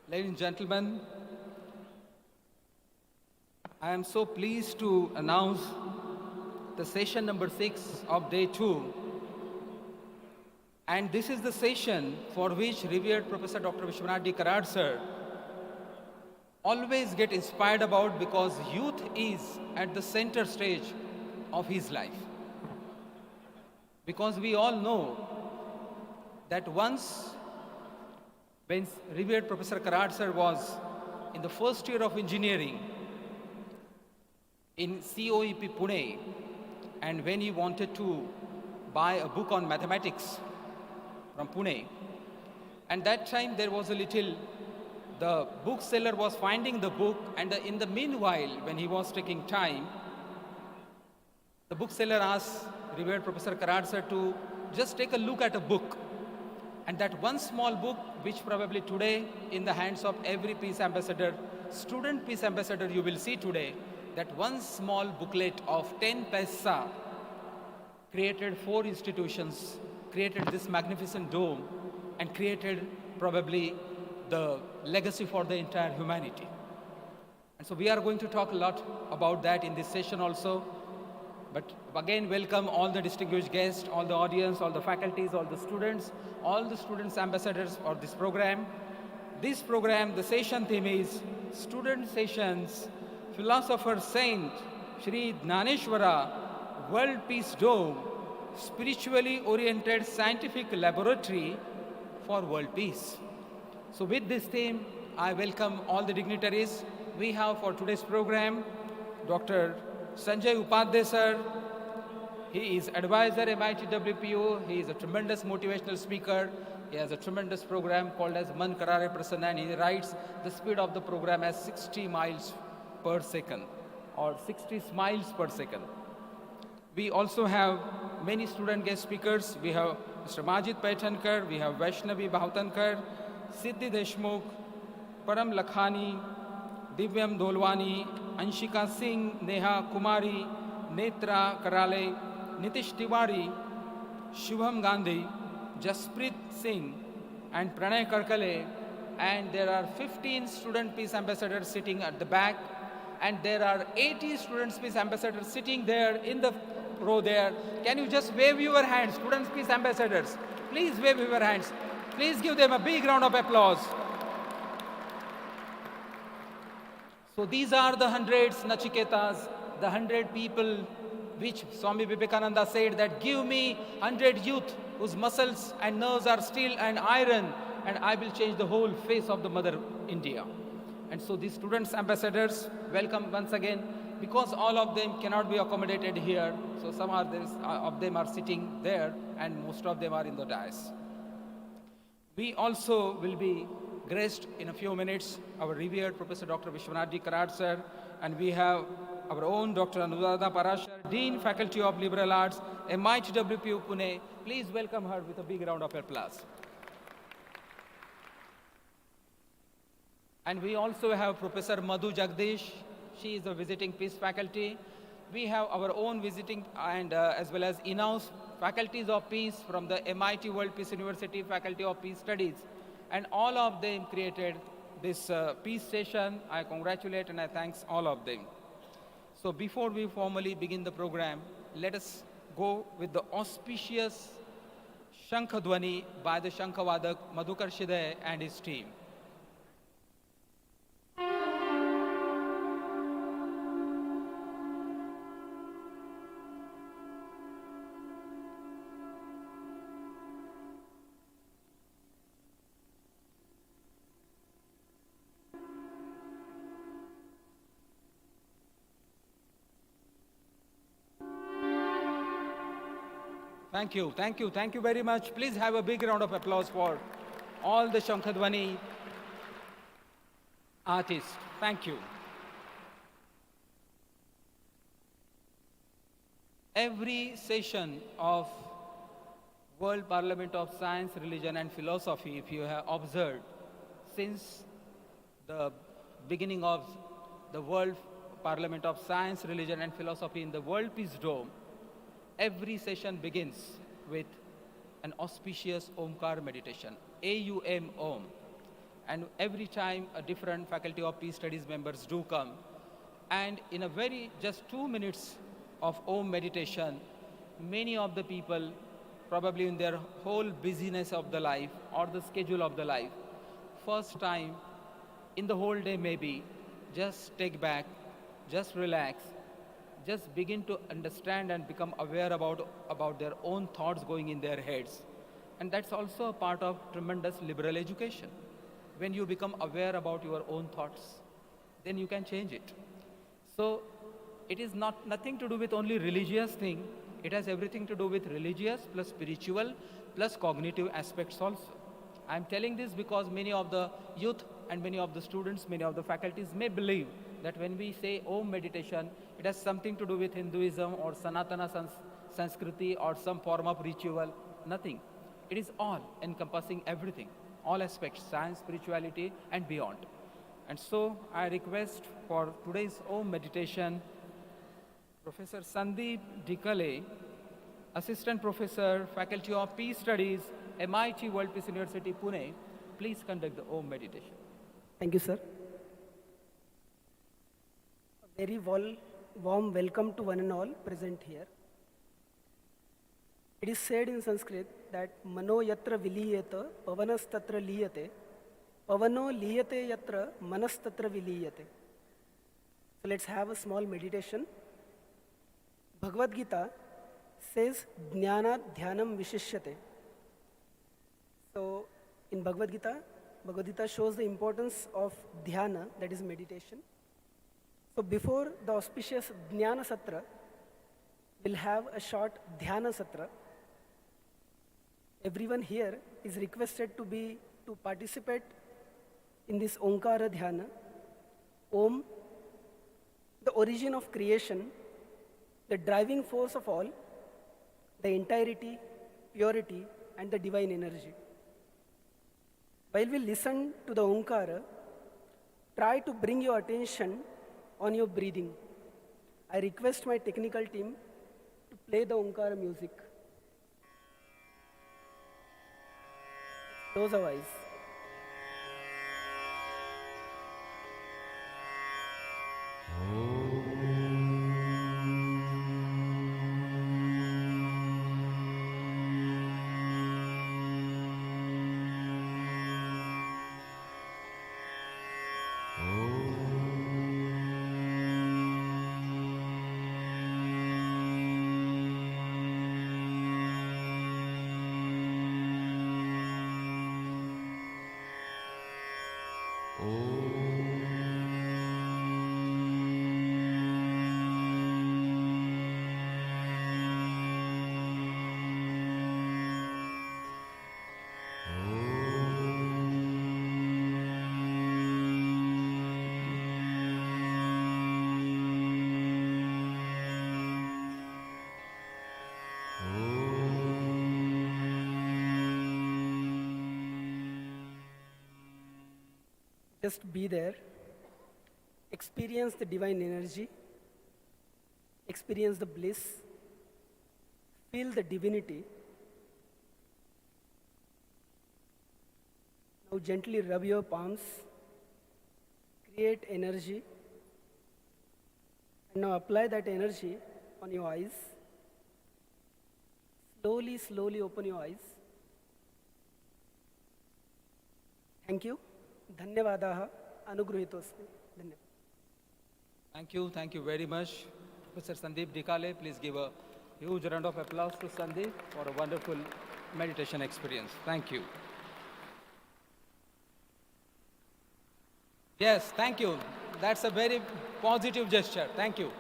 Ladies and gentlemen, I am so pleased to announce the session number 6 of day 2. And this is the session for which revered Professor Dr. Vishwanath Karad sir always get inspired about, because youth is at the center stage of his life. Because we all know that once when revered Professor Karad sir was in the first year of engineering in COEP Pune, and when he wanted to buy a book on mathematics from Pune, and that time there was a little, the bookseller was finding the book, and in the meanwhile, when he was taking time, the bookseller asked revered Professor Karad sir to just take a look at a book. And that one small book, which probably today in the hands of every peace ambassador, student peace ambassador you will see today, that one small booklet of 10 paisa created 4 institutions, created this magnificent dome, and created probably the legacy for the entire humanity. And so we are going to talk a lot about that in this session also. But again, welcome all the distinguished guests, all the audience, all the faculties, all the students ambassadors for this program. This program, the session theme is Student Sessions, Philosopher Saint Shri Dnaneshwara, World Peace Dome, Spiritually Oriented Scientific Laboratory for World Peace. So with this theme, I welcome all the dignitaries. We have for today's program, Dr. Sanjay Upadhyay sir. He is advisor MIT WPO. He is a tremendous motivational speaker. He has a tremendous program called as Man Karare Prasanna, and he writes the speed of the program as 60 miles per second or 60 smiles per second. We also have many student guest speakers. We have Mr. Majid Paitankar, we have Vaishnavi Bhautankar, Siddhi Deshmukh, Param Lakhani, Divyam Dolwani, Anshika Singh, Neha Kumari, Netra Karale, Nitish Tiwari, Shubham Gandhi, Jasprit Singh, and Pranay Karkale. And there are 15 student peace ambassadors sitting at the back, and there are 80 student peace ambassadors sitting there in the row there. Can you just wave your hands, student peace ambassadors? Please wave your hands. Please give them a big round of applause. So these are the hundreds, Nachiketas, the 100 people which Swami Vivekananda said that give me 100 youth whose muscles and nerves are steel and iron, and I will change the whole face of the Mother India. And so these students ambassadors, welcome once again, because all of them cannot be accommodated here. So some of them are sitting there, and most of them are in the dais. We also will be graced in a few minutes, our revered Professor Dr. Vishwanath Karad sir, and we have our own Dr. Anuradha Parashar, Dean Faculty of Liberal Arts, MIT WPU Pune. Please welcome her with a big round of applause. And we also have Professor Madhu Jagdish. She is a visiting peace faculty. We have our own visiting and as well as in-house faculties of peace from the MIT World Peace University Faculty of Peace Studies. And all of them created this peace session. I congratulate and I thanks all of them. So before we formally begin the program, let us go with the auspicious Shankhadwani by the Shankhavadak Madhukar Shide and his team. Thank you, thank you, thank you very much. Please have a big round of applause for all the Shankhadwani artists. Thank you. Every session of World Parliament of Science, Religion and Philosophy, if you have observed, since the beginning of the World Parliament of Science, Religion and Philosophy in the World Peace Dome, every session begins with an auspicious Omkar meditation, AUM Om. And every time a different Faculty of Peace Studies members do come. And in a very, just 2 minutes of Om meditation, many of the people, probably in their whole busyness of the life or the schedule of the life, first time in the whole day maybe, just take back, just relax, just begin to understand and become aware about their own thoughts going in their heads. And that's also a part of tremendous liberal education. When you become aware about your own thoughts, then you can change it. So it is nothing to do with only religious thing. It has everything to do with religious plus spiritual plus cognitive aspects also. I'm telling this because many of the youth and many of the students, many of the faculties may believe that when we say Om meditation, it has something to do with Hinduism or Sanatana Sanskriti or some form of ritual. Nothing. It is all encompassing everything, all aspects, science, spirituality, and beyond. And so I request for today's Om meditation, Professor Sandeep Dikale, Assistant Professor, Faculty of Peace Studies, MIT World Peace University, Pune, please conduct the Om meditation. Thank you, sir. A very warm welcome to one and all present here. It is said in Sanskrit that mano yatra viliyata pavanas tatra liyate, pavano liyate yatra manas tatra viliyate. So let's have a small meditation. Bhagavad Gita says jnana dhyanam vishishyate. So in Bhagavad Gita shows the importance of dhyana, that is meditation. So before the auspicious Jnana Satra, we'll have a short Dhyana Satra. Everyone here is requested to participate in this Omkara Dhyana. Om, the origin of creation, the driving force of all, the entirety, purity, and the divine energy. While we listen to the Omkara, try to bring your attention on your breathing. I request my technical team to play the Omkara music. Close our eyes. Just be there, experience the divine energy, experience the bliss, feel the divinity. Now gently rub your palms, create energy, and now apply that energy on your eyes. Slowly open your eyes. Thank you. Dhanyavadaha anugruhitosmi. Dhanyavad. Thank you very much. Professor Sandeep Dikale, please give a huge round of applause to Sandeep for a wonderful meditation experience. Thank you. Yes, thank you. That's a very positive gesture. Thank you.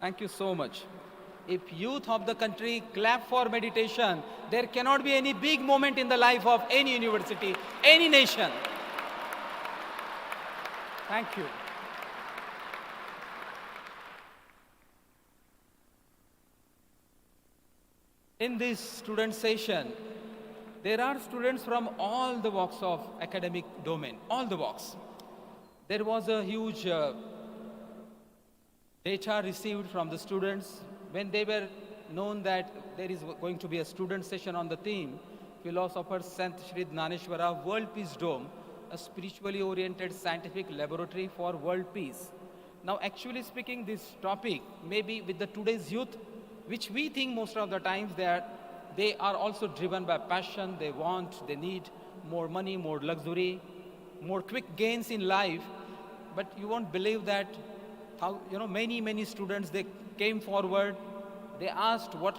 Thank you so much. If youth of the country clap for meditation, there cannot be any big moment in the life of any university, any nation. Thank you. In this student session, there are students from all the walks of academic domain, all the walks. There was a huge data received from the students when they were known that there is going to be a student session on the theme philosopher Sant Shri Dnaneshwara World Peace Dome, a spiritually oriented scientific laboratory for world peace. Now, actually speaking, this topic, maybe with the today's youth, which we think most of the times they are also driven by passion, they want, they need more money, more luxury, more quick gains in life. But you won't believe that how, many students, they came forward, they asked what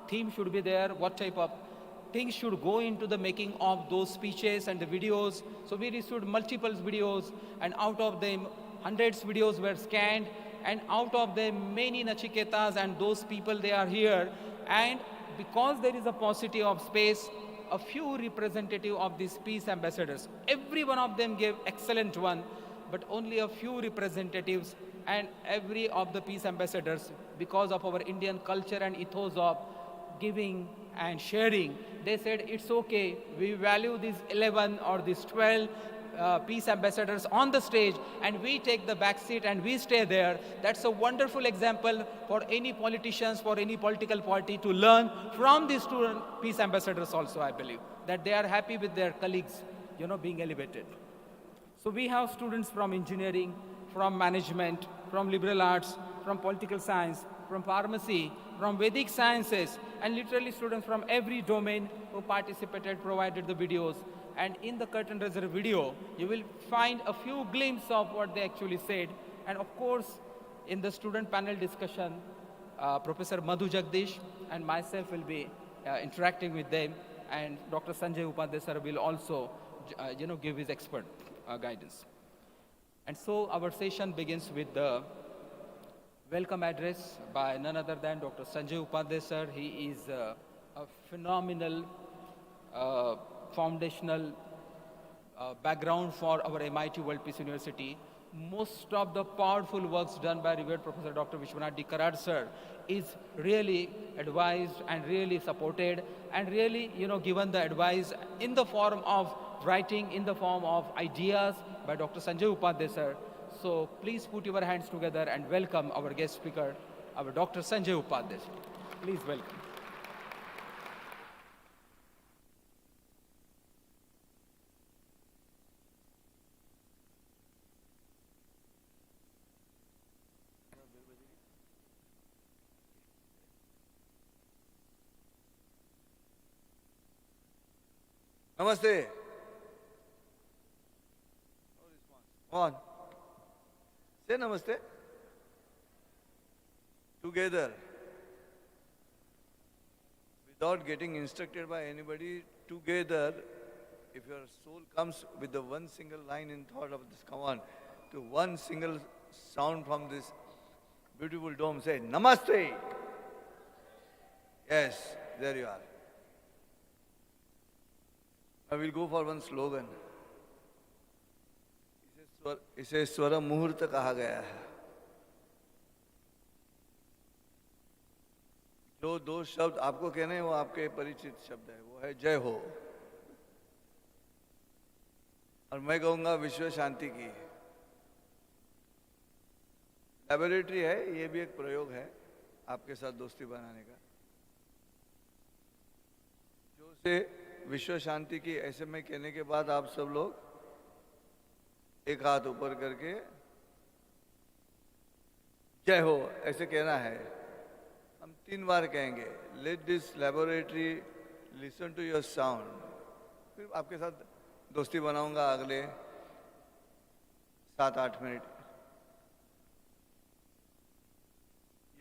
theme should be there, what type of things should go into the making of those speeches and the videos. So we received multiple videos, and out of them hundreds videos were scanned, and out of them many Nachiketas and those people, they are here. And because there is a paucity of space, a few representative of these peace ambassadors, every one of them gave excellent one, but only a few representatives, and every of the peace ambassadors, because of our Indian culture and ethos of giving and sharing, they said it's okay, we value these 11 or these 12 peace ambassadors on the stage, and we take the back seat and we stay there. That's a wonderful example for any politicians, for any political party to learn from these student peace ambassadors also, I believe, that they are happy with their colleagues, being elevated. So we have students from engineering, from management, from liberal arts, from political science, from pharmacy, from Vedic sciences, and literally students from every domain who participated, provided the videos. And in the curtain raiser video, you will find a few glimpses of what they actually said. And of course, in the student panel discussion, Professor Madhu Jagdish and myself will be interacting with them, and Dr. Sanjay Upadhyay sir will also, give his expert guidance. And so our session begins with the welcome address by none other than Dr. Sanjay Upadhyay sir. He is a phenomenal foundational background for our MIT World Peace University. Most of the powerful works done by revered Professor Dr. Vishwanath D. Karad sir is really advised and really supported, and really, given the advice in the form of writing, in the form of ideas by Dr. Sanjay Upadhyay sir. So please put your hands together and welcome our guest speaker, our Dr. Sanjay Upadhyay. Please welcome. Namaste. Come on. Say namaste. Together. Without getting instructed by anybody, together, if your soul comes with the one single line in thought of this, come on, to one single sound from this beautiful dome, say namaste. Yes, there you are. I will go for one slogan. इसे स्वर मुहूर्त कहा गया है. जो दो शब्द आपको कहने हैं वो आपके परिचित शब्द है, वो है जय हो, और मैं कहूँगा विश्व शांति की. लैबोरेटरी है, ये भी एक प्रयोग है आपके साथ दोस्ती बनाने का. जो से विश्व शांति की ऐसे में कहने के बाद आप सब लोग एक हाथ ऊपर करके जय हो ऐसे कहना है. हम 3 बार कहेंगे. Let this laboratory listen to your sound. फिर आपके साथ दोस्ती बनाऊंगा अगले 7-8 मिनट.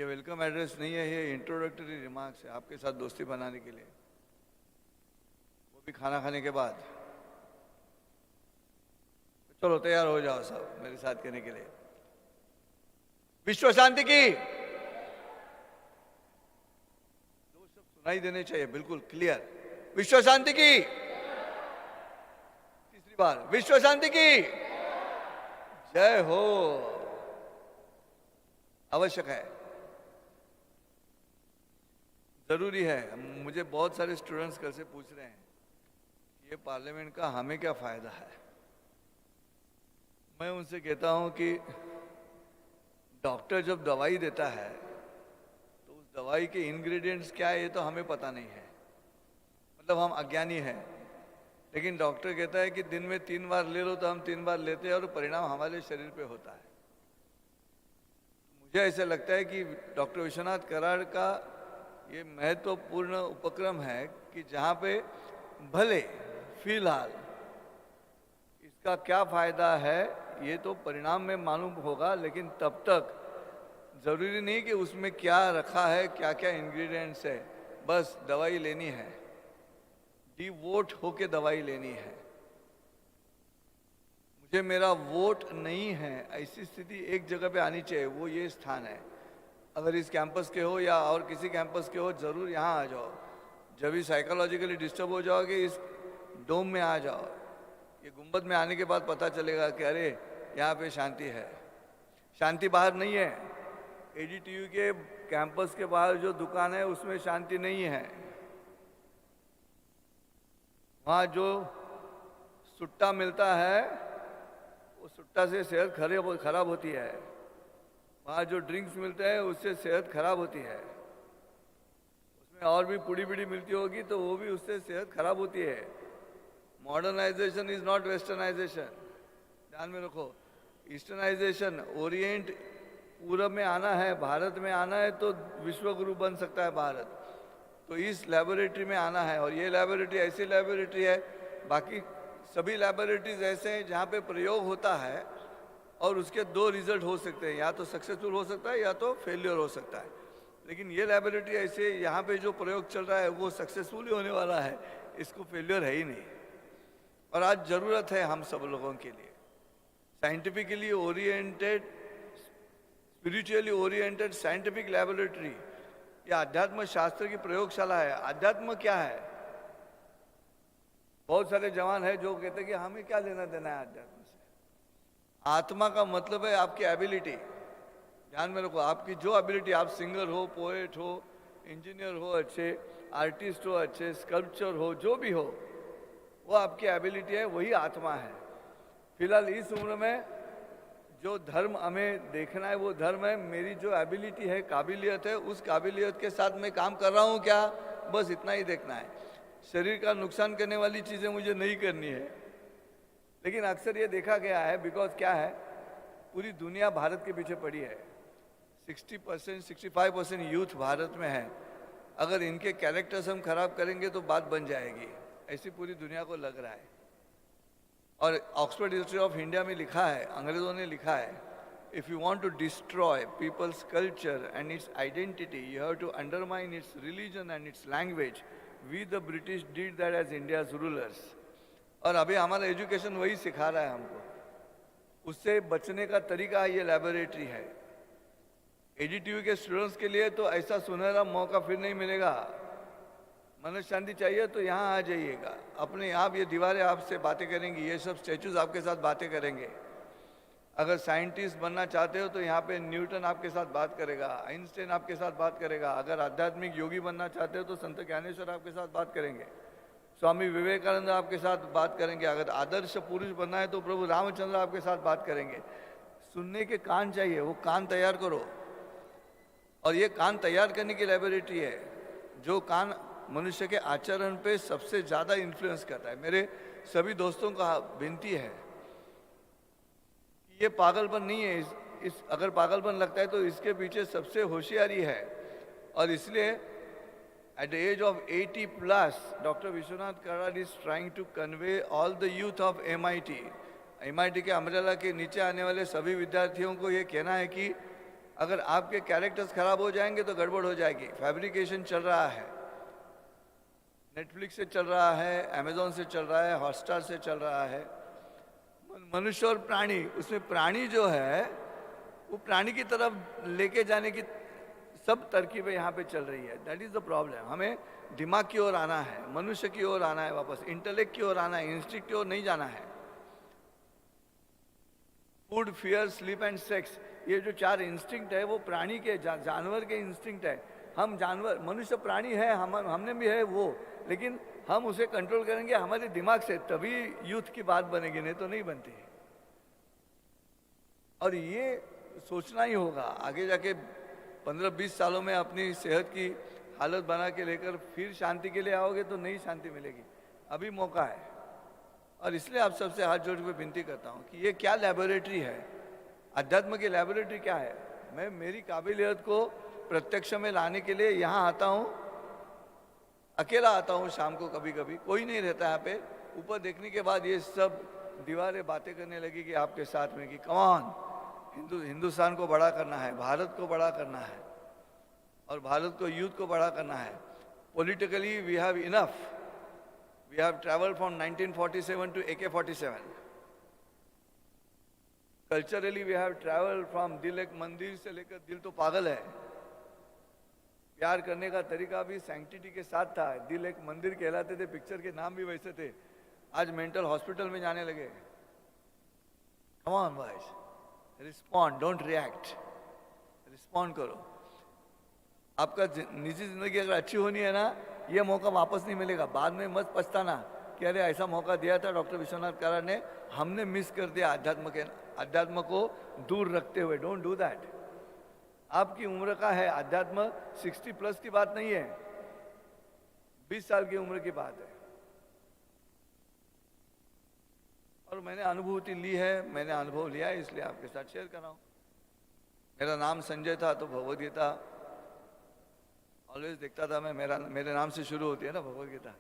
ये वेलकम एड्रेस नहीं है, ये इंट्रोडक्टरी रिमार्क्स है आपके साथ दोस्ती बनाने के लिए, वो भी खाना खाने के बाद. चलो तैयार हो जाओ सब मेरे साथ कहने के लिए. विश्व शांति की. 2 शब्द सुनाई देने चाहिए बिल्कुल क्लियर. विश्व शांति की. तीसरी बार विश्व शांति की. जय हो. आवश्यक है, जरूरी है. मुझे बहुत सारे स्टूडेंट्स कल से पूछ रहे हैं ये पार्लियामेंट का हमें क्या फायदा है. मैं उनसे कहता हूं कि डॉक्टर जब दवाई देता है तो उस दवाई के इंग्रेडिएंट्स क्या है ये तो हमें पता नहीं है. मतलब हम अज्ञानी हैं। लेकिन डॉक्टर कहता है कि दिन में 3 बार ले लो, तो हम 3 बार लेते हैं और परिणाम हमारे शरीर पे होता है। मुझे ऐसा लगता है कि डॉक्टर विश्वनाथ कराड़ का ये महत्वपूर्ण उपक्रम है कि जहाँ पे भले फिलहाल इसका क्या फायदा है ये तो परिणाम में मालूम होगा, लेकिन तब तक जरूरी नहीं कि उसमें क्या रखा है, क्या क्या इंग्रेडिएंट्स है, बस दवाई लेनी है, डिवोट होके दवाई लेनी है। मुझे मेरा वोट नहीं है, ऐसी स्थिति एक जगह पे आनी चाहिए, वो ये स्थान है। अगर इस कैंपस के हो या और किसी कैंपस के हो, जरूर यहाँ आ जाओ। जब भी साइकोलॉजिकली डिस्टर्ब हो जाओगे, इस डोम में आ जाओ। ये गुंबद में आने के बाद पता चलेगा कि अरे यहाँ पे शांति है। शांति बाहर नहीं है। एडीटीयू के कैंपस के बाहर जो दुकान है उसमें शांति नहीं है। वहाँ जो सुट्टा मिलता है वो सुट्टा से सेहत खराब होती है। वहाँ जो ड्रिंक्स मिलते हैं उससे सेहत खराब होती है। उसमें और भी पुड़ी बिड़ी मिलती होगी तो वो भी उससे सेहत खराब होती है। मॉडर्नाइजेशन इज नॉट वेस्टर्नाइजेशन, ध्यान में रखो। ईस्टर्नाइजेशन, ओरिएंट पूरब में आना है, भारत में आना है तो विश्व गुरु बन सकता है भारत। तो इस लैबोरेटरी में आना है, और ये लैबोरेटरी ऐसी लैबोरेटरी है, बाकी सभी लैबोरेटरीज ऐसे हैं जहाँ पे प्रयोग होता है और उसके 2 रिजल्ट हो सकते हैं, या तो सक्सेसफुल हो सकता है या तो फेलियर हो सकता है। लेकिन ये लैबोरेटरी ऐसे, यहाँ पे जो प्रयोग चल रहा है वो सक्सेसफुल ही होने वाला है, इसको फेलियर है ही नहीं। और आज जरूरत है हम सब लोगों के लिए scientifically oriented, spiritually oriented scientific laboratory. ये अध्यात्म शास्त्र की प्रयोगशाला है। अध्यात्म क्या है? बहुत सारे जवान है जो कहते हैं कि हमें क्या लेना देना है अध्यात्म से। आत्मा का मतलब है आपकी एबिलिटी। ध्यान में रखो, आपकी जो एबिलिटी, आप सिंगर हो, पोएट हो, इंजीनियर हो, अच्छे आर्टिस्ट हो, अच्छे स्कल्पचर हो, जो भी हो, वो आपकी एबिलिटी है, वही आत्मा है। फिलहाल इस उम्र में जो धर्म हमें देखना है वो धर्म है मेरी जो एबिलिटी है, काबिलियत है, उस काबिलियत के साथ मैं काम कर रहा हूँ क्या, बस इतना ही देखना है। शरीर का नुकसान करने वाली चीज़ें मुझे नहीं करनी है। लेकिन अक्सर ये देखा गया है, बिकॉज क्या है, पूरी दुनिया भारत के पीछे पड़ी है। 60% 65% यूथ भारत में है। अगर इनके कैरेक्टर्स हम खराब करेंगे तो बात बन जाएगी, ऐसी पूरी दुनिया को लग रहा है। और ऑक्सफोर्ड हिस्ट्री ऑफ इंडिया में लिखा है, अंग्रेजों ने लिखा है, if you want to destroy people's culture and its identity, you have to undermine its religion and its language. We the British did that as India's rulers. और अभी हमारा एजुकेशन वही सिखा रहा है हमको। उससे बचने का तरीका ये लैबोरेटरी है। एडीटीयू के स्टूडेंट्स के लिए तो ऐसा सुनहरा मौका फिर नहीं मिलेगा। मन शांति चाहिए तो यहाँ आ जाइएगा। अपने आप ये दीवारें आपसे बातें करेंगी, ये सब स्टैचूज आपके साथ बातें करेंगे। अगर साइंटिस्ट बनना चाहते हो तो यहाँ पे न्यूटन आपके साथ बात करेगा, आइंस्टाइन आपके साथ बात करेगा। अगर आध्यात्मिक योगी बनना चाहते हो तो संत ज्ञानेश्वर आपके साथ बात करेंगे, स्वामी विवेकानंद आपके साथ बात करेंगे। अगर आदर्श पुरुष बनना है तो प्रभु रामचंद्र आपके साथ बात करेंगे। सुनने के कान चाहिए, वो कान तैयार करो। और ये कान तैयार करने की लैबोरेटरी है। जो कान मनुष्य के आचरण पे सबसे ज़्यादा इन्फ्लुएंस करता है। मेरे सभी दोस्तों का विनती है, ये पागलपन नहीं है। इस अगर पागलपन लगता है तो इसके पीछे सबसे होशियारी है। और इसलिए at the age of 80+, doctor Vishwanath Karad is trying to convey all the youth of MIT के अम्ब्रेला के नीचे आने वाले सभी विद्यार्थियों को ये कहना है कि अगर आपके कैरेक्टर्स खराब हो जाएंगे तो गड़बड़ हो जाएगी। फैब्रिकेशन चल रहा है, नेटफ्लिक्स से चल रहा है, अमेजोन से चल रहा है, हॉटस्टार से चल रहा है। मनुष्य और प्राणी, उसमें प्राणी जो है वो प्राणी की तरफ लेके जाने की सब तरकीबें यहाँ पे चल रही है। That is the problem. हमें दिमाग की ओर आना है, मनुष्य की ओर आना है, वापस इंटेलेक्ट की ओर आना है, इंस्टिंक्ट की ओर नहीं जाना है। Food, fear, sleep and sex, ये जो 4 इंस्टिंक्ट है वो प्राणी के, जानवर के इंस्टिंक्ट है। हम जानवर, मनुष्य प्राणी है, हमने भी है वो, लेकिन हम उसे कंट्रोल करेंगे हमारे दिमाग से, तभी यूथ की बात बनेगी, नहीं तो नहीं बनती। और ये सोचना ही होगा आगे जाके 15-20 सालों में अपनी सेहत की हालत बना के लेकर फिर शांति के लिए आओगे तो नई शांति मिलेगी। अभी मौका है, और इसलिए आप सबसे हाथ जोड़ के विनती करता हूँ कि ये क्या लैबोरेटरी है, अध्यात्म की लैबोरेटरी क्या है। मैं मेरी काबिलियत को प्रत्यक्ष में लाने के लिए यहाँ आता हूँ, अकेला आता हूँ शाम को, कभी कभी कोई नहीं रहता यहाँ पे। ऊपर देखने के बाद ये सब दीवारें बातें करने लगी कि आपके साथ में कि कौन हिंदुस्तान को बड़ा करना है, भारत को बड़ा करना है, और भारत को यूथ को बड़ा करना है। Politically we have enough, we have travelled from 1947 to AK-47। Culturally we have travelled from दिल एक मंदिर से लेकर दिल तो पागल है। प्यार करने का तरीका भी सैंक्टिटी के साथ था। दिल एक मंदिर कहलाते थे, पिक्चर के नाम भी वैसे थे। आज मेंटल हॉस्पिटल में जाने लगे। Come on boys, respond, don't react, respond करो। आपका निजी जिंदगी अगर अच्छी होनी है ना, ये मौका वापस नहीं मिलेगा। बाद में मत पछताना कि अरे ऐसा मौका दिया था डॉक्टर विश्वनाथ कारा ने, हमने मिस कर दिया अध्यात्म को दूर रखते हुए। Don't do that. आपकी उम्र का है अध्यात्म, 60+ की बात नहीं है, 20 साल की उम्र की बात है। और मैंने अनुभूति ली है, मैंने अनुभव लिया है, इसलिए आपके साथ शेयर कर रहा हूँ। मेरा नाम संजय था तो भगवद गीता ऑलवेज देखता था मैं, मेरे नाम से शुरू होती है ना भगवद गीता,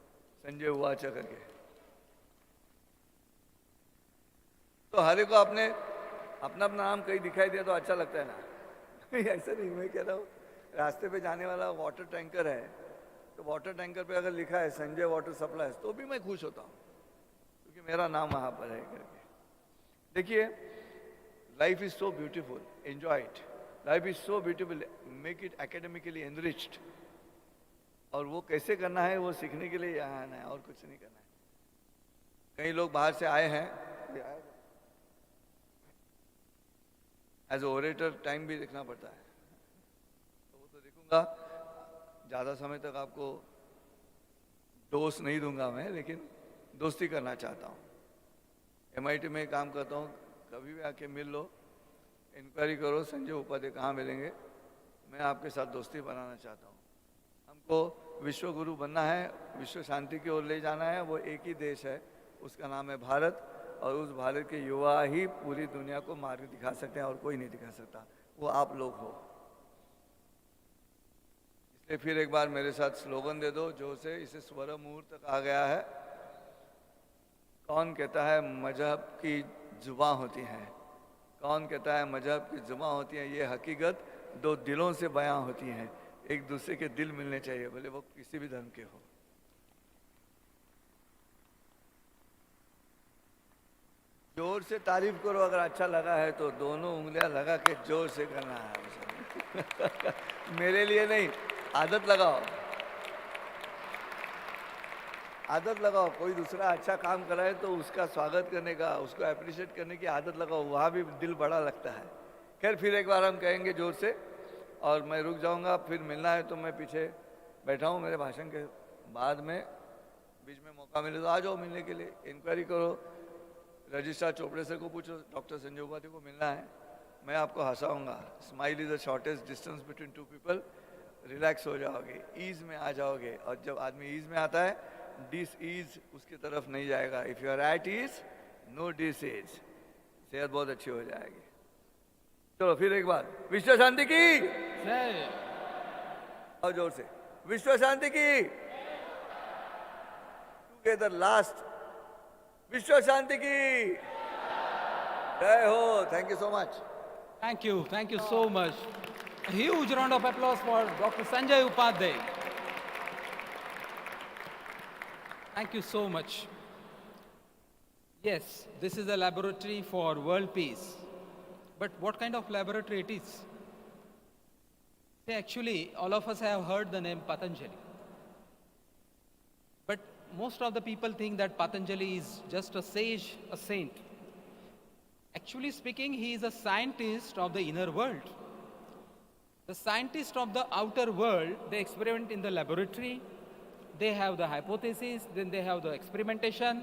संजय हुआ अच्छा करके। तो हर एक को अपना अपना नाम कहीं दिखाई दिया तो अच्छा लगता है ना। ऐसा नहीं, मैं कह रहा हूँ रास्ते पे जाने वाला वाटर टैंकर है, तो वाटर टैंकर पे अगर लिखा है संजय वाटर सप्लाईज तो भी मैं खुश होता हूँ, क्योंकि मेरा नाम वहां पर है करके। देखिए, life is so beautiful, enjoy it. Life is so beautiful, make it academically enriched. और वो कैसे करना है वो सीखने के लिए यहाँ आना है, और कुछ नहीं करना है। कई लोग बाहर से आए हैं, एज ओरेटर टाइम भी देखना पड़ता है, तो वो तो देखूंगा। ज़्यादा समय तक आपको डोज नहीं दूंगा मैं, लेकिन दोस्ती करना चाहता हूँ। MIT में काम करता हूँ, कभी भी आके मिल लो, इंक्वायरी करो संजय उपाध्याय कहाँ मिलेंगे। मैं आपके साथ दोस्ती बनाना चाहता हूँ। हमको विश्व गुरु बनना है, विश्व शांति की ओर ले जाना है। वो एक ही देश है, उसका नाम है भारत, और उस भारत के युवा ही पूरी दुनिया को मार्ग दिखा सकते हैं, और कोई नहीं दिखा सकता। वो आप लोग हो। इसलिए फिर एक बार मेरे साथ स्लोगन दे दो जोर से। इसे स्वर मुहूर्त तक आ गया है। कौन कहता है मजहब की जुबां होती हैं? कौन कहता है मजहब की जुबां होती हैं? ये हकीकत दो दिलों से बयां होती हैं। एक दूसरे के दिल मिलने चाहिए, भले वो किसी भी धर्म के हो। जोर से तारीफ करो अगर अच्छा लगा है तो, दोनों उंगलियां लगा के जोर से करना है। मेरे लिए नहीं, आदत लगाओ, आदत लगाओ। कोई दूसरा अच्छा काम कराए तो उसका स्वागत करने का, उसको अप्रिशिएट करने की आदत लगाओ, वहाँ भी दिल बड़ा लगता है। खैर, फिर एक बार हम कहेंगे जोर से, और मैं रुक जाऊंगा। फिर मिलना है तो मैं पीछे बैठा हूँ, मेरे भाषण के बाद में बीच में मौका मिले तो आ जाओ मिलने के लिए। इंक्वायरी करो, रजिस्ट्रार चोपड़े सर को पूछो, डॉक्टर संजय उपाध्याय को मिलना है, मैं आपको हंसाऊंगा। Smile is the shortest distance between two people. Relax हो जाओगे, ईज में आ जाओगे। और जब आदमी ईज में आता है, डिस ईज उसकी तरफ नहीं जाएगा। If you are at ease, no disease. सेहत बहुत अच्छी हो जाएगी। चलो फिर एक बार, विश्व शांति की जय। और जोर से, विश्व शांति की। टुगेदर लास्ट, विश्व शांति की जय हो। Thank you so much. Thank you so much. A huge round of applause for Dr. Sanjay Upadhyay. Thank you so much. Yes, this is a laboratory for world peace. But what kind of laboratory it is? See, actually, all of us have heard the name Patanjali. But most of the people think that Patanjali is just a sage, a saint. Actually speaking, he is a scientist of the inner world. The scientists of the outer world, they experiment in the laboratory, they have the hypothesis, then they have the experimentation,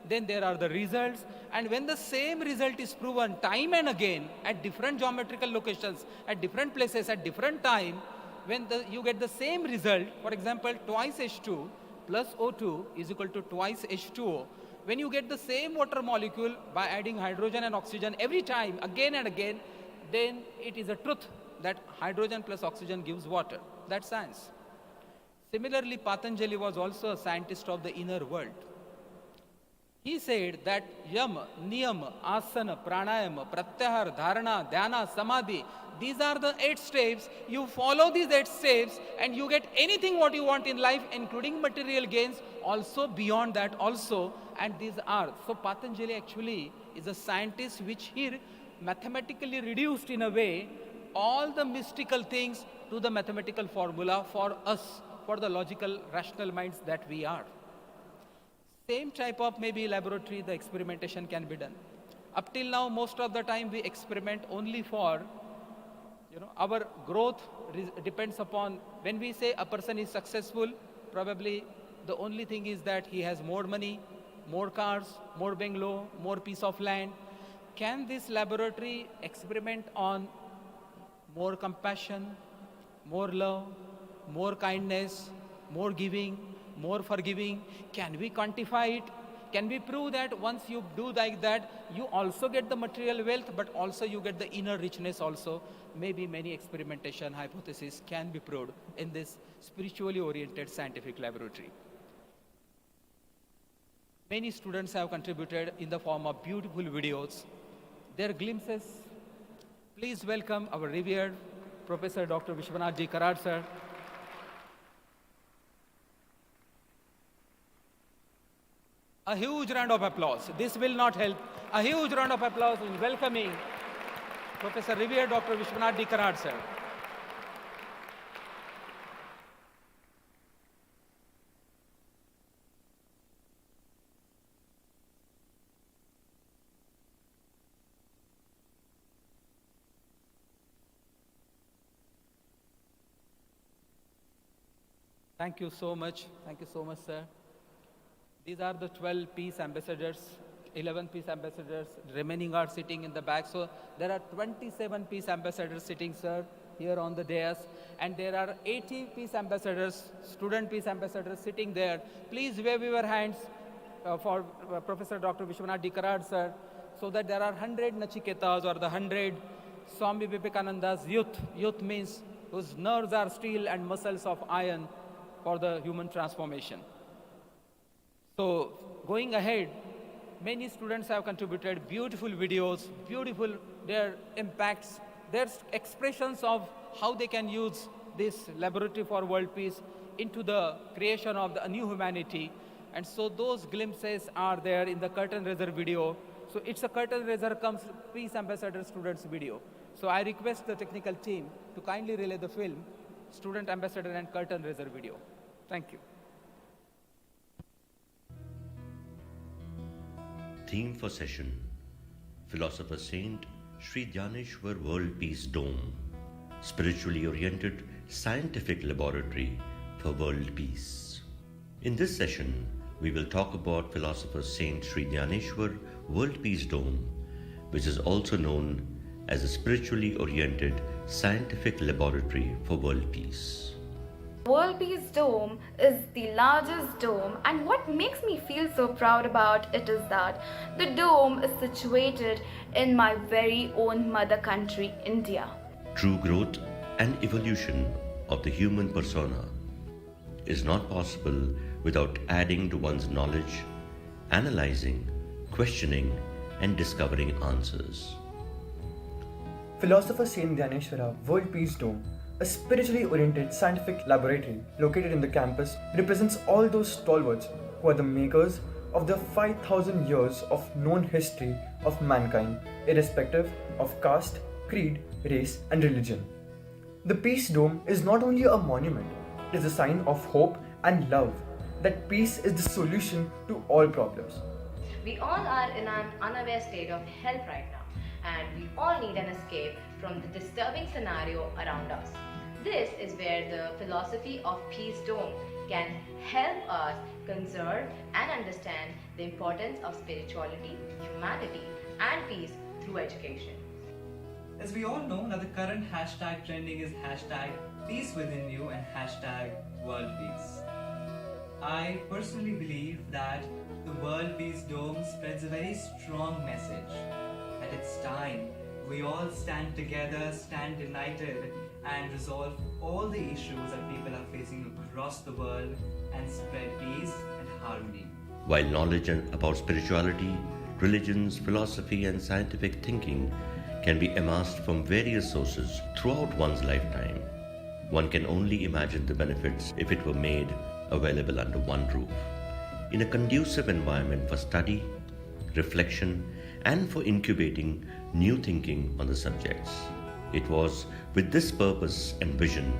then there are the results, and when the same result is proven time and again at different geometrical locations, at different places, at different time, when you get the same result, for example, twice H2 plus O2 is equal to twice H2O. When you get the same water molecule by adding hydrogen and oxygen every time, again and again, then it is a truth that hydrogen plus oxygen gives water. That's science. Similarly, Patanjali was also a scientist of the inner world. He said that yam, niyam, asana, pranayama, pratyahar, dharana, dhyana, samadhi, these are the 8 steps. You follow these 8 steps and you get anything what you want in life, including material gains, also beyond that also. And these are, so Patanjali actually is a scientist which he mathematically reduced in a way all the mystical things to the mathematical formula for us, for the logical, rational minds that we are. Same type of maybe laboratory, the experimentation can be done. Up till now, most of the time we experiment only for, our growth depends upon, when we say a person is successful, probably the only thing is that he has more money, more cars, more bungalow, more piece of land. Can this laboratory experiment on more compassion, more love, more kindness, more giving, more forgiving? Can we quantify it? Can we prove that once you do like that, you also get the material wealth, but also you get the inner richness also? Maybe many experimentation hypotheses can be proved in this spiritually oriented scientific laboratory. Many students have contributed in the form of beautiful videos. Their glimpses. Please welcome our revered Professor Dr. Vishwanath Karad, sir. A huge round of applause. This will not help. A huge round of applause in welcoming Professor revered Dr. Vishwanath Karad, sir. Thank you so much. Thank you so much, sir. These are the 12 peace ambassadors, 11 peace ambassadors, remaining are sitting in the back. So there are 27 peace ambassadors sitting, sir, here on the dais. And there are 80 peace ambassadors, student peace ambassadors sitting there. Please wave your hands for Professor Dr. Vishwanath Karad, sir, so that there are 100 Nachiketas or the 100 Swami Vivekananda's youth. Youth means whose nerves are steel and muscles of iron for the human transformation. So going ahead, many students have contributed beautiful videos, beautiful their impacts, their expressions of how they can use this laboratory for world peace into the creation of a new humanity. And so those glimpses are there in the curtain raiser video. So it's a curtain raiser comes peace ambassador students video. So I request the technical team to kindly relay the film, student ambassador and curtain raiser video. Thank you. Theme for session: Philosopher Saint Sri Dhyaneshwar World Peace Dome, spiritually oriented scientific laboratory for world peace. In this session, we will talk about Philosopher Saint Sri Dhyaneshwar World Peace Dome, which is also known as a spiritually oriented scientific laboratory for world peace. World Peace Dome is the largest dome, and what makes me feel so proud about it is that the dome is situated in my very own mother country, India. True growth and evolution of the human persona is not possible without adding to one's knowledge, analyzing, questioning, and discovering answers. Philosopher Saint Dhyaneshwara World Peace Dome, a spiritually oriented scientific laboratory located in the campus, represents all those stalwarts who are the makers of the 5,000 years of known history of mankind, irrespective of caste, creed, race, and religion. The Peace Dome is not only a monument, it is a sign of hope and love that peace is the solution to all problems. We all are in an unaware state of health right now, and we all need an escape from the disturbing scenario around us. This is where the philosophy of Peace Dome can help us conserve and understand the importance of spirituality, humanity, and peace through education. As we all know, now the current hashtag trending is hashtag peace within you and hashtag world peace. I personally believe that the World Peace Dome spreads a very strong message that it's time we all stand together, stand united, and resolve all the issues that people are facing across the world and spread peace and harmony. While knowledge about spirituality, religions, philosophy, and scientific thinking can be amassed from various sources throughout one's lifetime, one can only imagine the benefits if it were made available under one roof, in a conducive environment for study, reflection, and for incubating new thinking on the subjects. It was with this purpose and vision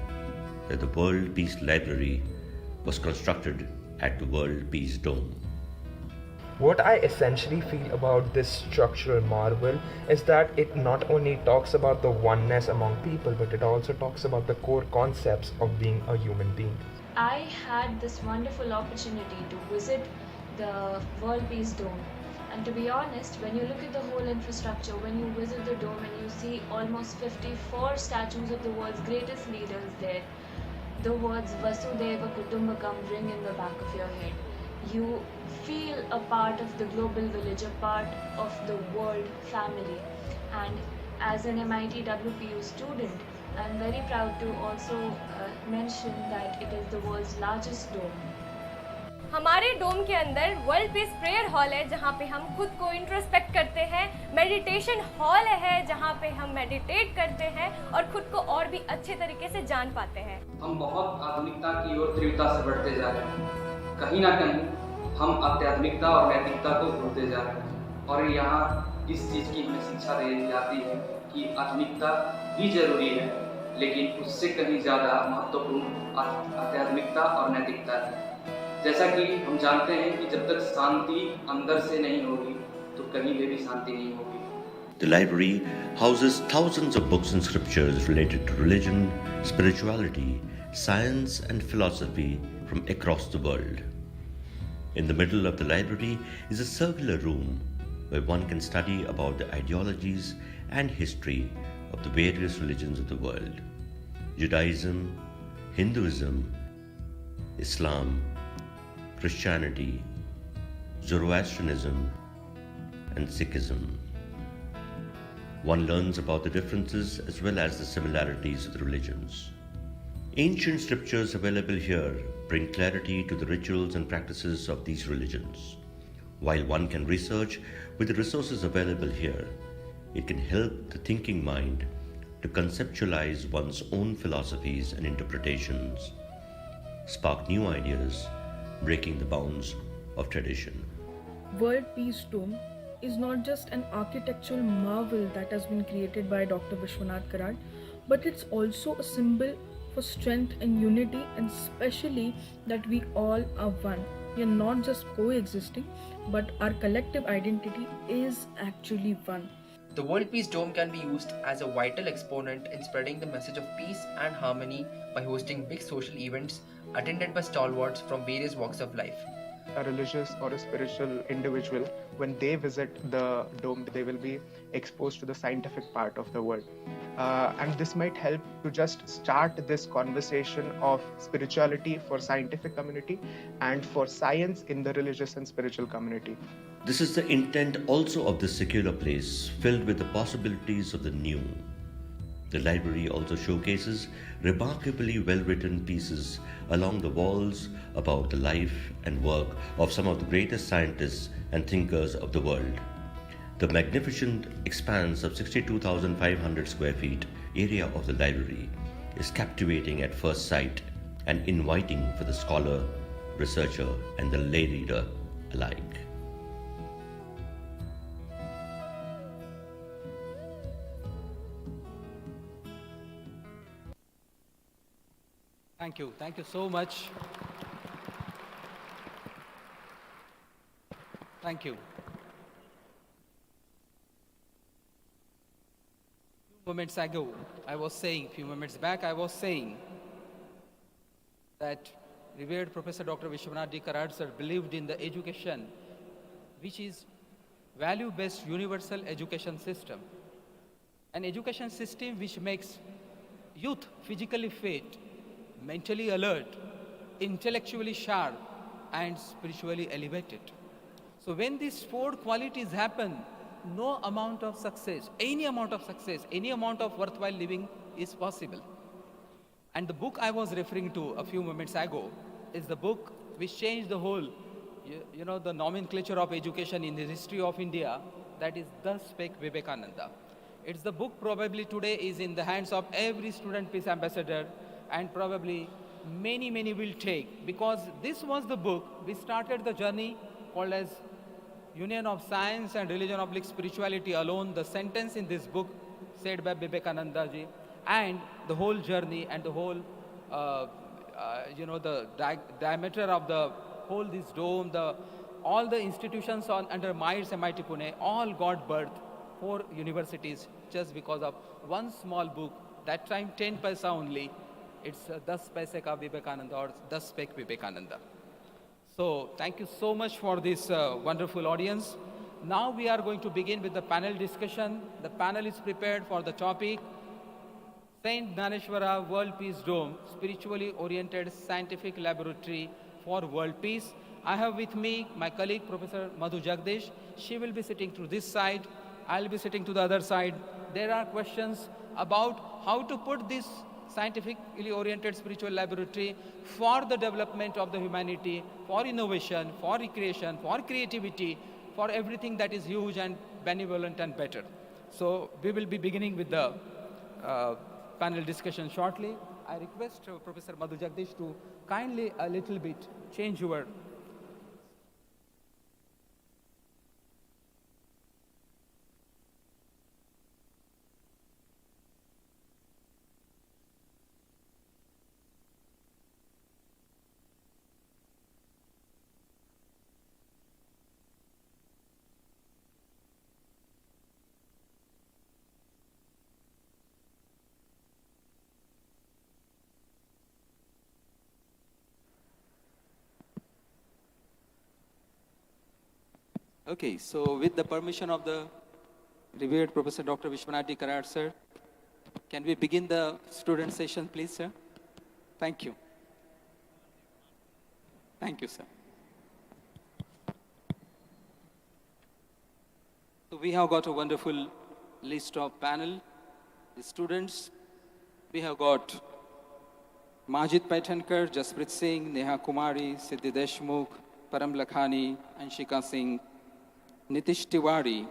that the World Peace Library was constructed at the World Peace Dome. What I essentially feel about this structural marvel is that it not only talks about the oneness among people, but it also talks about the core concepts of being a human being. I had this wonderful opportunity to visit the World Peace Dome. And to be honest, when you look at the whole infrastructure, when you visit the dome and you see almost 54 statues of the world's greatest leaders there, the words Vasudhaiva Kutumbakam ring in the back of your head. You feel a part of the global village, a part of the world family. And as an MIT WPU student, I'm very proud to also mention that it is the world's largest dome. हमारे डोम के अंदर world peace prayer hall है जहाँ पे हम खुद को introspect करते हैं, मेडिटेशन हॉल है जहाँ पे हम मेडिटेट करते हैं और खुद को और भी अच्छे तरीके से जान पाते हैं। हम बहुत आधुनिकता की ओर तीव्रता से बढ़ते जा रहे हैं। कहीं ना कहीं हम आध्यात्मिकता और नैतिकता को भूलते जा रहे हैं और यहाँ इस चीज़ की हमें शिक्षा दी जाती है कि आधुनिकता भी जरूरी है, लेकिन उससे कहीं ज़्यादा महत्वपूर्ण आध्यात्मिकता और नैतिकता है। जैसा कि हम जानते हैं कि जब तक शांति अंदर से नहीं होगी तो कहीं पे भी शांति नहीं होगी। The library houses thousands of books and scriptures related to religion, spirituality, science and philosophy from across the world. In the middle of the library is a circular room where one can study about the ideologies and history of the various religions of the world. Judaism, Hinduism, Islam, Christianity, Zoroastrianism, and Sikhism. One learns about the differences as well as the similarities of the religions. Ancient scriptures available here bring clarity to the rituals and practices of these religions. While one can research with the resources available here, it can help the thinking mind to conceptualize one's own philosophies and interpretations, spark new ideas, breaking the bounds of tradition. World Peace Dome is not just an architectural marvel that has been created by Dr. Vishwanath Karad, but it's also a symbol for strength and unity, and especially that we all are one. We are not just coexisting, but our collective identity is actually one. The World Peace Dome can be used as a vital exponent in spreading the message of peace and harmony by hosting big social events attended by stalwarts from various walks of life. A religious or a spiritual individual, when they visit the dome, they will be exposed to the scientific part of the world. And this might help to just start this conversation of spirituality for scientific community and for science in the religious and spiritual community. This is the intent also of this secular place, filled with the possibilities of the new. The library also showcases remarkably well-written pieces along the walls about the life and work of some of the greatest scientists and thinkers of the world. The magnificent expanse of 62,500 square feet area of the library is captivating at first sight and inviting for the scholar, researcher, and the lay reader alike. Thank you so much. Thank you. Few moments back, I was saying that revered Professor Dr. Vishwanath D. Karad sir believed in the education which is value-based universal education system. An education system which makes youth physically fit, mentally alert, intellectually sharp, and spiritually elevated. So when these four qualities happen, no amount of success, any amount of success, any amount of worthwhile living is possible. And the book I was referring to a few moments ago is the book which changed the whole, the nomenclature of education in the history of India. That is Thus Spake Vivekananda. It's the book probably today is in the hands of every student peace ambassador, and probably many will take, because this was the book we started the journey called as Union of Science and Religion oblique Spirituality alone. The sentence in this book said by Vivekananda ji, and the whole journey and the whole, the diameter of the whole this dome, all the institutions under MITES, MIT Pune, all got birth, 4 universities, just because of one small book, that time 10 paisa only. It's Das Paise Ka Vivekananda, or Das Spake Vivekananda. So thank you so much for this wonderful audience. Now we are going to begin with the panel discussion. The panel is prepared for the topic, Saint Dhaneshwara World Peace Dome, Spiritually Oriented Scientific Laboratory for World Peace. I have with me my colleague, Professor Madhu Jagdish. She will be sitting to this side. I'll be sitting to the other side. There are questions about how to put this scientifically oriented spiritual laboratory for the development of the humanity, for innovation, for recreation, for creativity, for everything that is huge and benevolent and better. So we will be beginning with the panel discussion shortly. I request Professor Madhu Jagdish to kindly a little bit change your Okay, so with the permission of the revered Professor Dr. Vishwanath Karat, sir, can we begin the student session, please, sir? Thank you. Thank you, sir. So we have got a wonderful list of panel. The students, we have got Majid Paitankar, Jasprit Singh, Neha Kumari, Siddhi Deshmukh, Param Lakhani, Anshika Singh, Nitish Tiwari,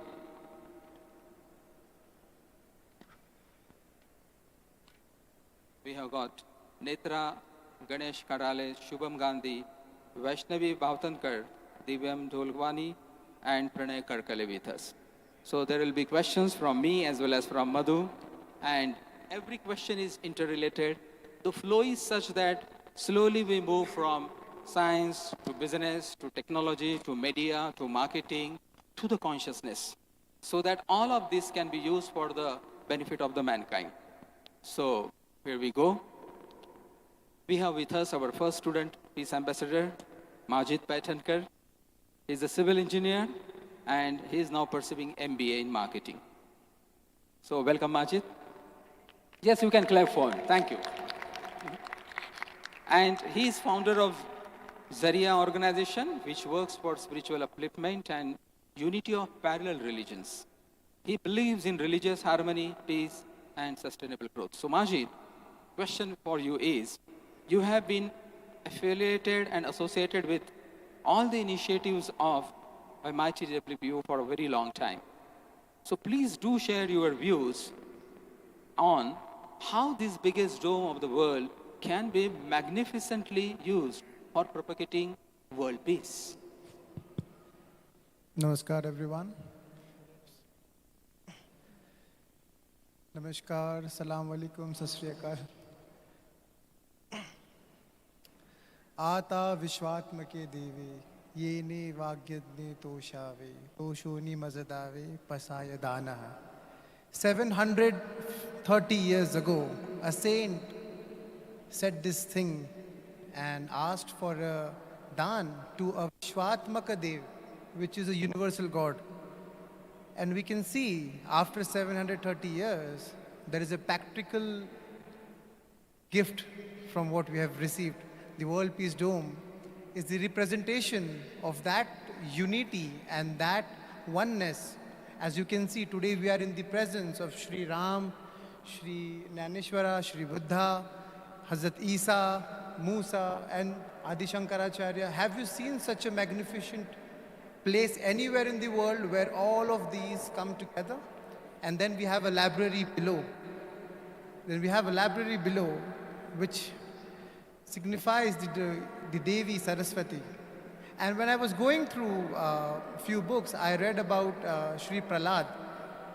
we have got Netra Ganesh Karale, Shubham Gandhi, Vaishnavi Bhavtankar, Divyam Dholgwani, and Pranay Karkale with us. So there will be questions from me as well as from Madhu, and every question is interrelated. The flow is such that slowly we move from science to business to technology to media to marketing to the consciousness, so that all of this can be used for the benefit of the mankind. So here we go. We have with us our first student, Peace Ambassador, Majid Paitankar. He's a civil engineer and he is now pursuing MBA in marketing. So welcome, Majid. Yes, you can clap for him. Thank you. And he is founder of Zaria organization, which works for spiritual upliftment and unity of parallel religions. He believes in religious harmony, peace, and sustainable growth. So Majid, question for you is, you have been affiliated and associated with all the initiatives of MIT WPU for a very long time. So please do share your views on how this biggest dome of the world can be magnificently used for propagating world peace. Namaskar everyone. Namaskar, Salam Alaikum, Sat Shri Akal. Ata Vishwatmake Devi, Yene Vagyadne Toshave, Toshoni Mazadave, Pasaya Dana. 730 years ago, a saint said this thing and asked for a dan to a Vishwatmaka Dev, which is a universal God. And we can see after 730 years, there is a practical gift from what we have received. The World Peace Dome is the representation of that unity and that oneness. As you can see, today we are in the presence of Sri Ram, Sri Naneshwara, Sri Buddha, Hazrat Isa, Musa, and Adi Shankaracharya. Have you seen such a magnificent place anywhere in the world where all of these come together? And then we have a library below. Then we have a library below which signifies the Devi Saraswati. And when I was going through a few books, I read about Sri Prahlad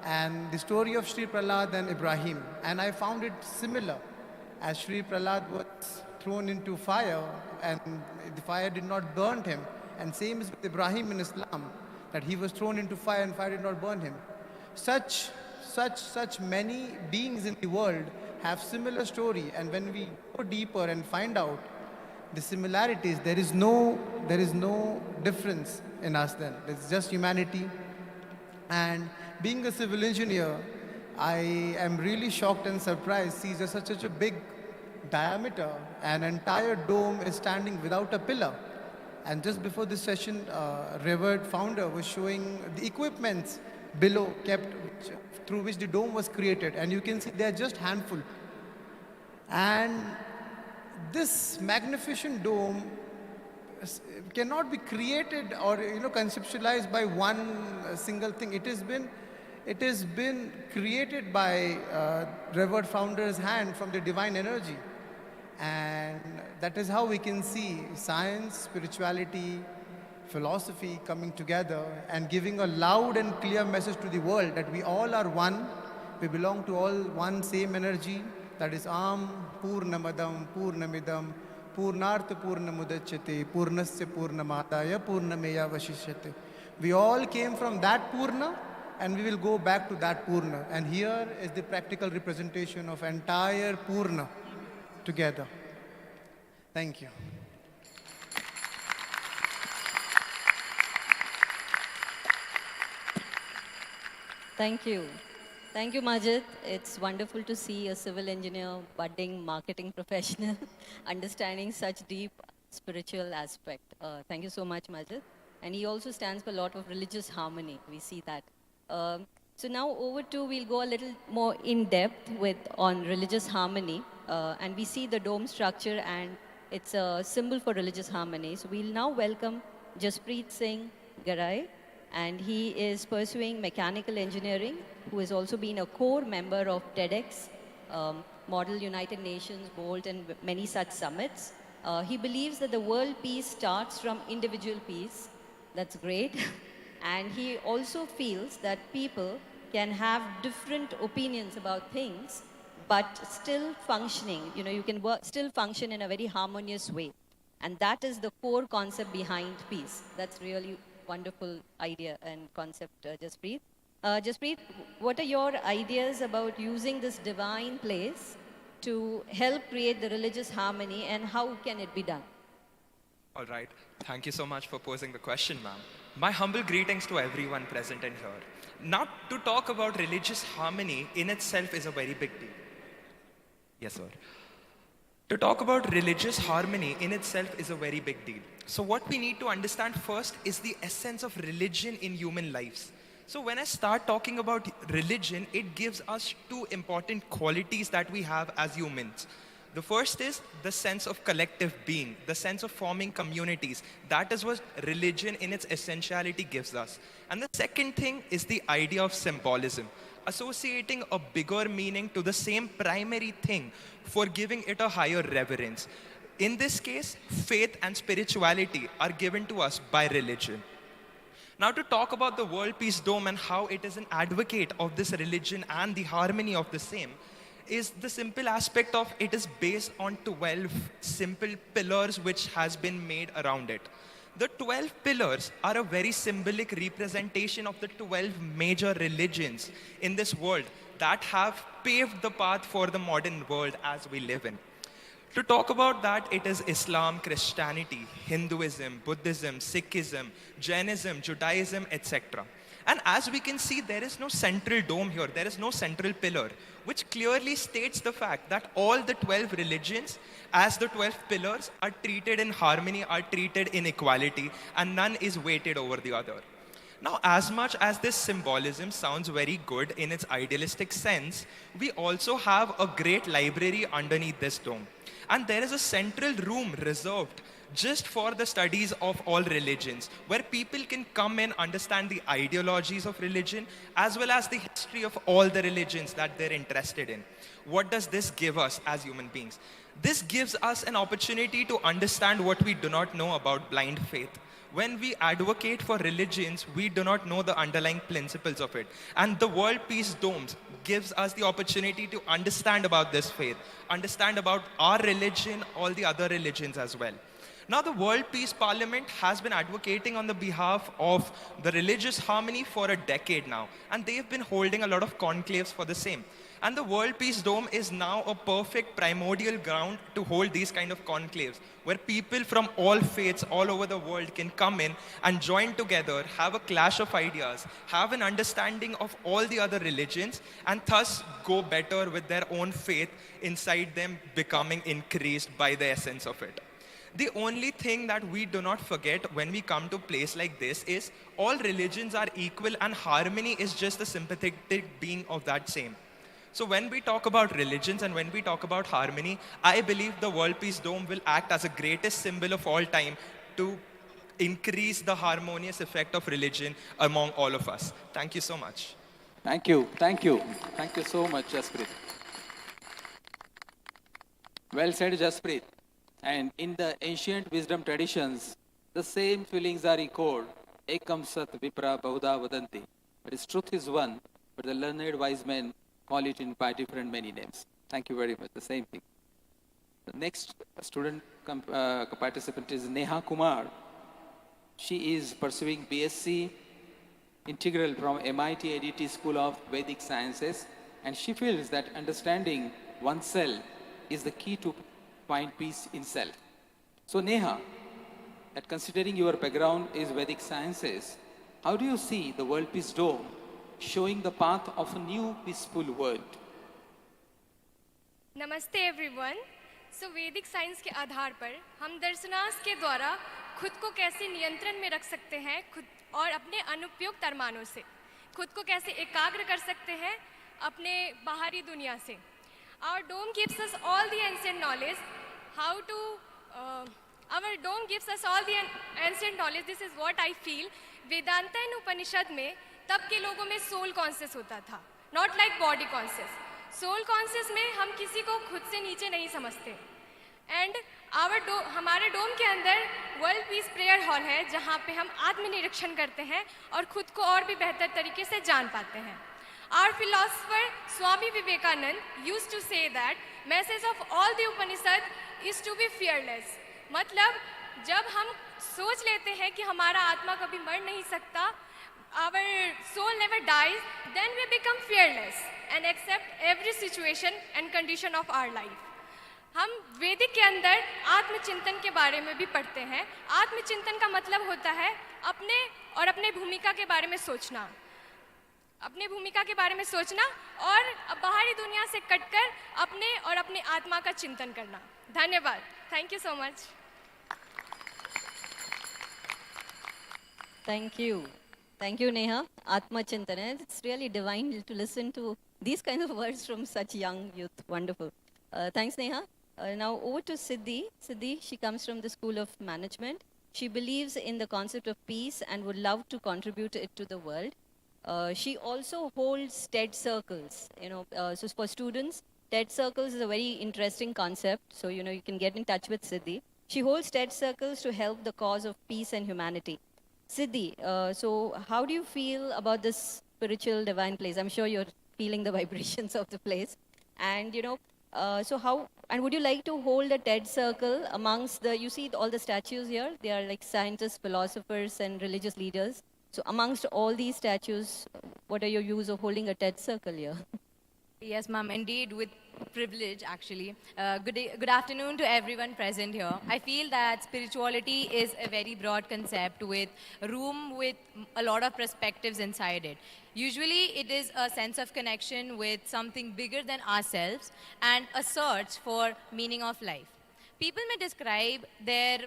and the story of Sri Prahlad and Ibrahim. And I found it similar, as Sri Prahlad was thrown into fire and the fire did not burn him. And same is with Ibrahim in Islam, that he was thrown into fire and fire did not burn him. Such many beings in the world have similar story, and when we go deeper and find out the similarities, there is no difference in us then. It's just humanity. And being a civil engineer, I am really shocked and surprised. See, there's such a big diameter, an entire dome is standing without a pillar. And just before this session, revered founder was showing the equipments below kept through which the dome was created, and you can see they are just handful. And this magnificent dome cannot be created or conceptualized by one single thing. It has been created by revered founder's hand from the divine energy, and that is how we can see science, spirituality, philosophy coming together and giving a loud and clear message to the world that we all are one, we belong to all one same energy, that is Purnamadam, Purnamidam, Purnartha Purnamudachyate, Purnasya Purnamadaya, Purnameya Vashishyate. We all came from that Purna and we will go back to that Purna. And here is the practical representation of entire Purna together. Thank you. Thank you. Thank you, Majid. It's wonderful to see a civil engineer, budding marketing professional, understanding such deep spiritual aspect. Thank you so much, Majid. And he also stands for a lot of religious harmony. We see that. So now we'll go a little more in depth on religious harmony. And we see the dome structure and it's a symbol for religious harmony. So we'll now welcome Jaspreet Singh Garai. And he is pursuing mechanical engineering, who has also been a core member of TEDx, Model United Nations, BOLT, and many such summits. He believes that the world peace starts from individual peace. That's great. And he also feels that people can have different opinions about things, but still functioning. You can still function in a very harmonious way. And that is the core concept behind peace. That's really wonderful idea and concept, Jaspreet. Jaspreet, what are your ideas about using this divine place to help create the religious harmony, and how can it be done? All right. Thank you so much for posing the question, ma'am. My humble greetings to everyone present in here. Now, to talk about religious harmony in itself is a very big deal. Yes, sir. To talk about religious harmony in itself is a very big deal. So what we need to understand first is the essence of religion in human lives. So when I start talking about religion, it gives us two important qualities that we have as humans. The first is the sense of collective being, the sense of forming communities. That is what religion in its essentiality gives us. And the second thing is the idea of symbolism, associating a bigger meaning to the same primary thing for giving it a higher reverence. In this case, faith and spirituality are given to us by religion. Now, to talk about the World Peace Dome and how it is an advocate of this religion and the harmony of the same, is the simple aspect of it is based on 12 simple pillars which has been made around it. The 12 pillars are a very symbolic representation of the 12 major religions in this world that have paved the path for the modern world as we live in. To talk about that, it is Islam, Christianity, Hinduism, Buddhism, Sikhism, Jainism, Judaism, etc. And as we can see, there is no central dome here, there is no central pillar, which clearly states the fact that all the 12 religions, as the 12 pillars, are treated in harmony, are treated in equality, and none is weighted over the other. Now, as much as this symbolism sounds very good in its idealistic sense, we also have a great library underneath this dome. And there is a central room reserved just for the studies of all religions, where people can come and understand the ideologies of religion, as well as the history of all the religions that they're interested in. What does this give us as human beings? This gives us an opportunity to understand what we do not know about blind faith. When we advocate for religions, we do not know the underlying principles of it. And the World Peace Domes gives us the opportunity to understand about this faith, understand about our religion, all the other religions as well. Now, the World Peace Parliament has been advocating on the behalf of the religious harmony for a decade now, and they've been holding a lot of conclaves for the same. And the World Peace Dome is now a perfect primordial ground to hold these kind of conclaves, where people from all faiths all over the world can come in and join together, have a clash of ideas, have an understanding of all the other religions, and thus go better with their own faith inside them becoming increased by the essence of it. The only thing that we do not forget when we come to a place like this is all religions are equal, and harmony is just the sympathetic being of that same. So when we talk about religions and when we talk about harmony, I believe the World Peace Dome will act as the greatest symbol of all time to increase the harmonious effect of religion among all of us. Thank you so much. Thank you. Thank you. Thank you so much, Jasprit. Well said, Jasprit. And in the ancient wisdom traditions, the same feelings are echoed. Ekam sat vipra bahuda vadanti. But its truth is one, but the learned wise men call it in by different many names. Thank you very much. The same thing. The next student participant is Neha Kumar. She is pursuing BSc Integral from MIT ADT School of Vedic Sciences, and she feels that understanding oneself is the key to find peace in self. So Neha, that considering your background is Vedic Sciences, how do you see the World Peace Dome showing the path of a new peaceful world? नमस्ते everyone. सो वैदिक science के आधार पर हम दर्शनास के द्वारा खुद को कैसे नियंत्रण में रख सकते हैं, खुद और अपने अनुपयुक्त अरमानों से खुद को कैसे एकाग्र कर सकते हैं अपने बाहरी दुनिया से। Our dome gives us all the ancient knowledge how to our dome gives us all the ancient knowledge. This is what I feel. Vedanta उपनिषद में तब के लोगों में सोल कॉन्शियस होता था, not like body conscious. Soul conscious में हम किसी को खुद से नीचे नहीं समझते। एंड हमारे डोम के अंदर वर्ल्ड पीस प्रेयर हॉल है, जहाँ पे हम आत्मनिरीक्षण करते हैं और खुद को और भी बेहतर तरीके से जान पाते हैं। Our philosopher Swami Vivekanand used to say that message of all the Upanishad is to be fearless. मतलब जब हम सोच लेते हैं कि हमारा आत्मा कभी मर नहीं सकता, our soul never dies, then we become fearless and accept every situation and condition of our life. हम वैदिक के अंदर आत्मचिंतन के बारे में भी पढ़ते हैं। आत्मचिंतन का मतलब होता है अपने और अपने भूमिका के बारे में सोचना, अपने भूमिका के बारे में सोचना और बाहरी दुनिया से कटकर अपने और अपने आत्मा का चिंतन करना। धन्यवाद। Thank you so much. Thank you. Thank you, Neha. Atma Chintana. It's really divine to listen to these kinds of words from such young youth. Wonderful. Thanks, Neha. Now over to Siddhi. Siddhi, she comes from the School of Management. She believes in the concept of peace and would love to contribute it to the world. She also holds TED circles. So for students, TED circles is a very interesting concept. So you can get in touch with Siddhi. She holds TED circles to help the cause of peace and humanity. Siddhi, so how do you feel about this spiritual divine place? I'm sure you're feeling the vibrations of the place. And and would you like to hold a TED circle amongst you see all the statues here? They are like scientists, philosophers, and religious leaders. So amongst all these statues, what are your views of holding a TED circle here? Yes, ma'am. Indeed, with privilege, actually. Good afternoon to everyone present here. I feel that spirituality is a very broad concept with room with a lot of perspectives inside it. Usually, it is a sense of connection with something bigger than ourselves and a search for meaning of life. People may describe their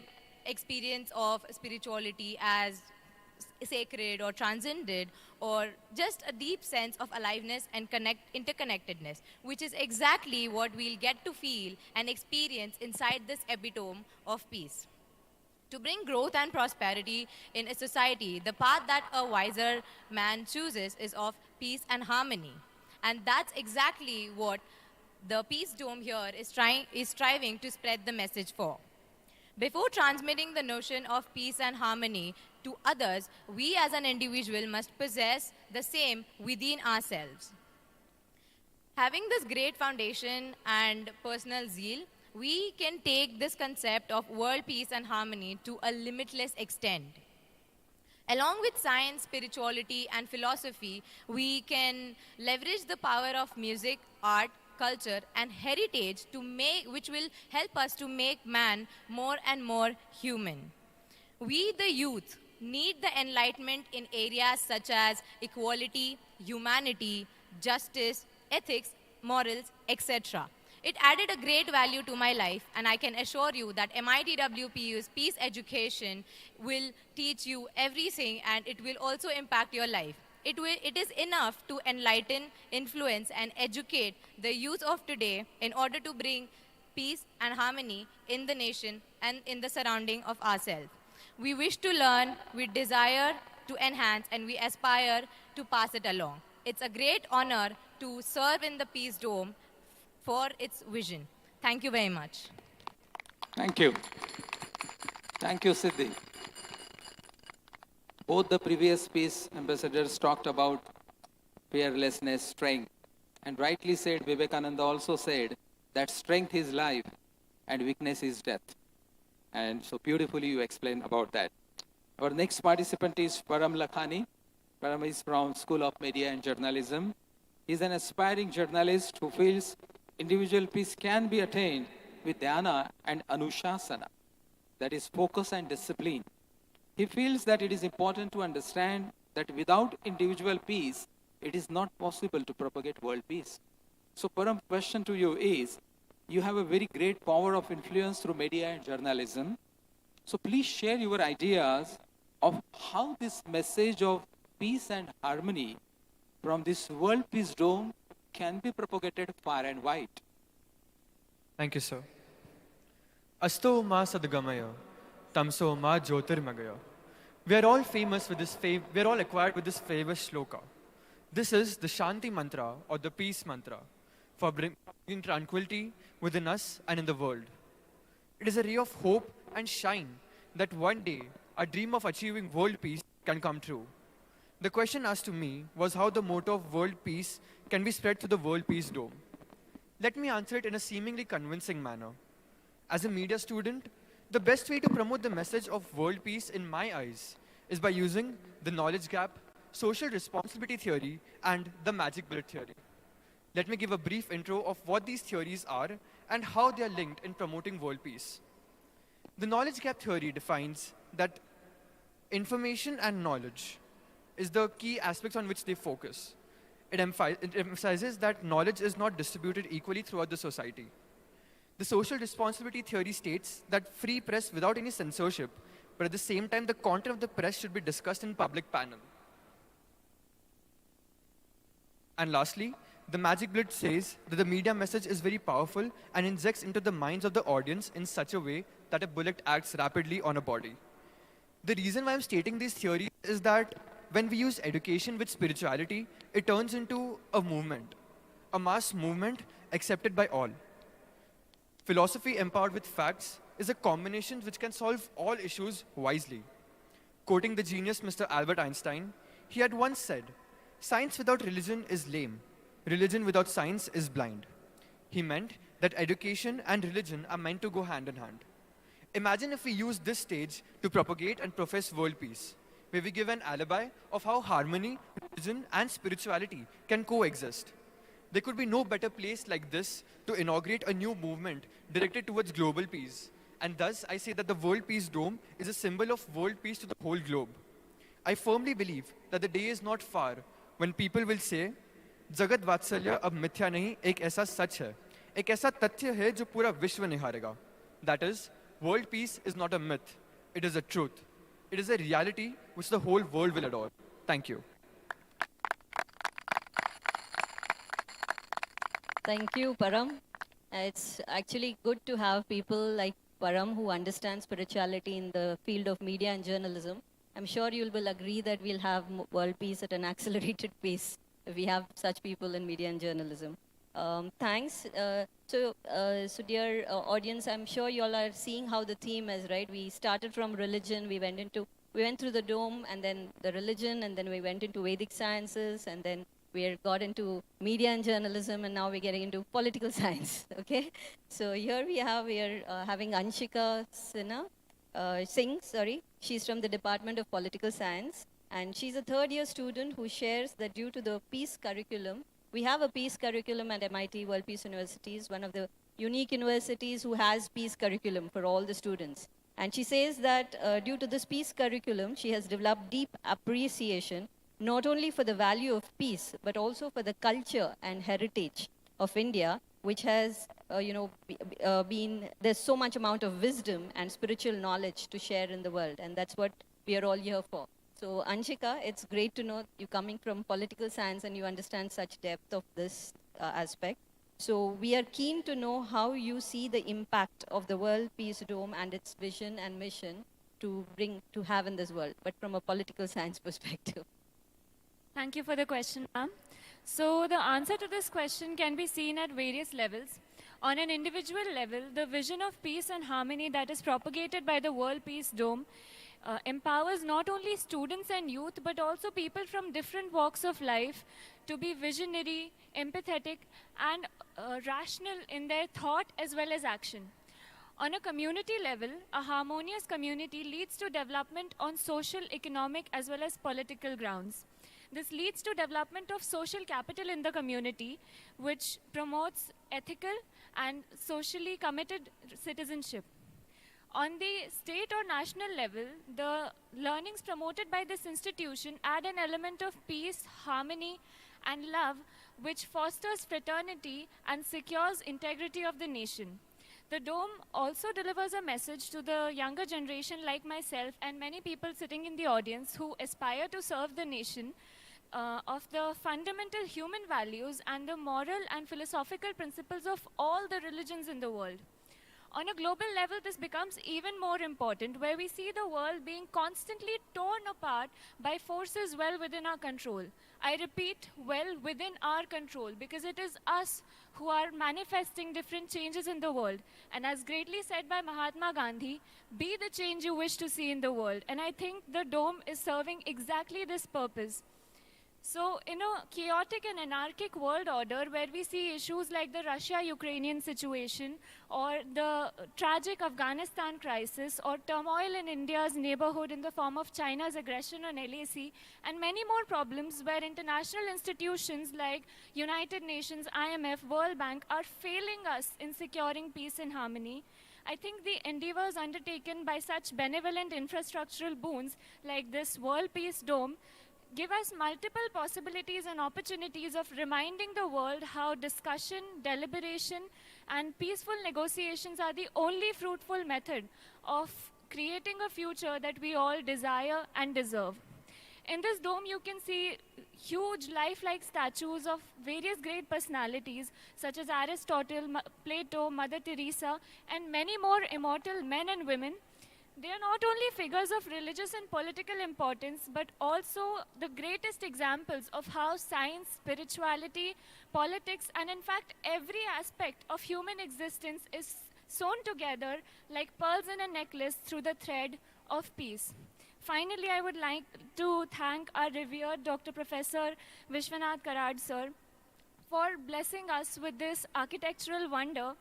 experience of spirituality as sacred or transcended or just a deep sense of aliveness and interconnectedness, which is exactly what we'll get to feel and experience inside this epitome of peace. To bring growth and prosperity in a society, the path that a wiser man chooses is of peace and harmony. And that's exactly what the Peace Dome here is striving to spread the message for. Before transmitting the notion of peace and harmony to others, we as an individual must possess the same within ourselves. Having this great foundation and personal zeal, we can take this concept of world peace and harmony to a limitless extent. Along with science, spirituality, and philosophy, we can leverage the power of music, art, culture, and heritage which will help us to make man more and more human. We, the youth, need the enlightenment in areas such as equality, humanity, justice, ethics, morals, etc. It added a great value to my life, and I can assure you that MITWPU's Peace Education will teach you everything, and it will also impact your life. It is enough to enlighten, influence, and educate the youth of today in order to bring peace and harmony in the nation and in the surrounding of ourselves. We wish to learn, we desire to enhance, and we aspire to pass it along. It's a great honor to serve in the Peace Dome for its vision. Thank you very much. Thank you. Thank you, Siddhi. Both the previous peace ambassadors talked about fearlessness, strength, and rightly said, Vivekananda also said that strength is life and weakness is death. And so beautifully you explained about that. Our next participant is Param Lakhani. Param is from School of Media and Journalism. He is an aspiring journalist who feels individual peace can be attained with dhyana and anushasana, that is focus and discipline. He feels that it is important to understand that without individual peace, it is not possible to propagate world peace. So Param, question to you is, you have a very great power of influence through media and journalism. So please share your ideas of how this message of peace and harmony from this World Peace Dome can be propagated far and wide. Thank you, sir. Asto ma sadgamaya, tamso ma jyotirmagaya. We are all famous with this we are all acquired with this famous shloka. This is the Shanti mantra or the peace mantra for bringing tranquility within us and in the world. It is a ray of hope and shine that one day a dream of achieving world peace can come true. The question asked to me was how the motto of world peace can be spread through the World Peace Dome. Let me answer it in a seemingly convincing manner. As a media student, the best way to promote the message of world peace in my eyes is by using the knowledge gap, social responsibility theory, and the magic bullet theory. Let me give a brief intro of what these theories are and how they are linked in promoting world peace. The knowledge gap theory defines that information and knowledge is the key aspects on which they focus. It emphasizes that knowledge is not distributed equally throughout the society. The social responsibility theory states that free press without any censorship, but at the same time the content of the press should be discussed in public panel. And lastly, the magic bullet says that the media message is very powerful and injects into the minds of the audience in such a way that a bullet acts rapidly on a body. The reason why I'm stating these theories is that when we use education with spirituality, it turns into a movement, a mass movement accepted by all. Philosophy empowered with facts is a combination which can solve all issues wisely. Quoting the genius Mr. Albert Einstein, he had once said, "Science without religion is lame. Religion without science is blind." He meant that education and religion are meant to go hand in hand. Imagine if we use this stage to propagate and profess world peace, where we give an alibi of how harmony, religion, and spirituality can coexist. There could be no better place like this to inaugurate a new movement directed towards global peace. And thus, I say that the World Peace Dome is a symbol of world peace to the whole globe. I firmly believe that the day is not far when people will say, जगत वात्सल्य अब मिथ्या नहीं, एक ऐसा सच है, एक ऐसा तथ्य है जो पूरा विश्व निहारेगा. That is, world peace is not a myth, it is a truth. It is a reality which the whole world will adore. Thank you. Thank you, Param. It's actually good to have people like Param who understand spirituality in the field of media and journalism. I'm sure you will agree that we'll have world peace at an accelerated pace if we have such people in media and journalism. Thanks. So dear audience, I'm sure you all are seeing how the theme is, right? We started from religion, we went through the dome, and then the religion, and then we went into Vedic sciences, and then we got into media and journalism, and now we're getting into political science, okay? So here we are having Anshika Singh. She's from the Department of Political Science, and she's a third-year student who shares that due to the peace curriculum, we have a peace curriculum at MIT World Peace Universities, one of the unique universities who has peace curriculum for all the students. And she says that due to this peace curriculum, she has developed deep appreciation not only for the value of peace, but also for the culture and heritage of India, which has, there's so much amount of wisdom and spiritual knowledge to share in the world, and that's what we are all here for. So Anshika, it's great to know you coming from political science and you understand such depth of this aspect. So we are keen to know how you see the impact of the World Peace Dome and its vision and mission to have in this world, but from a political science perspective. Thank you for the question, ma'am. So the answer to this question can be seen at various levels. On an individual level, the vision of peace and harmony that is propagated by the World Peace Dome empowers not only students and youth, but also people from different walks of life to be visionary, empathetic, and rational in their thought as well as action. On a community level, a harmonious community leads to development on social, economic, as well as political grounds. This leads to development of social capital in the community, which promotes ethical and socially committed citizenship. On the state or national level, the learnings promoted by this institution add an element of peace, harmony, and love, which fosters fraternity and secures integrity of the nation. The Dome also delivers a message to the younger generation like myself and many people sitting in the audience who aspire to serve the nation of the fundamental human values and the moral and philosophical principles of all the religions in the world. On a global level, this becomes even more important, where we see the world being constantly torn apart by forces well within our control. I repeat, well within our control, because it is us who are manifesting different changes in the world. And as greatly said by Mahatma Gandhi, be the change you wish to see in the world. And I think the Dome is serving exactly this purpose. So in a chaotic and anarchic world order where we see issues like the Russia-Ukrainian situation or the tragic Afghanistan crisis or turmoil in India's neighborhood in the form of China's aggression on LAC and many more problems where international institutions like United Nations, IMF, World Bank are failing us in securing peace and harmony, I think the endeavors undertaken by such benevolent infrastructural boons like this World Peace Dome give us multiple possibilities and opportunities of reminding the world how discussion, deliberation, and peaceful negotiations are the only fruitful method of creating a future that we all desire and deserve. In this dome, you can see huge lifelike statues of various great personalities such as Aristotle, Plato, Mother Teresa, and many more immortal men and women. They are not only figures of religious and political importance, but also the greatest examples of how science, spirituality, politics, and in fact every aspect of human existence is sewn together like pearls in a necklace through the thread of peace. Finally, I would like to thank our revered Dr. Professor Vishwanath Karad sir for blessing us with this architectural wonder.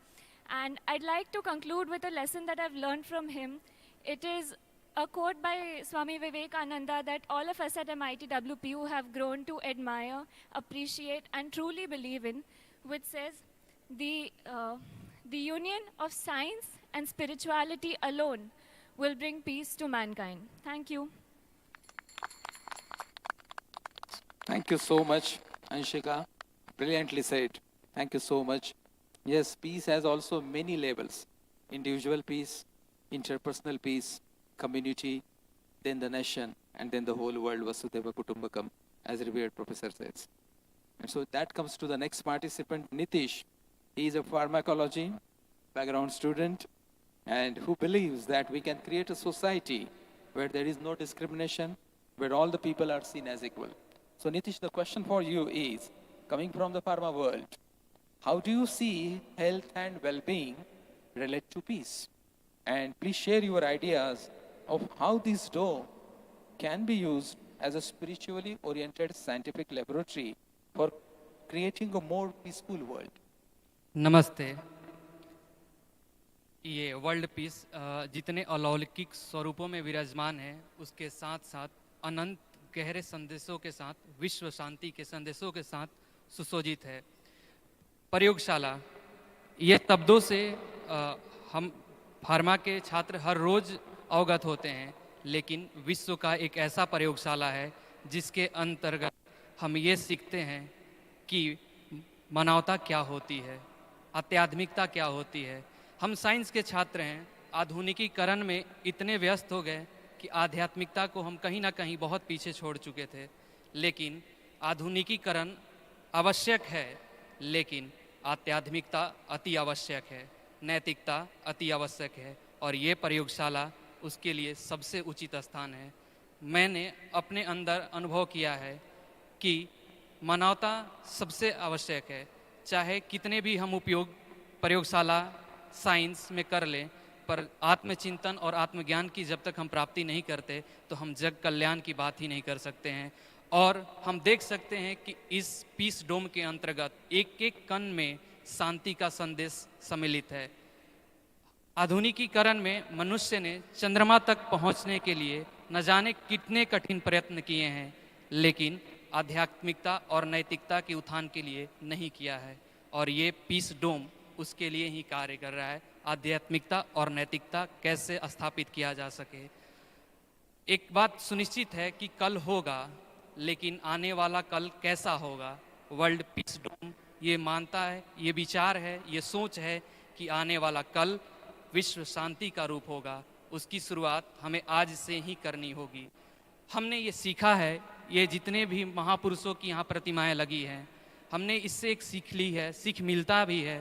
And I'd like to conclude with a lesson that I've learned from him. It is a quote by Swami Vivekananda that all of us at MIT WPU have grown to admire, appreciate, and truly believe in. which says, the union of science and spirituality alone will bring peace to mankind. Thank you. Thank you so much, Anshika. Brilliantly said. Thank you so much. Yes, peace has also many levels. Individual peace, interpersonal peace, community, then the nation, and then the whole world, Vasudhaiva Kutumbakam, as revered professor says. And so that comes to the next participant, Nitish. He is a pharmacology background student and who believes that we can create a society where there is no discrimination, where all the people are seen as equal. So Nitish, the question for you is, coming from the pharma world, how do you see health and well-being relate to peace? And please share your ideas of how this dome can be used as a spiritually oriented scientific laboratory for creating a more peaceful world. नमस्ते। ये world peace जितने अलौकिक स्वरूपों में विराजमान है, उसके साथ साथ अनंत गहरे संदेशों के साथ, विश्व शांति के संदेशों के साथ सुसज्जित है। प्रयोगशाला, ये शब्दों से हम फार्मा के छात्र हर रोज अवगत होते हैं, लेकिन विश्व का एक ऐसा प्रयोगशाला है जिसके अंतर्गत हम ये सीखते हैं कि मानवता क्या होती है, आध्यात्मिकता क्या होती है। हम साइंस के छात्र हैं, आधुनिकीकरण में इतने व्यस्त हो गए कि आध्यात्मिकता को हम कहीं ना कहीं बहुत पीछे छोड़ चुके थे। लेकिन आधुनिकीकरण आवश्यक है, लेकिन आध्यात्मिकता अति आवश्यक है, नैतिकता अति आवश्यक है, और ये प्रयोगशाला उसके लिए सबसे उचित स्थान है। मैंने अपने अंदर अनुभव किया है कि मानवता सबसे आवश्यक है। चाहे कितने भी हम उपयोग प्रयोगशाला साइंस में कर लें, पर आत्मचिंतन और आत्मज्ञान की जब तक हम प्राप्ति नहीं करते तो हम जग कल्याण की बात ही नहीं कर सकते हैं। और हम देख सकते हैं कि इस पीस डोम के अंतर्गत एक एक कण में शांति का संदेश सम्मिलित है। आधुनिकीकरण में मनुष्य ने चंद्रमा तक पहुंचने के लिए न जाने कितने कठिन प्रयत्न किए हैं, लेकिन आध्यात्मिकता और नैतिकता के उत्थान के लिए नहीं किया है, और ये पीस डोम उसके लिए ही कार्य कर रहा है। आध्यात्मिकता और नैतिकता कैसे स्थापित किया जा सके। एक बात सुनिश्चित है कि कल होगा, लेकिन आने वाला कल कैसा होगा, वर्ल्ड पीस डोम ये मानता है, ये विचार है, ये सोच है कि आने वाला कल विश्व शांति का रूप होगा। उसकी शुरुआत हमें आज से ही करनी होगी। हमने ये सीखा है, ये जितने भी महापुरुषों की यहाँ प्रतिमाएं लगी हैं, हमने इससे एक सीख ली है, सीख मिलता भी है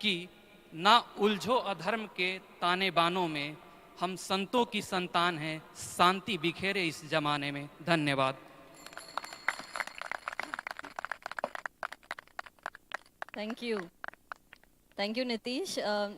कि ना उलझो अधर्म के ताने बानों में, हम संतों की संतान हैं, शांति बिखेरे इस जमाने में। धन्यवाद। Thank you. Thank you, Nitish.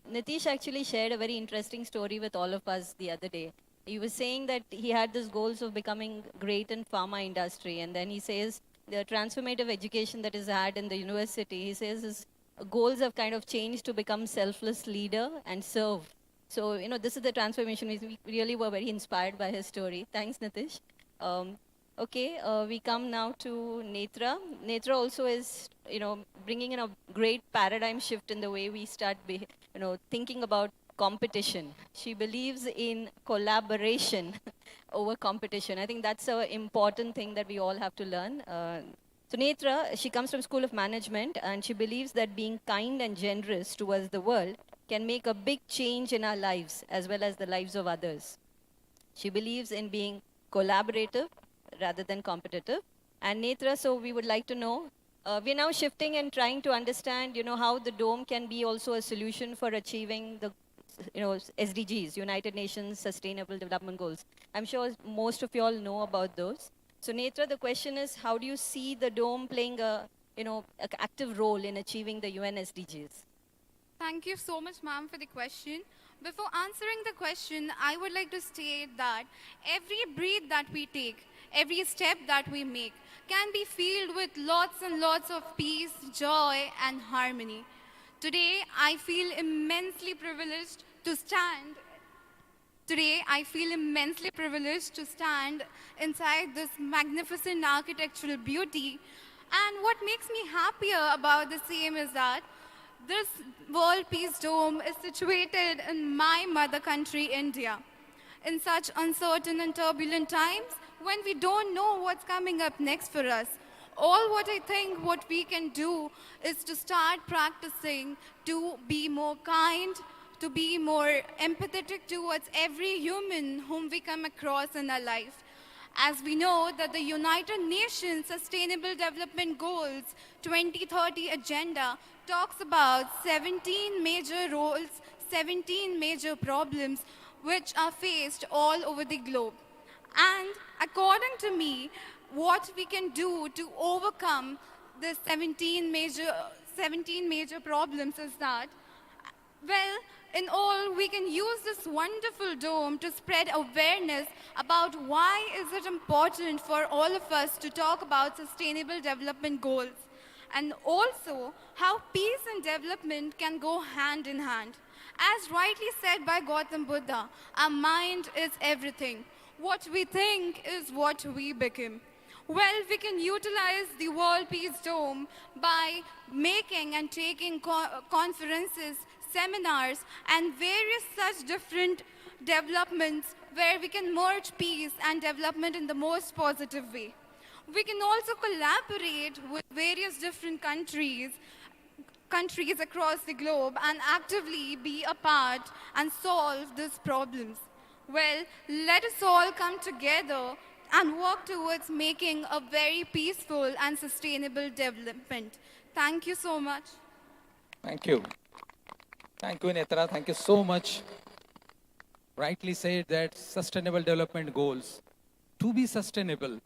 Nitish actually shared a very interesting story with all of us the other day. He was saying that he had these goals of becoming great in pharma industry, and then he says the transformative education that is had in the university, he says his goals have kind of changed to become selfless leader and serve. So, you know, this is the transformation. We really were very inspired by his story. Thanks, Nitish. Okay, we come now to Netra. Netra also is, you know, bringing in a great paradigm shift in the way we start, thinking about competition. She believes in collaboration over competition. I think that's an important thing that we all have to learn. So Netra, she comes from School of Management, and she believes that being kind and generous towards the world can make a big change in our lives as well as the lives of others. She believes in being collaborative rather than competitive. And Netra, so we would like to know, we're now shifting and trying to understand, how the dome can be also a solution for achieving the, SDGs, United Nations Sustainable Development Goals. I'm sure most of you all know about those. So Netra, the question is, how do you see the dome playing a, an active role in achieving the UN SDGs? Thank you so much, ma'am, for the question. Before answering the question, I would like to state that every breath that we take, every step that we make can be filled with lots and lots of peace, joy, and harmony. Today, I feel immensely privileged to stand inside this magnificent architectural beauty And what makes me happier about the same is that this World Peace Dome is situated in my mother country, India. In such uncertain and turbulent times, when we don't know what's coming up next for us, all what I think what we can do is to start practicing to be more kind, to be more empathetic towards every human whom we come across in our life. As we know that the United Nations Sustainable Development Goals 2030 agenda talks about 17 major roles, 17 major problems which are faced all over the globe. And according to me, what we can do to overcome the 17 major problems is that, well, in all, we can use this wonderful dome to spread awareness about why is it important for all of us to talk about sustainable development goals, and also how peace and development can go hand in hand. As rightly said by Gautam Buddha, our mind is everything. What we think is what we become. Well, we can utilize the World Peace Dome by making and taking conferences, seminars, and various such different developments where we can merge peace and development in the most positive way. We can also collaborate with various different countries across the globe and actively be a part and solve these problems. Well, let us all come together and work towards making a very peaceful and sustainable development. Thank you so much. Thank you. Thank you, Netra. Thank you so much. Rightly said that sustainable development goals, to be sustainable,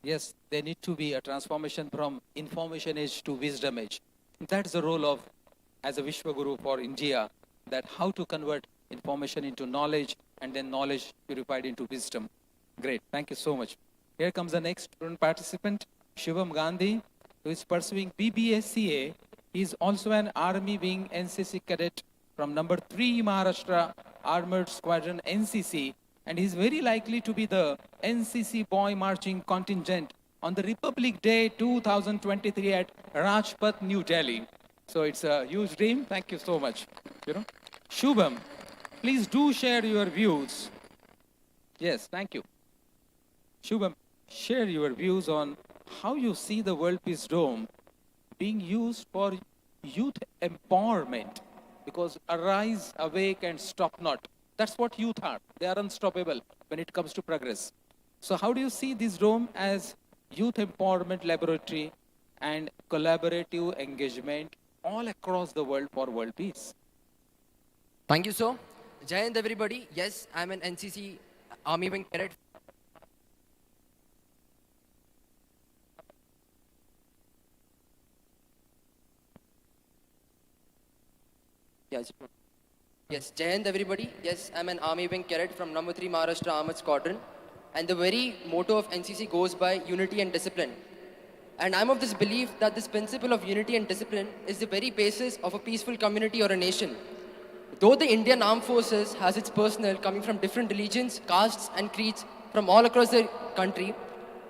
yes, there need to be a transformation from information age to wisdom age. That's the role of, as a Vishwaguru for India, that how to convert information into knowledge and then knowledge purified into wisdom. Great, thank you so much. Here comes the next student participant, Shivam Gandhi, who is pursuing BBSCA. He is also an Army Wing NCC cadet from number 3 Maharashtra Armored Squadron NCC, and he is very likely to be the NCC Boy Marching Contingent on the Republic Day 2023 at Rajpath, New Delhi. So it's a huge dream. Thank you so much. Shubham, please do share your views. Yes, thank you. Shubham, share your views on how you see the World Peace Dome being used for youth empowerment, because arise, awake, and stop not. That's what youth are. They are unstoppable when it comes to progress. So how do you see this dome as youth empowerment laboratory and collaborative engagement all across the world for world peace? Thank you, sir. Jai Hind, everybody. Yes, I'm an NCC Army Wing cadet. Yes, Jai Hind, everybody. Yes, I'm an Army Wing cadet from number 3 Maharashtra Armored Squadron. And the very motto of NCC goes by unity and discipline. And I'm of this belief that this principle of unity and discipline is the very basis of a peaceful community or a nation. Though the Indian Armed Forces has its personnel coming from different religions, castes and creeds from all across the country,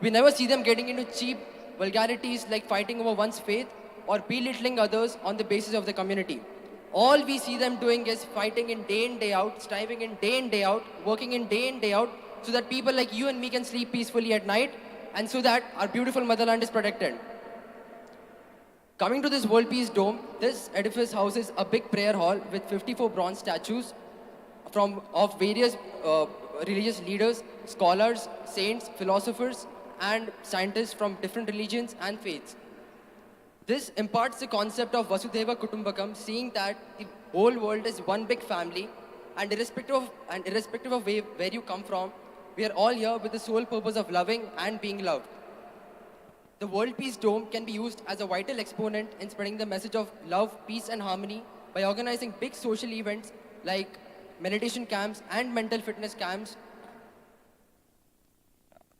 we never see them getting into cheap vulgarities like fighting over one's faith or belittling others on the basis of the community. All we see them doing is fighting in day in, day out, striving in day out, working in day out, so that people like you and me can sleep peacefully at night, and so that our beautiful motherland is protected. Coming to this World Peace Dome, this edifice houses a big prayer hall with 54 bronze statues of various religious leaders, scholars, saints, philosophers, and scientists from different religions and faiths. This imparts the concept of Vasudhaiva Kutumbakam, seeing that the whole world is one big family, and irrespective of where you come from, we are all here with the sole purpose of loving and being loved. The World Peace Dome can be used as a vital exponent in spreading the message of love, peace, and harmony by organizing big social events like meditation camps and mental fitness camps,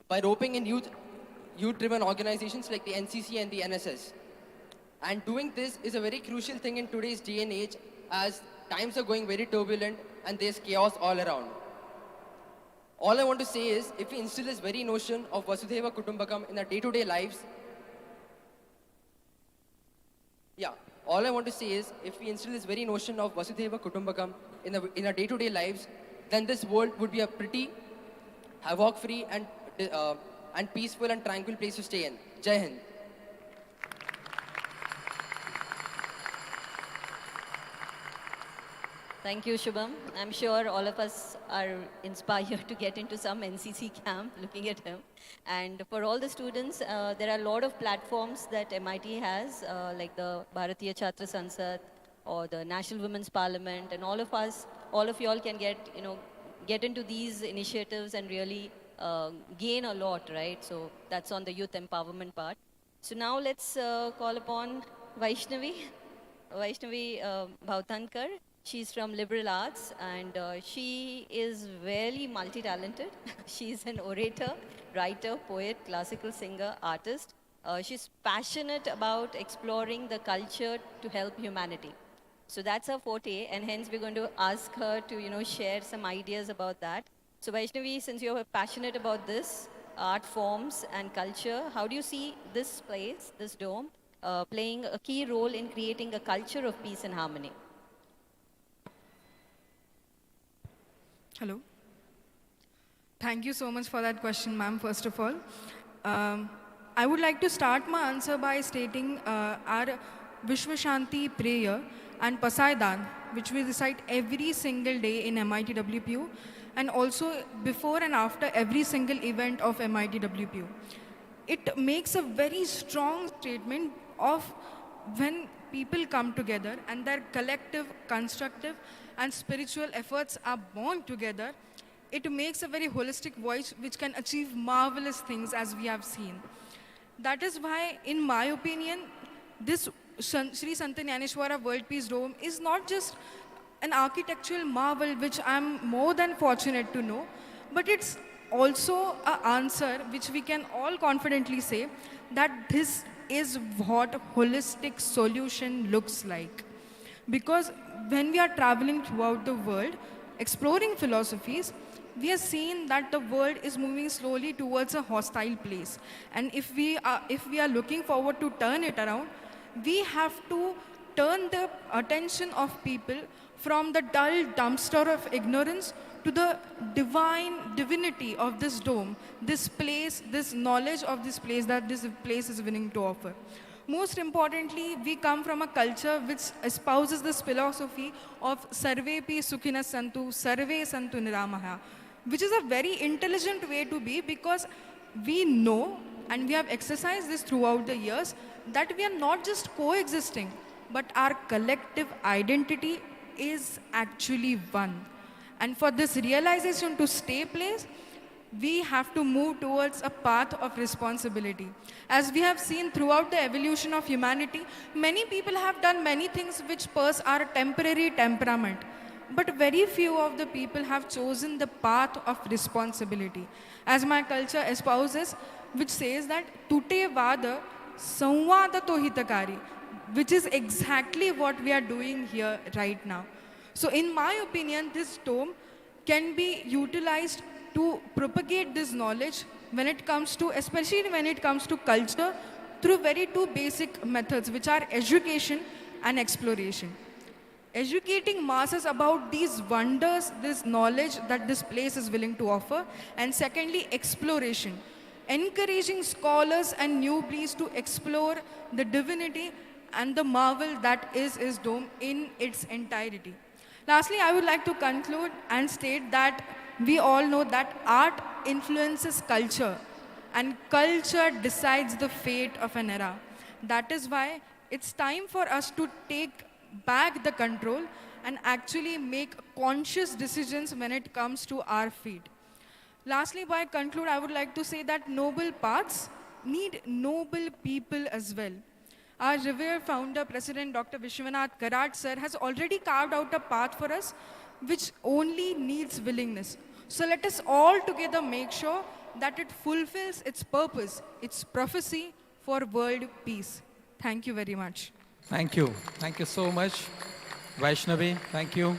by roping in youth-driven organizations like the NCC and the NSS. And doing this is a very crucial thing in today's day and age, as times are going very turbulent and there's chaos all around. All I want to say is, if we instill this very notion of Vasudhaiva Kutumbakam in our day-to-day lives, all I want to say is, if we instill this very notion of Vasudhaiva Kutumbakam in our day-to-day lives, then this world would be a pretty havoc-free and peaceful and tranquil place to stay in. Jai Hind. Thank you, Shubham. I'm sure all of us are inspired to get into some NCC camp looking at him. And for all the students, there are a lot of platforms that MIT has, like the Bharatiya Chhatra Sansad or the National Women's Parliament, and all of you all can get into these initiatives and really gain a lot, right? So that's on the youth empowerment part. So now let's call upon Vaishnavi Bhautankar. She's from liberal arts, and she is really multi-talented. She's an orator, writer, poet, classical singer, artist. She's passionate about exploring the culture to help humanity. So that's her forte, and hence we're going to ask her to share some ideas about that. So Vaishnavi, since you're passionate about this, art forms and culture, how do you see this place, this dome, playing a key role in creating a culture of peace and harmony? Hello. Thank you so much for that question, ma'am, first of all. I would like to start my answer by stating our Vishwa Shanti prayer and Pasaidan, which we recite every single day in MIT WPU, and also before and after every single event of MIT WPU. It makes a very strong statement of when people come together and their collective, constructive, and spiritual efforts are born together, it makes a very holistic voice which can achieve marvelous things, as we have seen. That is why, in my opinion, this Sri Sant Jnaneshwara World Peace Dome is not just an architectural marvel, which I'm more than fortunate to know, but it's also an answer which we can all confidently say that this is what holistic solution looks like. Because when we are traveling throughout the world, exploring philosophies, we are seeing that the world is moving slowly towards a hostile place. And if we are looking forward to turn it around, we have to turn the attention of people from the dull dumpster of ignorance to the divinity of this dome, this place, this knowledge of this place that this place is willing to offer. Most importantly, we come from a culture which espouses this philosophy of Sarve pi Sukhinas Santu, Sarve Santu Niramaha, which is a very intelligent way to be, because we know, and we have exercised this throughout the years, that we are not just coexisting, but our collective identity is actually one. And for this realization to stay place, we have to move towards a path of responsibility. As we have seen throughout the evolution of humanity, many people have done many things which purse our temporary temperament. But very few of the people have chosen the path of responsibility. As my culture espouses, which says that Tute Vada Samvada to Hitakari, which is exactly what we are doing here right now. So in my opinion, this dome can be utilized to propagate this knowledge when it comes to, especially when it comes to culture, through very two basic methods, which are education and exploration. Educating masses about these wonders, this knowledge that this place is willing to offer, and secondly, exploration. Encouraging scholars and newbies to explore the divinity and the marvel that is his dome in its entirety. Lastly, I would like to conclude and state that we all know that art influences culture, and culture decides the fate of an era. That is why it's time for us to take back the control and actually make conscious decisions when it comes to our feet. Lastly, by conclude, I would like to say that noble paths need noble people as well. Our revered founder, President Dr. Vishwanath Karad sir, has already carved out a path for us which only needs willingness. So let us all together make sure that it fulfills its purpose, its prophecy for world peace. Thank you very much. Thank you. Thank you so much, Vaishnavi. Thank you.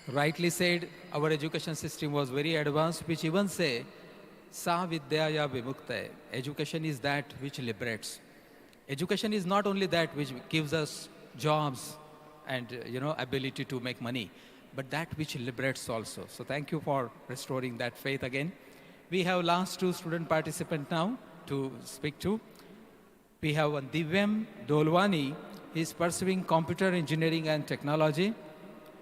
Rightly said, our education system was very advanced, which even say, Sa Vidyaya Vimukta. Education is that which liberates. Education is not only that which gives us jobs and ability to make money, but that which liberates also. So thank you for restoring that faith again. We have last two student participants now to speak to. We have one Divyam Dolwani. He is pursuing computer engineering and technology.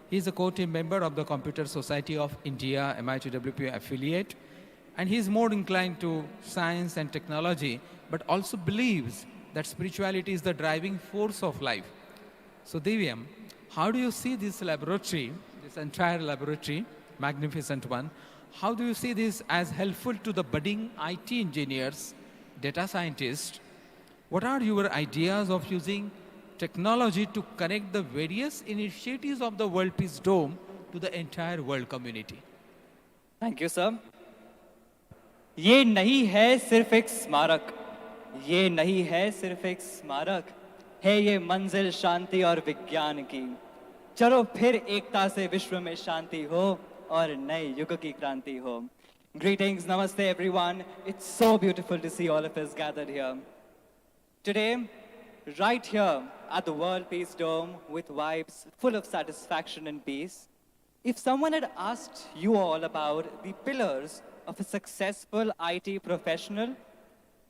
He is a co-team member of the Computer Society of India, MITWP affiliate. And he is more inclined to science and technology, but also believes that spirituality is the driving force of life. So Divyam, how do you see this laboratory, this entire laboratory, magnificent one, how do you see this as helpful to the budding IT engineers, data scientists? What are your ideas of using technology to connect the various initiatives of the World Peace Dome to the entire world community? Thank you, sir. ये नहीं है सिर्फ एक स्मारक, ये नहीं है सिर्फ एक स्मारक, है ये मंजिल शांति और विज्ञान की। चलो फिर एकता से विश्व में शांति हो और नए युग की क्रांति हो। Greetings, namaste everyone. It's so beautiful to see all of us gathered here. Today, right here at the World Peace Dome with vibes full of satisfaction and peace, if someone had asked you all about the pillars of a successful IT professional,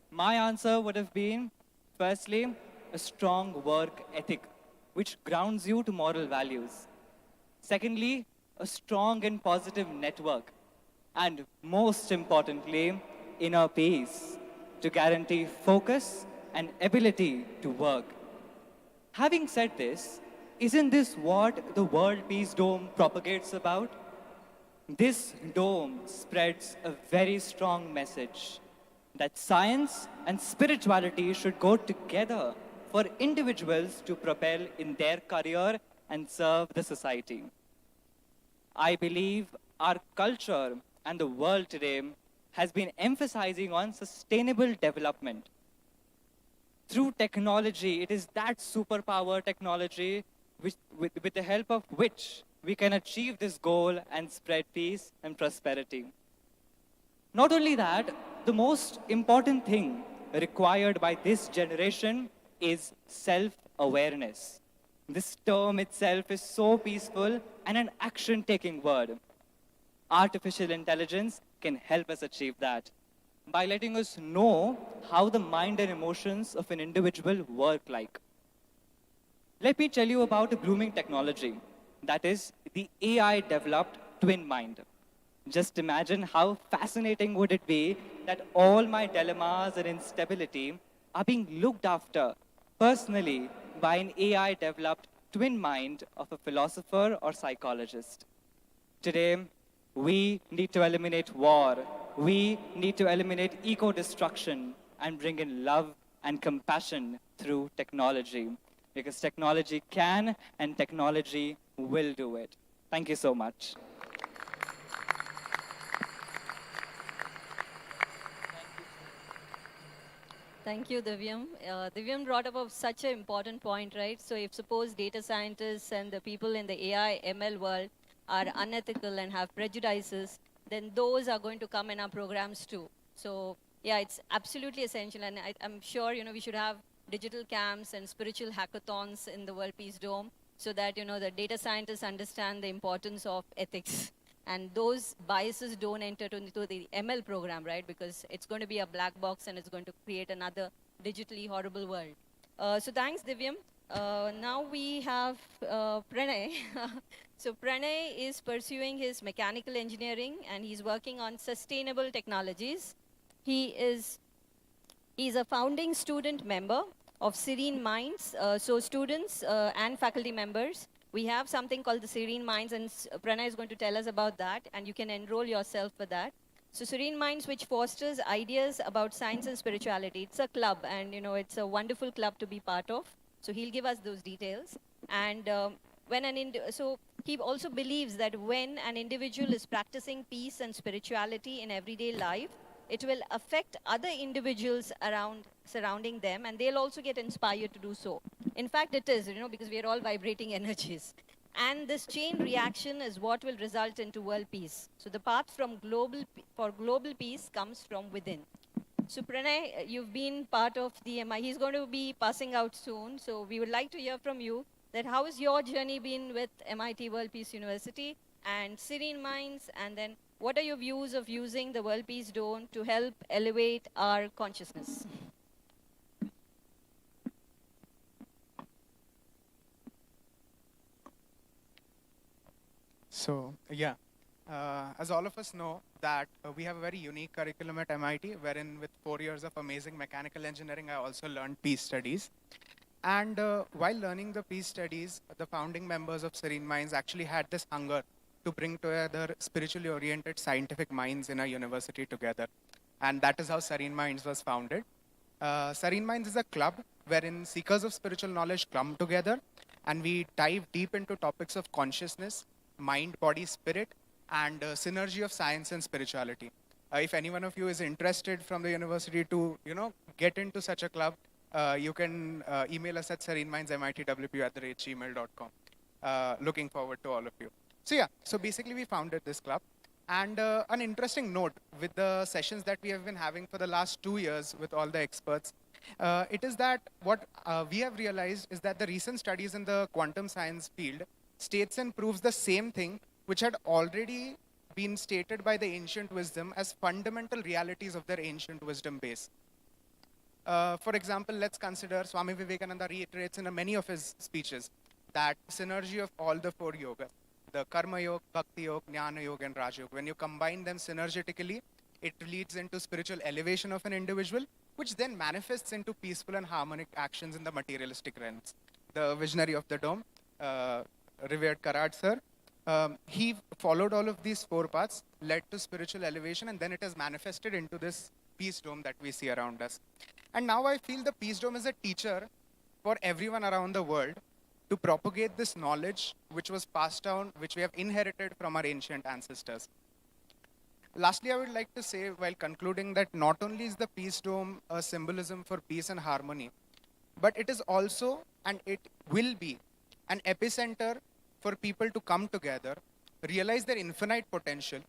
my answer would have been, firstly, a strong work ethic, which grounds you to moral values. Secondly, a strong and positive network. And most importantly, inner peace to guarantee focus and ability to work. Having said this, isn't this what the World Peace Dome propagates about? This dome spreads a very strong message that science and spirituality should go together for individuals to propel in their career and serve the society. I believe our culture and the world today has been emphasizing on sustainable development. Through technology, it is that superpower technology with the help of which we can achieve this goal and spread peace and prosperity. Not only that, the most important thing required by this generation is self-awareness. This term itself is so peaceful and an action-taking word. Artificial intelligence can help us achieve that by letting us know how the mind and emotions of an individual work like. Let me tell you about a blooming technology, that is the AI-developed twin mind. Just imagine how fascinating would it be that all my dilemmas and instability are being looked after personally by an AI-developed twin mind of a philosopher or psychologist. Today, we need to eliminate war. We need to eliminate eco-destruction and bring in love and compassion through technology. Because technology can and technology will do it. Thank you so much. Thank you, Divyam. Divyam brought up such an important point, right? So if suppose data scientists and the people in the AI, ML world are unethical and have prejudices, then those are going to come in our programs too. So yeah, it's absolutely essential. And I'm sure, we should have digital camps and spiritual hackathons in the World Peace Dome so that, the data scientists understand the importance of ethics. And those biases don't enter into the ML program, right? Because it's going to be a black box and it's going to create another digitally horrible world. So thanks, Divyam. Now we have Pranay. So Pranay is pursuing his mechanical engineering and he's working on sustainable technologies. He's a founding student member of Serene Minds. So students and faculty members, we have something called the Serene Minds, and Pranay is going to tell us about that, and you can enroll yourself for that. So Serene Minds, which fosters ideas about science and spirituality. It's a club, and it's a wonderful club to be part of. So he'll give us those details. And so he also believes that when an individual is practicing peace and spirituality in everyday life, it will affect other individuals surrounding them, and they'll also get inspired to do so. In fact, it is, because we are all vibrating energies. And this chain reaction is what will result into world peace. So the path for global peace comes from within. So Pranay, you've been part of the MI. He's going to be passing out soon. So we would like to hear from you that how has your journey been with MIT World Peace University and Serene Minds, and then what are your views of using the World Peace Dome to help elevate our consciousness? So, yeah, as all of us know that we have a very unique curriculum at MIT, wherein with 4 years of amazing mechanical engineering, I also learned peace studies. And while learning the peace studies, the founding members of Serene Minds actually had this hunger to bring together spiritually oriented scientific minds in a university together. And that is how Serene Minds was founded. Serene Minds is a club wherein seekers of spiritual knowledge come together and we dive deep into topics of consciousness, mind, body, spirit, and synergy of science and spirituality. If any one of you is interested from the university to, get into such a club, you can email us at serenemindsmitwp@gmail.com. Looking forward to all of you. So yeah, so basically we founded this club. And an interesting note with the sessions that we have been having for the last 2 years with all the experts, it is that what we have realized is that the recent studies in the quantum science field states and proves the same thing which had already been stated by the ancient wisdom as fundamental realities of their ancient wisdom base. For example, let's consider Swami Vivekananda reiterates in many of his speeches that synergy of all the 4 yogas, the Karma Yoga, Bhakti Yoga, Jnana Yoga, and Raja Yoga, when you combine them synergetically, it leads into spiritual elevation of an individual, which then manifests into peaceful and harmonic actions in the materialistic realms. The visionary of the dome, revered Karad sir, he followed all of these 4 paths, led to spiritual elevation, and then it has manifested into this peace dome that we see around us. And now I feel the peace dome is a teacher for everyone around the world to propagate this knowledge which was passed down, which we have inherited from our ancient ancestors. Lastly, I would like to say, while concluding, that not only is the peace dome a symbolism for peace and harmony, but it is also, and it will be, an epicenter for people to come together, realize their infinite potential,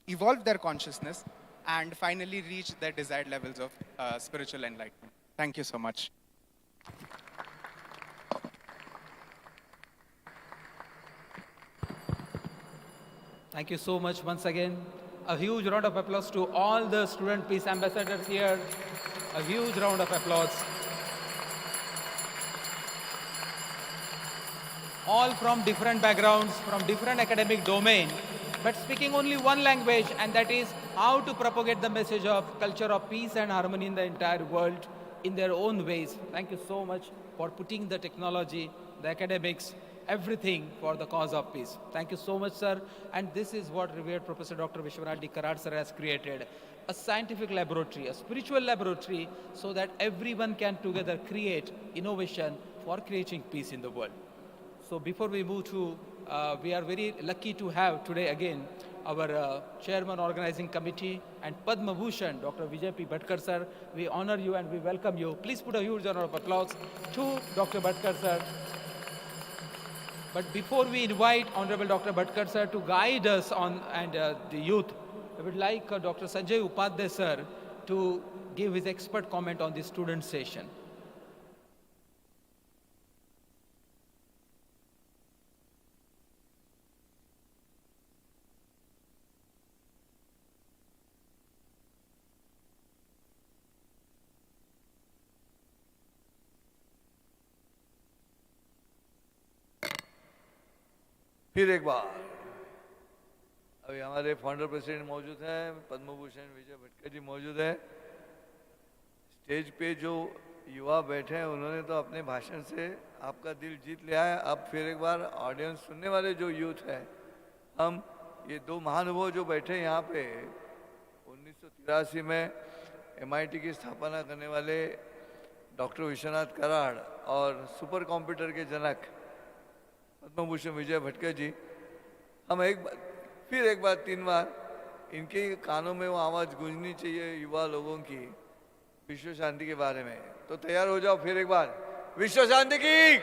evolve their consciousness, and finally reach their desired levels of spiritual enlightenment. Thank you so much. Thank you so much once again. A huge round of applause to all the student peace ambassadors here. A huge round of applause. All from different backgrounds, from different academic domain, but speaking only one language, and that is how to propagate the message of culture of peace and harmony in the entire world in their own ways. Thank you so much for putting the technology, the academics, everything for the cause of peace. Thank you so much, sir. And this is what revered Professor Dr. Vishwanath Karad sir has created. A scientific laboratory, a spiritual laboratory, so that everyone can together create innovation for creating peace in the world. So before we move to, we are very lucky to have today again our Chairman Organizing Committee and Padma Bhushan, Dr. Vijay P. Bhatkar sir. We honor you and we welcome you. Please put a huge round of applause to Dr. Bhatkar sir. But before we invite Honorable Dr. Bhatkar sir to guide us on and the youth, I would like Dr. Sanjay Upadhyay sir to give his expert comment on the student session. फिर एक बार अभी हमारे founder president मौजूद हैं, पद्म भूषण विजय भटकर जी मौजूद हैं। Stage पे जो युवा बैठे हैं उन्होंने तो अपने भाषण से आपका दिल जीत लिया है। अब फिर एक बार ऑडियंस सुनने वाले जो यूथ है, हम ये 2 महानुभाव जो बैठे हैं यहाँ पे 1983 में MIT की स्थापना करने वाले डॉक्टर विश्वनाथ कराड़ और सुपर कंप्यूटर के जनक पद्म भूषण विजय भटकर जी, हम फिर एक बार 3 बार इनके कानों में वो आवाज़ गूंजनी चाहिए युवा लोगों की विश्व शांति के बारे में। तो तैयार हो जाओ, फिर एक बार विश्व शांति की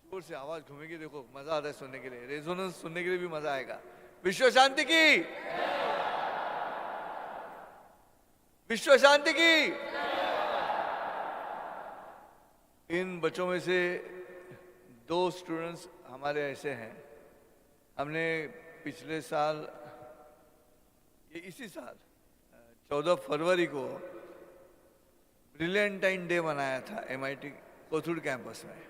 जोर से आवाज़ घूमेगी। देखो मज़ा आता है सुनने के लिए, रेजोनेंस सुनने के लिए भी मज़ा आएगा। विश्व शांति की, विश्व शांति की। इन बच्चों में से 2 स्टूडेंट्स हमारे ऐसे हैं, हमने पिछले साल, ये इसी साल 14 फरवरी को ब्रिलियंटाइन डे मनाया था MIT कोथुर कैंपस में,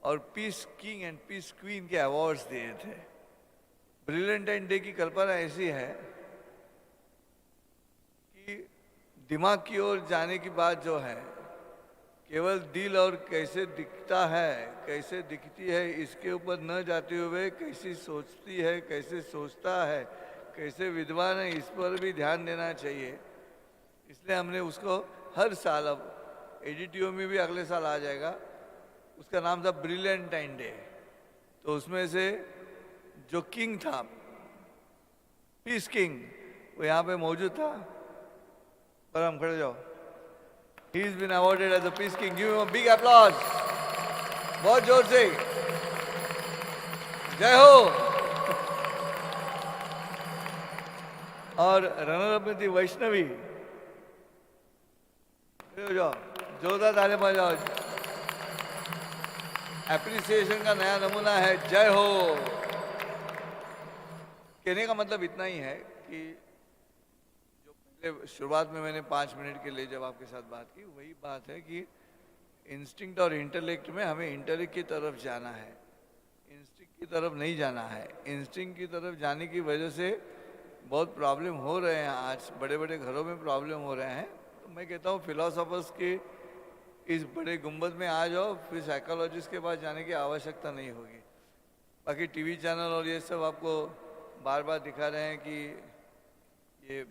और peace king and peace queen के अवार्ड्स दिए थे। ब्रिलियंटाइन डे की कल्पना ऐसी है कि दिमाग की ओर जाने की बात जो है, केवल दिल और कैसे दिखता है, कैसे दिखती है, इसके ऊपर न जाते हुए कैसी सोचती है, कैसे सोचता है, कैसे विद्वान है, इस पर भी ध्यान देना चाहिए। इसलिए हमने उसको हर साल, अब ADTO में भी अगले साल आ जाएगा, उसका नाम था ब्रिलियंटाइन डे। तो उसमें से जो किंग था, पीस किंग, वो यहाँ पे मौजूद था। पर हम खड़े जाओ। He has been awarded as a peace king. Give him a big applause. बहुत जोर से। जय हो। और रनर अप में थी वैष्णवी। खड़े हो जाओ, जोरदार ताली बजाओ। एप्रिसिएशन का नया नमूना है, जय हो। कहने का मतलब इतना ही है कि जो पहले शुरुआत में मैंने 5 मिनट के लिए जब आपके साथ बात की, वही बात है कि इंस्टिंक्ट और इंटेलेक्ट में हमें इंटेलेक्ट की तरफ जाना है, इंस्टिंक्ट की तरफ नहीं जाना है। इंस्टिंक्ट की तरफ जाने की वजह से बहुत प्रॉब्लम हो रहे हैं, आज बड़े बड़े घरों में प्रॉब्लम हो रहे हैं। तो मैं कहता हूँ फिलोसोफर्स के इस बड़े गुंबद में आ जाओ, फिर साइकोलॉजिस्ट के पास जाने की आवश्यकता नहीं होगी। बाकी टीवी चैनल और ये सब आपको बार बार दिखा रहे हैं कि ये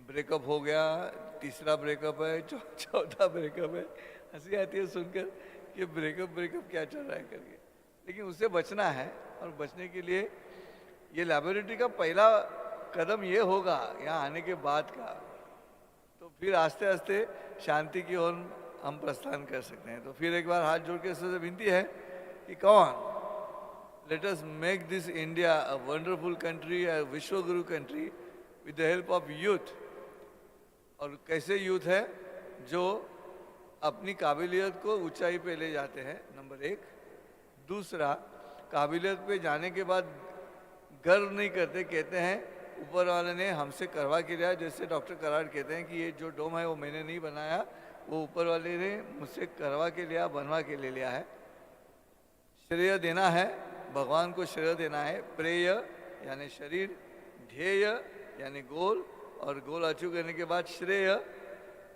ब्रेकअप हो गया, तीसरा ब्रेकअप है, चौथा ब्रेकअप है। हंसी आती है सुनकर कि ब्रेकअप क्या चल रहा है करके। लेकिन उससे बचना है, और बचने के लिए ये लैबोरेटरी का पहला कदम ये होगा यहाँ आने के बाद का। तो फिर आस्ते आस्ते शांति की ओर हम प्रस्थान कर सकते हैं। तो फिर एक बार हाथ जोड़ के सबसे विनती है कि कौन, let us make this India a wonderful country, a विश्वगुरु country with the help of youth। और कैसे यूथ है जो अपनी काबिलियत को ऊंचाई पे ले जाते हैं, नंबर 1। दूसरा, काबिलियत पे जाने के बाद गर्व नहीं करते, कहते हैं ऊपर वाले ने हमसे करवा के लिया। जैसे डॉक्टर कराड़ कहते हैं कि ये जो डोम है वो मैंने नहीं बनाया, वो ऊपर वाले ने मुझसे करवा के लिया, बनवा के ले लिया है। श्रेय देना है, भगवान को श्रेय देना है। प्रेय यानी शरीर, ध्येय यानी गोल, और गोल अचीव करने के बाद श्रेय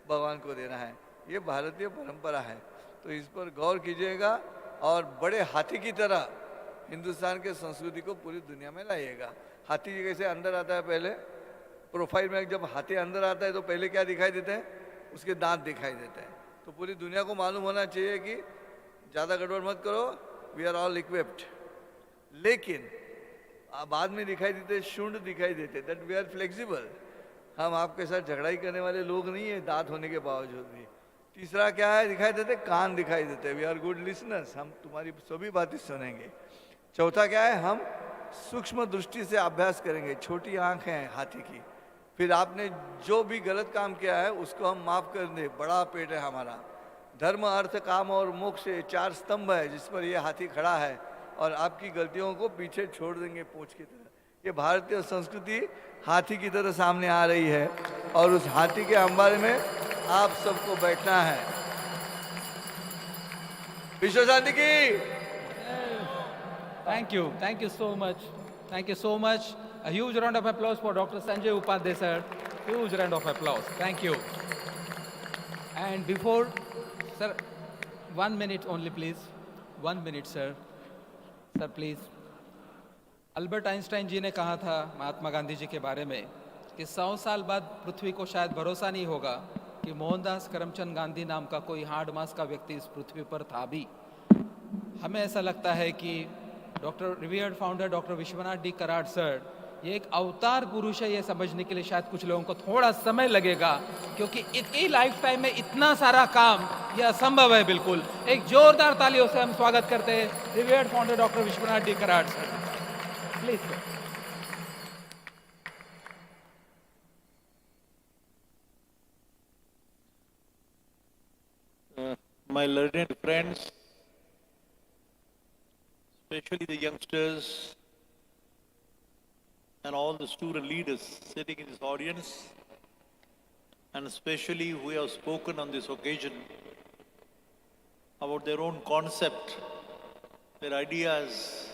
भगवान को देना है। ये भारतीय परंपरा है, तो इस पर गौर कीजिएगा और बड़े हाथी की तरह हिंदुस्तान के संस्कृति को पूरी दुनिया में लाइएगा। हाथी कैसे अंदर आता है, पहले प्रोफाइल में जब हाथी अंदर आता है तो पहले क्या दिखाई देते हैं, उसके दांत दिखाई देते हैं। तो पूरी दुनिया को मालूम होना चाहिए कि ज़्यादा गड़बड़ मत करो, वी आर ऑल इक्विप्ड। लेकिन बाद में दिखाई देते, शुंड दिखाई देते, दैट वी आर फ्लेक्सिबल। हम आपके साथ झगड़ा ही करने वाले लोग नहीं है, दांत होने के बावजूद भी। तीसरा क्या है, दिखाई देते, कान दिखाई देते, वी आर गुड लिसनर्स, हम तुम्हारी सभी बातें सुनेंगे। चौथा क्या है, हम सूक्ष्म दृष्टि से अभ्यास करेंगे, छोटी आंख है हाथी की। फिर आपने जो भी गलत काम किया है उसको हम माफ कर दें, बड़ा पेट है हमारा। धर्म, अर्थ, काम और मोक्ष, 4 स्तंभ है जिस पर ये हाथी खड़ा है, और आपकी गलतियों को पीछे छोड़ देंगे पूंछ की तरह। ये भारतीय संस्कृति हाथी की तरह सामने आ रही है, और उस हाथी के अंबारे में आप सबको बैठना है। विश्व शांति की। Thank you so much. A huge round of applause for Dr. Sanjay Upadhyay sir. Huge round of applause. Thank you. And before, sir, 1 minute only, please. 1 minute, sir. Sir, please. Albert Einstein ji ने कहा था महात्मा गांधी जी के बारे में कि 100 साल बाद पृथ्वी को शायद भरोसा नहीं होगा कि मोहनदास करमचंद गांधी नाम का कोई हार्ड मास का व्यक्ति इस पृथ्वी पर था भी। हमें ऐसा लगता है कि doctor revered founder doctor Vishwanath D Karad sir ये एक अवतार पुरुष है, ये समझने के लिए शायद कुछ लोगों को थोड़ा समय लगेगा, क्योंकि एक ही लाइफ टाइम में इतना सारा काम ये असंभव है बिल्कुल। एक जोरदार तालियों से हम स्वागत करते हैं revered founder doctor Vishwanath D Karad sir. Please sir. my learned friends, especially the youngsters and all the student leaders sitting in this audience, and especially who have spoken on this occasion about their own concept, their ideas,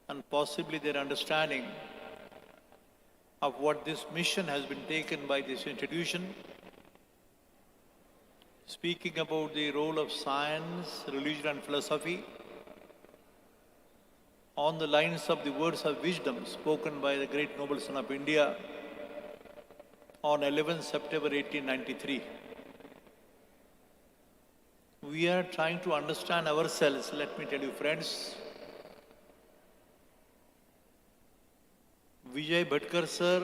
and possibly their understanding of what this mission has been taken by this institution, speaking about the role of science, religion and philosophy on the lines of the words of wisdom spoken by the great noble son of India on 11 September 1893. We are trying to understand ourselves, let me tell you friends. Vijay Bhatkar sir,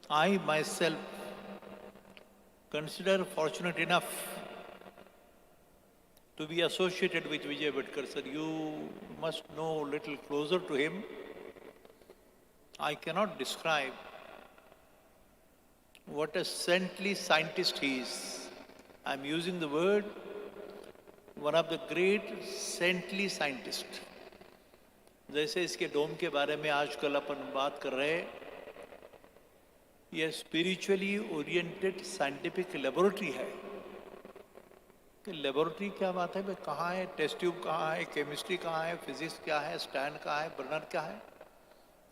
I myself consider fortunate enough to be associated with Vijay Bhatkar sir. You must know a little closer to him. I cannot describe what a saintly scientist he is. I'm using the word, one of the great saintly scientists. जैसे इसके डोम के बारे में आजकल अपन बात कर रहे हैं, यह स्पिरिचुअली ओरिएंटेड साइंटिफिक लेबोरेटरी है. कि लेबोरेटरी क्या बात है भाई, कहाँ है टेस्ट ट्यूब, कहाँ है केमिस्ट्री, कहाँ है फिजिक्स, क्या है स्टैंड, कहाँ है बर्नर, क्या है.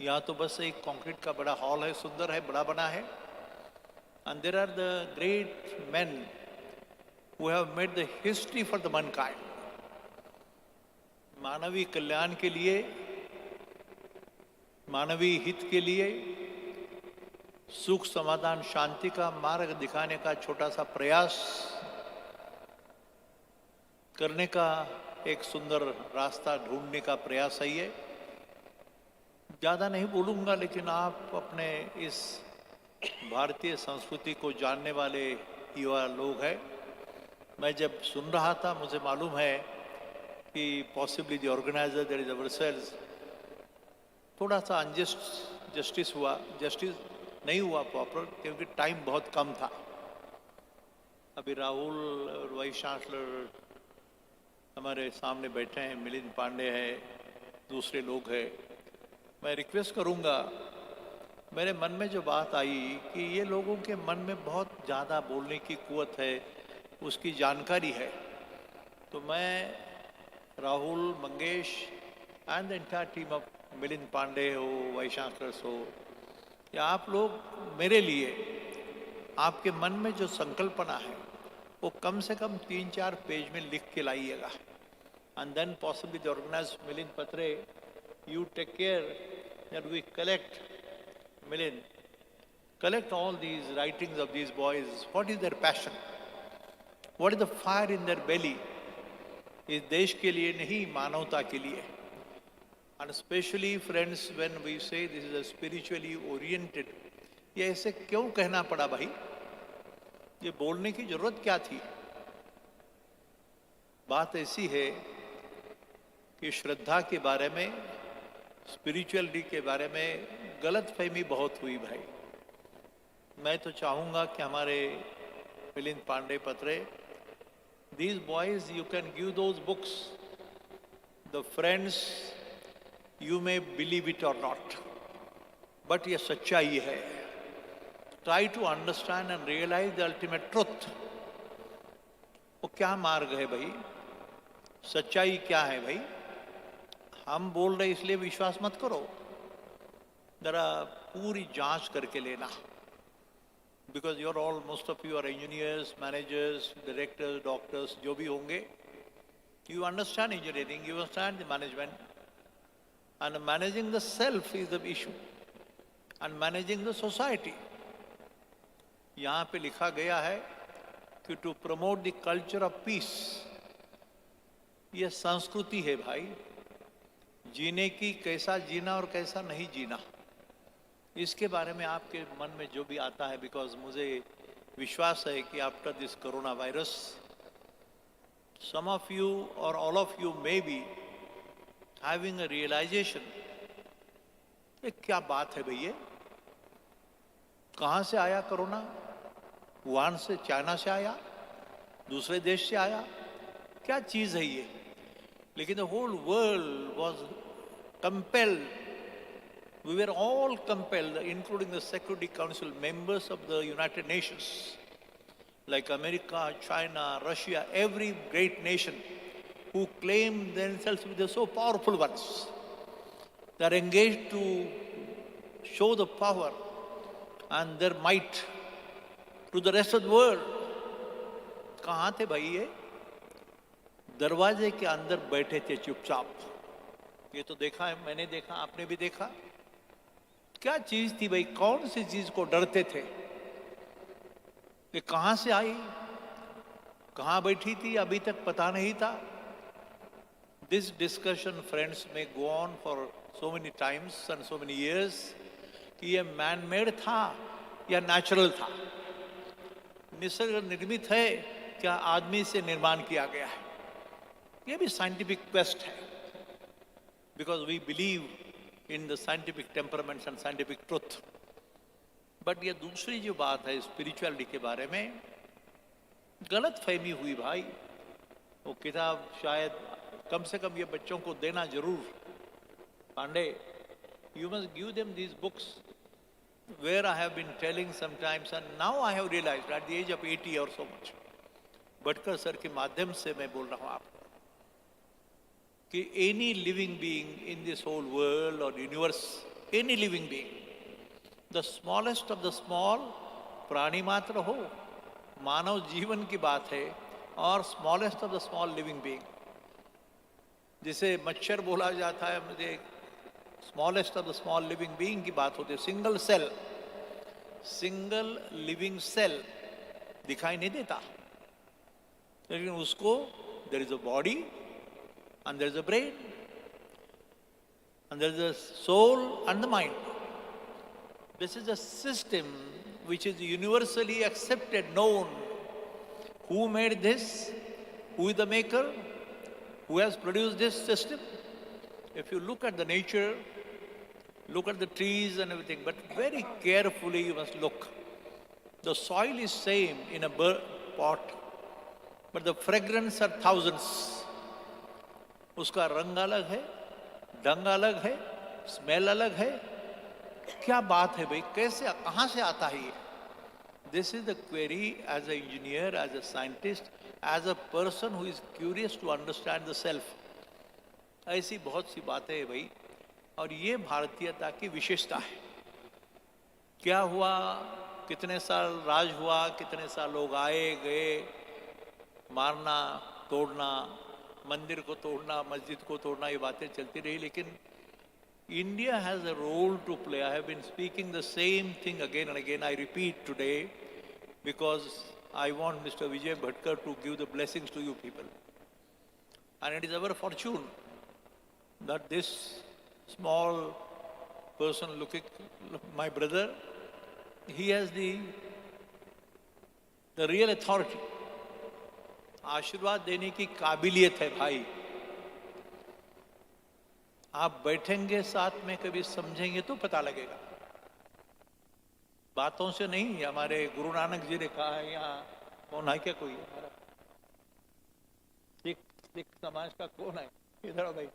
यहाँ तो बस एक कंक्रीट का बड़ा हॉल है, सुंदर है, बड़ा बना है. And there are the great men who have made the history for the mankind. मानवीय कल्याण के लिए, मानवीय हित के लिए, सुख समाधान शांति का मार्ग दिखाने का छोटा सा प्रयास करने का एक सुंदर रास्ता ढूंढने का प्रयास है ये. ज़्यादा नहीं बोलूँगा, लेकिन आप अपने इस भारतीय संस्कृति को जानने वाले युवा लोग हैं. मैं जब सुन रहा था मुझे मालूम है कि possibly the organiser there is ourselves थोड़ा सा जस्टिस नहीं हुआ प्रॉपर, क्योंकि टाइम बहुत कम था. अभी राहुल और वाइस चांसलर हमारे सामने बैठे हैं, मिलिंद पांडे हैं, दूसरे लोग हैं. मैं रिक्वेस्ट करूंगा, मेरे मन में जो बात आई कि ये लोगों के मन में बहुत ज़्यादा बोलने की कुवत है, उसकी जानकारी है. तो मैं Rahul, Mangesh and the entire team of Milind Pande हो, वाइस चांसलर्स हो, या आप लोग मेरे लिए आपके मन में जो संकल्पना है वो कम से कम 3-4 पेज में लिख के लाइएगा. And then possibly the organise Milind Patre, you take care that we collect, Milind, collect all these writings of these boys. What is their passion? What is the fire in their belly? इस देश के लिए नहीं, मानवता के लिए. And especially friends, when we say this is a spiritually oriented, ये ऐसे क्यों कहना पड़ा भाई? ये बोलने की जरूरत क्या थी? बात ऐसी है कि श्रद्धा के बारे में, स्पिरिचुअलिटी के बारे में गलत फहमी बहुत हुई भाई. मैं तो चाहूँगा कि हमारे मिलिंद पांडे पत्रे, these boys you can give those books, the friends, you may believe it or not, but ये सच्चाई है. Try to understand and realize the ultimate truth. वो क्या मार्ग है भाई, सच्चाई क्या है भाई. हम बोल रहे इसलिए विश्वास मत करो, जरा पूरी जांच करके लेना. Because you're all, most of you are engineers, managers, directors, doctors, जो भी होंगे, you understand engineering, you understand the management, and managing the self is the issue, and managing the society. यहाँ पे लिखा गया है कि to promote the culture of peace. ये संस्कृति है भाई, जीने की, कैसा जीना और कैसा नहीं जीना, इसके बारे में आपके मन में जो भी आता है. बिकॉज मुझे विश्वास है कि after this corona virus, some of you और all of you may be having a realisation, ये क्या बात है भैया, कहाँ से आया कोरोना? वुहान से, चाइना से आया, दूसरे देश से आया, क्या चीज है ये? लेकिन the whole world was compelled, we were all compelled, including the Security Council members of the United Nations, like America, China, Russia, every great nation who claim themselves to be the so powerful ones. They are engaged to show the power and their might to the rest of the world. कहाँ थे भाई ये? दरवाजे के अंदर बैठे थे चुपचाप। ये तो देखा है, मैंने देखा, आपने भी देखा। क्या चीज थी भाई? कौन सी चीज को डरते थे? ये कहां से आई, कहां बैठी थी, अभी तक पता नहीं था। दिस डिस्कशन फ्रेंड्स में go on for so many times and so many years कि ये मैन मेड था या नेचुरल था, निसर्ग निर्मित है क्या आदमी से निर्माण किया गया है। ये भी साइंटिफिक क्वेस्ट है, because we believe in the scientific temperaments and scientific truth. But ये दूसरी जो बात है स्पिरिचुअलिटी के बारे में, गलत फहमी हुई भाई। वो किताब शायद कम से कम ये बच्चों को देना जरूर। Pande, you must give them these books where I have been telling sometimes, and now I have realized at the age of 80 or so much, Bhatkar sir के माध्यम से मैं बोल रहा हूँ आपको कि any living being in this whole world or universe, any living being, the smallest of the small, प्राणी मात्र हो, मानव जीवन की बात है, और smallest of the small living being, जिसे मच्छर बोला जाता है, मुझे smallest of the small living being की बात होती है। Single cell, single living cell दिखाई नहीं देता, लेकिन उसको there is a body and there is a brain and there is a soul and the mind. This is a system which is universally accepted, known. Who made this? Who is the maker? Who has produced this system? If you look at the nature, look at the trees and everything, but very carefully you must look. The soil is same in a pot, but the fragrance are thousands. उसका रंग अलग है, ढंग अलग है, smell अलग है। क्या बात है भाई, कैसे, कहाँ से आता है ये? This is the query as an engineer, as a scientist, as a person who is curious to understand the self. ऐसी बहुत सी बातें हैं भाई, और ये भारतीयता की विशेषता है। क्या हुआ, कितने साल राज हुआ, कितने साल लोग आए गए, मारना, तोड़ना, मंदिर को तोड़ना, मस्जिद को तोड़ना, ये बातें चलती रही, लेकिन India has a role to play. I have been speaking the same thing again and again. I repeat today because I want Mr. Vijay Bhatkar to give the blessings to you people. And it is our fortune that this small person looking, my brother, he has the real authority. आशीर्वाद देने की काबिलियत है भाई। आप बैठेंगे साथ में, कभी समझेंगे तो पता लगेगा, बातों से नहीं। हमारे गुरु नानक जी ने कहा है, यहाँ कौन है क्या, कोई हमारा सिख समाज का कौन है इधर आओ भाई,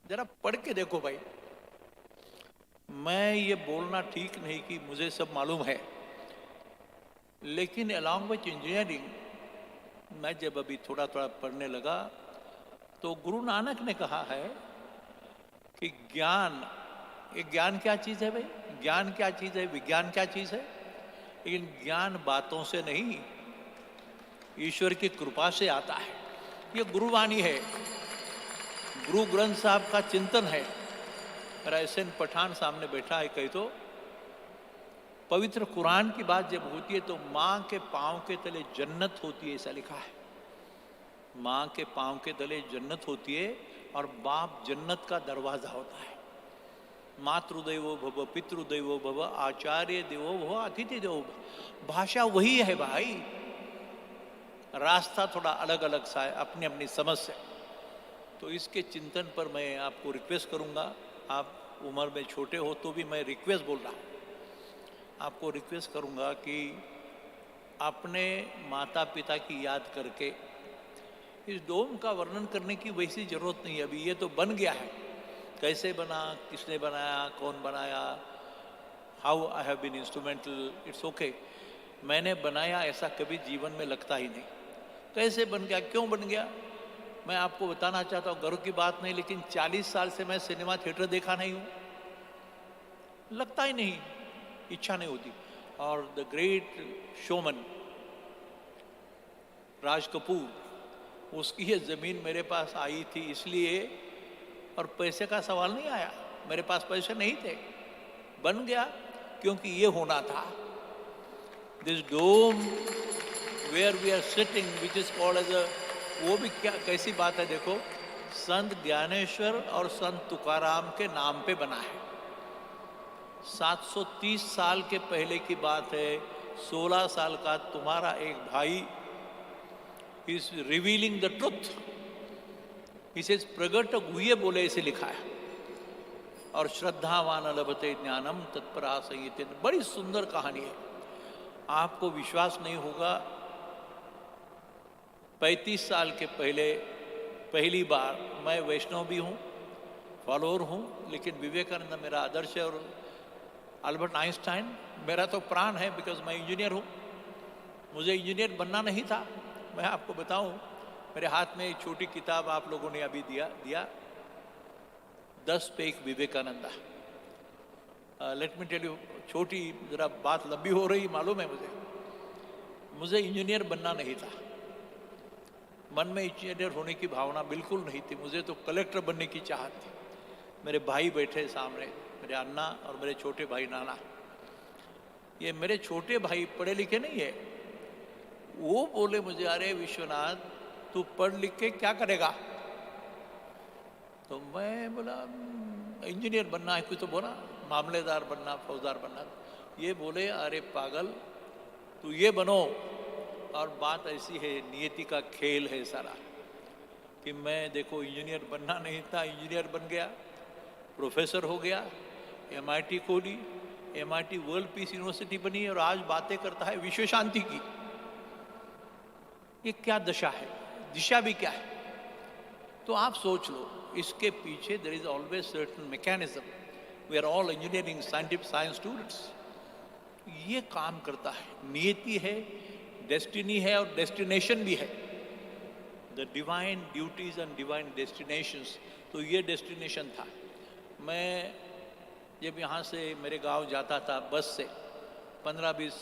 जरा पढ़ के देखो भाई। मैं ये बोलना ठीक नहीं कि मुझे सब मालूम है, लेकिन अलॉन्ग विथ इंजीनियरिंग मैं जब अभी थोड़ा थोड़ा पढ़ने लगा तो गुरु नानक ने कहा है कि ज्ञान, ये ज्ञान क्या चीज है भाई, ज्ञान क्या चीज है, विज्ञान क्या चीज है, लेकिन ज्ञान बातों से नहीं, ईश्वर की कृपा से आता है। ये गुरुवाणी है, गुरु ग्रंथ साहब का चिंतन है। मेरा एसएन पठान सामने बैठा है, कही तो पवित्र कुरान की बात जब होती है तो माँ के पांव के तले जन्नत होती है, ऐसा लिखा है। माँ के पांव के तले जन्नत होती है और बाप जन्नत का दरवाजा होता है। मातृदेवो भव, पितृदेवो भव, आचार्य देवो भव, अतिथि देवो भव। भाषा वही है भाई, रास्ता थोड़ा अलग अलग सा है, अपनी अपनी समझ से। तो इसके चिंतन पर मैं आपको रिक्वेस्ट करूंगा, आप उम्र में छोटे हो तो भी मैं रिक्वेस्ट बोल रहा हूँ, आपको रिक्वेस्ट करूंगा कि अपने माता पिता की याद करके, इस डोम का वर्णन करने की वैसी जरूरत नहीं है, अभी ये तो बन गया है। कैसे बना, किसने बनाया, कौन बनाया, how I have been instrumental, it's okay. मैंने बनाया ऐसा कभी जीवन में लगता ही नहीं। कैसे बन गया, क्यों बन गया, मैं आपको बताना चाहता हूँ। गर्व की बात नहीं, लेकिन 40 साल से मैं सिनेमा थिएटर देखा नहीं हूँ, लगता ही नहीं, इच्छा नहीं होती। और the great showman Raj Kapoor, उसकी ये ज़मीन मेरे पास आई थी इसलिए, और पैसे का सवाल नहीं आया, मेरे पास पैसे नहीं थे, बन गया क्योंकि ये होना था। This dome where we are sitting which is called as a, वो भी क्या कैसी बात है देखो, संत ज्ञानेश्वर और संत तुकाराम के नाम पे बना है। 730 साल के पहले की बात है। 16 साल का तुम्हारा एक भाई इज रिवीलिंग द ट्रुथ, इसे प्रगट गुह्य बोले इसे लिखा है। और श्रद्धावान लभते ज्ञानम तत्परा संहिते, बड़ी सुंदर कहानी है। आपको विश्वास नहीं होगा, 35 साल के पहले पहली बार, मैं वैष्णव भी हूँ, फॉलोअर हूँ, लेकिन विवेकानंद मेरा आदर्श है, और अल्बर्ट आइंस्टाइन मेरा तो प्राण है, बिकॉज मैं इंजीनियर हूँ। मुझे इंजीनियर बनना नहीं था। मैं आपको बताऊं, मेरे हाथ में एक छोटी किताब आप लोगों ने अभी दिया 10 पे एक Vivekananda. Let me tell you, छोटी जरा बात लंबी हो रही मालूम है मुझे इंजीनियर बनना नहीं था। मन में इंजीनियर होने की भावना बिल्कुल नहीं थी। मुझे तो कलेक्टर बनने की चाहत थी। मेरे भाई बैठे सामने, मेरे अन्ना और मेरे छोटे भाई नाना। ये मेरे छोटे भाई पढ़े लिखे नहीं है। वो बोले मुझे, अरे विश्वनाथ तू पढ़ लिख के क्या करेगा? तो मैं बोला इंजीनियर बनना है, कोई तो बोला मामलेदार बनना, फौजदार बनना। ये बोले अरे पागल तू ये बनो। और बात ऐसी है, नियति का खेल है सारा, कि मैं देखो इंजीनियर बनना नहीं था, इंजीनियर बन गया, प्रोफेसर हो गया, MIT खोली, MIT वर्ल्ड पीस यूनिवर्सिटी बनी, और आज बातें करता है विश्व शांति की। ये क्या दशा है, दिशा भी क्या है? तो आप सोच लो, इसके पीछे there is always certain mechanism. We are all engineering scientific science students. ये काम करता है, नियति है, डेस्टिनी है, और डेस्टिनेशन भी है। The divine duties and divine destinations. तो ये डेस्टिनेशन था। मैं जब यहाँ से मेरे गांव जाता था बस से, 15-20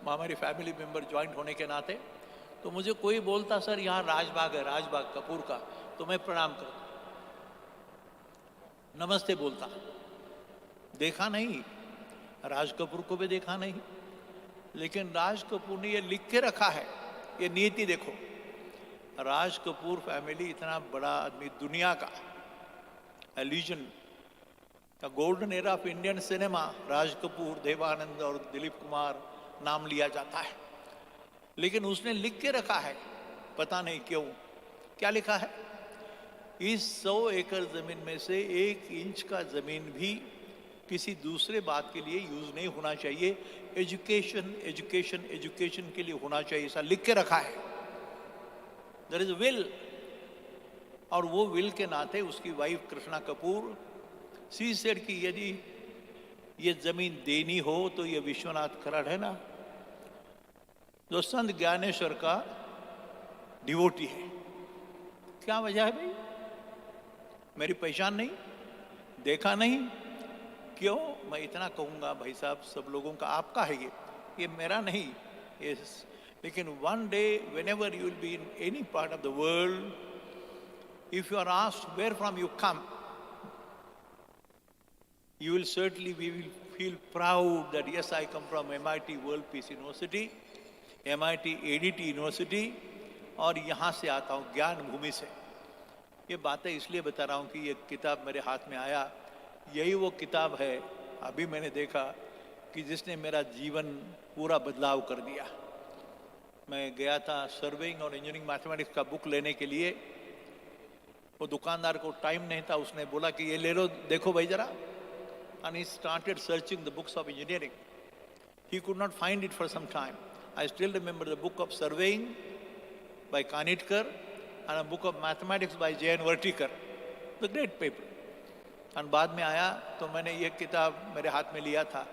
हमारी फैमिली मेंबर ज्वाइंट होने के नाते, तो मुझे कोई बोलता सर यहाँ राजबाग है, राजबाग कपूर का, तो मैं प्रणाम करता, नमस्ते बोलता। देखा नहीं, राज कपूर को भी देखा नहीं, लेकिन राज कपूर ने ये लिख के रखा है। ये नीति देखो, राज कपूर फैमिली इतना बड़ा आदमी, दुनिया का एलिजन, the golden era of Indian cinema, Raj Kapoor, Devanand और दिलीप कुमार नाम लिया जाता है। लेकिन उसने लिख के रखा है, पता नहीं क्यों। क्या लिखा है? इस 100 एकड़ जमीन में से 1 इंच का जमीन भी किसी दूसरे बात के लिए यूज नहीं होना चाहिए। एजुकेशन एजुकेशन एजुकेशन के लिए होना चाहिए, ऐसा लिख के रखा है। देयर इज विल, और वो विल के नाते उसकी wife Krishna Kapoor she said कि यदि ये जमीन देनी हो तो ये विश्वनाथ कराड़ है ना, जो संत ज्ञानेश्वर का डिवोटी है। क्या वजह है भाई? मेरी पहचान नहीं, देखा नहीं, क्यों? मैं इतना कहूँगा भाई साहब, सब लोगों का आपका है ये मेरा नहीं। लेकिन one day whenever you will be in any part of the world, if you are asked where from you come, you will certainly, we will feel proud that yes, I come from MIT World Peace University, MIT ADT University, और यहाँ से आता हूँ ज्ञान भूमि से। ये बातें इसलिए बता रहा हूँ कि ये किताब मेरे हाथ में आया, यही वो किताब है अभी मैंने देखा कि जिसने मेरा जीवन पूरा बदलाव कर दिया। मैं गया था सर्वेइंग और इंजीनियरिंग मैथमेटिक्स का बुक लेने के लिए, वो दुकानदार को टाइम नहीं था, उसने बोला कि ये ले लो, देखो भाई जरा। And he started searching the books of engineering. He could not find it for some time. I still remember the book of surveying by Kanitkar and a book of mathematics by J.N. Vertikar. The great paper. और बाद में आया तो मैंने ये किताब मेरे हाथ में लिया था.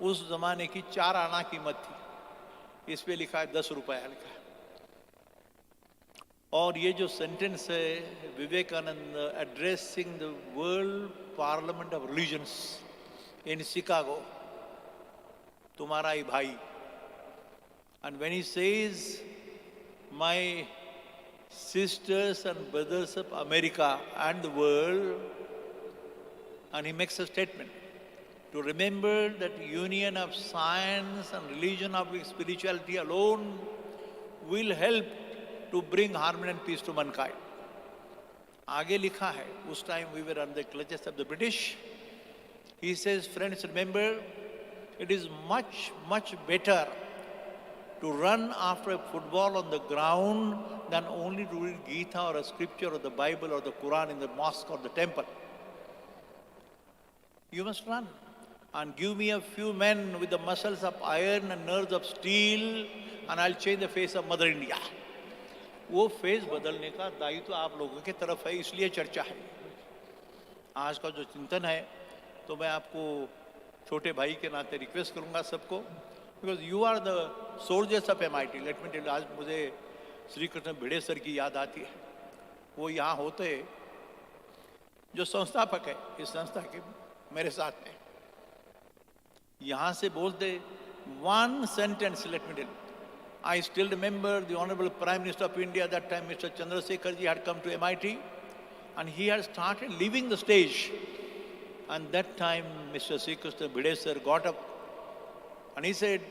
उस जमाने की 4 आना कीमत थी. इस पे लिखा है 10 रुपया लिखा है. और ये जो सेंटेंस है Vivekananda addressing the world parliament of religions in Chicago, तुम्हारा ही भाई. And when he says my sisters and brothers of America and the world, and he makes a statement to remember that union of science and religion of spirituality alone will help to bring harmony and peace to mankind. आगे लिखा है, उस time we were under the clutches of the British. He says, friends, remember, it is much, much better to run after a football on the ground than only to read Gita or a scripture or the Bible or the Quran in the mosque or the temple. You must run and give me a few men with the muscles of iron and nerves of steel and I'll change the face of Mother India. वो face बदलने का दायित्व आप लोगों की तरफ है, इसलिए चर्चा है. आज का जो चिंतन है तो मैं आपको छोटे भाई के नाते रिक्वेस्ट करूंगा सबको, because you are the soldiers of MIT. Let me tell you, आज मुझे श्री कृष्ण भिड़े सर की याद आती है. वो यहाँ होते जो संस्थापक है इस संस्था के, मेरे साथ में यहाँ से बोलते one sentence. Let me tell you, I still remember the Honorable Prime Minister of India at that time, Mr. Chandrasekhar ji, had come to MIT and he had started leaving the stage. And that time Mr. Sri Krishna Bhide sir got up and he said,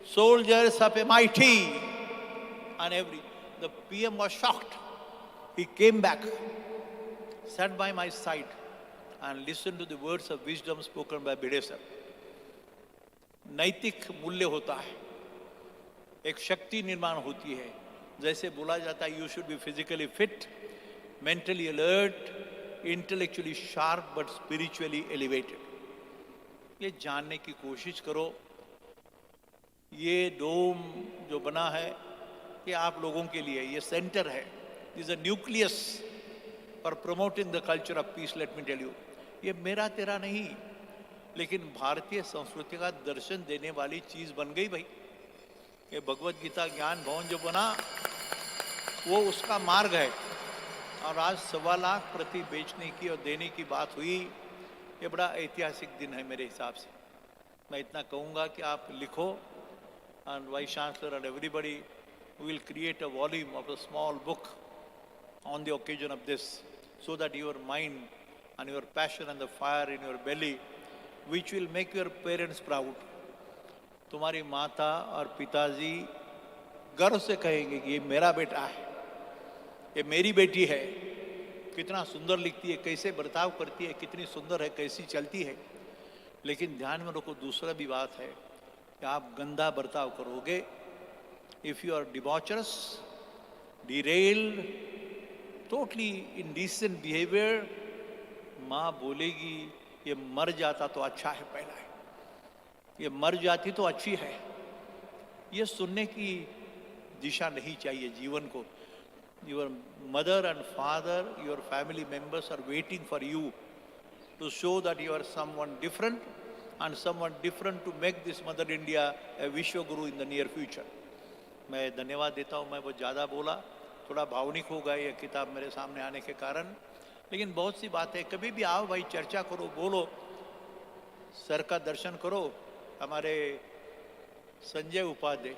soldiers of MIT, and the PM was shocked. He came back, sat by my side and listened to the words of wisdom spoken by Bhide sir. नैतिक मूल्य होता है, एक शक्ति निर्माण होती है. जैसे बोला जाता है, you should be physically fit, mentally alert, intellectually sharp but spiritually elevated. ये जानने की कोशिश करो. ये डोम जो बना है ये आप लोगों के लिए, ये सेंटर है, is a nucleus for promoting the culture of peace. Let me tell you, ये मेरा तेरा नहीं, लेकिन भारतीय संस्कृति का दर्शन देने वाली चीज बन गई भाई. ये भगवत गीता ज्ञान भवन जो बना वो उसका मार्ग है. और आज 1.25 लाख प्रति बेचने की और देने की बात हुई. ये बड़ा ऐतिहासिक दिन है मेरे हिसाब से. मैं इतना कहूँगा कि आप लिखो, and Vice Chancellor and everybody will create a volume of a small book on the occasion of this, so that your mind and your passion and the fire in your belly, which will make your parents proud. तुम्हारी माता और पिताजी गर्व से कहेंगे कि ये मेरा बेटा है, ये मेरी बेटी है, कितना सुंदर लिखती है, कैसे बर्ताव करती है, कितनी सुंदर है, कैसी चलती है. लेकिन ध्यान में रखो, दूसरा भी बात है कि आप गंदा बर्ताव करोगे, if you are debaucherous, derailed, totally indecent behaviour, माँ बोलेगी ये मर जाता तो अच्छा है, पहला है, ये मर जाती तो अच्छी है. ये सुनने की दिशा नहीं चाहिए जीवन को. Your mother and father, your family members are waiting for you to show that you are someone different, and someone different to make this Mother India a Vishwa Guru in the near future. मैं धन्यवाद देता हूँ. मैं बहुत ज़्यादा बोला, थोड़ा भावनिक हो गया ये किताब मेरे सामने आने के कारण, लेकिन बहुत सी बातें. कभी भी आओ भाई, चर्चा करो, बोलो, सर का दर्शन करो. हमारे संजय उपाध्याय,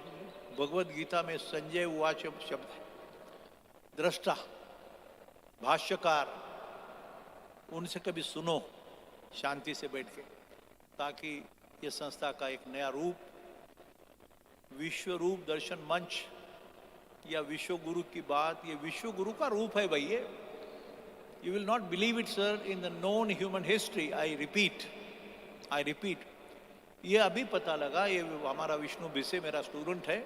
भगवत गीता में संजय उवाच शब्द है, दृष्टा, भाष्यकार, उनसे कभी सुनो शांति से बैठ के, ताकि ये संस्था का एक नया रूप, विश्व रूप दर्शन मंच या विश्व गुरु की बात, ये विश्व गुरु का रूप है भाई. ये you will not believe it sir, in the known human history, I repeat, ये अभी पता लगा. ये हमारा विष्णु भिसे मेरा स्टूडेंट है,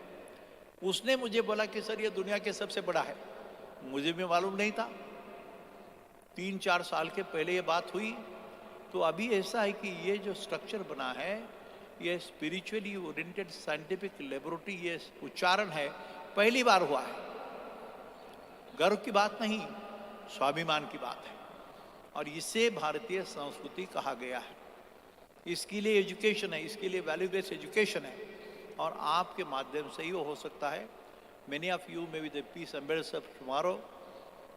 उसने मुझे बोला कि सर ये दुनिया के सबसे बड़ा है. मुझे भी मालूम नहीं था. 3-4 साल के पहले ये बात हुई. तो अभी ऐसा है कि ये जो स्ट्रक्चर बना है ये स्पिरिचुअली ओरिएंटेड साइंटिफिक लेबोरेटरी, ये उच्चारण है, पहली बार हुआ है। गर्व की बात नहीं, स्वाभिमान की बात है, और इसे भारतीय संस्कृति कहा गया है। इसके लिए एजुकेशन है, इसके लिए वैल्यू बेस्ड एजुकेशन है, और आपके माध्यम से ही वो हो सकता है। Many of you may be the peace ambassadors tomorrow,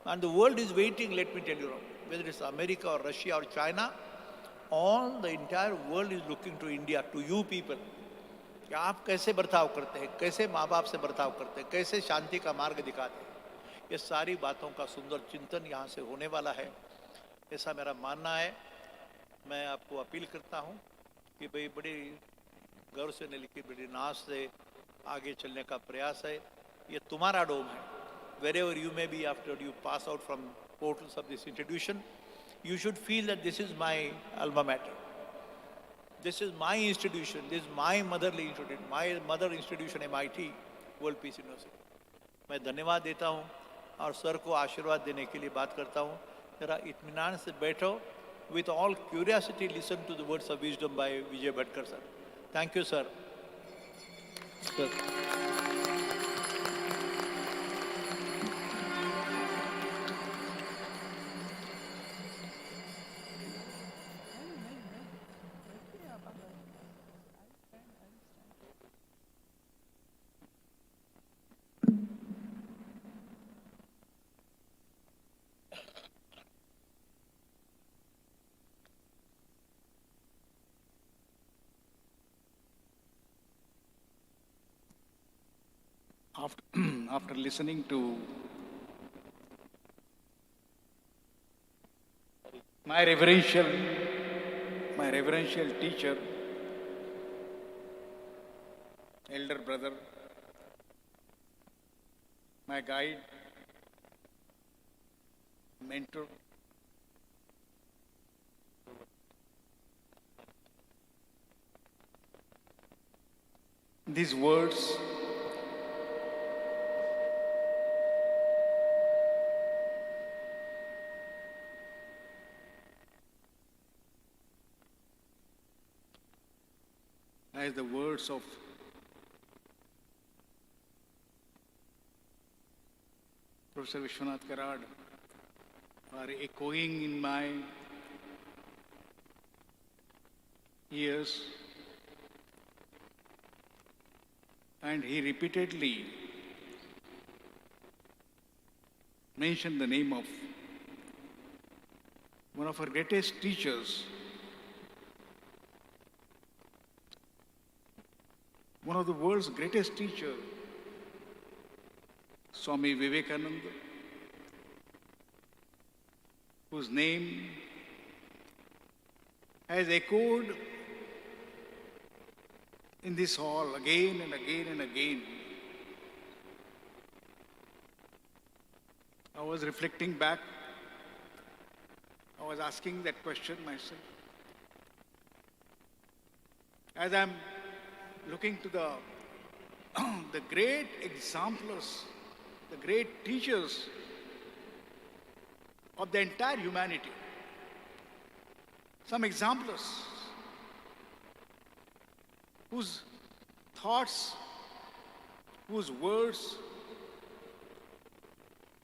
and the world is waiting, let me tell you, whether it's America or Russia or China, all the entire world is looking to India, to you people, कि आप कैसे बर्ताव करते हैं, कैसे माँ बाप से बर्ताव करते हैं, कैसे शांति का मार्ग दिखाते हैं। ये सारी बातों का सुंदर चिंतन यहाँ से होने वाला है, ऐसा मेरा मानना है। मैं आपको अपील करता हूँ कि भाई बड़ी गर्व से नहीं लिखी, बड़ी नाश से आगे चलने का प्रयास है। ये तुम्हारा डोम है। Wherever you may be after you pass out from portals of this institution, you should feel that this is my alma mater. This is my institution. This is my motherly institution. My mother institution, MIT, World Peace University. मैं धन्यवाद देता हूँ और sir को आशीर्वाद देने के लिए बात करता हूँ। जरा इत्मीनान से बैठो। With all curiosity, listen to the words of wisdom by Vijay Bhatkar sir. Thank you, sir. Sir. After listening to my reverential teacher, elder brother, my guide, mentor, these words as the words of Professor Vishwanath Karad are echoing in my ears, and he repeatedly mentioned the name of one of our greatest teachers, one of the world's greatest teachers, Swami Vivekananda, whose name has echoed in this hall again and again and again. I was reflecting back, I was asking that question myself. As I'm looking to the great exemplars, the great teachers of the entire humanity, some exemplars whose thoughts, whose words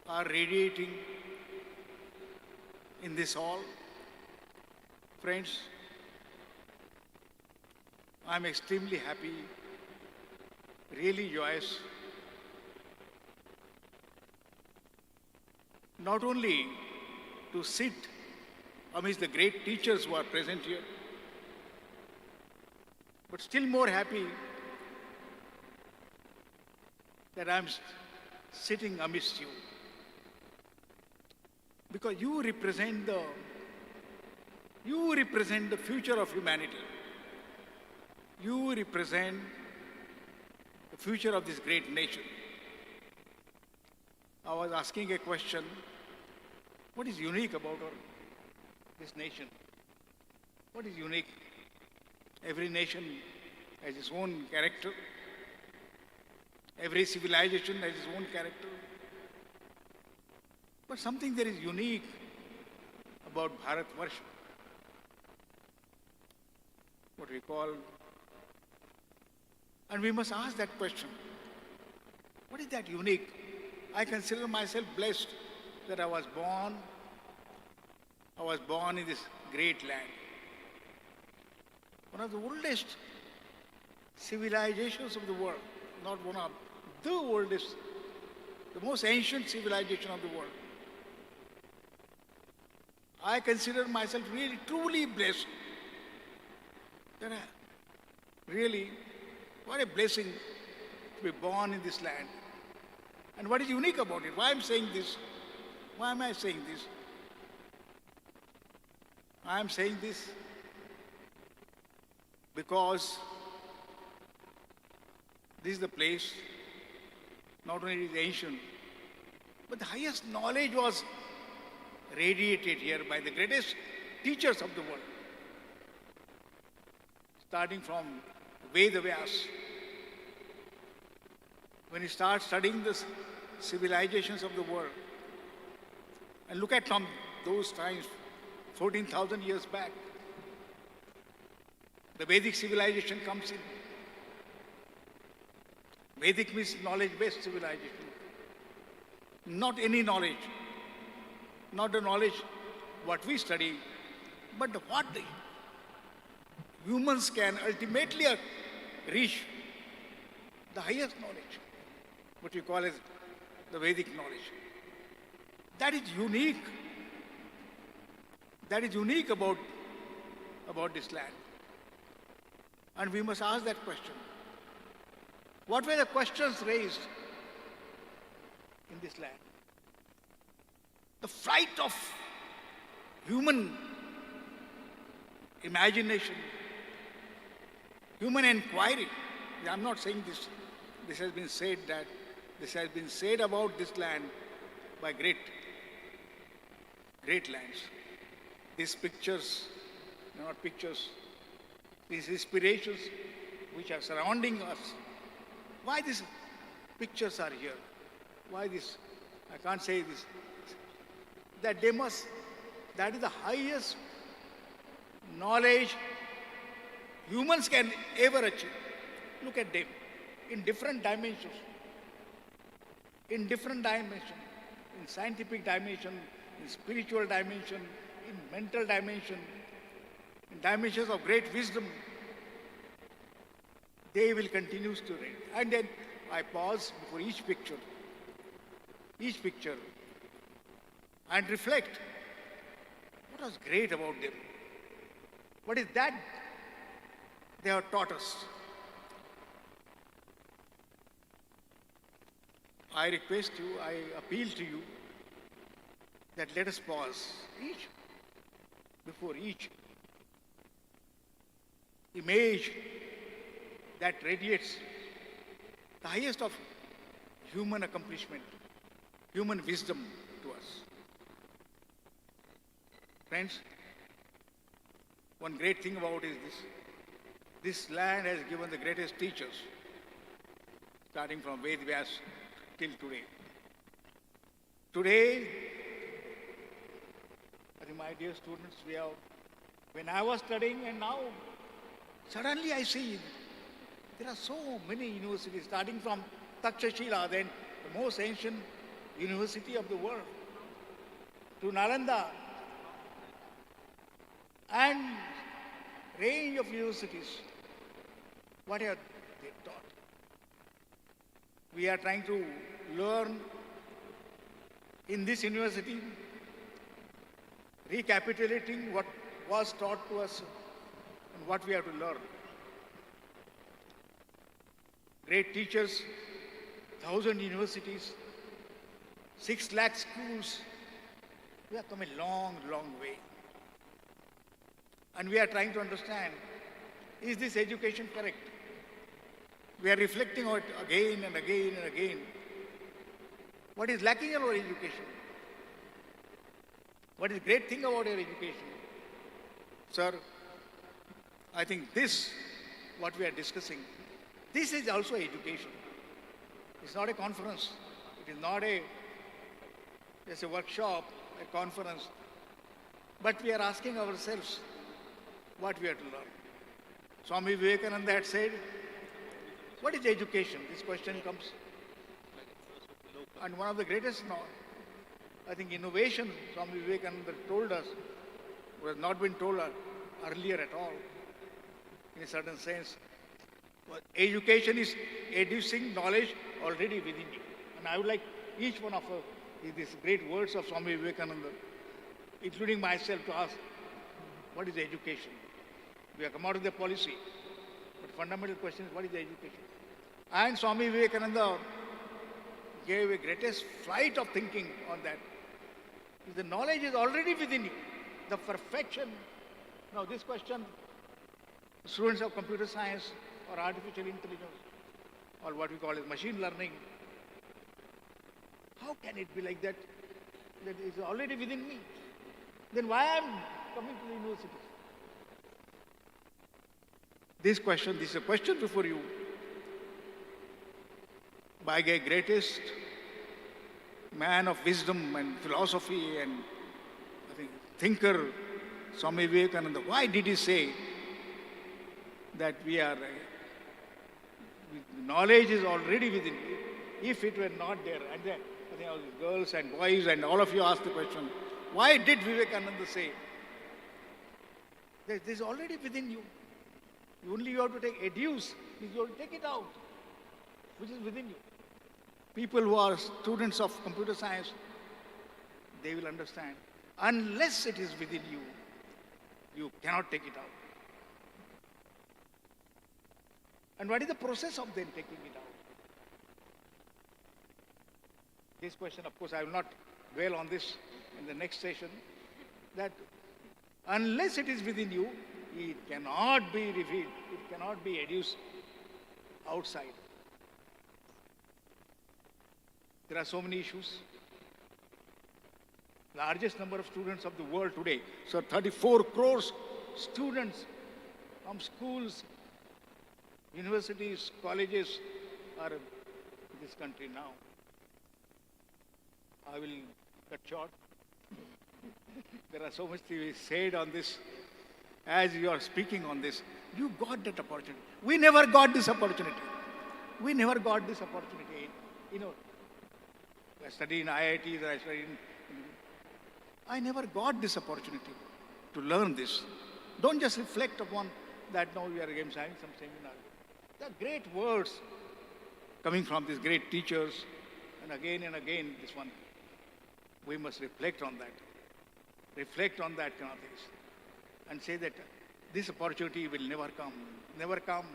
are radiating in this hall. Friends, I'm extremely happy, really joyous, not only to sit amidst the great teachers who are present here, but still more happy that I'm sitting amidst you. Because you represent the future of humanity. You represent the future of this great nation. I was asking a question, what is unique about this nation? What is unique? Every nation has its own character. Every civilization has its own character. But something that is unique about Bharatvarsha, what we call And we must ask that question. What is that unique? I consider myself blessed that I was born in this great land. One of the oldest civilizations of the world, not one of the oldest, the most ancient civilization of the world. I consider myself really, truly blessed. That really, what a blessing to be born in this land. And what is unique about it? Why am I saying this? Why am I saying this? I am saying this because this is the place, not only is ancient, but the highest knowledge was radiated here by the greatest teachers of the world. Starting from Vedas. When you start studying the civilizations of the world, and look at from those times, 14,000 years back, the Vedic civilization comes in. Vedic means knowledge-based civilization. Not any knowledge, not the knowledge what we study, but what the humans can ultimately reach, the highest knowledge, what we call as the Vedic knowledge. That is unique. That is unique about this land. And we must ask that question. What were the questions raised in this land? The flight of human imagination, human inquiry. I'm not saying this. This has been said that this has been said about this land by great lands. These pictures, not pictures, these inspirations which are surrounding us. Why these pictures are here? Why this? I can't say this. That they must, that is the highest knowledge humans can ever achieve. Look at them in different dimensions. In different dimensions. In scientific dimension, in spiritual dimension, in mental dimension, in dimensions of great wisdom. They will continue to read. And then I pause before each picture, and reflect what was great about them. What is that they have taught us? I request you, I appeal to you that let us pause before each image that radiates the highest of human accomplishment, human wisdom to us. Friends, one great thing about it is this. This land has given the greatest teachers, starting from Vedas till today. Today, I think my dear students, when I was studying and now, suddenly I see there are so many universities, starting from Takshashila, then the most ancient university of the world, to Nalanda, and range of universities. What have they taught? We are trying to learn in this university, recapitulating what was taught to us and what we have to learn. Great teachers, 1,000 universities, 6 lakh schools. We have come a long, long way. And we are trying to understand, is this education correct? We are reflecting on it again and again and again. What is lacking in our education? What is the great thing about our education? Sir, I think this, what we are discussing, this is also education. It's not a conference. It is not just a workshop, a conference. But we are asking ourselves what we have to learn. Swami Vivekananda had said, What is education? This question comes. And one of the greatest, I think, innovation Swami Vivekananda told us, was not been told earlier at all, in a certain sense. Well, education is educing knowledge already within you. And I would like each one of these great words of Swami Vivekananda, including myself, to ask, what is education? We have come out with the policy, but fundamental question is, what is education? And Swami Vivekananda gave a greatest flight of thinking on that. The knowledge is already within you. The perfection. Now this question, students of computer science or artificial intelligence, or what we call as machine learning, how can it be like that? That is already within me. Then why I am coming to the university? This is a question before you by a greatest man of wisdom and philosophy and I think thinker, Swami Vivekananda. Why did he say that knowledge is already within you? If it were not there, and then I think all the girls and boys and all of you asked the question, why did Vivekananda say that this is already within you? Only you have to take educe, you have to take it out, which is within you. People who are students of computer science, they will understand. Unless it is within you, you cannot take it out. And what is the process of then taking it out? This question, of course, I will not dwell on this in the next session, that unless it is within you, it cannot be revealed, it cannot be educed outside. There are so many issues. Largest number of students of the world today, so 34 crores students from schools, universities, colleges are in this country now. I will cut short. There are so much to be said on this. As you are speaking on this, you got that opportunity. We never got this opportunity. We never got this opportunity. I studied in IITs, I never got this opportunity to learn this. Don't just reflect upon that, now we are again having some seminar. There are great words coming from these great teachers, and again this one. We must reflect on that. Reflect on that kind of things. And say that this opportunity will never come again.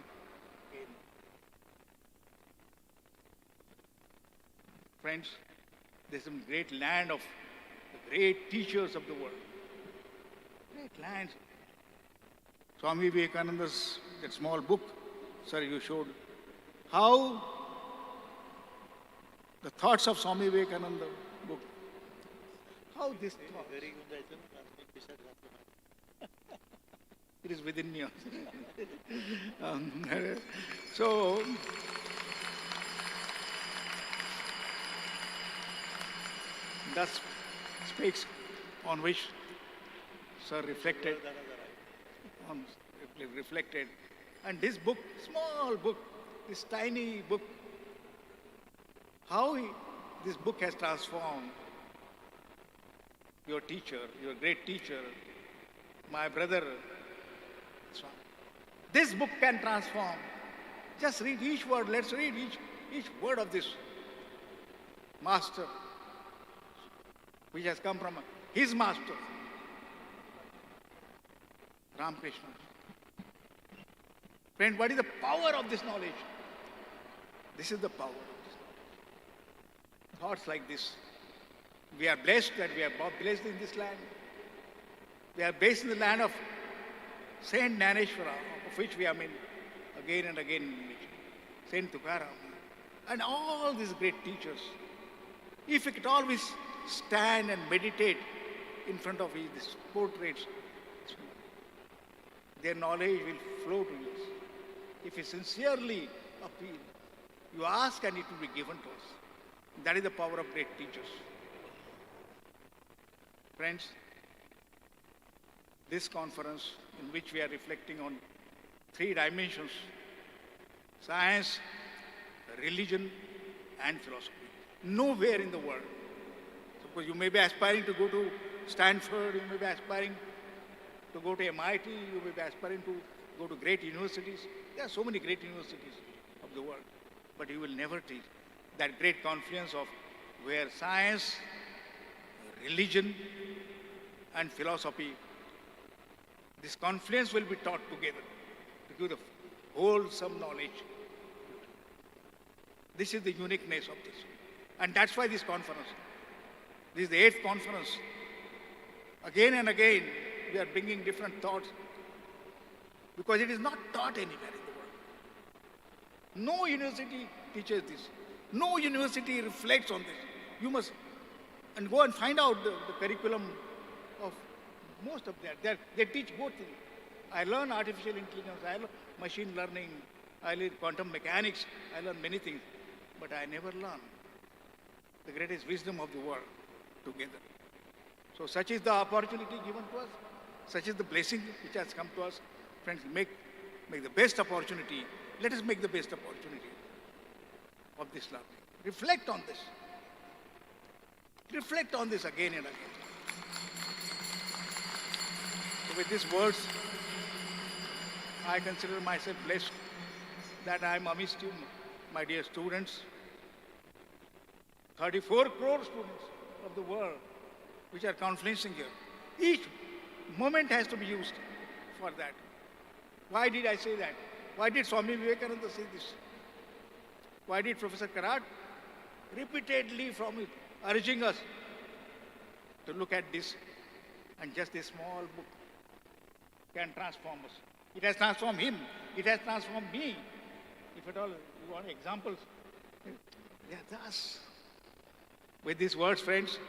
Friends, there's some great land of the great teachers of the world. Great lands. Swami Vivekananda's, that small book, sir, you showed how the thoughts of Swami Vivekananda book, how this thought, it is within me also. So, thus speaks on which sir reflected, and this book, small book, this tiny book, how this book has transformed your teacher, your great teacher, my brother. This book can transform. Just read each word. Let's read each word of this master, which has come from his master, Ramakrishna. Friend, what is the power of this knowledge? This is the power of this knowledge. Thoughts like this. We are blessed that we are blessed in this land. We are based in the land of Saint Naneshwara, of which we have been again and again mentioned. Saint Tukaram, and all these great teachers. If we could always stand and meditate in front of these portraits, their knowledge will flow to you. If you sincerely appeal, you ask and it will be given to us. That is the power of great teachers. Friends, this conference in which we are reflecting on 3 dimensions, science, religion and philosophy. Nowhere in the world. Suppose you may be aspiring to go to Stanford, you may be aspiring to go to MIT, you may be aspiring to go to great universities. There are so many great universities of the world. But you will never teach that great confluence of where science, religion, and philosophy, this confluence will be taught together to give the wholesome knowledge. This is the uniqueness of this. And that's why this conference, this is the 8th conference. Again and again, we are bringing different thoughts because it is not taught anywhere in the world. No university teaches this. No university reflects on this. You must and go and find out the curriculum of most of that. They teach both things. I learn artificial intelligence, I learn machine learning, I learn quantum mechanics, I learn many things, but I never learn the greatest wisdom of the world together. So such is the opportunity given to us, such is the blessing which has come to us. Friends, make the best opportunity. Let us make the best opportunity of this learning. Reflect on this. Reflect on this again and again. So with these words, I consider myself blessed that I am amidst you, my dear students, 34 crore students of the world which are confluencing here. Each moment has to be used for that. Why did I say that? Why did Swami Vivekananda say this? Why did Professor Karat repeatedly from it urging us to look at this, and just a small book can transform us. It has transformed him. It has transformed me. If at all you want examples, they are thus. With these words, friends,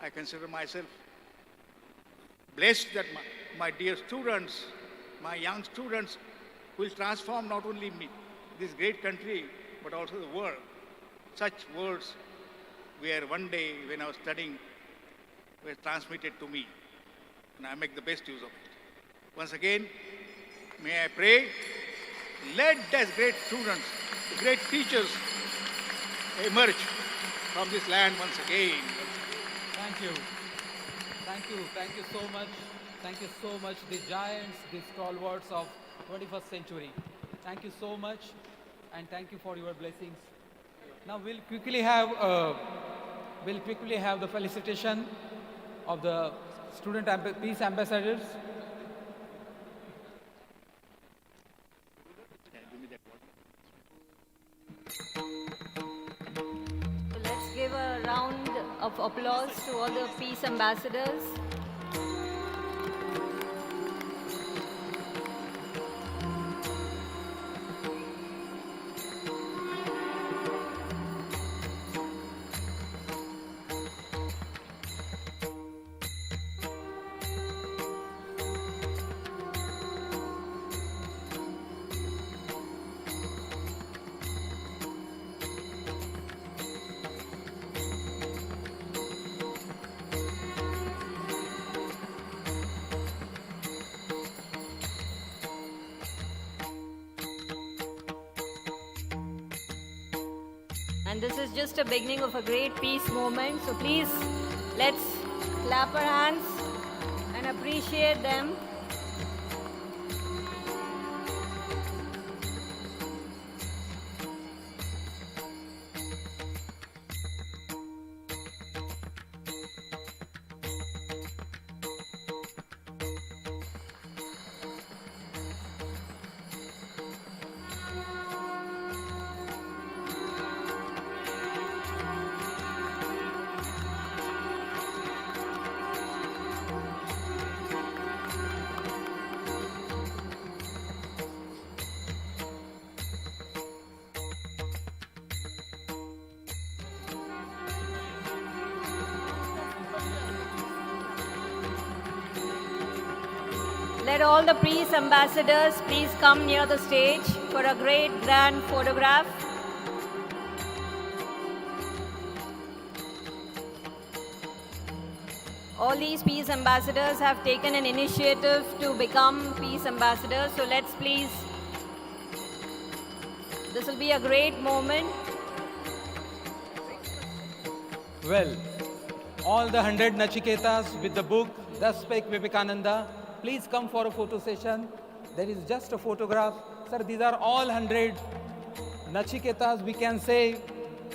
I consider myself blessed that my dear students, my young students, will transform not only me, this great country, but also the world. Such words were one day when I was studying, were transmitted to me, and I make the best use of it. Once again, may I pray, let these great students, the great teachers emerge from this land once again. Thank you. Thank you. Thank you so much. Thank you so much, the giants, the stalwarts of 21st century. Thank you so much, and thank you for your blessings. Now we'll quickly have the felicitation of the peace ambassadors. So let's give a round of applause to all the peace ambassadors. And this is just a beginning of a great peace movement. So please, let's clap our hands and appreciate them. Let all the peace ambassadors please come near the stage for a great grand photograph. All these peace ambassadors have taken an initiative to become peace ambassadors. So let's please This will be a great moment. Well, all the 100 Nachiketas with the book, Thus Spake Vivekananda, please come for a photo session. There is just a photograph. Sir, these are all 100 Nachiketas, we can say.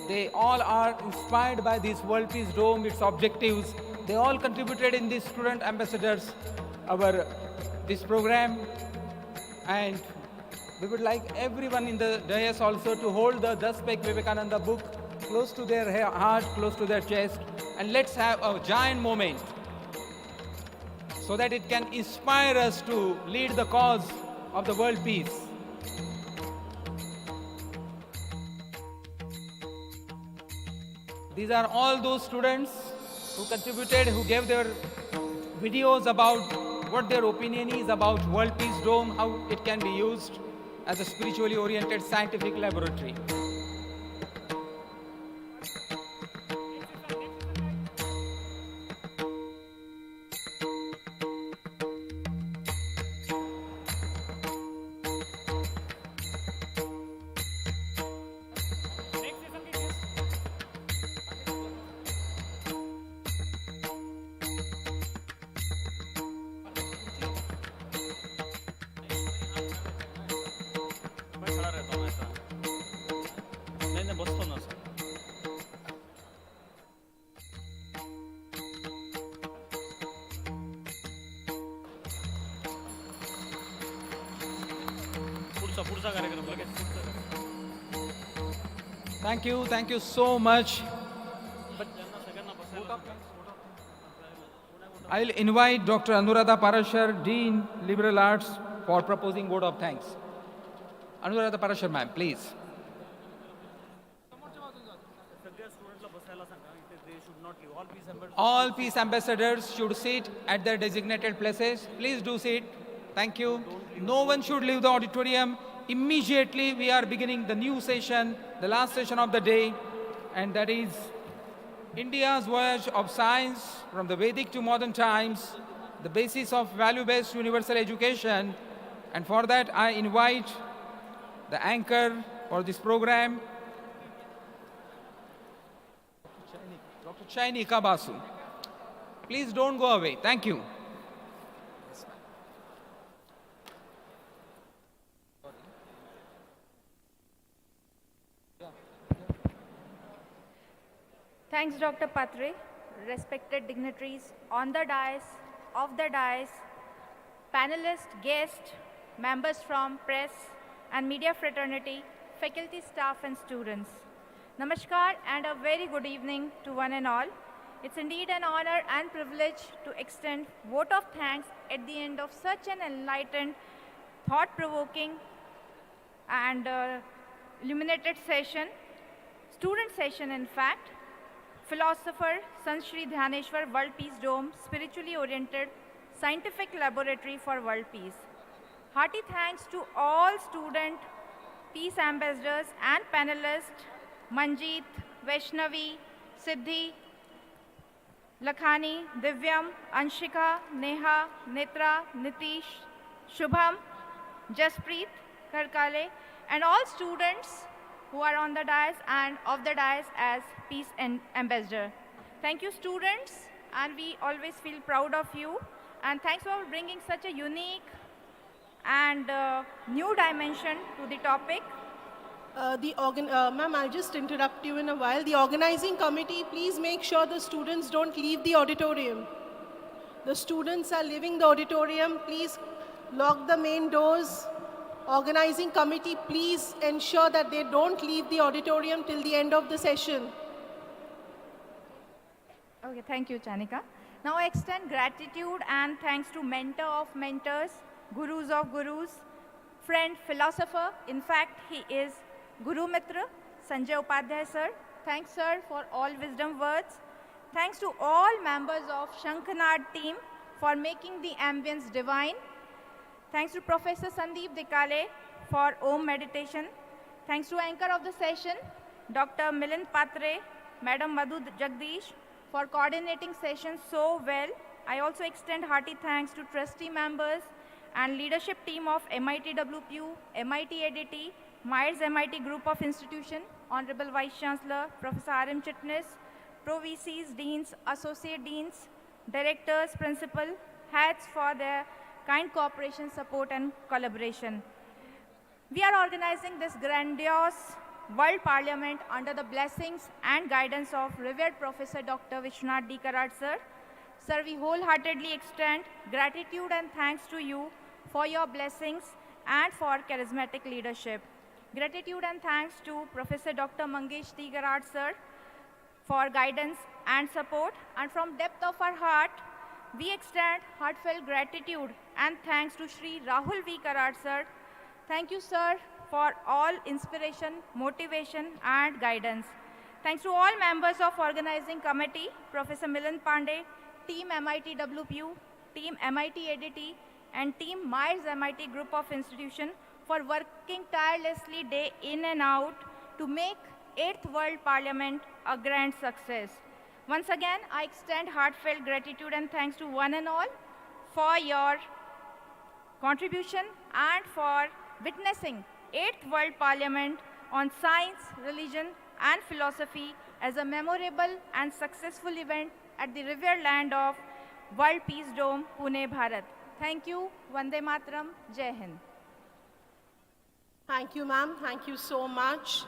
They all are inspired by this World Peace Dome, its objectives. They all contributed in these student ambassadors, this program. And we would like everyone in the dais also to hold the Thus Spake Vivekananda book close to their heart, close to their chest. And let's have a giant moment so that it can inspire us to lead the cause of the world peace. These are all those students who contributed, who gave their videos about what their opinion is about World Peace Dome, how it can be used as a spiritually oriented scientific laboratory. Thank you so much. I'll invite Dr. Anuradha Parashar, Dean, Liberal Arts, for proposing vote of thanks. Anuradha Parashar, ma'am, please. All peace ambassadors should sit at their designated places. Please do sit. Thank you. No one should leave the auditorium. Immediately we are beginning the new session, the last session of the day, and that is India's voyage of science from the Vedic to modern times, the basis of value-based universal education. And for that I invite the anchor for this program, Dr. Chainika Basu. Please don't go away. Thank you. Thanks, Dr. Patre. Respected dignitaries on the dais, off the dais, panelists, guests, members from press and media fraternity, faculty, staff and students. Namaskar and a very good evening to one and all. It's indeed an honor and privilege to extend vote of thanks at the end of such an enlightened, thought-provoking and illuminated session, student session in fact. Philosopher Sant Shri Dhyaneshwar World Peace Dome, spiritually oriented scientific laboratory for world peace. Hearty thanks to all student peace ambassadors and panelists, Manjeet, Vaishnavi, Siddhi, Lakhani, Divyam, Anshika, Neha, Netra, Nitish, Shubham, Jaspreet, Karkale, and all students who are on the dais and off the dais as peace ambassador. Thank you, students, and we always feel proud of you. And thanks for bringing such a unique and new dimension to the topic. Ma'am, I'll just interrupt you in a while. The organizing committee, please make sure the students don't leave the auditorium. The students are leaving the auditorium. Please lock the main doors. Organizing committee, please ensure that they don't leave the auditorium till the end of the session. Okay, thank you, Chanika. Now I extend gratitude and thanks to mentor of mentors, gurus of gurus, friend, philosopher. In fact, he is Guru Mitra, Sanjay Upadhyay sir. Thanks, sir, for all wisdom words. Thanks to all members of Shankhanad team for making the ambience divine. Thanks to Professor Sandeep Dikale for Om meditation. Thanks to anchor of the session, Dr. Milind Patre, Madam Madhu Jagdish for coordinating session so well. I also extend hearty thanks to trustee members and leadership team of MIT WPU, MIT ADT, Myers MIT Group of Institution, Honorable Vice Chancellor, Professor R.M. Chitnis, Pro-VCs, Deans, Associate Deans, Directors, Principal, heads for their kind cooperation, support and collaboration. We are organizing this grandiose World Parliament under the blessings and guidance of revered Professor Dr. Vishwanath D. Karad, sir. Sir, we wholeheartedly extend gratitude and thanks to you for your blessings and for charismatic leadership. Gratitude and thanks to Professor Dr. Mangesh D. Karad, sir, for guidance and support. And from depth of our heart, we extend heartfelt gratitude and thanks to Shri Rahul V. Karad, sir. Thank you, sir, for all inspiration, motivation, and guidance. Thanks to all members of organizing committee, Professor Milan Pandey, Team MIT WPU, Team MIT ADT, and Team Myers MIT Group of Institution for working tirelessly day in and out to make 8th World Parliament a grand success. Once again, I extend heartfelt gratitude and thanks to one and all for your contribution and for witnessing 8th World Parliament on Science, Religion and Philosophy as a memorable and successful event at the revered land of World Peace Dome, Pune, Bharat. Thank you. Vande Mataram. Jai Hind. Thank you, ma'am. Thank you so much.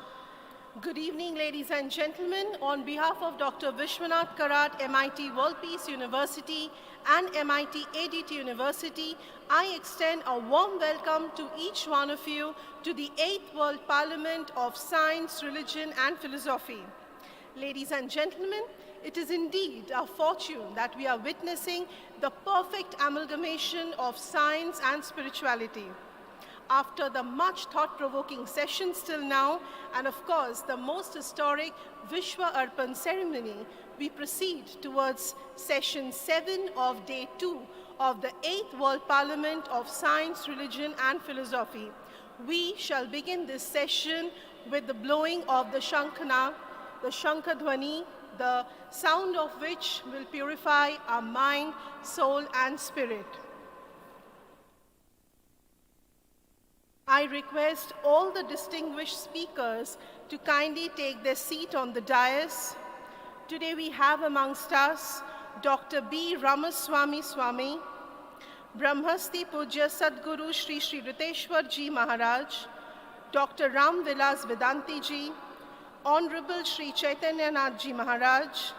Good evening, ladies and gentlemen. On behalf of Dr. Vishwanath Karad, MIT World Peace University and MIT ADT University, I extend a warm welcome to each one of you to the 8th World Parliament of Science, Religion and Philosophy. Ladies and gentlemen, it is indeed our fortune that we are witnessing the perfect amalgamation of science and spirituality. After the much thought-provoking sessions till now, and of course the most historic Vishwa Arpan ceremony, we proceed towards session 7 of day 2 of the 8th World Parliament of Science, Religion and Philosophy. We shall begin this session with the blowing of the Shankhana, the Shankadhwani, the sound of which will purify our mind, soul and spirit. I request all the distinguished speakers to kindly take their seat on the dais. Today we have amongst us Dr. B. Ramaswamy Swami, Brahmasti Pujya Sadguru Shri Shri Riteshwar Ji Maharaj, Dr. Ram Vilas Vedanti Ji, Honorable Shri Chaitanya Nath Ji Maharaj,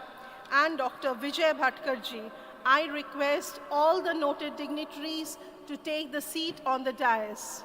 and Dr. Vijay Bhatkar Ji. I request all the noted dignitaries to take the seat on the dais.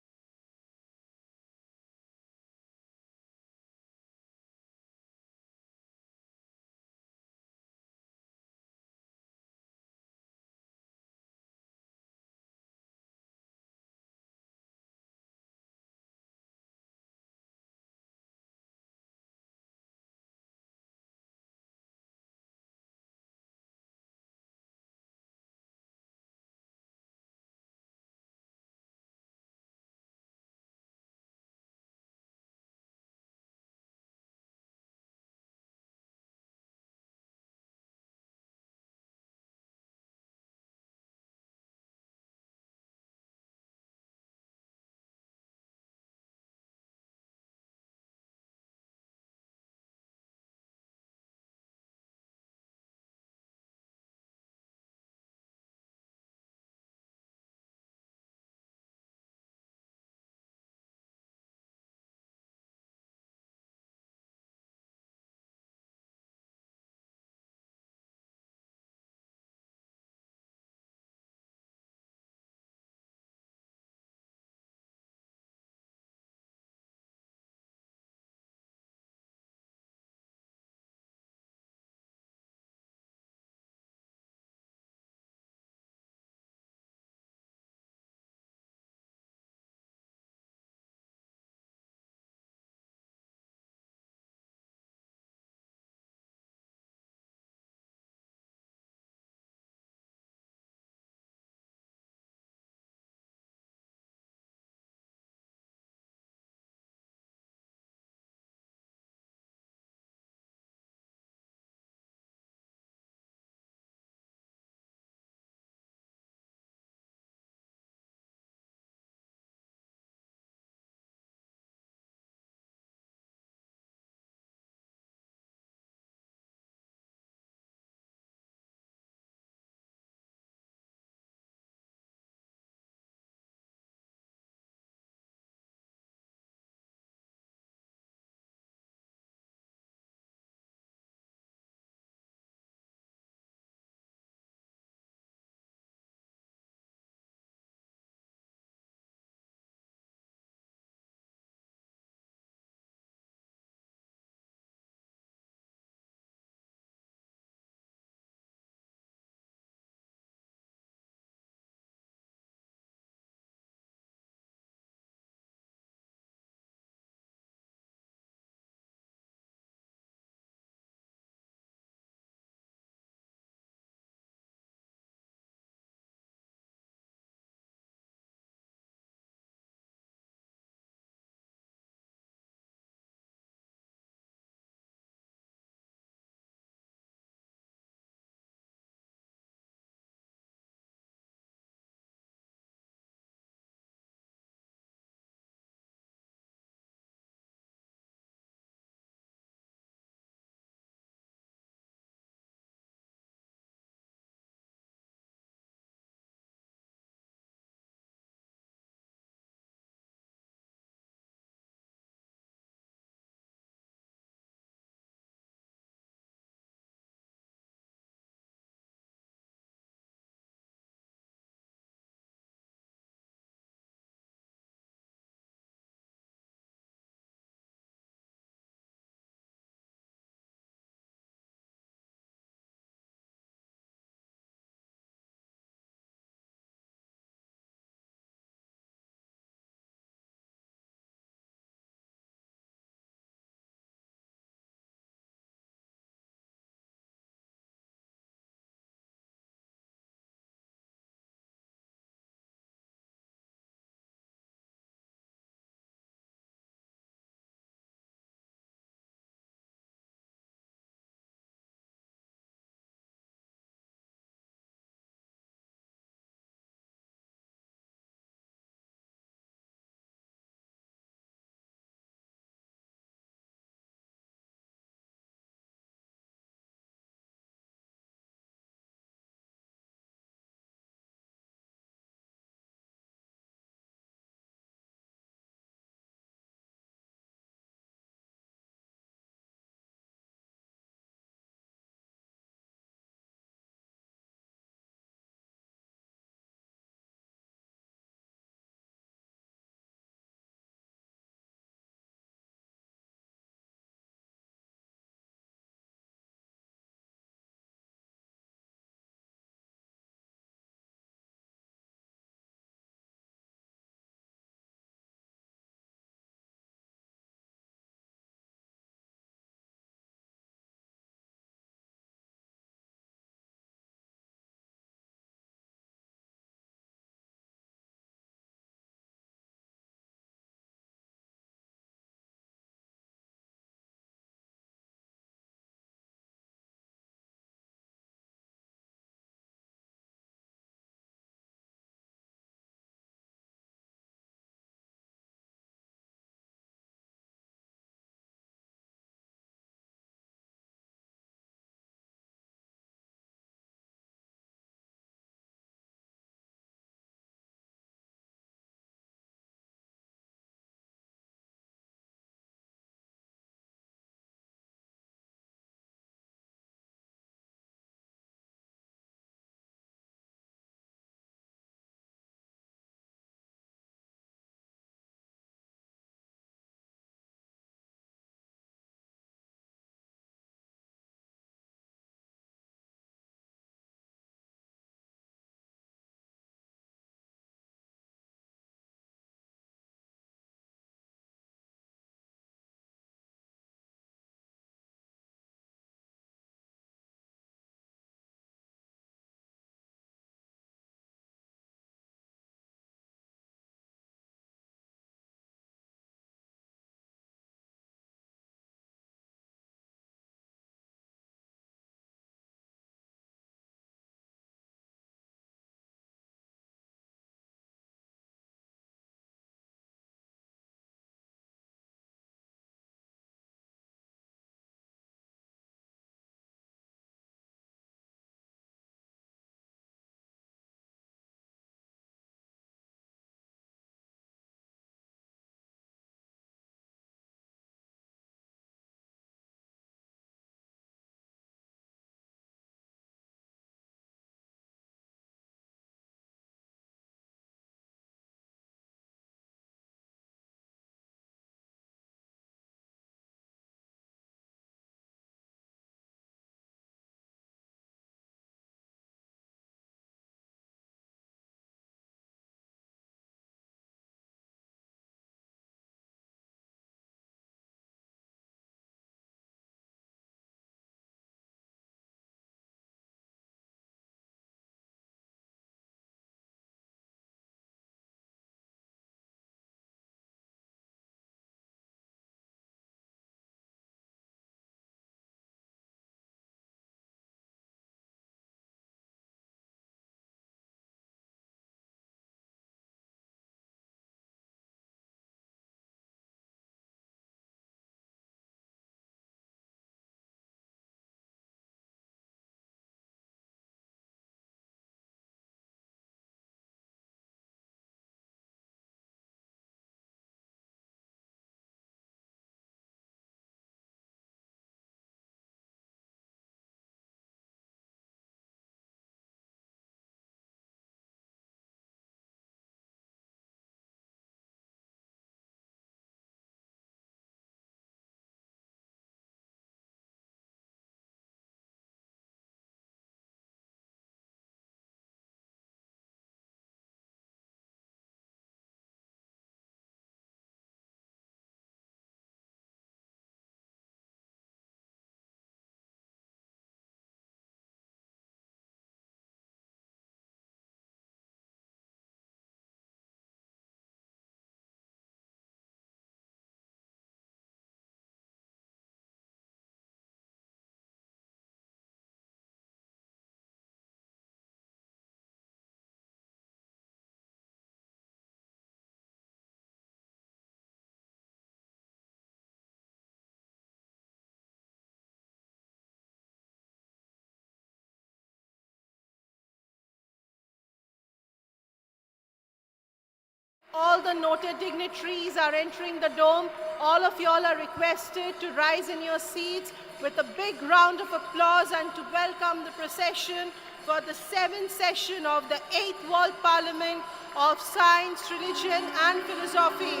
All the noted dignitaries are entering the dome. All of you all are requested to rise in your seats with a big round of applause and to welcome the procession for the 7th session of the 8th World Parliament of Science, Religion and Philosophy.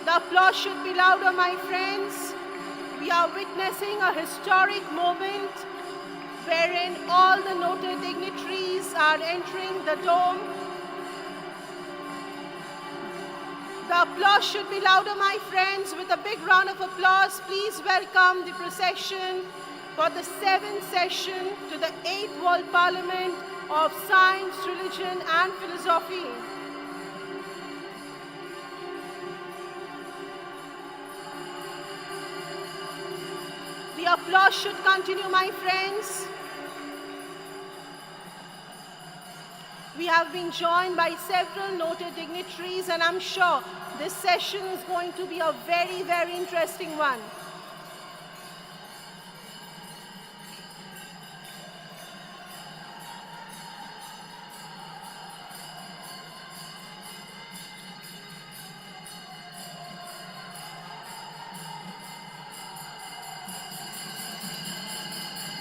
The applause should be louder, my friends. We are witnessing a historic moment wherein all the noted dignitaries are entering the dome. The applause should be louder, my friends. With a big round of applause, please welcome the procession for the 7th session to the 8th World Parliament of Science, Religion and Philosophy. The applause should continue, my friends. We have been joined by several noted dignitaries, and I'm sure this session is going to be a very, very interesting one.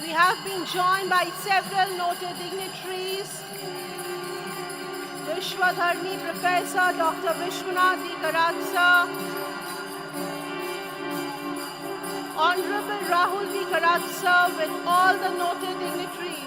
We have been joined by several noted dignitaries. Vishwadharmi Professor Dr. Vishwanath Karat, Honorable Rahul Karat with all the noted dignitaries.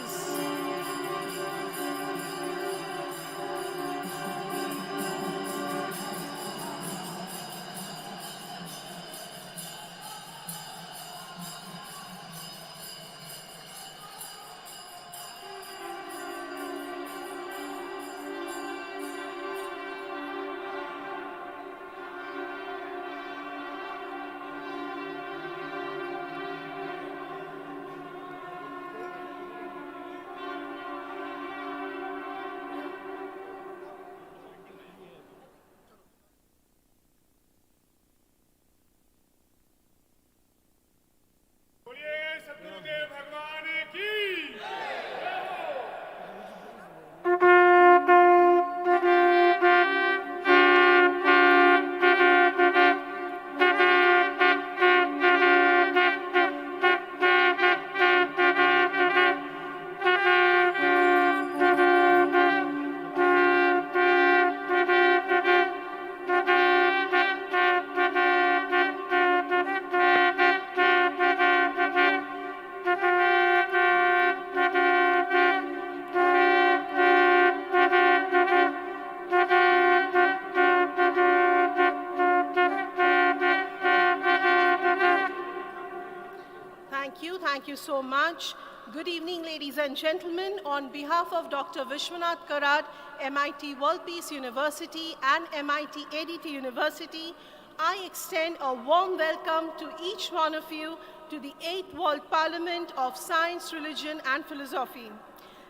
Thank you so much. Good evening, ladies and gentlemen. On behalf of Dr. Vishwanath Karat, MIT World Peace University and MIT ADT University, I extend a warm welcome to each one of you to the 8th World Parliament of Science, Religion and Philosophy.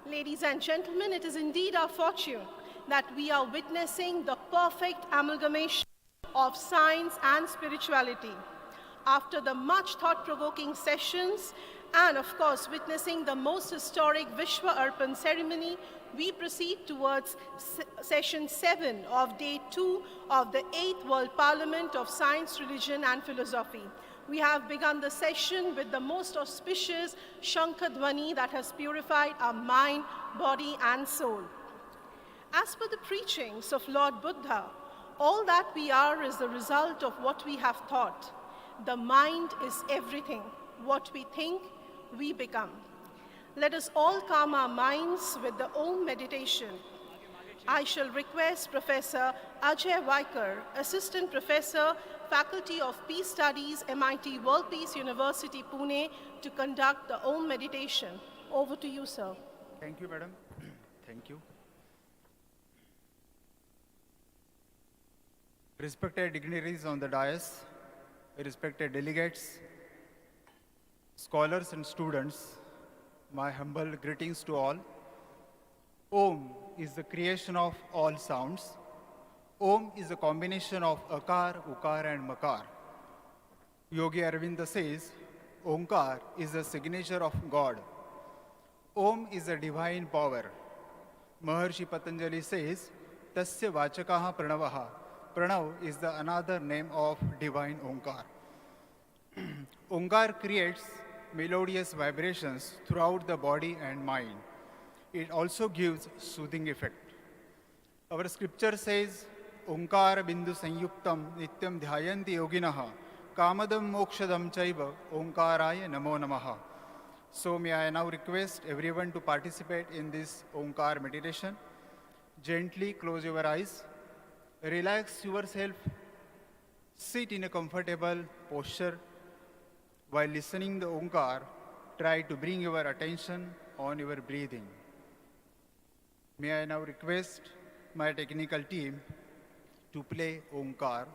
Ladies and gentlemen, it is indeed our fortune that we are witnessing the perfect amalgamation of science and spirituality. After the much thought-provoking sessions and, of course, witnessing the most historic Vishwa Arpan ceremony, we proceed towards session 7 of day 2 of the 8th World Parliament of Science, Religion and Philosophy. We have begun the session with the most auspicious Shankha-dhvani that has purified our mind, body and soul. As per the preachings of Lord Buddha, all that we are is the result of what we have thought. The mind is everything. What we think, we become. Let us all calm our minds with the Om meditation. I shall request Professor Ajay Vaikar, Assistant Professor, Faculty of Peace Studies, MIT World Peace University, Pune, to conduct the Om meditation. Over to you, sir. Thank you, madam. Thank you. Respected dignitaries on the dais, respected delegates, scholars and students, my humble greetings to all. Om is the creation of all sounds. Om is a combination of Akar, Ukar and Makar. Yogi Aravinda says, Omkar is the signature of God. Om is a divine power. Maharshi Patanjali says, Tasya vachakaha pranavaha. Pranav is the another name of divine Omkar. Omkar creates melodious vibrations throughout the body and mind. It also gives soothing effect. Our scripture says, Omkar bindu sanyuktam nityam dhyayanti yoginaha kamadam mokshadam chaiva Omkaraya namo namaha. So may I now request everyone to participate in this Omkar meditation. Gently close your eyes, relax yourself, sit in a comfortable posture. While listening the Omkar, try to bring your attention on your breathing. May I now request my technical team to play Omkar.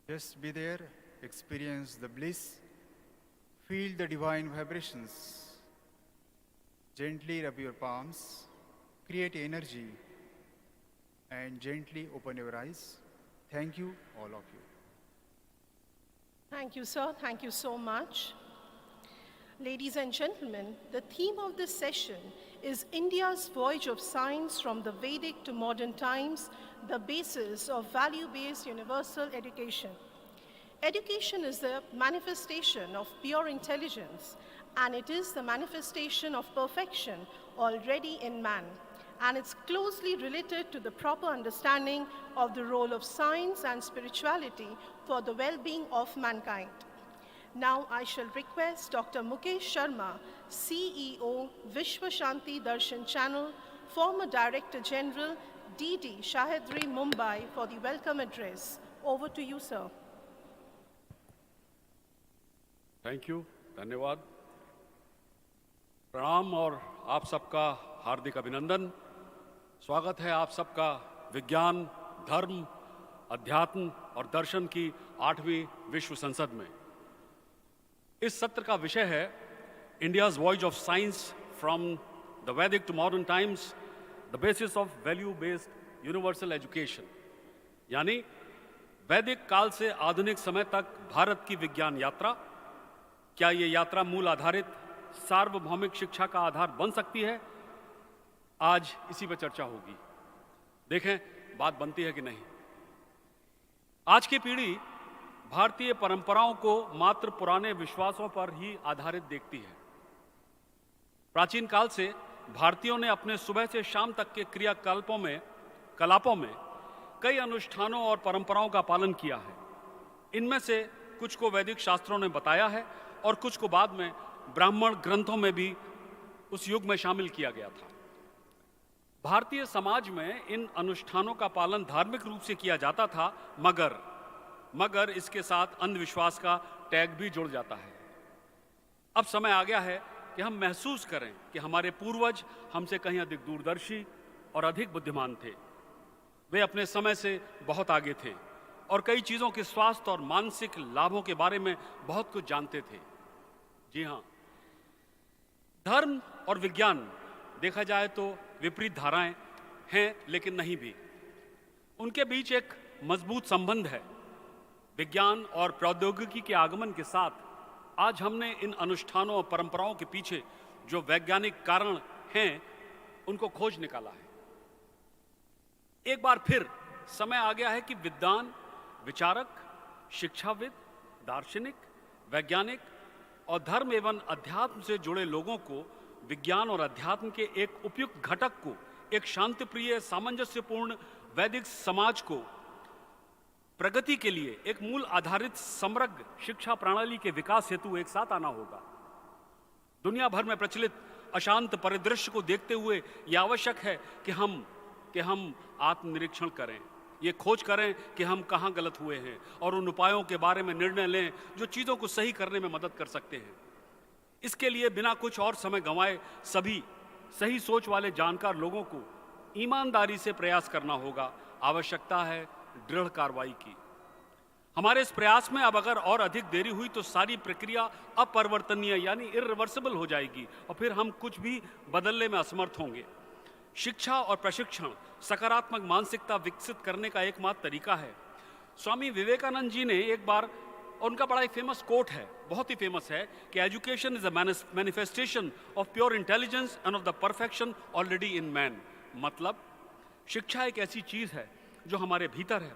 Just be there, experience the bliss, feel the divine vibrations. Gently rub your palms, create energy, and gently open your eyes. Thank you, all of you. Thank you, sir. Thank you so much. Ladies and gentlemen, the theme of this session is India's voyage of science from the Vedic to modern times, the basis of value-based universal education. Education is the manifestation of pure intelligence, and it is the manifestation of perfection already in man. And it's closely related to the proper understanding of the role of science and spirituality for the well-being of mankind. Now I shall request Dr. Mukesh Sharma, CEO, Vishwa Shanti Darshan Channel, former Director General, DD Shahidri, Mumbai, for the welcome address. Over to you, sir. Thank you, धन्यवाद। प्रणाम और आप सबका हार्दिक अभिनंदन। स्वागत है आप सबका विज्ञान, धर्म, अध्यात्म और दर्शन की 8वीं विश्व संसद में। इस सत्र का विषय है India's voyage of science from the Vedic to modern times, the basis of value based universal education, यानी वैदिक काल से आधुनिक समय तक भारत की विज्ञान यात्रा। क्या ये यात्रा मूल आधारित सार्वभौमिक शिक्षा का आधार बन सकती है? आज इसी पर चर्चा होगी। देखें बात बनती है कि नहीं। आज की पीढ़ी भारतीय परंपराओं को मात्र पुराने विश्वासों पर ही आधारित देखती है। प्राचीन काल से भारतीयों ने अपने सुबह से शाम तक के क्रियाकलापों में कई अनुष्ठानों और परंपराओं का पालन किया है। इनमें से कुछ को वैदिक शास्त्रों ने बताया है और कुछ को बाद में ब्राह्मण ग्रंथों में भी उस युग में शामिल किया गया था। भारतीय समाज में इन अनुष्ठानों का पालन धार्मिक रूप से किया जाता था, मगर इसके साथ अंधविश्वास का टैग भी जुड़ जाता है। अब समय आ गया है कि हम महसूस करें कि हमारे पूर्वज हमसे कहीं अधिक दूरदर्शी और अधिक बुद्धिमान थे। वे अपने समय से बहुत आगे थे और कई चीज़ों के स्वास्थ्य और मानसिक लाभों के बारे में बहुत कुछ जानते थे। जी हाँ, धर्म और विज्ञान देखा जाए तो विपरीत धाराएं हैं, लेकिन नहीं भी। उनके बीच एक मजबूत संबंध है। विज्ञान और प्रौद्योगिकी के आगमन के साथ आज हमने इन अनुष्ठानों और परंपराओं के पीछे जो वैज्ञानिक कारण हैं, उनको खोज निकाला है। एक बार फिर समय आ गया है कि विद्वान, विचारक, शिक्षाविद, दार्शनिक, वैज्ञानिक और धर्म एवं अध्यात्म से जुड़े लोगों को विज्ञान और अध्यात्म के एक उपयुक्त घटक को, एक शांतिप्रिय, सामंजस्यपूर्ण वैदिक समाज को प्रगति के लिए एक मूल आधारित समग्र शिक्षा प्रणाली के विकास हेतु एक साथ आना होगा। दुनिया भर में प्रचलित अशांत परिदृश्य को देखते हुए यह आवश्यक है कि हम आत्मनिरीक्षण करें, ये खोज करें कि हम कहाँ गलत हुए हैं और उन उपायों के बारे में निर्णय लें जो चीज़ों को सही करने में मदद कर सकते हैं। इसके लिए बिना कुछ और समय गंवाए सभी सही सोच वाले जानकार लोगों को ईमानदारी से प्रयास करना होगा। आवश्यकता है दृढ़ कार्रवाई की। हमारे इस प्रयास में अब अगर और अधिक देरी हुई तो सारी प्रक्रिया अपरिवर्तनीय यानी इरिवर्सिबल हो जाएगी और फिर हम कुछ भी बदलने में असमर्थ होंगे। शिक्षा और प्रशिक्षण सकारात्मक मानसिकता विकसित करने का एकमात्र तरीका है। स्वामी विवेकानंद जी ने एक बार, उनका बड़ा ही फेमस कोट है, बहुत ही फेमस है, कि education is a manifestation of pure intelligence end of the perfection already in man. मतलब शिक्षा एक ऐसी चीज है जो हमारे भीतर है,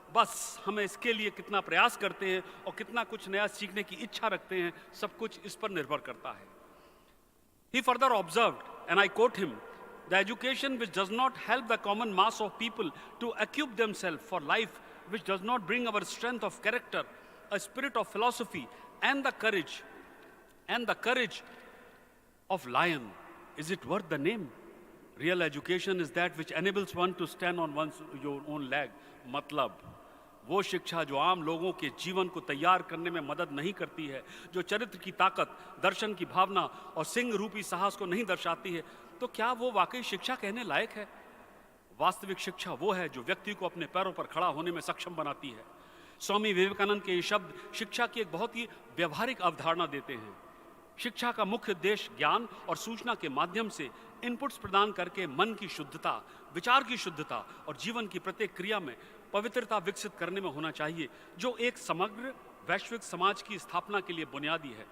बस हमें इसके लिए कितना प्रयास करते हैं और कितना कुछ नया सीखने की इच्छा रखते हैं, सब कुछ इस पर निर्भर करता है। He further observed, and I quote him, the education which does not help the common mass of people to equip themselves for life, which does not bring our strength of character, a spirit of philosophy, and the courage of lion, is it worth the name? Real education is that which enables one to stand on one's own leg. मतलब वो शिक्षा जो आम लोगों के जीवन को तैयार करने में मदद नहीं करती है, जो चरित्र की ताकत, दर्शन की भावना और सिंह रूपी साहस को नहीं दर्शाती है, तो क्या वो वाकई शिक्षा कहने लायक है? वास्तविक शिक्षा वो है जो व्यक्ति को अपने पैरों पर खड़ा होने में सक्षम बनाती है। स्वामी विवेकानंद के ये शब्द शिक्षा की एक बहुत ही व्यवहारिक अवधारणा देते हैं। शिक्षा का मुख्य उद्देश्य ज्ञान और सूचना के माध्यम से इनपुट्स प्रदान करके मन की शुद्धता, विचार की शुद्धता और जीवन की प्रत्येक क्रिया में पवित्रता विकसित करने में होना चाहिए, जो एक समग्र वैश्विक समाज की स्थापना के लिए बुनियादी है।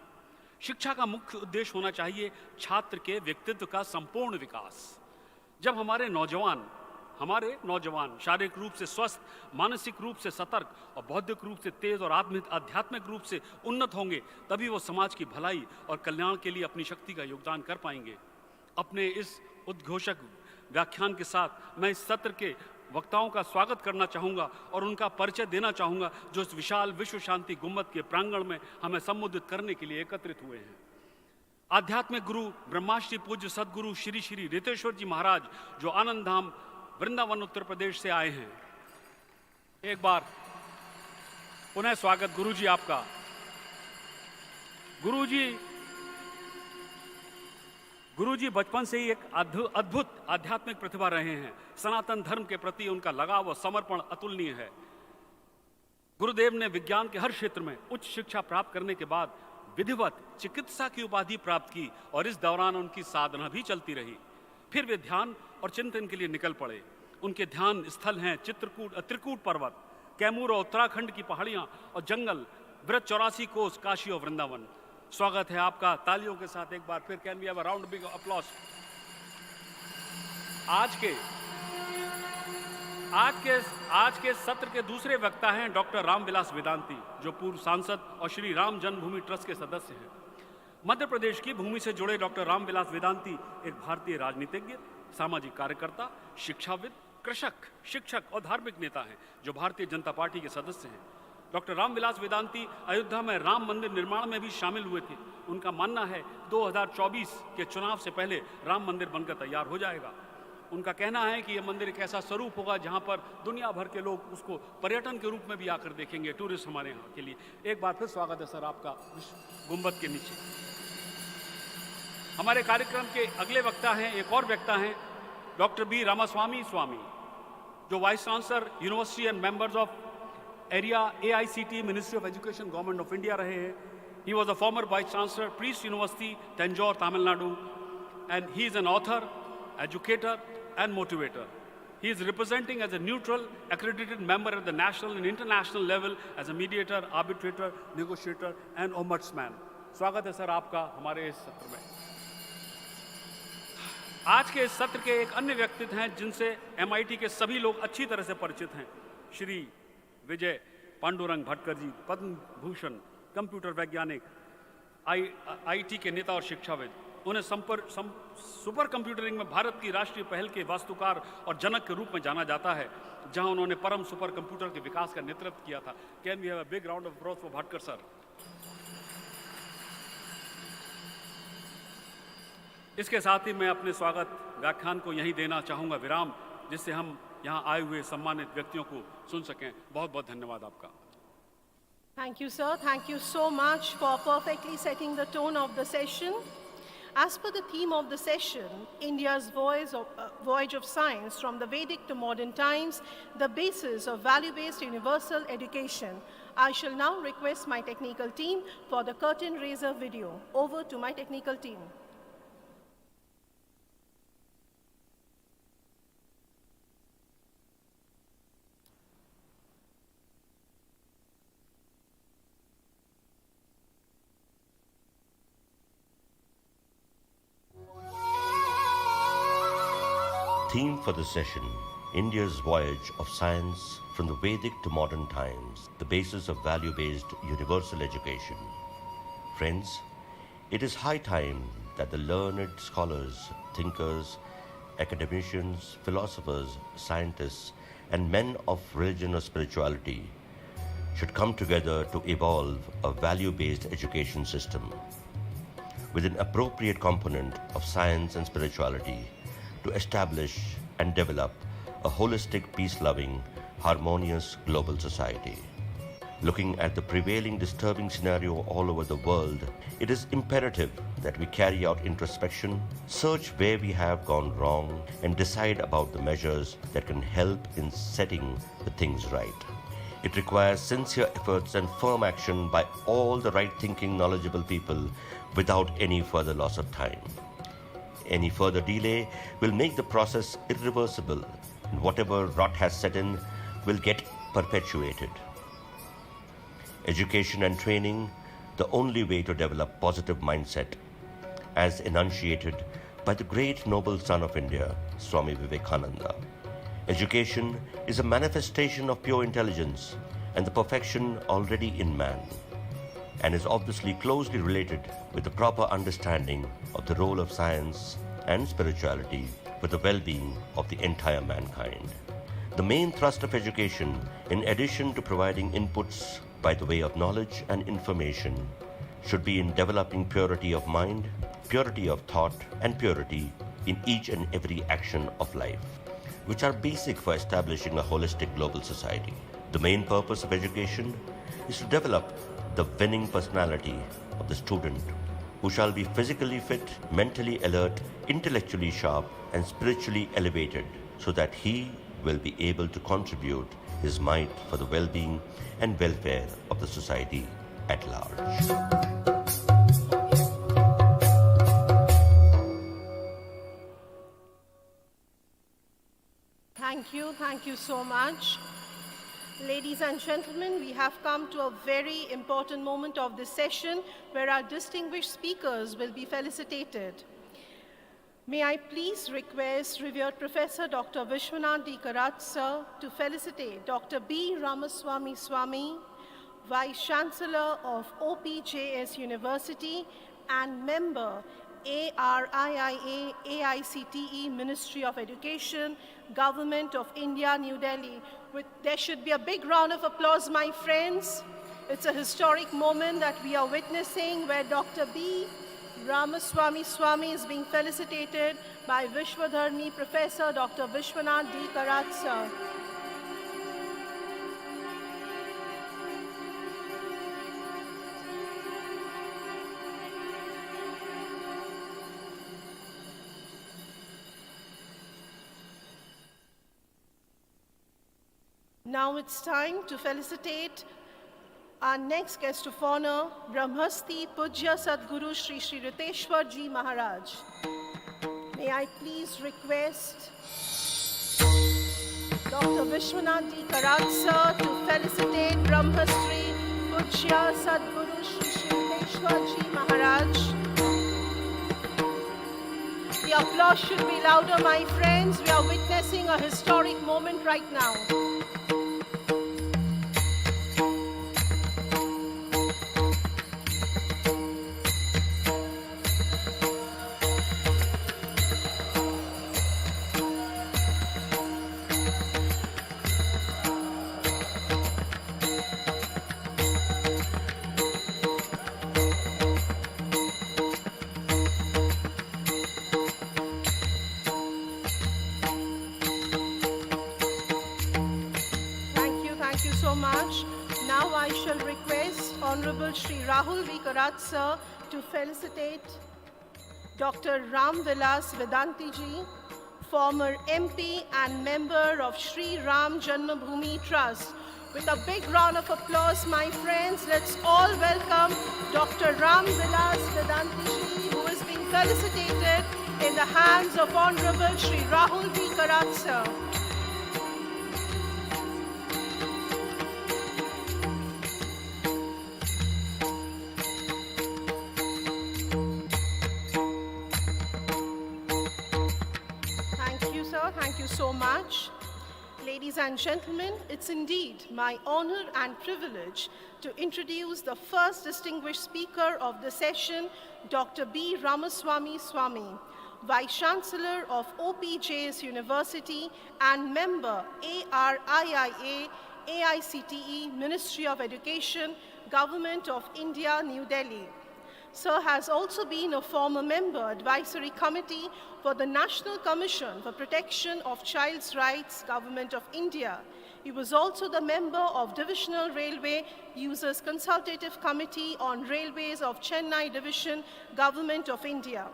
शिक्षा का मुख्य उद्देश्य होना चाहिए छात्र के व्यक्तित्व का संपूर्ण विकास। जब हमारे नौजवान शारीरिक रूप से स्वस्थ, मानसिक रूप से सतर्क और बौद्धिक रूप से तेज और आध्यात्मिक रूप से उन्नत होंगे, तभी वो समाज की भलाई और कल्याण के लिए अपनी शक्ति का योगदान कर पाएंगे। अपने इस उद्घोषक व्याख्यान के साथ मैं इस सत्र के वक्ताओं का स्वागत करना चाहूँगा और उनका परिचय देना चाहूँगा, जो इस विशाल विश्व शांति गुम्बद के प्रांगण में हमें संबोधित करने के लिए एकत्रित हुए हैं। आध्यात्मिक गुरु ब्रह्माश्री पूज्य सदगुरु श्री श्री रितेश्वर जी महाराज, जो आनंद धाम वृंदावन उत्तर प्रदेश से आए हैं। एक बार पुनः स्वागत गुरु जी आपका। गुरु जी बचपन से ही एक अद्भुत आध्यात्मिक प्रतिभा रहे हैं। सनातन धर्म के प्रति उनका लगाव और समर्पण अतुलनीय है। गुरुदेव ने विज्ञान के हर क्षेत्र में उच्च शिक्षा प्राप्त करने के बाद विधिवत चिकित्सा की उपाधि प्राप्त की और इस दौरान उनकी साधना भी चलती रही। फिर वे ध्यान और चिंतन के लिए निकल पड़े। उनके ध्यान स्थल हैं त्रिकूट पर्वत, कैमूर और उत्तराखंड की पहाड़ियां और जंगल, व्रत 84 कोस, काशी और वृंदावन। स्वागत है आपका तालियों के साथ एक बार फिर। Can we have a round big applause. आज के सत्र के दूसरे वक्ता हैं डॉक्टर राम विलास वेदांती, जो पूर्व सांसद और श्री राम जन्मभूमि ट्रस्ट के सदस्य हैं। मध्य प्रदेश की भूमि से जुड़े डॉक्टर राम विलास वेदांती एक भारतीय राजनीतिज्ञ, सामाजिक कार्यकर्ता, शिक्षाविद, कृषक, शिक्षक और धार्मिक नेता हैं, जो भारतीय जनता पार्टी के सदस्य हैं। डॉक्टर राम विलास वेदांती अयोध्या में राम मंदिर निर्माण में भी शामिल हुए थे। उनका मानना है 2024 के चुनाव से पहले राम मंदिर बनकर तैयार हो जाएगा। उनका कहना है कि यह मंदिर एक ऐसा स्वरूप होगा जहां पर दुनिया भर के लोग उसको पर्यटन के रूप में भी आकर देखेंगे, टूरिस्ट हमारे यहाँ के लिए। एक बार फिर स्वागत है सर आपका गुंबद के नीचे। हमारे कार्यक्रम के अगले वक्ता हैं, एक और वक्ता हैं डॉक्टर बी रामास्वामी स्वामी, जो vice chancellor university and members of area AICT ministry of education government of India रहे हैं। He was a former vice chancellor priest university Tanjore Tamil Nadu and he is an author, educator and motivator. He is representing as a neutral accredited member at the national and international level as a mediator, arbitrator, negotiator and ombudsman. स्वागत है sir आपका हमारे इस सत्र में। आज के इस सत्र के एक अन्य व्यक्तित्व हैं जिनसे MIT के सभी लोग अच्छी तरह से परिचित हैं। श्री विजय पांडुरंग भटकर जी, पद्म भूषण, कंप्यूटर वैज्ञानिक, IT के नेता और शिक्षाविद। उन्हें सुपर कंप्यूटरिंग में भारत की राष्ट्रीय पहल के वास्तुकार और जनक के रूप में जाना जाता है, जहां उन्होंने परम सुपर कंप्यूटर के विकास का नेतृत्व किया था। Can we have a big round of applause for Bhatkar sir. इसके साथ ही मैं अपने स्वागत व्याख्यान को यहीं देना चाहूंगा विराम, जिससे हम यहां आए हुए सम्मानित व्यक्तियों को सुन सकें। बहुत बहुत धन्यवाद आपका। Thank you, sir. Thank you so much for perfectly setting the tone of the session. As per the theme of the session, India's voyage of science from the Vedic to modern times, the basis of value-based universal education, I shall now request my technical team for the curtain raiser video. Over to my technical team. Theme for the session: India's voyage of science from the Vedic to modern times, the basis of value-based universal education. Friends, it is high time that the learned scholars, thinkers, academicians, philosophers, scientists, and men of religion or spirituality should come together to evolve a value-based education system with an appropriate component of science and spirituality to establish and develop a holistic, peace-loving, harmonious global society. Looking at the prevailing disturbing scenario all over the world, it is imperative that we carry out introspection, search where we have gone wrong, and decide about the measures that can help in setting the things right. It requires sincere efforts and firm action by all the right-thinking, knowledgeable people without any further loss of time. Any further delay will make the process irreversible, and whatever rot has set in will get perpetuated. Education and training, the only way to develop positive mindset, as enunciated by the great noble son of India, Swami Vivekananda. Education is a manifestation of pure intelligence and the perfection already in man, and is obviously closely related with the proper understanding of the role of science and spirituality for the well-being of the entire mankind. The main thrust of education, in addition to providing inputs by the way of knowledge and information, should be in developing purity of mind, purity of thought, and purity in each and every action of life, which are basic for establishing a holistic global society. The main purpose of education is to develop the winning personality of the student, who shall be physically fit, mentally alert, intellectually sharp, and spiritually elevated, so that he will be able to contribute his might for the well-being and welfare of the society at large. Thank you so much. Ladies and gentlemen, we have come to a very important moment of this session where our distinguished speakers will be felicitated. May I please request revered Professor Dr. Vishwanath D. Karat sir to felicitate Dr. B. Ramaswamy Swamy, Vice Chancellor of OPJS University and member ARIIA AICTE Ministry of Education, Government of India, New Delhi. There should be a big round of applause, my friends. It's a historic moment that we are witnessing where Dr. B. Ramaswamy Swami is being felicitated by Vishwadharmi Professor Dr. Vishwanath D. Karat sir. Now it's time to felicitate our next guest of honor, Brahmasti Pujya Sadguru Sri Sri Riteshwar Ji Maharaj. May I please request Dr. Vishwanath D. Karat sir to felicitate Brahmasti Pujya Sadguru Sri Sri Riteshwar Ji Maharaj. The applause should be louder, my friends. We are witnessing a historic moment right now. Shri Rahul V. Karat sir to felicitate Dr. Ram Vilas Vedanti ji, former MP and member of Shri Ram Janmabhoomi Trust. With a big round of applause, my friends, let's all welcome Dr. Ram Vilas Vedanti ji, who is being felicitated in the hands of Honorable Shri Rahul V. Karat sir. Thank you so much. Ladies and gentlemen, it's indeed my honor and privilege to introduce the first distinguished speaker of the session, Dr. B. Ramaswamy Swami, Vice Chancellor of OPJS University and member ARIIA, AICTE, Ministry of Education, Government of India, New Delhi. Sir has also been a former member advisory committee for the National Commission for Protection of Child's Rights, Government of India. He was also the member of Divisional Railway Users Consultative Committee on Railways of Chennai Division, Government of India.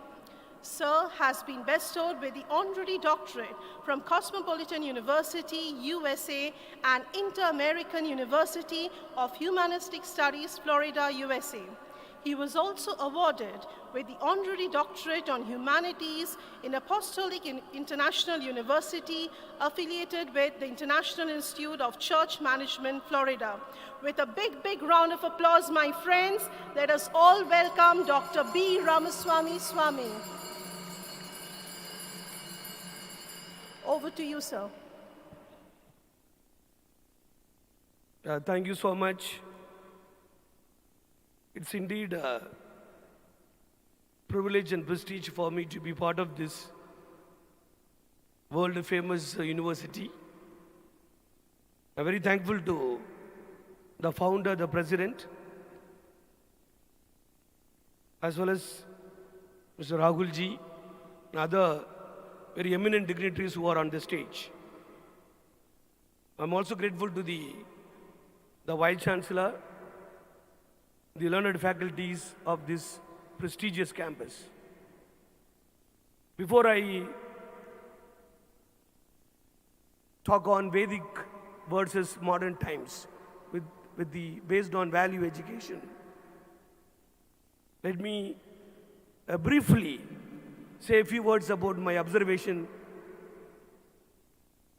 Sir has been bestowed with the honorary doctorate from Cosmopolitan University, USA, and Inter-American University of Humanistic Studies, Florida, USA. He was also awarded with the honorary doctorate on humanities in Apostolic International University, affiliated with the International Institute of Church Management, Florida. With a big round of applause, my friends, let us all welcome Dr. B. Ramaswamy Swami. Over to you, sir. Thank you so much. It's indeed a privilege and prestige for me to be part of this world-famous university. I'm very thankful to the founder, the president, as well as Mr. Rahul ji and other very eminent dignitaries who are on the stage. I'm also grateful to the Vice Chancellor, the learned faculties of this prestigious campus. Before I talk on Vedic versus modern times based on value education, let me briefly say a few words about my observation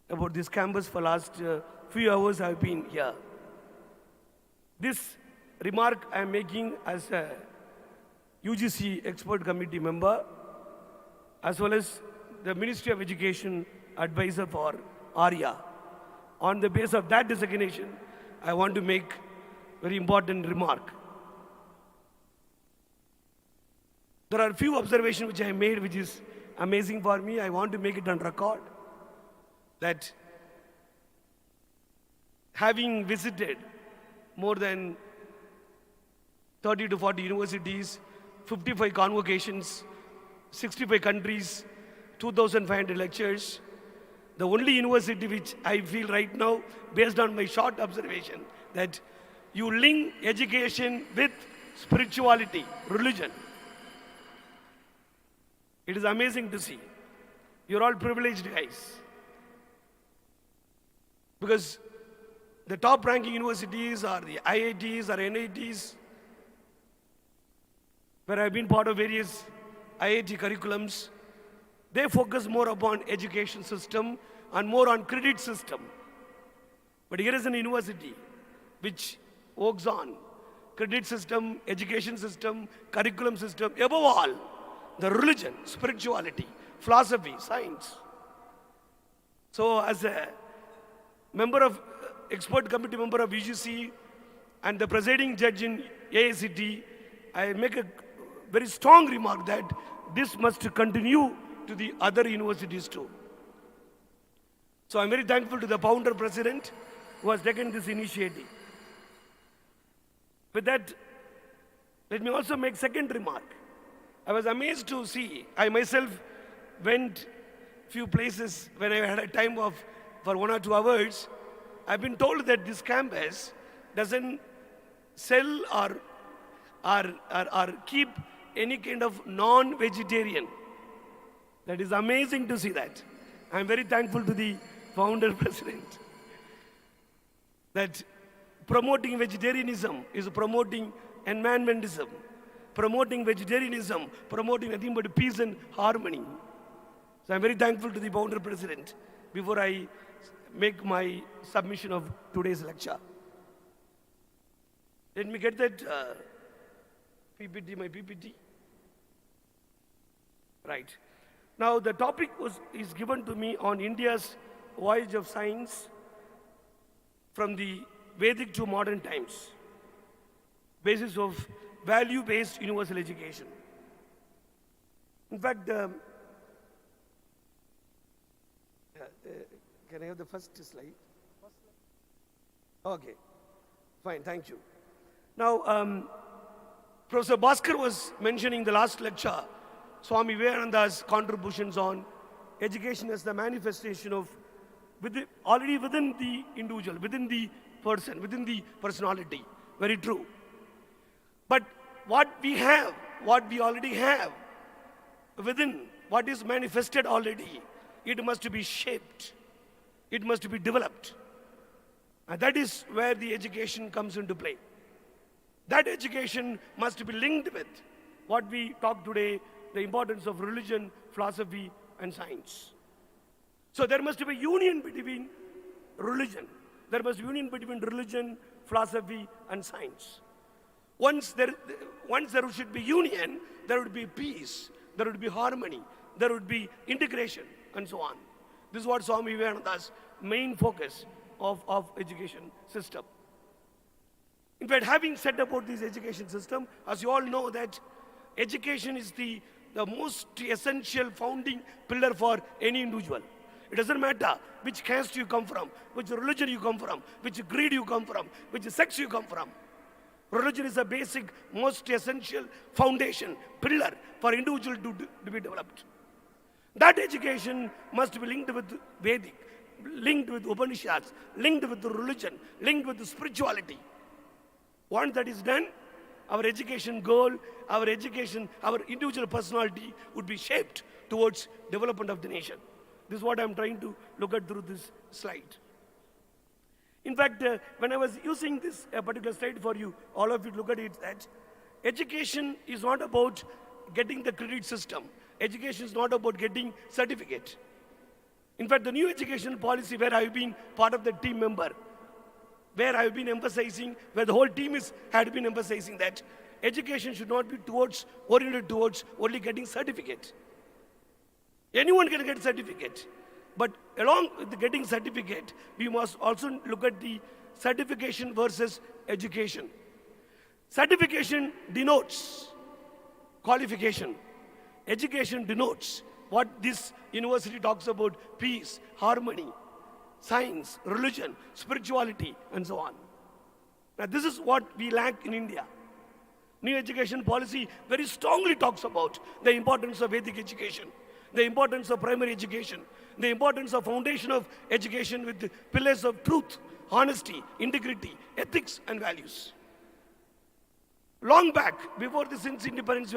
about this campus for last few hours I've been here. This remark I am making as a UGC expert committee member, as well as the Ministry of Education advisor for ARIA. On the basis of that designation, I want to make a very important remark. There are a few observations which I made which is amazing for me. I want to make it on record. that having visited more than 30 to 40 universities, 55 convocations, 65 countries, 2,500 lectures, the only university which I feel right now, based on my short observation, that you link education with spirituality, religion. It is amazing to see. You're all privileged guys. Because the top ranking universities are the IITs or NITs, where I've been part of various IIT curriculums, they focus more upon education system and more on credit system. But here is an university which works on credit system, education system, curriculum system, above all, the religion, spirituality, philosophy, science. So as a expert committee member of UGC and the presiding judge in AICT, I make a very strong remark that this must continue to the other universities too. So I'm very thankful to the founder president who has taken this initiative. With that, let me also make second remark. I was amazed to see, I myself went few places when I had a time for 1 or 2 hours. I've been told that this campus doesn't sell or keep any kind of non-vegetarian. That is amazing to see that. I'm very thankful to the founder president that promoting vegetarianism is promoting environmentalism. Promoting vegetarianism, promoting nothing but peace and harmony. So I'm very thankful to the founder president before I make my submission of today's lecture. Let me get that PPT, my PPT. Right. Now the topic is given to me on India's voyage of science from the Vedic to modern times. Basis of value-based universal education. In fact, can I have the first slide? Okay, fine, thank you. Now, Professor Bhaskar was mentioning the last lecture, Swami Vivekananda's contributions on education as the manifestation of already within the individual, within the person, within the personality. Very true. But what we have, what we already have within, what is manifested already, it must be shaped. It must be developed. And that is where the education comes into play. That education must be linked with what we talk today, the importance of religion, philosophy, and science. So there must be union between religion. There must be union between religion, philosophy, and science. Once there should be union, there would be peace, there would be harmony, there would be integration, and so on. This is what Swami Vivekananda's main focus of education system. In fact, having said about this education system, as you all know that education is the most essential founding pillar for any individual. It doesn't matter which caste you come from, which religion you come from, which creed you come from, which sex you come from. Religion is a basic, most essential foundation, pillar for individual to be developed. That education must be linked with Vedic, linked with Upanishads, linked with the religion, linked with the spirituality. Once that is done, our education goal, our individual personality would be shaped towards development of the nation. This is what I'm trying to look at through this slide. In fact, when I was using this particular slide for you, all of you look at it, that education is not about getting the credit system. Education is not about getting certificate. In fact, the new education policy where I've been part of the team member, where I've been emphasizing, where the whole team had been emphasizing that education should not be oriented towards only getting certificate. Anyone can get certificate. But along with getting certificate, we must also look at the certification versus education. Certification denotes qualification. Education denotes what this university talks about: peace, harmony, science, religion, spirituality, and so on. Now, this is what we lack in India. New education policy very strongly talks about the importance of Vedic education, the importance of primary education, the importance of foundation of education with the pillars of truth, honesty, integrity, ethics, and values. Long back, before the since independence,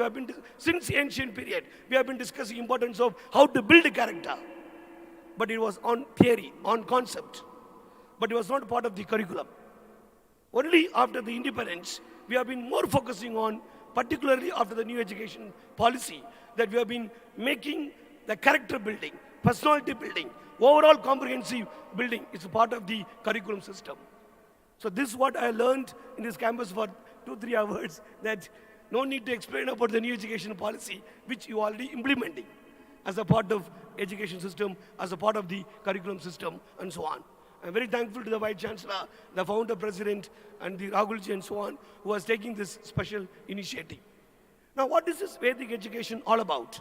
since ancient period, we have been discussing importance of how to build a character. But it was on theory, on concept. But it was not part of the curriculum. Only after the independence, we have been more focusing on, particularly after the new education policy, that we have been making the character building, personality building, overall comprehensive building is a part of the curriculum system. So this is what I learned in this campus for 2-3 hours, that no need to explain about the new education policy, which you are already implementing as a part of education system, as a part of the curriculum system, and so on. I'm very thankful to the Vice Chancellor, the Founder President, and the Rahulji and so on, who was taking this special initiative. Now, what is this Vedic education all about?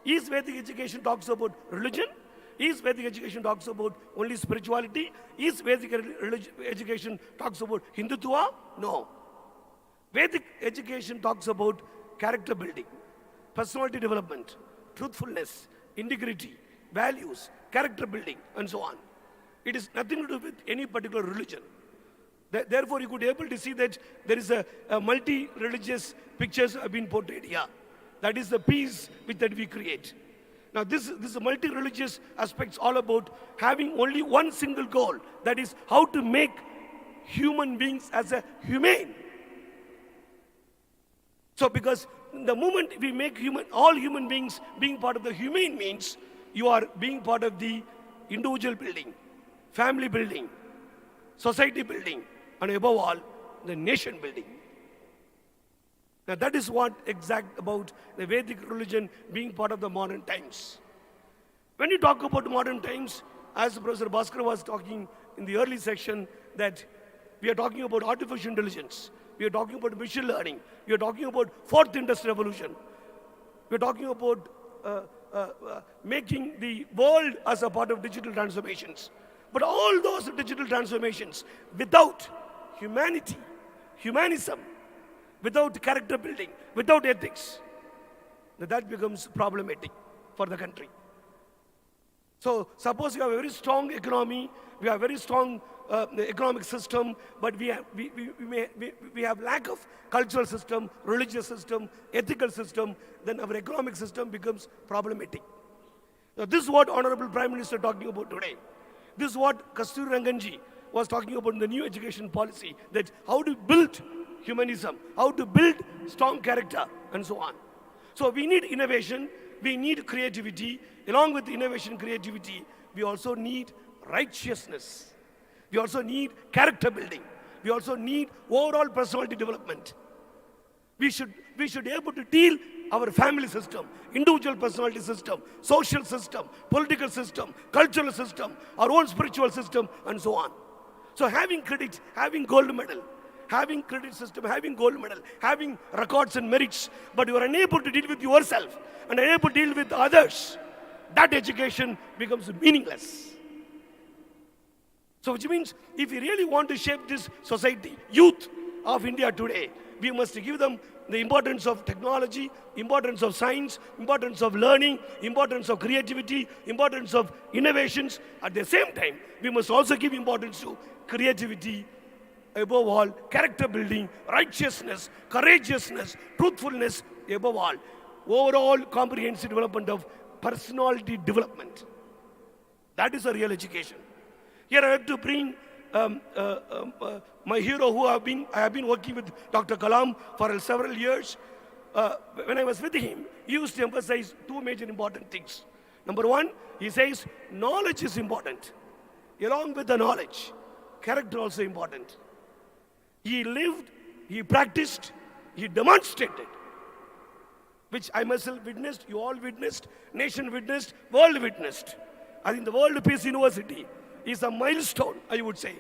Is Vedic education talks about religion? Is Vedic education talks about only spirituality? Is Vedic education talks about Hindutva? No. Vedic education talks about character building, personality development, truthfulness, integrity, values, character building, and so on. It is nothing to do with any particular religion. Therefore, you could be able to see that there is a multi-religious pictures have been portrayed here. That is the peace that we create. Now, this multi-religious aspects all about having only one single goal. That is how to make human beings as a humane. So, because the moment we make all human beings being part of the humane means you are being part of the individual building, family building, society building, and above all, the nation building. Now that is what exact about the Vedic religion being part of the modern times. When you talk about modern times, as Professor Bhaskar was talking in the early section, that we are talking about artificial intelligence, we are talking about machine learning, we are talking about fourth industrial revolution, we are talking about making the world as a part of digital transformations. But all those digital transformations without humanity, humanism, without character building, without ethics, that becomes problematic for the country. So suppose you have a very strong economy, we have a very strong economic system, but we have lack of cultural system, religious system, ethical system, then our economic system becomes problematic. Now this is what Honorable Prime Minister talking about today. This is what Kasturi Ranganji was talking about in the new education policy, that how to build humanism, how to build strong character, and so on. So we need innovation, we need creativity. Along with innovation, creativity, we also need righteousness. We also need character building. We also need overall personality development. We should be able to deal our family system, individual personality system, social system, political system, cultural system, our own spiritual system, and so on. So having credit, having gold medal, having credit system, having gold medal, having records and merits, but you are unable to deal with yourself and unable to deal with others, that education becomes meaningless. So which means if we really want to shape this society, youth of India today, we must give them the importance of technology, importance of science, importance of learning, importance of creativity, importance of innovations. At the same time, we must also give importance to creativity, above all, character building, righteousness, courageousness, truthfulness, above all, overall comprehensive development of personality development. That is a real education. Here I have to bring my hero who I have been working with Dr. Kalam for several years. When I was with him, he used to emphasize two major important things. Number one, he says knowledge is important. Along with the knowledge, character also important. He lived, he practiced, he demonstrated, which I myself witnessed, you all witnessed, nation witnessed, world witnessed. I think the World Peace University is a milestone, I would say,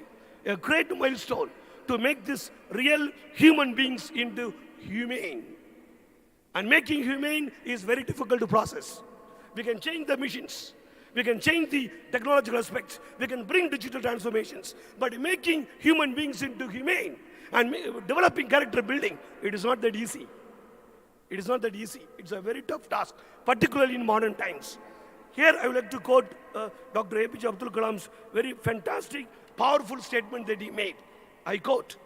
a great milestone to make this real human beings into humane. And making humane is very difficult to process. We can change the machines, We can change the technological aspects. We can bring digital transformations. But making human beings into humane and developing character building, it is not that easy. It is not that easy. It's a very tough task, particularly in modern times. Here I would like to quote Dr. APJ Abdul Kalam's very fantastic, powerful statement that he made. I quote,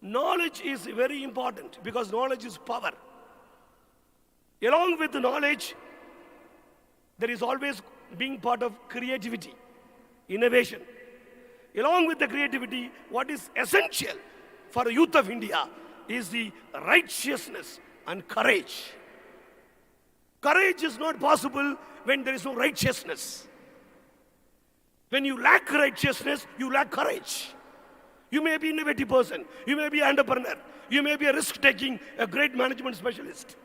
knowledge is very important because knowledge is power. Along with the knowledge, there is always being part of creativity, innovation. Along with the creativity, what is essential for the youth of India is the righteousness and courage. Courage is not possible when there is no righteousness. When you lack righteousness, you lack courage. You may be an innovative person, you may be an entrepreneur, you may be a risk-taking, a great management specialist.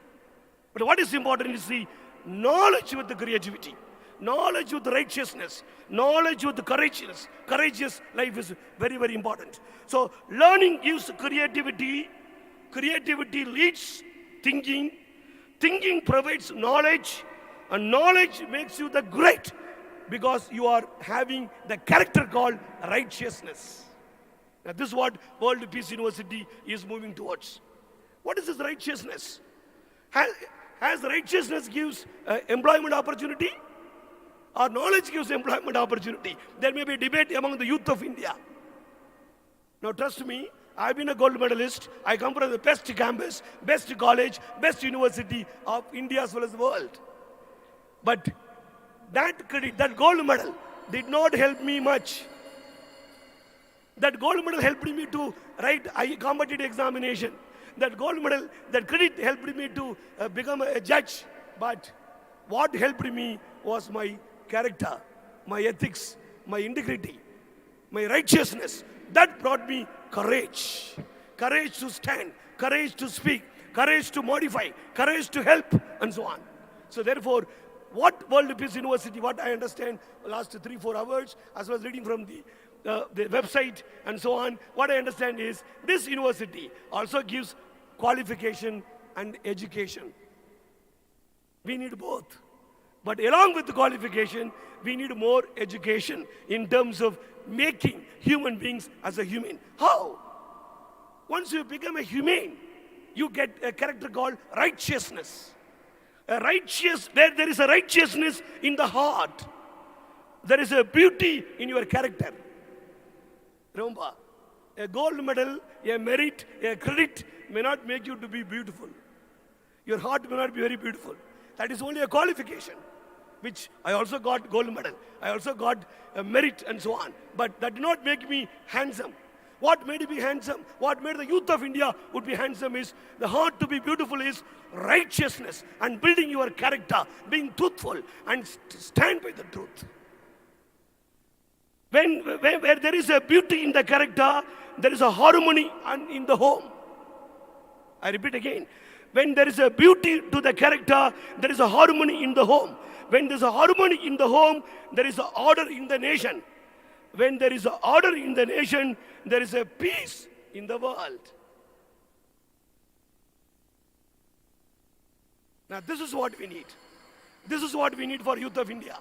But what is important is the knowledge with the creativity, knowledge with the righteousness, knowledge with the courageous. Courageous life is very, very important. So learning gives creativity, creativity leads thinking, thinking provides knowledge, and knowledge makes you the great because you are having the character called righteousness. Now this is what World Peace University is moving towards. What is this righteousness? Has righteousness gives employment opportunity or knowledge gives employment opportunity? There may be a debate among the youth of India. Now trust me, I've been a gold medalist. I come from the best campus, best college, best university of India as well as the world. But that credit, that gold medal did not help me much. That gold medal helped me to write a competitive examination. That gold medal, that credit helped me to become a judge. But what helped me was my character, my ethics, my integrity, my righteousness. That brought me courage. Courage to stand, courage to speak, courage to modify, courage to help, and so on. So therefore, what World Peace University, what I understand last 3-4 hours, as well as reading from the website and so on, what I understand is this university also gives qualification and education. We need both. But along with the qualification, we need more education in terms of making human beings as a human. How? Once you become a humane, you get a character called righteousness. Where there is a righteousness in the heart, there is a beauty in your character. Remember, a gold medal, a merit, a credit may not make you to be beautiful. Your heart may not be very beautiful. That is only a qualification, which I also got gold medal. I also got a merit and so on. But that did not make me handsome. What made me handsome, what made the youth of India would be handsome is, the heart to be beautiful is righteousness and building your character, being truthful and stand by the truth. Where there is a beauty in the character, there is a harmony in the home. I repeat again. When there is a beauty to the character, there is a harmony in the home. When there is a harmony in the home, there is an order in the nation. When there is an order in the nation, there is a peace in the world. Now this is what we need. This is what we need for youth of India.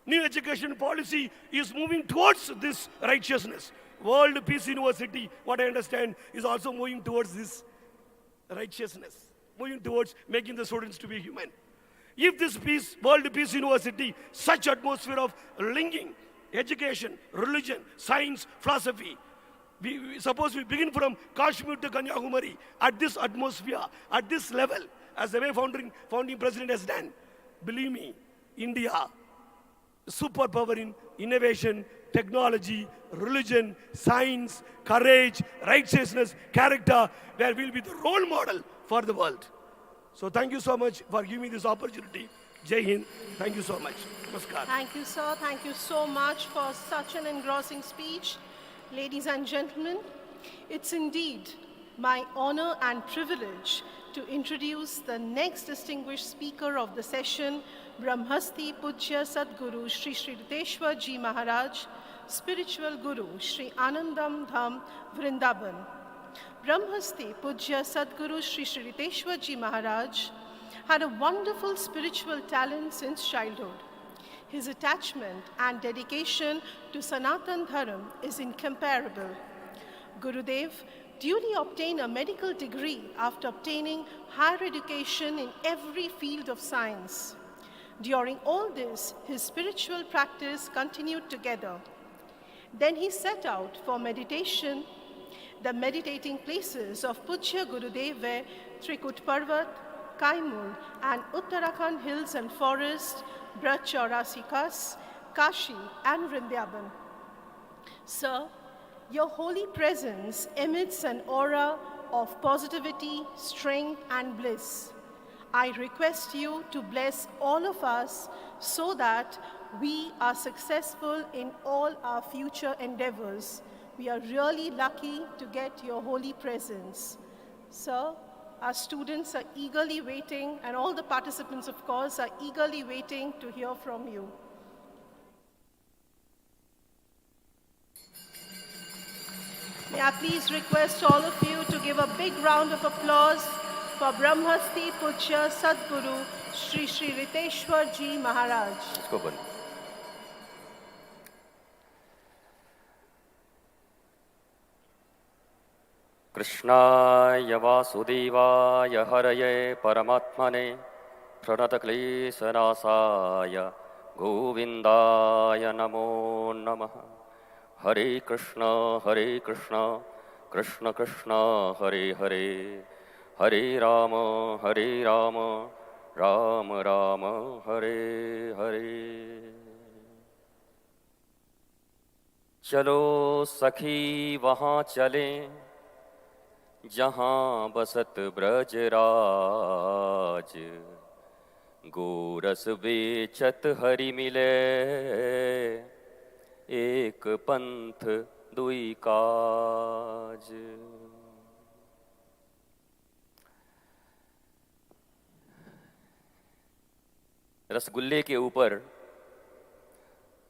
New education policy is moving towards this righteousness. World Peace University, what I understand, is also moving towards this righteousness, moving towards making the students to be human. If this peace, World Peace University, such atmosphere of linking education, religion, science, philosophy, suppose we begin from Kashmir to Kanyakumari, at this atmosphere, at this level, as the way founding president has done, believe me, India, superpower in innovation, technology, religion, science, courage, righteousness, character, where we'll be the role model for the world. So thank you so much for giving me this opportunity. Jai Hind. Thank you so much. Namaskar. Thank you, sir. Thank you so much for such an engrossing speech. Ladies and gentlemen, it's indeed my honor and privilege to introduce the next distinguished speaker of the session, Brahmasti Pujya Sadguru Sri Sri Riteshwar Ji Maharaj, Spiritual Guru Sri Anandam Dham Vrindaban. Brahmasti Pujya Sadguru Sri Sri Riteshwar Ji Maharaj had a wonderful spiritual talent since childhood. His attachment and dedication to Sanatan Dharma is incomparable. Gurudev duly obtained a medical degree after obtaining higher education in every field of science. During all this, his spiritual practice continued together. Then he set out for meditation. The meditating places of Pujya Gurudev were Trikut Parvat, Kaimul, and Uttarakhand hills and forests, Braj Chaurasi Kas, Kashi, and Vrindavan. Sir, your holy presence emits an aura of positivity, strength, and bliss. I request you to bless all of us so that we are successful in all our future endeavors. We are really lucky to get your holy presence. Sir, our students are eagerly waiting, and all the participants, of course, are eagerly waiting to hear from you. May I please request all of you to give a big round of applause for Brahmasti Pujya Sadguru Shri Shri Riteshwar Ji Maharaj. कृष्णाय वासुदेवाय हरये परमात्मने प्रणतक्लेशनाशाय गोविन्दाय नमो नमः। हरे कृष्ण कृष्ण कृष्ण हरे हरे, हरे राम राम राम हरे हरे। चलो सखी वहाँ चलें जहाँ बसत ब्रजराज, गोरस बेचत हरि मिले, एक पंथ दुई काज। रसगुल्ले के ऊपर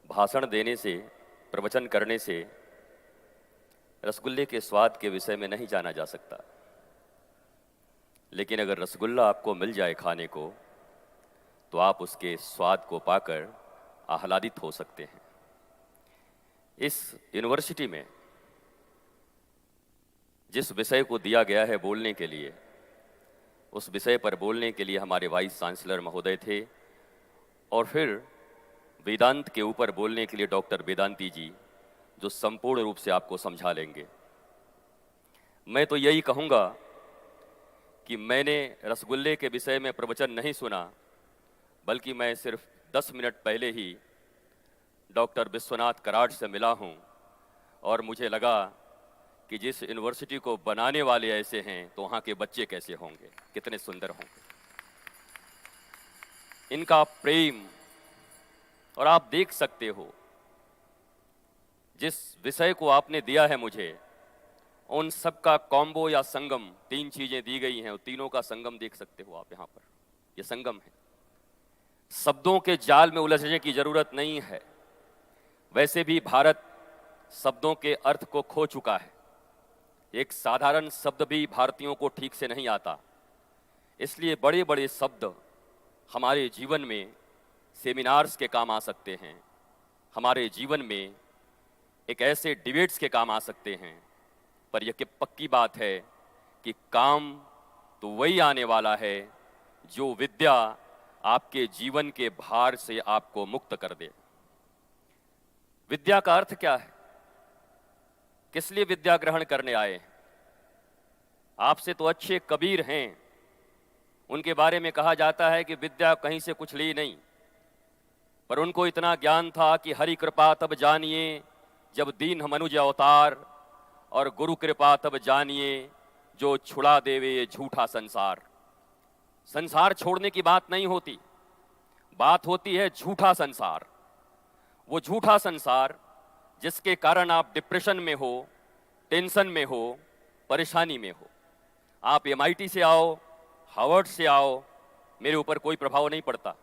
भाषण देने से, प्रवचन करने से रसगुल्ले के स्वाद के विषय में नहीं जाना जा सकता, लेकिन अगर रसगुल्ला आपको मिल जाए खाने को तो आप उसके स्वाद को पाकर आह्लादित हो सकते हैं। इस यूनिवर्सिटी में जिस विषय को दिया गया है बोलने के लिए, उस विषय पर बोलने के लिए हमारे वाइस चांसलर महोदय थे, और फिर वेदांत के ऊपर बोलने के लिए डॉक्टर वेदांती जी, जो संपूर्ण रूप से आपको समझा लेंगे। मैं तो यही कहूँगा कि मैंने रसगुल्ले के विषय में प्रवचन नहीं सुना, बल्कि मैं सिर्फ 10 मिनट पहले ही डॉक्टर विश्वनाथ कराड़ से मिला हूँ, और मुझे लगा कि जिस यूनिवर्सिटी को बनाने वाले ऐसे हैं तो वहाँ के बच्चे कैसे होंगे, कितने सुंदर होंगे। इनका प्रेम, और आप देख सकते हो जिस विषय को आपने दिया है मुझे, उन सब का कॉम्बो या संगम, 3 चीजें दी गई हैं, तीनों का संगम देख सकते हो आप यहाँ पर। ये संगम है। शब्दों के जाल में उलझने की जरूरत नहीं है। वैसे भी भारत शब्दों के अर्थ को खो चुका है। एक साधारण शब्द भी भारतीयों को ठीक से नहीं आता, इसलिए बड़े बड़े शब्द हमारे जीवन में सेमिनार्स के काम आ सकते हैं, हमारे जीवन में एक ऐसे डिबेट्स के काम आ सकते हैं। पर यह पक्की बात है कि काम तो वही आने वाला है जो विद्या आपके जीवन के भार से आपको मुक्त कर दे। विद्या का अर्थ क्या है? किस लिए विद्या ग्रहण करने आए हैं? आपसे तो अच्छे कबीर हैं, उनके बारे में कहा जाता है कि विद्या कहीं से कुछ ली नहीं, पर उनको इतना ज्ञान था कि हरि कृपा तब जानिए जब दीन मनुज अवतार, और गुरु कृपा तब जानिए जो छुड़ा देवे ये झूठा संसार। संसार छोड़ने की बात नहीं होती, बात होती है झूठा संसार। वो झूठा संसार जिसके कारण आप डिप्रेशन में हो, टेंशन में हो, परेशानी में हो। आप MIT से आओ, हार्वर्ड से आओ, मेरे ऊपर कोई प्रभाव नहीं पड़ता।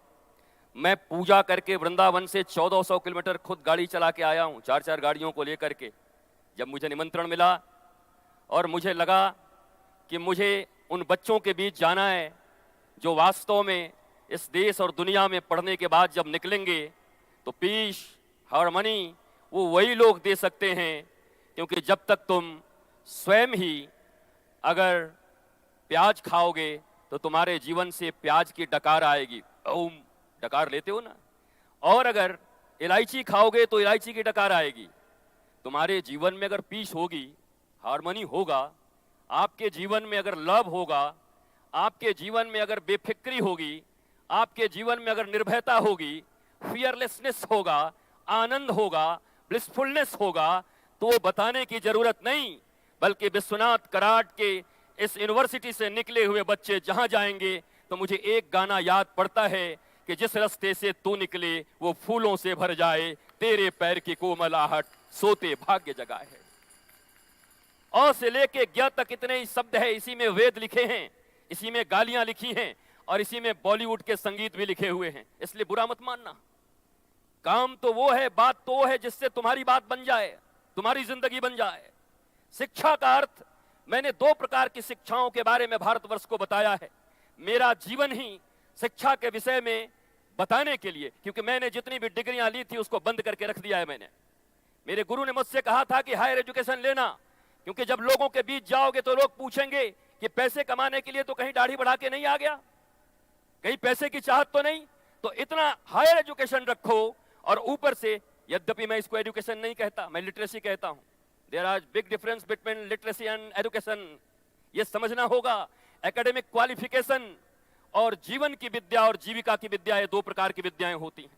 मैं पूजा करके वृंदावन से 1400 किलोमीटर खुद गाड़ी चला के आया हूँ, 4-4 गाड़ियों को लेकर के। जब मुझे निमंत्रण मिला और मुझे लगा कि मुझे उन बच्चों के बीच जाना है जो वास्तव में इस देश और दुनिया में पढ़ने के बाद जब निकलेंगे तो पीस, हार्मनी वो वही लोग दे सकते हैं, क्योंकि जब तक तुम स्वयं ही अगर प्याज खाओगे तो तुम्हारे जीवन से प्याज की डकार आएगी। ओम डकार लेते हो ना। और अगर इलायची खाओगे तो इलायची की डकार आएगी। तुम्हारे जीवन में अगर पीस होगी, हार्मनी होगा, आपके जीवन में अगर लव होगा, आपके जीवन में अगर बेफिक्री होगी, आपके जीवन में अगर निर्भयता होगी, फियरलेसनेस होगा, आनंद होगा, ब्लिसफुलनेस होगा, तो वो बताने की जरूरत नहीं, बल्कि विश्वनाथ कराट के इस यूनिवर्सिटी से निकले हुए बच्चे जहां जाएंगे तो मुझे एक गाना याद पड़ता है कि जिस रास्ते से तू निकले वो फूलों से भर जाए, तेरे पैर की कोमल आहट सोते भाग्य जगाए है। अ से लेके ज्ञ तक इतने ही शब्द है, इसी में वेद लिखे हैं, इसी में गालियां लिखी हैं और इसी में बॉलीवुड के संगीत भी लिखे हुए हैं, इसलिए बुरा मत मानना। काम तो वो है, बात तो वो है जिससे तुम्हारी बात बन जाए, तुम्हारी जिंदगी बन जाए। शिक्षा का अर्थ, मैंने 2 प्रकार की शिक्षाओं के बारे में भारतवर्ष को बताया है। मेरा जीवन ही शिक्षा के विषय में बताने के लिए, क्योंकि मैंने जितनी भी डिग्रियां ली थी उसको बंद करके रख दिया है मैंने। मेरे गुरु ने मुझसे कहा था कि हायर एजुकेशन लेना, क्योंकि जब लोगों के बीच जाओगे तो लोग पूछेंगे कि पैसे कमाने के लिए तो कहीं दाढ़ी बढ़ा के नहीं आ गया, कहीं पैसे की चाहत तो नहीं, तो इतना हायर एजुकेशन रखो। और ऊपर से, यद्यपि मैं इसको एजुकेशन नहीं कहता, मैं लिटरेसी कहता हूं, there are big difference between literacy and education. ये समझना होगा, एकेडमिक क्वालिफिकेशन और जीवन की विद्या और जीविका की विद्या, ये 2 प्रकार की विद्याएं होती हैं।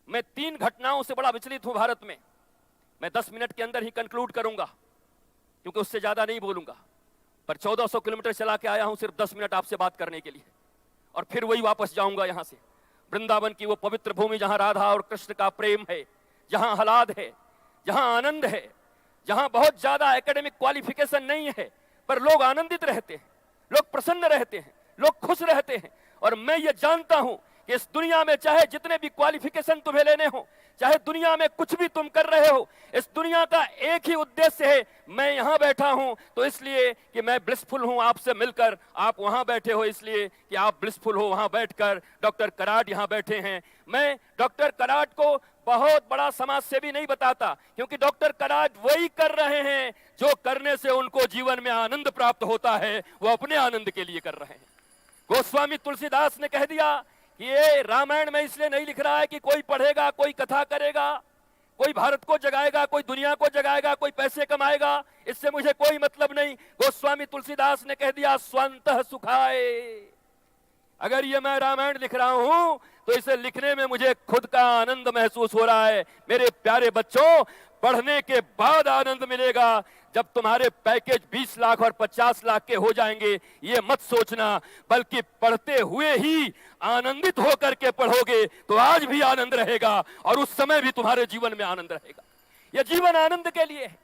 मैं 3 घटनाओं से बड़ा विचलित हूं भारत में। मैं 10 मिनट के अंदर ही कंक्लूड करूंगा, क्योंकि उससे ज्यादा नहीं बोलूंगा, पर 1400 किलोमीटर चला के आया हूं सिर्फ 10 मिनट आपसे बात करने के लिए, और फिर वही वापस जाऊंगा यहां से। वृंदावन की वो पवित्र भूमि जहां राधा और कृष्ण का प्रेम है, जहां आह्लाद है, जहां आनंद है, जहां बहुत ज्यादा एकेडमिक क्वालिफिकेशन नहीं है, पर लोग आनंदित रहते हैं, लोग प्रसन्न रहते हैं, लोग खुश रहते हैं। और मैं ये जानता हूं कि इस दुनिया में चाहे जितने भी क्वालिफिकेशन तुम्हें लेने हो, चाहे दुनिया में कुछ भी तुम कर रहे हो, इस दुनिया का एक ही उद्देश्य है, मैं यहां बैठा हूं तो इसलिए कि मैं ब्लिसफुल हूं आपसे मिलकर, आप वहां बैठे हो इसलिए कि आप ब्लिसफुल हो वहां बैठकर। डॉक्टर कराट यहां बैठे हैं। मैं डॉक्टर कराट को बहुत बड़ा समाज सेवी नहीं बताता, क्योंकि डॉक्टर कराट वही कर रहे हैं जो करने से उनको जीवन में आनंद प्राप्त होता है, वो अपने आनंद के लिए कर रहे हैं। गोस्वामी तुलसीदास ने कह दिया कि ये रामायण में इसलिए नहीं लिख रहा है कि कोई पढ़ेगा, कोई कथा करेगा, कोई भारत को जगाएगा, कोई दुनिया को जगाएगा, कोई पैसे कमाएगा, इससे मुझे कोई मतलब नहीं। गोस्वामी तुलसीदास ने कह दिया स्वंतः सुखाए। अगर ये मैं रामायण लिख रहा हूं तो इसे लिखने में मुझे खुद का आनंद महसूस हो रहा है। मेरे प्यारे बच्चों, पढ़ने के बाद आनंद मिलेगा। जब तुम्हारे पैकेज 20 लाख और 50 लाख के हो जाएंगे, ये मत सोचना, बल्कि पढ़ते हुए ही आनंदित होकर के पढ़ोगे तो आज भी आनंद रहेगा और उस समय भी तुम्हारे जीवन में आनंद रहेगा। यह जीवन आनंद के लिए है।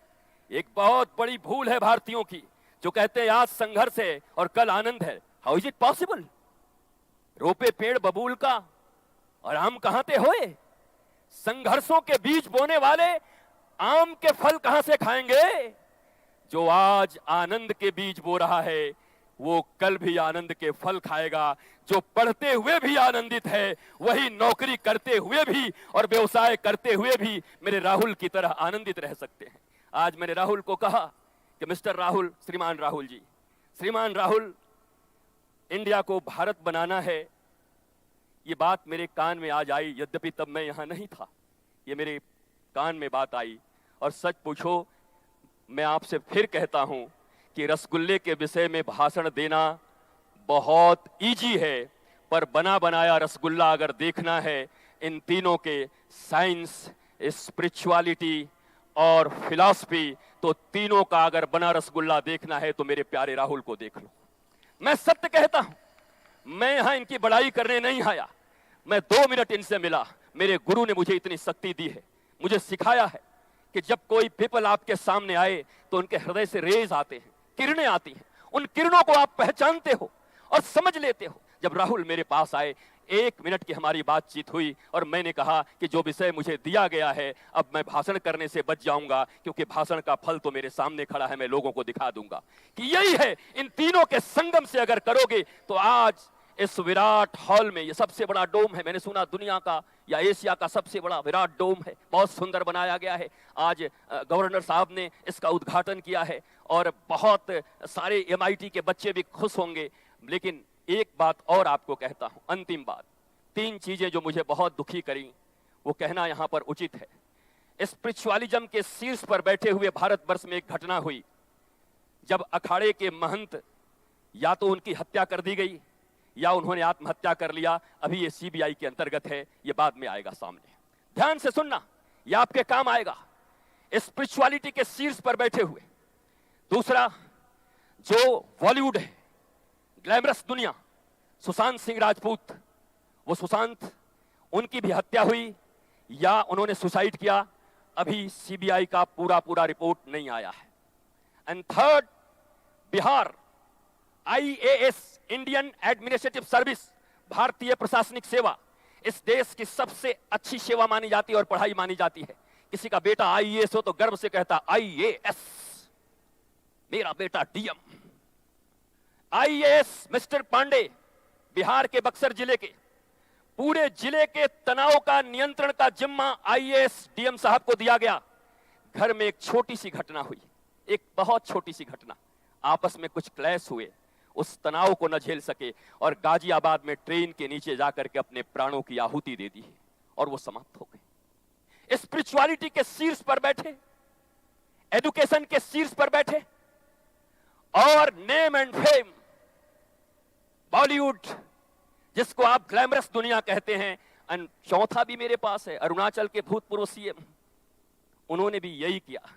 एक बहुत बड़ी भूल है भारतीयों की, जो कहते हैं आज संघर्ष है और कल आनंद है। How is it possible? रोपे पेड़ बबूल का और आम कहां ते होए? संघर्षों के बीज बोने वाले आम के फल कहां से खाएंगे? जो आज आनंद के बीज बो रहा है वो कल भी आनंद के फल खाएगा। जो पढ़ते हुए भी आनंदित है वही नौकरी करते हुए भी और व्यवसाय करते हुए भी मेरे राहुल की तरह आनंदित रह सकते हैं। आज मैंने राहुल को कहा कि मिस्टर राहुल, श्रीमान राहुल जी, श्रीमान राहुल, इंडिया को भारत बनाना है। ये बात मेरे कान में आज आई, यद्यपि तब मैं यहां नहीं था। ये मेरे कान में बात आई और सच पूछो, मैं आपसे फिर कहता हूं कि रसगुल्ले के विषय में भाषण देना बहुत इजी है, पर बना बनाया रसगुल्ला अगर देखना है इन तीनों के, साइंस, स्पिरिचुअलिटी और फिलॉसफी, तो तीनों का अगर बना रसगुल्ला देखना है तो मेरे प्यारे राहुल को देख लो। मैं सत्य कहता हूं, मैं यहां इनकी बड़ाई करने नहीं आया। मैं 2 मिनट इनसे मिला, मेरे गुरु ने मुझे इतनी शक्ति दी है, मुझे सिखाया है कि जब कोई पीपल आपके सामने आए तो उनके हृदय से रेज आते हैं, किरणें आती हैं। उन किरणों को आप पहचानते हो और समझ लेते हो। जब राहुल मेरे पास आए, 1 मिनट की हमारी बातचीत हुई और मैंने कहा कि जो विषय मुझे दिया गया है अब मैं भाषण करने से बच जाऊंगा, क्योंकि भाषण का फल तो मेरे सामने खड़ा है, मैं लोगों को दिखा दूंगा कि यही है। इन तीनों के संगम से अगर करोगे तो आज इस विराट हॉल में, ये सबसे बड़ा डोम है, मैंने सुना दुनिया का या एशिया का सबसे बड़ा विराट डोम है, बहुत सुंदर बनाया गया है। आज गवर्नर साहब ने इसका उद्घाटन किया है और बहुत सारे MIT के बच्चे भी खुश होंगे। लेकिन एक बात और आपको कहता हूं, अंतिम बात, 3 चीजें जो मुझे बहुत दुखी करी वो कहना यहां पर उचित है। स्पिरिचुअलिज्म के शीर्ष पर बैठे हुए भारतवर्ष में एक घटना हुई जब अखाड़े के महंत या तो उनकी हत्या कर दी गई या उन्होंने आत्महत्या कर लिया। अभी ये CBI के अंतर्गत है, ये बाद में आएगा सामने। ध्यान से सुनना, ये आपके काम आएगा। स्पिरिचुअलिटी के शीर्ष पर बैठे हुए। दूसरा, जो बॉलीवुड है, ग्लैमरस दुनिया, सुशांत सिंह राजपूत, वो सुशांत, उनकी भी हत्या हुई या उन्होंने सुसाइड किया, अभी CBI का पूरा रिपोर्ट नहीं आया है। And third, Bihar IAS, Indian administrative service, भारतीय प्रशासनिक सेवा, इस देश की सबसे अच्छी सेवा मानी जाती है और पढ़ाई मानी जाती है। किसी का बेटा IAS हो तो गर्व से कहता IAS, मेरा बेटा DM। IAS mister Pande, Bihar के बक्सर जिले के, पूरे जिले के तनाव का नियंत्रण का जिम्मा IAS DM साहब को दिया गया। घर में एक छोटी सी घटना हुई, एक बहुत छोटी सी घटना, आपस में कुछ क्लैश हुए, उस तनाव को न झेल सके और गाजियाबाद में ट्रेन के नीचे जाकर के अपने प्राणों की आहुति दे दी और वो समाप्त हो गए। स्पिरिचुअलिटी के शीर्ष पर बैठे, एजुकेशन के शीर्ष पर बैठे और नेम एंड फेम, बॉलीवुड जिसको आप ग्लैमरस दुनिया कहते हैं। एंड चौथा भी मेरे पास है, अरुणाचल के भूतपूर्व CM, उन्होंने भी यही किया।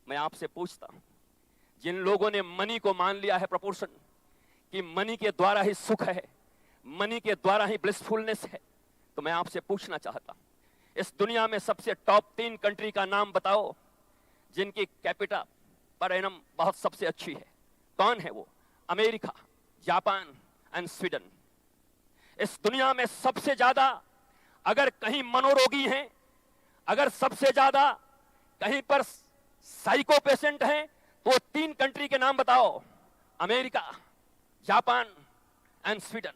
मैं आपसे पूछता हूं, जिन लोगों ने मनी को मान लिया है प्रपोर्शन, कि मनी के द्वारा ही सुख है, मनी के द्वारा ही ब्लिसफुलनेस है, तो मैं आपसे पूछना चाहता हूं, इस दुनिया में सबसे टॉप 3 कंट्री का नाम बताओ जिनकी कैपिटा पर एनम बहुत सबसे अच्छी है। कौन है वो? America, Japan and Sweden. इस दुनिया में सबसे ज्यादा अगर कहीं मनोरोगी हैं, अगर सबसे ज्यादा कहीं पर साइको पेशेंट हैं, तो 3 कंट्री के नाम बताओ, अमेरिका, जापान एंड स्वीडन।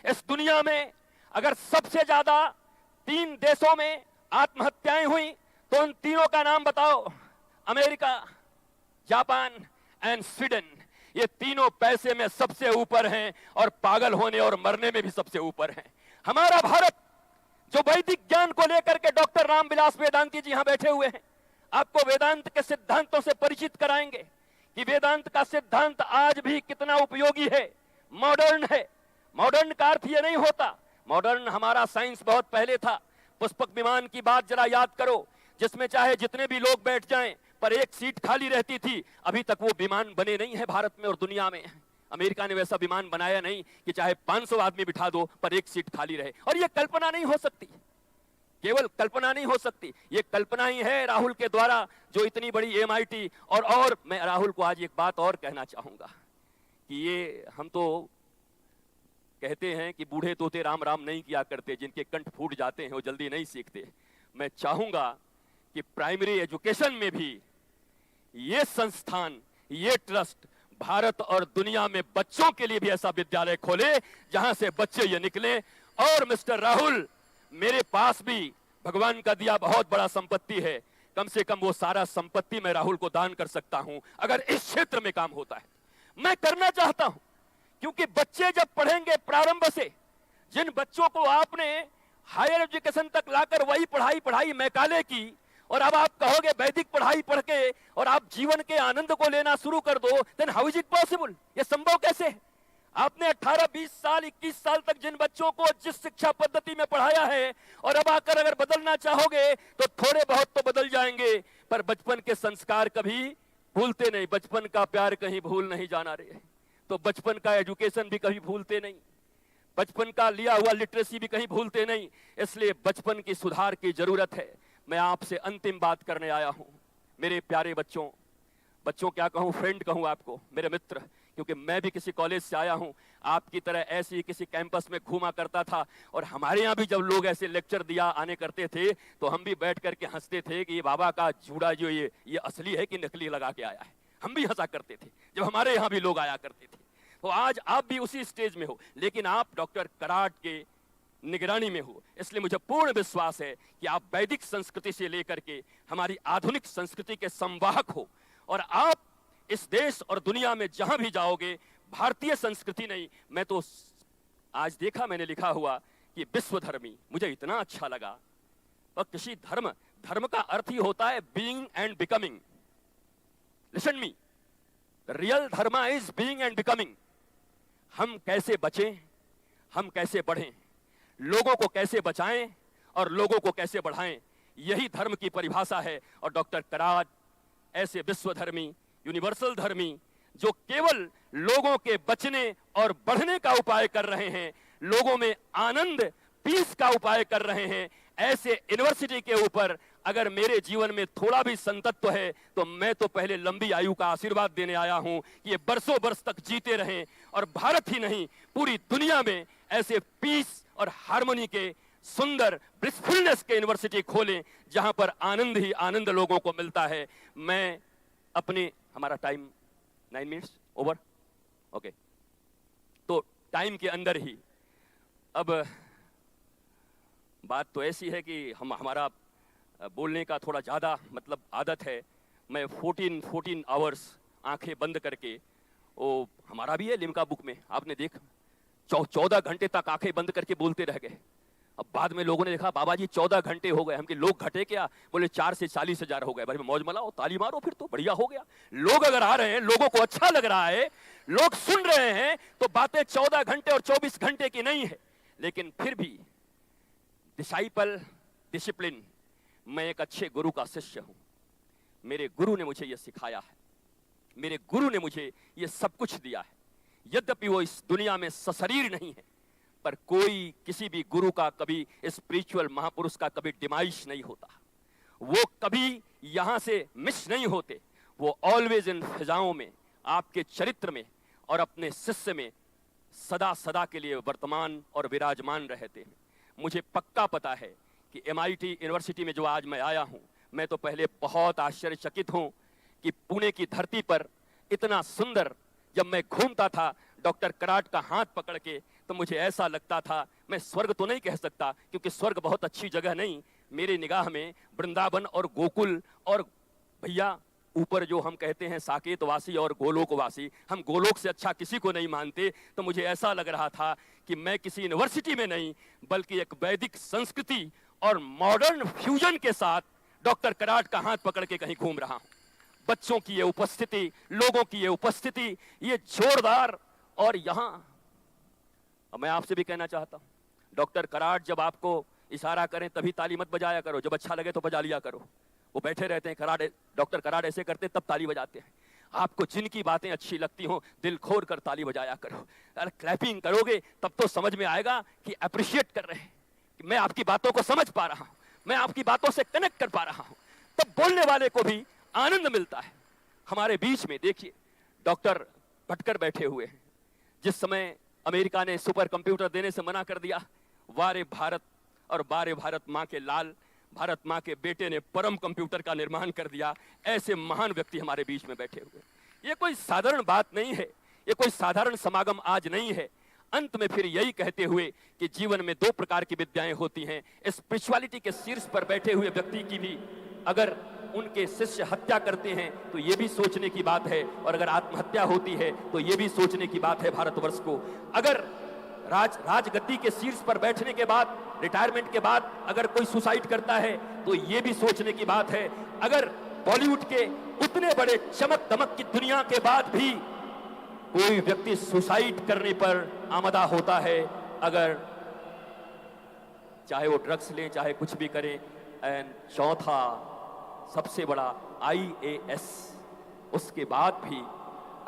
इस दुनिया में अगर सबसे ज्यादा 3 देशों में आत्महत्याएं हुई तो उन तीनों का नाम बताओ, अमेरिका, जापान एंड स्वीडन। ये तीनों पैसे में सबसे ऊपर हैं और पागल होने और मरने में भी सबसे ऊपर हैं। हमारा भारत जो वैदिक ज्ञान को लेकर के डॉक्टर राम विलास वेदांती जी यहां बैठे हुए हैं, आपको वेदांत के सिद्धांतों से परिचित कराएंगे कि वेदांत का सिद्धांत आज भी कितना उपयोगी है, मॉडर्न है। मॉडर्न का अर्थ ये नहीं होता, मॉडर्न हमारा साइंस बहुत पहले था। पुष्पक विमान की बात जरा याद करो, जिसमें चाहे जितने भी लोग बैठ जाएं पर एक सीट खाली रहती थी। अभी तक वो विमान बने नहीं है भारत में और दुनिया में। अमेरिका ने वैसा विमान बनाया नहीं कि चाहे 500 आदमी बिठा दो पर एक सीट खाली रहे। और ये कल्पना नहीं हो सकती, केवल कल्पना नहीं हो सकती, ये कल्पना ही है राहुल के द्वारा जो इतनी बड़ी MIT। और मैं राहुल को आज एक बात और कहना चाहूंगा कि ये हम तो कहते हैं कि बूढ़े तोते राम राम नहीं किया करते, जिनके कंठ फूट जाते हैं वो जल्दी नहीं सीखते। मैं चाहूंगा कि प्राइमरी एजुकेशन में भी ये संस्थान, ये ट्रस्ट भारत और दुनिया में बच्चों के लिए भी ऐसा विद्यालय खोले जहां से बच्चे ये निकले। और मिस्टर राहुल, मेरे पास भी भगवान का दिया बहुत बड़ा संपत्ति है, कम से कम वो सारा संपत्ति मैं राहुल को दान कर सकता हूं अगर इस क्षेत्र में काम होता है। मैं करना चाहता हूं क्योंकि बच्चे जब पढ़ेंगे प्रारंभ से, जिन बच्चों को आपने हायर एजुकेशन तक लाकर वही पढ़ाई मैकाले की, और अब आप कहोगे वैदिक पढ़ाई पढ़ के और आप जीवन के आनंद को लेना शुरू कर दो, then how is it possible? ये संभव कैसे है? आपने 18, 20 साल, 21 साल तक जिन बच्चों को जिस शिक्षा पद्धति में पढ़ाया है, और अब आकर अगर बदलना चाहोगे तो थोड़े बहुत तो बदल जाएंगे, पर बचपन के संस्कार कभी भूलते नहीं। बचपन का प्यार कहीं भूल नहीं जाना रे, तो बचपन का एजुकेशन भी कभी भूलते नहीं, बचपन का लिया हुआ लिटरेसी भी कहीं भूलते नहीं। इसलिए बचपन की सुधार की जरूरत है। मैं आपसे अंतिम बात करने आया हूं, मेरे प्यारे बच्चों क्या कहूं, फ्रेंड कहूं आपको, मेरे मित्र, क्योंकि मैं भी किसी कॉलेज से आया हूं, आपकी तरह ऐसे ही किसी कैंपस में घूमा करता था। और हमारे यहाँ भी जब लोग ऐसे लेक्चर दिया आने करते थे तो हम भी बैठ करके हंसते थे कि ये बाबा का जूड़ा जो ये असली है कि नकली लगा के आया है। हम भी हंसा करते थे जब हमारे यहाँ भी लोग आया करते थे। तो आज आप भी उसी स्टेज में हो, लेकिन आप डॉक्टर कराट के निगरानी में हो। इसलिए मुझे पूर्ण विश्वास है कि आप वैदिक संस्कृति से लेकर के हमारी आधुनिक संस्कृति के संवाहक हो, और आप इस देश और दुनिया में जहां भी जाओगे भारतीय संस्कृति नहीं, मैं तो आज देखा, मैंने लिखा हुआ कि विश्वधर्मी, मुझे इतना अच्छा लगा। और किसी धर्म का अर्थ ही होता है being and becoming. Listen me, real धर्म इज बीइंग एंड बिकमिंग। हम कैसे बचें, हम कैसे बढ़ें, लोगों को कैसे बचाएं और लोगों को कैसे बढ़ाएं, यही धर्म की परिभाषा है। और डॉक्टर कराट ऐसे विश्वधर्मी, यूनिवर्सल धर्मी, जो केवल लोगों के बचने और बढ़ने का उपाय कर रहे हैं, लोगों में आनंद, पीस का उपाय कर रहे हैं, ऐसे यूनिवर्सिटी के ऊपर अगर मेरे जीवन में थोड़ा भी संतत्व है तो मैं तो पहले लंबी आयु का आशीर्वाद देने आया हूं कि ये बरसों बरस तक जीते रहें, और भारत ही नहीं पूरी दुनिया में ऐसे पीस और हार्मनी के सुंदर ब्लिसफुलनेस के यूनिवर्सिटी खोलें जहां पर आनंद ही आनंद लोगों को मिलता है। मैं अपने, हमारा टाइम 9 मिनट्स ओवर, ओके, तो टाइम के अंदर ही अब बात तो ऐसी है कि हमारा बोलने का थोड़ा ज़्यादा मतलब आदत है। मैं 14 आवर्स आंखें बंद करके, वो हमारा भी है लिम्का बुक में, आपने देख 14 घंटे तक आंखें बंद करके बोलते रह गए। अब बाद में लोगों ने देखा बाबा जी 14 घंटे हो गए, हम कि लोग घटे क्या, बोले 4 से 40 हजार हो गए। भाई मौज मलाओ, ताली मारो, फिर तो बढ़िया हो गया। लोग अगर आ रहे हैं, लोगों को अच्छा लग रहा है, लोग सुन रहे हैं, तो बातें 14 घंटे और 24 घंटे की नहीं है। लेकिन फिर भी डिसाइपल, डिसिप्लिन, मैं एक अच्छे गुरु का शिष्य हूं। मेरे गुरु ने मुझे यह सिखाया है, मेरे गुरु ने मुझे यह सब कुछ दिया है। यद्यपि वो इस दुनिया में सशरीर नहीं है, पर कोई किसी भी गुरु का कभी, स्पिरिचुअल महापुरुष का कभी डिमाइश नहीं होता। वो कभी यहां से मिस नहीं होते। वो ऑलवेज इन फिजाओं में, आपके चरित्र में और अपने शिष्य में सदा सदा के लिए वर्तमान और विराजमान रहते हैं। मुझे पक्का पता है कि MIT यूनिवर्सिटी में जो आज मैं आया हूं, मैं तो पहले बहुत आश्चर्यचकित हूं कि पुणे की धरती पर इतना सुंदर, जब मैं घूमता था डॉक्टर कराट का हाथ पकड़ के, तो मुझे ऐसा लगता था, मैं स्वर्ग तो नहीं कह सकता क्योंकि स्वर्ग बहुत अच्छी जगह नहीं, मेरे निगाह में वृंदावन और गोकुल, और भैया ऊपर जो हम कहते हैं साकेतवासी और गोलोकवासी, हम गोलोक से अच्छा किसी को नहीं मानते। तो मुझे ऐसा लग रहा था कि मैं किसी यूनिवर्सिटी में नहीं, बल्कि एक वैदिक संस्कृति और मॉडर्न फ्यूजन के साथ डॉक्टर कराट का हाथ पकड़ के कहीं घूम रहा हूं। बच्चों की ये उपस्थिति, लोगों की ये उपस्थिति, ये जोरदार, और यहां मैं आपसे भी कहना चाहता हूं, डॉक्टर कराट जब आपको इशारा करें तभी ताली मत बजाया करो, जब अच्छा लगे तो बजा लिया करो। वो बैठे रहते हैं, कराट, डॉक्टर कराट ऐसे करते तब ताली बजाते हैं। आपको जिनकी बातें अच्छी लगती हो, दिल खोल कर ताली बजाया करो। अगर क्लैपिंग करोगे तब तो समझ में आएगा कि अप्रिशिएट कर रहे हैं, कि मैं आपकी बातों को समझ पा रहा हूं, मैं आपकी बातों से कनेक्ट कर पा रहा हूं, तब बोलने वाले को भी आनंद मिलता है। हमारे बीच में देखिए डॉक्टर भटकर बैठे हुए हैं। जिस समय अमेरिका ने सुपर कंप्यूटर देने से मना कर दिया, वारे भारत और बारे भारत माँ के लाल, भारत माँ के बेटे ने परम कंप्यूटर का निर्माण कर दिया। ऐसे महान व्यक्ति हमारे बीच में बैठे हुए। ये कोई साधारण बात नहीं है, ये कोई साधारण समागम आज नहीं है। अंत में फिर यही कहते हुए कि जीवन में 2 प्रकार की विद्याएं होती हैं। स्पिरिचुअलिटी के शीर्ष पर बैठे हुए व्यक्ति की भी अगर उनके शिष्य हत्या करते हैं तो ये भी सोचने की बात है, और अगर आत्महत्या होती है तो ये भी सोचने की बात है भारतवर्ष को। अगर राजगद्दी के शीर्ष पर बैठने के बाद, रिटायरमेंट के बाद अगर कोई सुसाइड करता है तो ये भी सोचने की बात है। अगर बॉलीवुड के उतने बड़े चमक दमक की दुनिया के बाद भी कोई व्यक्ति सुसाइड करने पर आमदा होता है, अगर चाहे वो ड्रग्स लें, चाहे कुछ भी करें, एंड चौथा सबसे बड़ा IAS, उसके बाद भी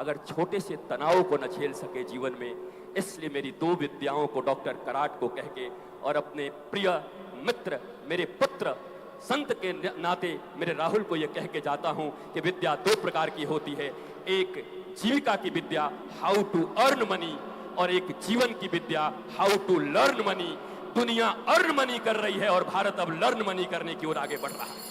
अगर छोटे से तनाव को न झेल सके जीवन में। इसलिए मेरी 2 विद्याओं को डॉक्टर कराट को कह के और अपने प्रिय मित्र, मेरे पुत्र संत के नाते मेरे राहुल को यह कह के जाता हूं कि विद्या 2 प्रकार की होती है। एक जीविका की विद्या, हाउ टू अर्न मनी, और एक जीवन की विद्या, हाउ टू लर्न मनी। दुनिया अर्न मनी कर रही है और भारत अब लर्न मनी करने की ओर आगे बढ़ रहा है।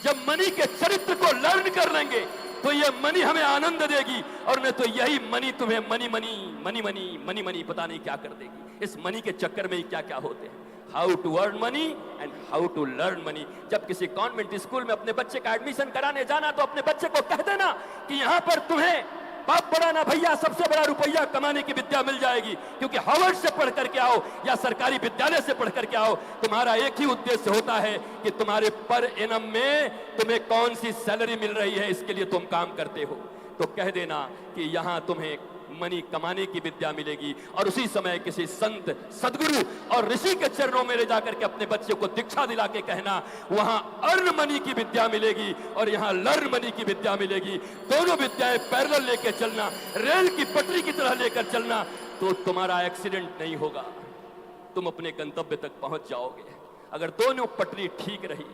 जब मनी के चरित्र को लर्न कर लेंगे तो ये मनी हमें आनंद देगी, और नहीं तो यही मनी तुम्हें money money money money money money पता नहीं क्या कर देगी। इस मनी के चक्कर में ही क्या क्या होते हैं। How to earn money and how to learn money. जब किसी कॉन्वेंट स्कूल में अपने बच्चे का एडमिशन कराने जाना तो अपने बच्चे को कह देना कि यहां पर तुम्हें बाप बड़ा ना भैया सबसे बड़ा रुपया कमाने की विद्या मिल जाएगी, क्योंकि हार्वर्ड से पढ़ करके आओ या सरकारी विद्यालय से पढ़ करके आओ, तुम्हारा एक ही उद्देश्य होता है कि तुम्हारे पर एनम में तुम्हें कौन सी सैलरी मिल रही है, इसके लिए तुम काम करते हो। तो कह देना कि यहां तुम्हें मनी कमाने की विद्या मिलेगी, और उसी समय किसी संत सदगुरु और ऋषि के चरणों में ले जाकर के अपने बच्चे को दीक्षा दिला के कहना वहां अर्न मनी की विद्या मिलेगी और यहां लर्न मनी की विद्या मिलेगी। दोनों विद्याएं पैरेलल लेकर चलना, रेल की पटरी की तरह लेकर चलना, तो तुम्हारा एक्सीडेंट नहीं होगा, तुम अपने गंतव्य तक पहुंच जाओगे। अगर दोनों पटरी ठीक रही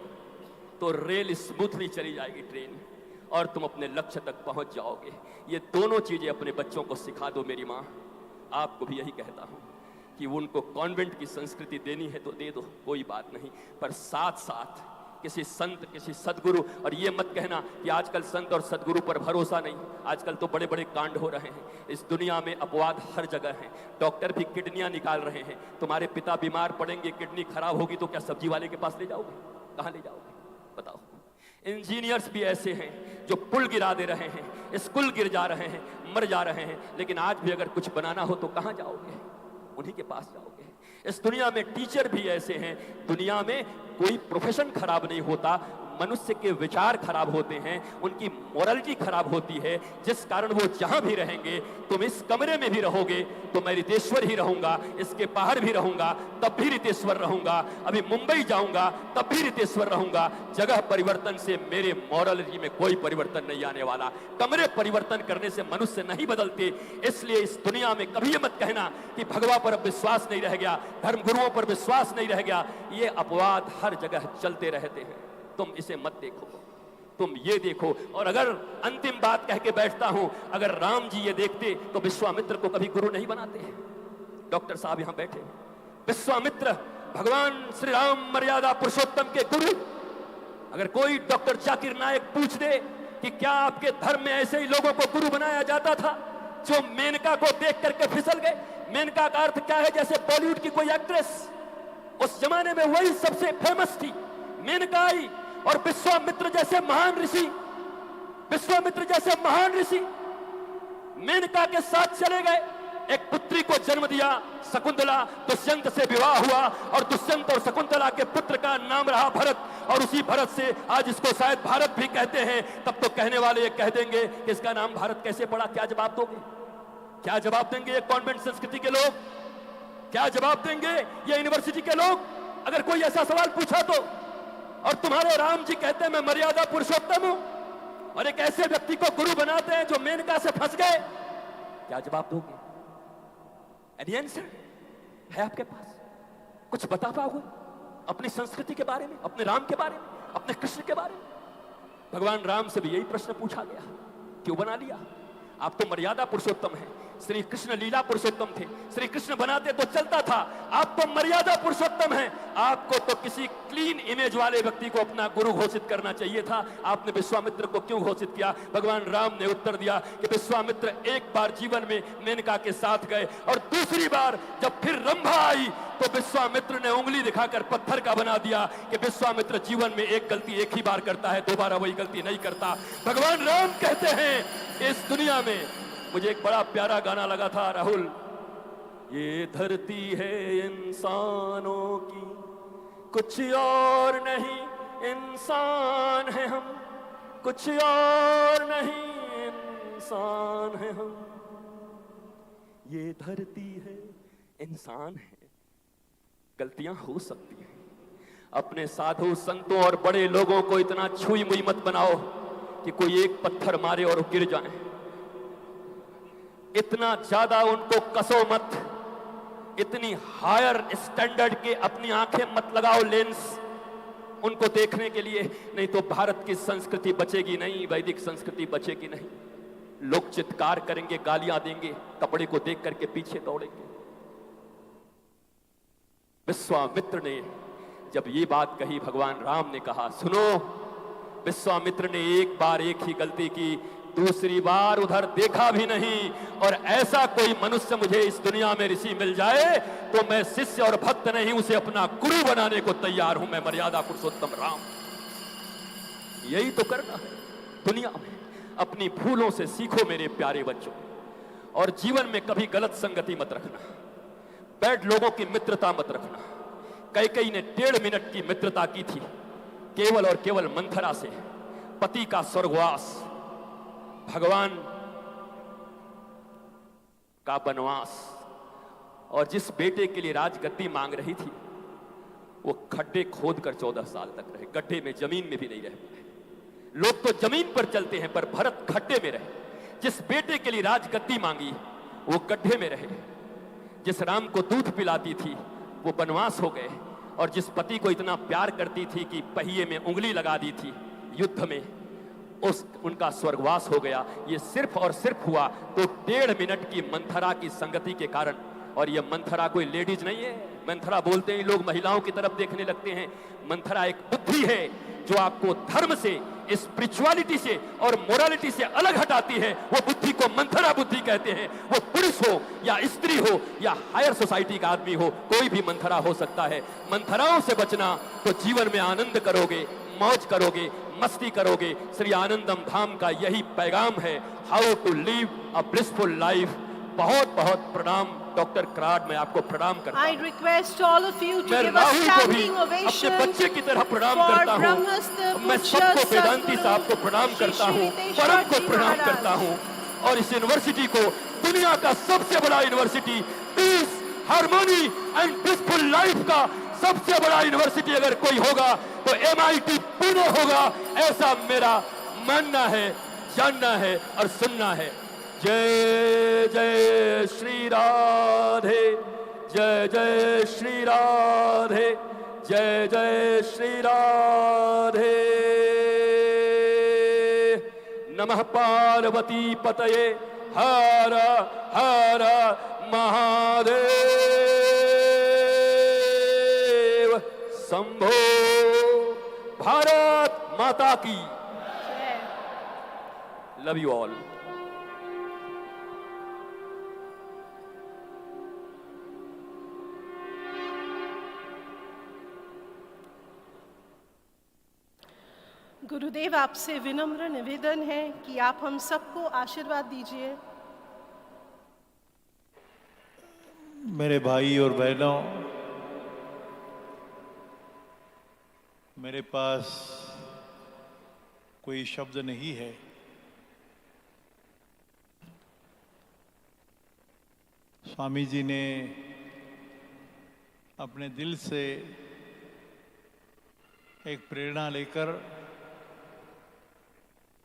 तो रेल स्मूथली चली जाएगी ट्रेन, और तुम अपने लक्ष्य तक पहुंच जाओगे। ये दोनों चीजें अपने बच्चों को सिखा दो। मेरी माँ आपको भी यही कहता हूं कि उनको कॉन्वेंट की संस्कृति देनी है तो दे दो, कोई बात नहीं, पर साथ साथ किसी संत किसी सदगुरु, और ये मत कहना कि आजकल संत और सदगुरु पर भरोसा नहीं, आजकल तो बड़े बड़े कांड हो रहे हैं। इस दुनिया में अपवाद हर जगह हैं, डॉक्टर भी किडनियां निकाल रहे हैं। तुम्हारे पिता बीमार पड़ेंगे, किडनी खराब होगी तो क्या सब्जी वाले के पास ले जाओगे? कहां ले जाओगे बताओ? इंजीनियर्स भी ऐसे हैं जो पुल गिरा दे रहे हैं, स्कूल गिर जा रहे हैं, मर जा रहे हैं, लेकिन आज भी अगर कुछ बनाना हो तो कहां जाओगे? उन्हीं के पास जाओगे। इस दुनिया में टीचर भी ऐसे हैं। दुनिया में कोई प्रोफेशन खराब नहीं होता, मनुष्य के विचार खराब होते हैं, उनकी मोरालिटी खराब होती है, जिस कारण वो जहां भी रहेंगे, तुम इस कमरे में भी रहोगे तो मैं रितेश्वर ही रहूंगा, इसके बाहर भी रहूंगा तब भी रितेश्वर रहूंगा, अभी मुंबई जाऊंगा तब भी रितेश्वर रहूंगा। जगह परिवर्तन से मेरे मोरालिटी में कोई परिवर्तन नहीं आने वाला। कमरे परिवर्तन करने से मनुष्य नहीं बदलते। इसलिए इस दुनिया में कभी ये मत कहना कि भगवान पर अब विश्वास नहीं रह गया, धर्मगुरुओं पर विश्वास नहीं रह गया। ये अपवाद हर जगह चलते रहते हैं, तुम इसे मत देखो, तुम ये देखो। और अगर अंतिम बात कह के बैठता हूं, अगर राम जी ये देखते तो विश्वामित्र को कभी गुरु नहीं बनाते। डॉक्टर साहब यहां बैठे, विश्वामित्र भगवान श्री राम मर्यादा पुरुषोत्तम के गुरु। अगर कोई डॉक्टर जाकिर नायक पूछ दे कि क्या आपके धर्म में ऐसे ही लोगों को गुरु बनाया जाता था जो मेनका को देख करके फिसल गए? मेनका का अर्थ क्या है? जैसे बॉलीवुड की कोई एक्ट्रेस, उस जमाने में वही सबसे फेमस थी, मेनका आई, और विश्वामित्र जैसे महान ऋषि, विश्वामित्र जैसे महान ऋषि मेनका के साथ चले गए, एक पुत्री को जन्म दिया शकुंतला, दुष्यंत से विवाह हुआ और दुष्यंत और शकुंतला के पुत्र का नाम रहा भरत, और उसी भरत से आज इसको शायद भारत भी कहते हैं। तब तो कहने वाले ये कह देंगे कि इसका नाम भारत कैसे पड़ा? क्या जवाब दोगे? क्या जवाब देंगे ये कॉन्वेंट संस्कृति के लोग? क्या जवाब देंगे ये यूनिवर्सिटी के लोग अगर कोई ऐसा सवाल पूछा तो? और तुम्हारे राम जी कहते हैं मैं मर्यादा पुरुषोत्तम हूं, और एक ऐसे व्यक्ति को गुरु बनाते हैं जो मेनका से फंस गए। क्या जवाब दोगे? एनी आंसर है आपके पास? कुछ बता पाओगे अपनी संस्कृति के बारे में, अपने राम के बारे में, अपने कृष्ण के बारे में? भगवान राम से भी यही प्रश्न पूछा गया, क्यों बना लिया? आप तो मर्यादा पुरुषोत्तम हैं, श्री कृष्ण लीला पुरुषोत्तम थे, श्री कृष्ण बनाते तो चलता था, आप तो मर्यादा पुरुषोत्तम हैं। आपको तो किसी क्लीन इमेज वाले व्यक्ति को अपना गुरु घोषित करना चाहिए था, आपने विश्वामित्र को क्यों घोषित किया? भगवान राम ने उत्तर दिया कि विश्वामित्र एक बार जीवन में मेनका के साथ गए, और दूसरी बार जब फिर रंभा आई तो विश्वामित्र ने उंगली दिखाकर पत्थर का बना दिया कि विश्वामित्र जीवन में एक गलती एक ही बार करता है, दोबारा वही गलती नहीं करता। भगवान राम कहते हैं इस दुनिया में, मुझे एक बड़ा प्यारा गाना लगा था राहुल, ये धरती है इंसानों की, कुछ और नहीं, इंसान है हम, कुछ और नहीं, इंसान है हम। ये धरती है, इंसान है, गलतियां हो सकती हैं। अपने साधु संतों और बड़े लोगों को इतना छुई मुई मत बनाओ कि कोई एक पत्थर मारे और गिर जाए। इतना ज्यादा उनको कसो मत, इतनी हायर स्टैंडर्ड के अपनी आंखें मत लगाओ लेंस उनको देखने के लिए, नहीं तो भारत की संस्कृति बचेगी नहीं, वैदिक संस्कृति बचेगी नहीं। लोग चित्कार करेंगे, गालियां देंगे, कपड़े को देख करके पीछे दौड़ेंगे। विश्वामित्र ने जब ये बात कही, भगवान राम ने कहा सुनो, विश्वामित्र ने एक बार एक ही गलती की, दूसरी बार उधर देखा भी नहीं, और ऐसा कोई मनुष्य मुझे इस दुनिया में ऋषि मिल जाए तो मैं शिष्य और भक्त नहीं, उसे अपना गुरु बनाने को तैयार हूं। मैं मर्यादा पुरुषोत्तम राम। यही तो करना है दुनिया में। अपनी भूलों से सीखो मेरे प्यारे बच्चों, और जीवन में कभी गलत संगति मत रखना, बैड लोगों की मित्रता मत रखना। कैकेयी ने 1.5 मिनट की मित्रता की थी केवल और केवल मंथरा से। पति का स्वर्गवास, भगवान का बनवास, और जिस बेटे के लिए राजगद्दी मांग रही थी वो खड्डे खोद कर 14 साल तक रहे, गड्ढे में, जमीन में भी नहीं रह पाए। लोग तो जमीन पर चलते हैं, पर भरत खड्डे में रहे। जिस बेटे के लिए राजगद्दी मांगी वो गड्ढे में रहे। जिस राम को दूध पिलाती थी वो बनवास हो गए, और जिस पति को इतना प्यार करती थी कि पहिए में उंगली लगा दी थी युद्ध में, उनका स्वर्गवास हो गया। ये सिर्फ और सिर्फ हुआ तो 1.5 मिनट की मंथरा की संगति के कारण। और ये मंथरा कोई लेडीज नहीं है। मंथरा बोलते ही लोग महिलाओं की तरफ देखने लगते हैं। मंथरा एक बुद्धि है जो आपको धर्म से, स्पिरिचुअलिटी से और मोरालिटी से अलग हटाती है। वो बुद्धि को मंथरा बुद्धि कहते हैं। वो पुरुष हो या स्त्री हो या हायर सोसाइटी का आदमी हो, कोई भी मंथरा हो सकता है। मंथराओं से बचना तो जीवन में आनंद करोगे, मौज करोगे, मस्ती करोगे। श्री आनंदम धाम का यही पैगाम है, how to live a blissful life. बहुत बहुत प्रणाम डॉक्टर कराड, मैं आपको प्रणाम करता हूं। I request all of you to मैं give a राहुल को भी standing अपने ovation बच्चे की तरह प्रणाम for करता हूं। ब्रह्मस्त्र मैं पूज्य सबको वेदांति सद्गुरु साहब को प्रणाम श्री करता हूं, श्रीनितेश्वर परम को जी प्रणाम महाराज। करता हूं, और इस यूनिवर्सिटी को दुनिया का सबसे बड़ा university, peace, harmony and peaceful life का सबसे बड़ा यूनिवर्सिटी अगर कोई होगा तो MIT पुणे होगा, ऐसा मेरा मानना है, जानना है और सुनना है। जय जय श्री राधे, जय जय श्री राधे, जय जय श्री राधे। नमः पार्वती पतये, हर हर महादेव। शंभो। भारत माता की। Love you all. गुरुदेव, आपसे विनम्र निवेदन है कि आप हम सबको आशीर्वाद दीजिए। मेरे भाई और बहनों, मेरे पास कोई शब्द नहीं है। स्वामी जी ने अपने दिल से एक प्रेरणा लेकर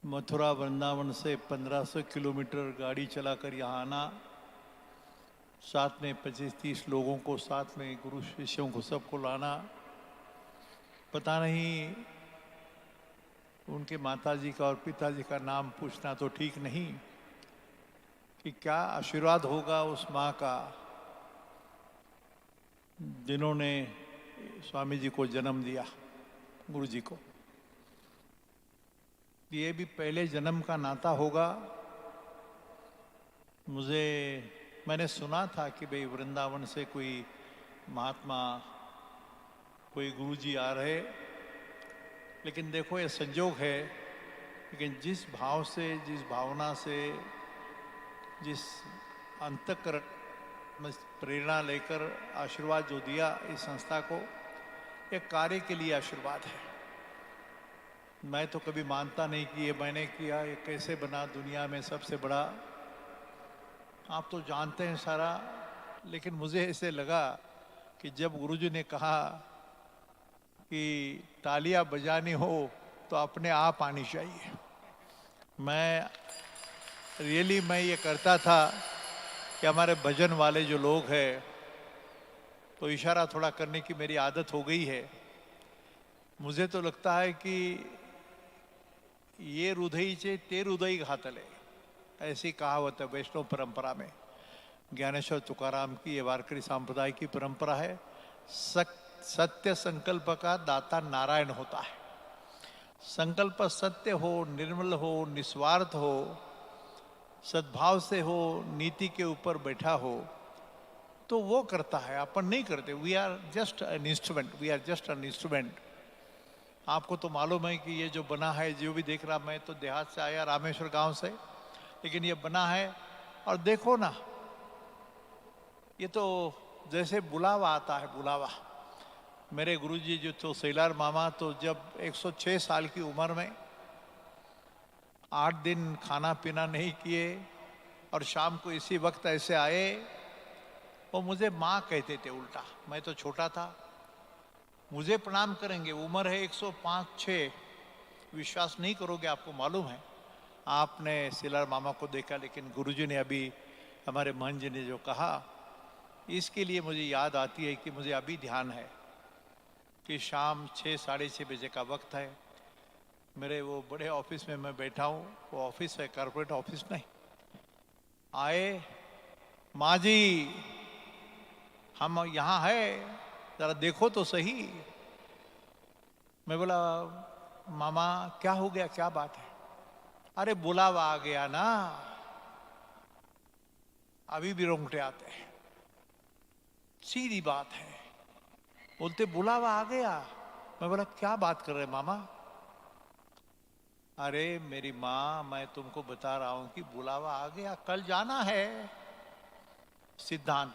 मथुरा वृंदावन से 1500 किलोमीटर गाड़ी चलाकर यहाँ आना, साथ में 25-30 लोगों को, साथ में गुरु शिष्यों को सबको लाना। पता नहीं उनके माताजी का और पिताजी का नाम पूछना तो ठीक नहीं कि क्या आशीर्वाद होगा उस माँ का जिन्होंने स्वामी जी को जन्म दिया, गुरु जी को। ये भी पहले जन्म का नाता होगा। मैंने सुना था कि भाई वृंदावन से कोई महात्मा, कोई गुरुजी आ रहे, लेकिन देखो ये संजोग है। लेकिन जिस भाव से, जिस भावना से, जिस अंतःकरण में प्रेरणा लेकर आशीर्वाद जो दिया इस संस्था को, एक कार्य के लिए आशीर्वाद है। मैं तो कभी मानता नहीं कि ये मैंने किया, ये कैसे बना दुनिया में सबसे बड़ा। आप तो जानते हैं सारा, लेकिन मुझे ऐसे लगा कि जब गुरुजी ने कहा कि तालियां बजानी हो तो अपने आप आनी चाहिए। मैं ये करता था कि हमारे भजन वाले जो लोग हैं तो इशारा थोड़ा करने की मेरी आदत हो गई है। मुझे तो लगता है कि ये हृदयीचे ते हृदय घातले, ऐसी कहावत है वैष्णव परंपरा में। ज्ञानेश्वर तुकाराम की ये वारकरी संप्रदाय की परंपरा है। सत्य संकल्प का दाता नारायण होता है। संकल्प सत्य हो, निर्मल हो, निस्वार्थ हो, सद्भाव से हो, नीति के ऊपर बैठा हो, तो वो करता है, अपन नहीं करते. We are just an instrument, we are just an instrument. आपको तो मालूम है कि ये जो बना है, जो भी देख रहा, मैं तो देहात से आया, रामेश्वर गांव से, लेकिन ये बना है. और देखो ना, ये तो जैसे बुलावा आता है, बुलावा. मेरे गुरुजी जो तो सेलार मामा, तो जब 106 साल की उम्र में 8 दिन खाना पीना नहीं किए और शाम को इसी वक्त ऐसे आए, वो मुझे माँ कहते थे उल्टा. मैं तो छोटा था, मुझे प्रणाम करेंगे, उम्र है 105-6. विश्वास नहीं करोगे, आपको मालूम है, आपने सेलार मामा को देखा, लेकिन गुरुजी ने अभी, हमारे महन जी ने जो कहा, इसके लिए मुझे याद आती है कि मुझे अभी ध्यान है कि शाम 6-6:30 बजे का वक्त है. मेरे वो बड़े ऑफिस में मैं बैठा हूँ, वो ऑफिस है, कॉर्पोरेट ऑफिस नहीं. आए, माँ जी हम यहाँ है, जरा देखो तो सही. मैं बोला, मामा क्या हो गया, क्या बात है? अरे बुलावा आ गया ना. अभी भी रोंगटे आते हैं, सीधी बात है. बोलते बुलावा आ गया. मैं बोला क्या बात कर रहे मामा? अरे मेरी माँ, मैं तुमको बता रहा हूं कि बुलावा आ गया, कल जाना है. सिद्धांत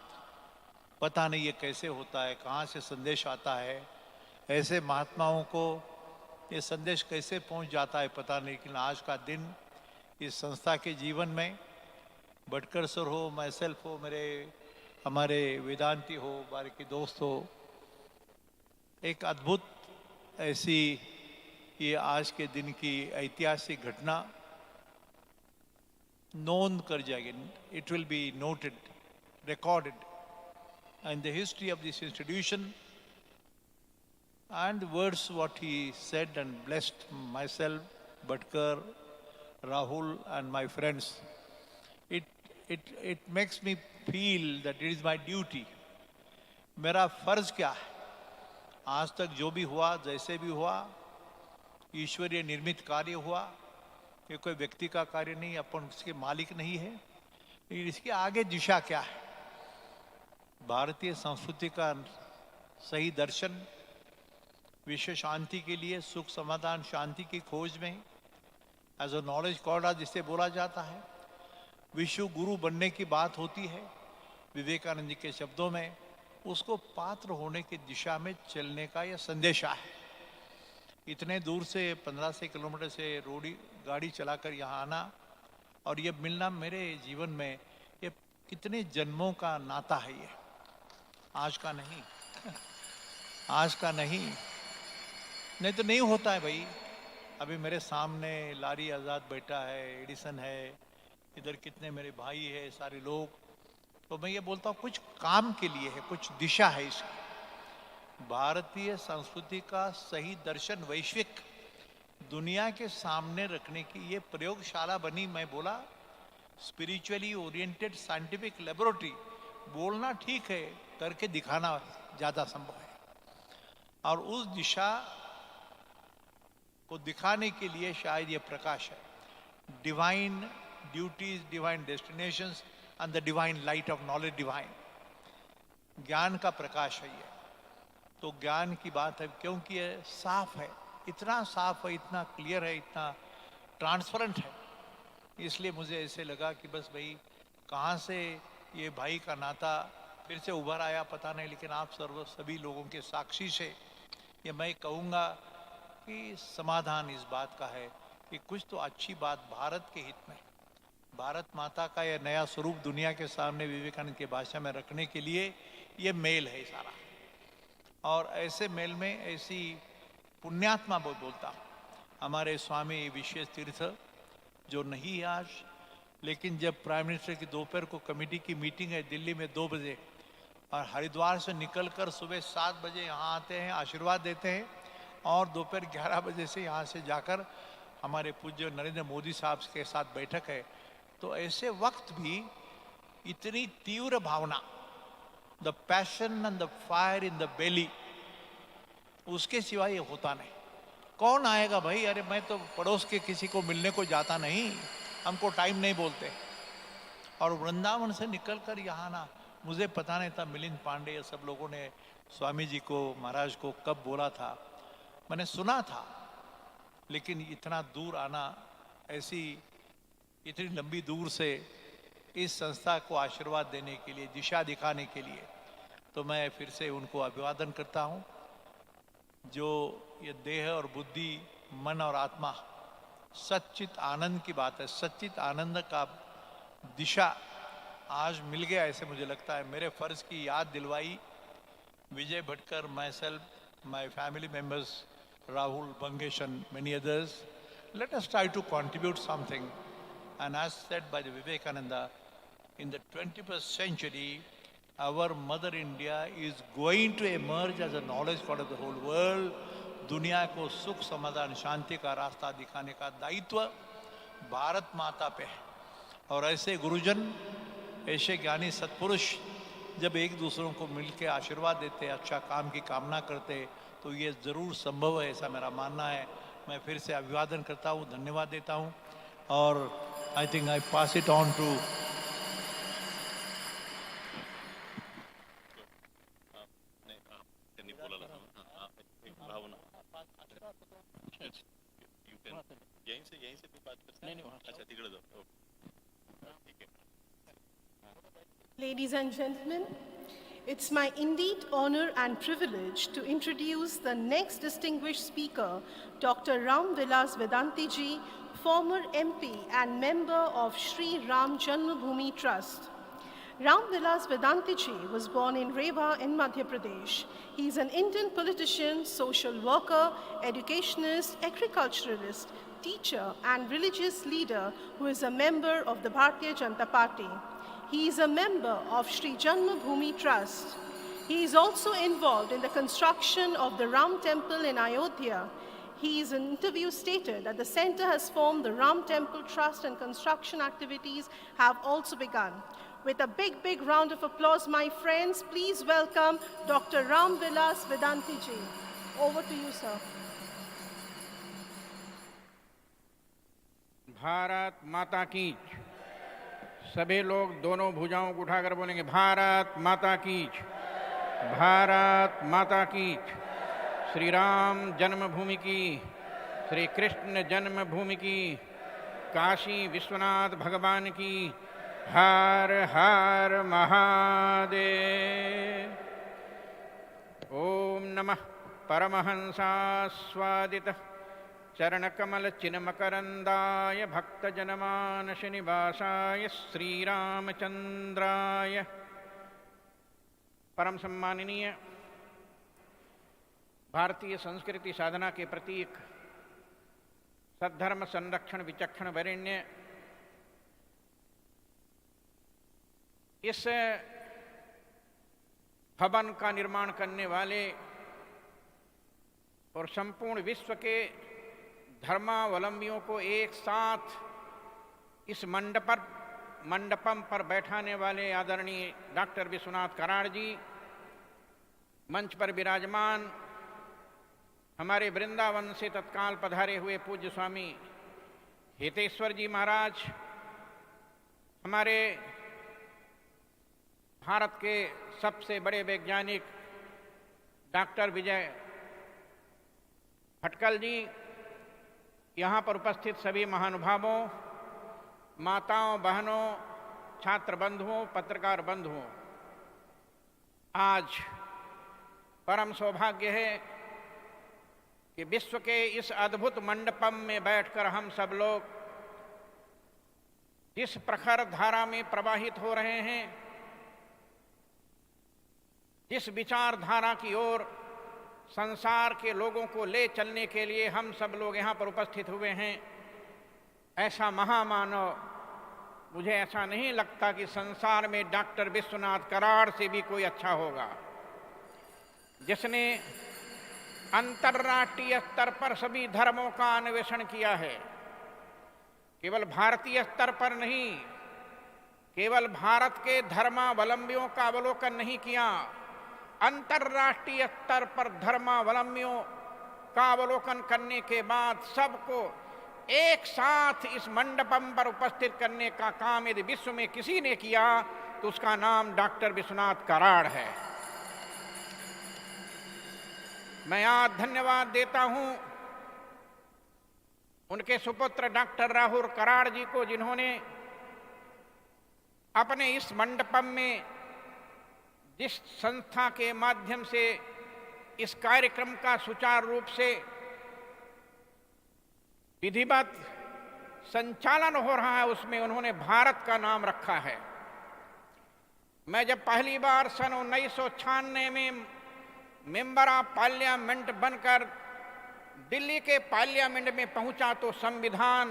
पता नहीं ये कैसे होता है, कहाँ से संदेश आता है, ऐसे महात्माओं को ये संदेश कैसे पहुंच जाता है पता नहीं. लेकिन आज का दिन इस संस्था के जीवन में, भटकर सर हो, मैं सेल्फ हो, हमारे वेदांती हो, बाकी दोस्त हो, एक अद्भुत ऐसी ये आज के दिन की ऐतिहासिक घटना नोन कर जाएगी. It will be noted, recorded in the history of this institution. And the words what he said and blessed myself, Bhatkar, Rahul and my friends, it makes me feel that it is my duty. मेरा फर्ज क्या है? आज तक जो भी हुआ, जैसे भी हुआ, ईश्वरीय निर्मित कार्य हुआ. ये कोई व्यक्ति का कार्य नहीं, अपन उसके मालिक नहीं है. इसके आगे दिशा क्या है? भारतीय संस्कृति का सही दर्शन, विश्व शांति के लिए, सुख समाधान शांति की खोज में, एज अ नॉलेज कॉर्डर जिसे बोला जाता है, विश्व गुरु बनने की बात होती है विवेकानंद जी के शब्दों में, उसको पात्र होने की दिशा में चलने का यह संदेशा है. इतने दूर से 1500 किलोमीटर से रोडी गाड़ी चलाकर यहाँ आना और ये मिलना, मेरे जीवन में ये कितने जन्मों का नाता है. ये आज का नहीं, आज का नहीं तो नहीं होता है भाई. अभी मेरे सामने लारी आज़ाद बैठा है, एडिसन है, इधर कितने मेरे भाई है, सारे लोग. तो मैं ये बोलता हूँ कुछ काम के लिए है, कुछ दिशा है इसकी. भारतीय संस्कृति का सही दर्शन वैश्विक दुनिया के सामने रखने की ये प्रयोगशाला बनी. मैं बोला स्पिरिचुअली ओरिएंटेड साइंटिफिक लेबोरेटरी. बोलना ठीक है, करके दिखाना ज़्यादा संभव है. और उस दिशा को दिखाने के लिए शायद ये प्रकाश है. Divine duties, divine destinations and the divine light of knowledge divine. ज्ञान का प्रकाश है ये. तो ज्ञान की बात है क्योंकि ये साफ है, इतना साफ है, इतना क्लियर है, इतना ट्रांसपेरेंट है. इसलिए मुझे ऐसे लगा कि बस भाई कहाँ से ये भाई का नाता फिर से उभर आया पता नहीं, लेकिन आप सभी लोगों के साक्षी से ये मैं कहूँगा कि समाधान इस बात का है कि कुछ तो अच्छी बात भारत के हित में, भारत माता का यह नया स्वरूप दुनिया के सामने विवेकानंद की भाषा में रखने के लिए ये मेल है सारा. और ऐसे मेल में ऐसी पुण्यात्मा बोलता हूँ, हमारे स्वामी विशेष तीर्थ जो नहीं है आज, लेकिन जब प्राइम मिनिस्टर की दोपहर को कमेटी की मीटिंग है दिल्ली में 2 बजे, और हरिद्वार से निकलकर सुबह 7 बजे यहाँ आते हैं, आशीर्वाद देते हैं, और दोपहर 11 बजे से यहाँ से जाकर हमारे पूज्य नरेंद्र मोदी साहब के साथ बैठक है. तो ऐसे वक्त भी इतनी तीव्र भावना, the passion and the fire in the belly, उसके सिवा ये होता नहीं. कौन आएगा भाई? अरे मैं तो पड़ोस के किसी को मिलने को जाता नहीं, हमको टाइम नहीं बोलते। और वृंदावन से निकलकर यहाँ ना, मुझे पता नहीं था मिलिंद पांडे या सब लोगों ने स्वामी जी को, महाराज को कब बोला था, मैंने सुना था, लेकिन इतना दूर आना, ऐसी इतनी लंबी दूर से इस संस्था को आशीर्वाद देने के लिए, दिशा दिखाने के लिए, तो मैं फिर से उनको अभिवादन करता हूँ। जो ये देह और बुद्धि, मन और आत्मा, सच्चित आनंद की बात है, सच्चित आनंद का दिशा आज मिल गया, ऐसे मुझे लगता है। मेरे फर्ज की याद दिलवाई Vijay Bhatkar, myself, my family members, Rahul, Bangesh and many others. Let us try to contribute something. And as said by the Vivekananda, in the 21st century, our Mother India is going to emerge as a knowledge for the whole world. दुनिया को सुख, समाधान, शांति का रास्ता दिखाने का दायित्व भारत माता पे है। और ऐसे गुरुजन, ऐसे ज्ञानी सत्पुरुष जब एक दूसरों को मिलकर आशीर्वाद देते, अच्छा काम की कामना करते, तो ये ज़रूर संभव है, ऐसा मेरा मानना है। मैं फिर से अभिवादन करता हूँ, धन्यवाद देता हूँ। और I think I pass it on to Ladies and gentlemen, it's my indeed honor and privilege to introduce the next distinguished speaker, Dr. Ram Vilas Vedanti ji, former MP and member of Sri Ram Janmabhoomi Trust. Ram Vilas Vedanti ji was born in Rewa in Madhya Pradesh. He is an Indian politician, social worker, educationist, agriculturalist, teacher, and religious leader who is a member of the Bharatiya Janata Party. He is a member of Sri Janmabhoomi Trust. He is also involved in the construction of the Ram Temple in Ayodhya. His interview stated that the center has formed the Ram Temple Trust and construction activities have also begun. With a big round of applause, my friends, please welcome Dr. Ram Vilas Vedanti ji. Over to you, sir. Bharat माता की। सभी लोग दोनों भुजाओं को उठाकर बोलेंगे, भारत माता की, भारत माता की। श्री राम जन्मभूमि की, श्री कृष्ण जन्मभूमि की, काशी विश्वनाथ भगवान की, हर हर महादेव। ओम नमः परमहंसास्वादित चरणकमल चिन्मकरंदाय भक्तजनमानस निवासाय श्रीरामचंद्राय। परम सम्माननीय भारतीय संस्कृति साधना के प्रतीक, सद्धर्म संरक्षण विचक्षण वरेण्य, इस भवन का निर्माण करने वाले और संपूर्ण विश्व के धर्मावलंबियों को एक साथ इस मंडपम पर बैठाने वाले आदरणीय डॉक्टर विश्वनाथ कराड़ जी, मंच पर विराजमान हमारे वृंदावन से तत्काल पधारे हुए पूज्य स्वामी हितेश्वर जी महाराज, हमारे भारत के सबसे बड़े वैज्ञानिक डॉक्टर विजय भटकर जी, यहाँ पर उपस्थित सभी महानुभावों, माताओं, बहनों, छात्र बंधुओं, पत्रकार बंधुओं, आज परम सौभाग्य है कि विश्व के इस अद्भुत मंडपम में बैठकर हम सब लोग जिस प्रखर धारा में प्रवाहित हो रहे हैं, जिस विचारधारा की ओर संसार के लोगों को ले चलने के लिए हम सब लोग यहाँ पर उपस्थित हुए हैं, ऐसा महामानव, मुझे ऐसा नहीं लगता कि संसार में डॉक्टर विश्वनाथ कराड़ से भी कोई अच्छा होगा, जिसने अंतर्राष्ट्रीय स्तर पर सभी धर्मों का अन्वेषण किया है। केवल भारतीय स्तर पर नहीं, केवल भारत के धर्मावलंबियों का अवलोकन नहीं किया, अंतर्राष्ट्रीय स्तर पर धर्मावलंबियों का अवलोकन करने के बाद सबको एक साथ इस मंडपम पर उपस्थित करने का काम यदि विश्व में किसी ने किया तो उसका नाम डॉक्टर विश्वनाथ कराड़ है। मैं आज धन्यवाद देता हूं उनके सुपुत्र डॉक्टर राहुल कराड़ जी को, जिन्होंने अपने इस मंडपम में जिस संस्था के माध्यम से इस कार्यक्रम का सुचारू रूप से विधिवत संचालन हो रहा है, उसमें उन्होंने भारत का नाम रखा है। मैं जब पहली बार सन 1996 में मेंबर ऑफ पार्लियामेंट बनकर दिल्ली के पार्लियामेंट में पहुंचा तो संविधान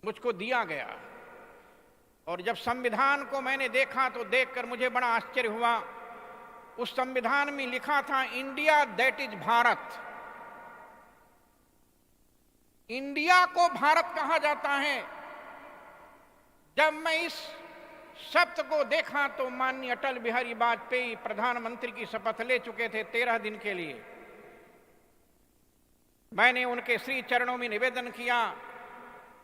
मुझको दिया गया, और जब संविधान को मैंने देखा तो देखकर मुझे बड़ा आश्चर्य हुआ। उस संविधान में लिखा था India that is Bharat. India को भारत कहा जाता है। जब मैं इस शब्द को देखा तो माननीय अटल बिहारी वाजपेयी प्रधानमंत्री की शपथ ले चुके थे 13 दिन के लिए। मैंने उनके श्री चरणों में निवेदन किया।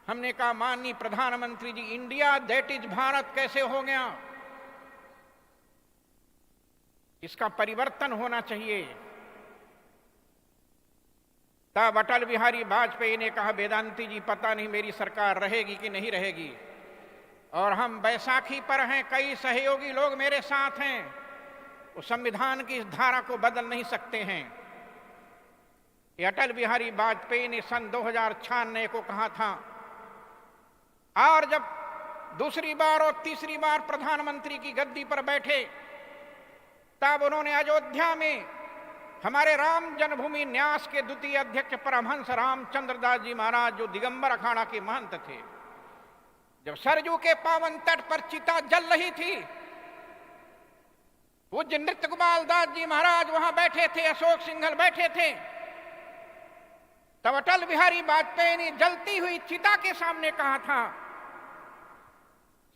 हमने कहा माननीय प्रधानमंत्री जी, इंडिया दैट इज भारत कैसे हो गया? इसका परिवर्तन होना चाहिए। तब अटल बिहारी वाजपेयी ने कहा, वेदांती जी पता नहीं मेरी सरकार रहेगी कि नहीं रहेगी, और हम बैसाखी पर हैं, कई सहयोगी लोग मेरे साथ हैं, वो संविधान की इस धारा को बदल नहीं सकते हैं। ये अटल बिहारी वाजपेयी ने सन 2096 को कहा था, और जब दूसरी बार और तीसरी बार प्रधानमंत्री की गद्दी पर बैठे तब उन्होंने अयोध्या में हमारे राम जन्मभूमि न्यास के द्वितीय अध्यक्ष परमहंस रामचंद्र दास जी महाराज, जो दिगंबर अखाड़ा के महंत थे, जब सरजू के पावन तट पर चिता जल रही थी, पूज्य नृत्य गोपाल दास जी महाराज वहां बैठे थे, अशोक सिंघल बैठे थे, तब अटल बिहारी वाजपेयी ने जलती हुई चिता के सामने कहा था,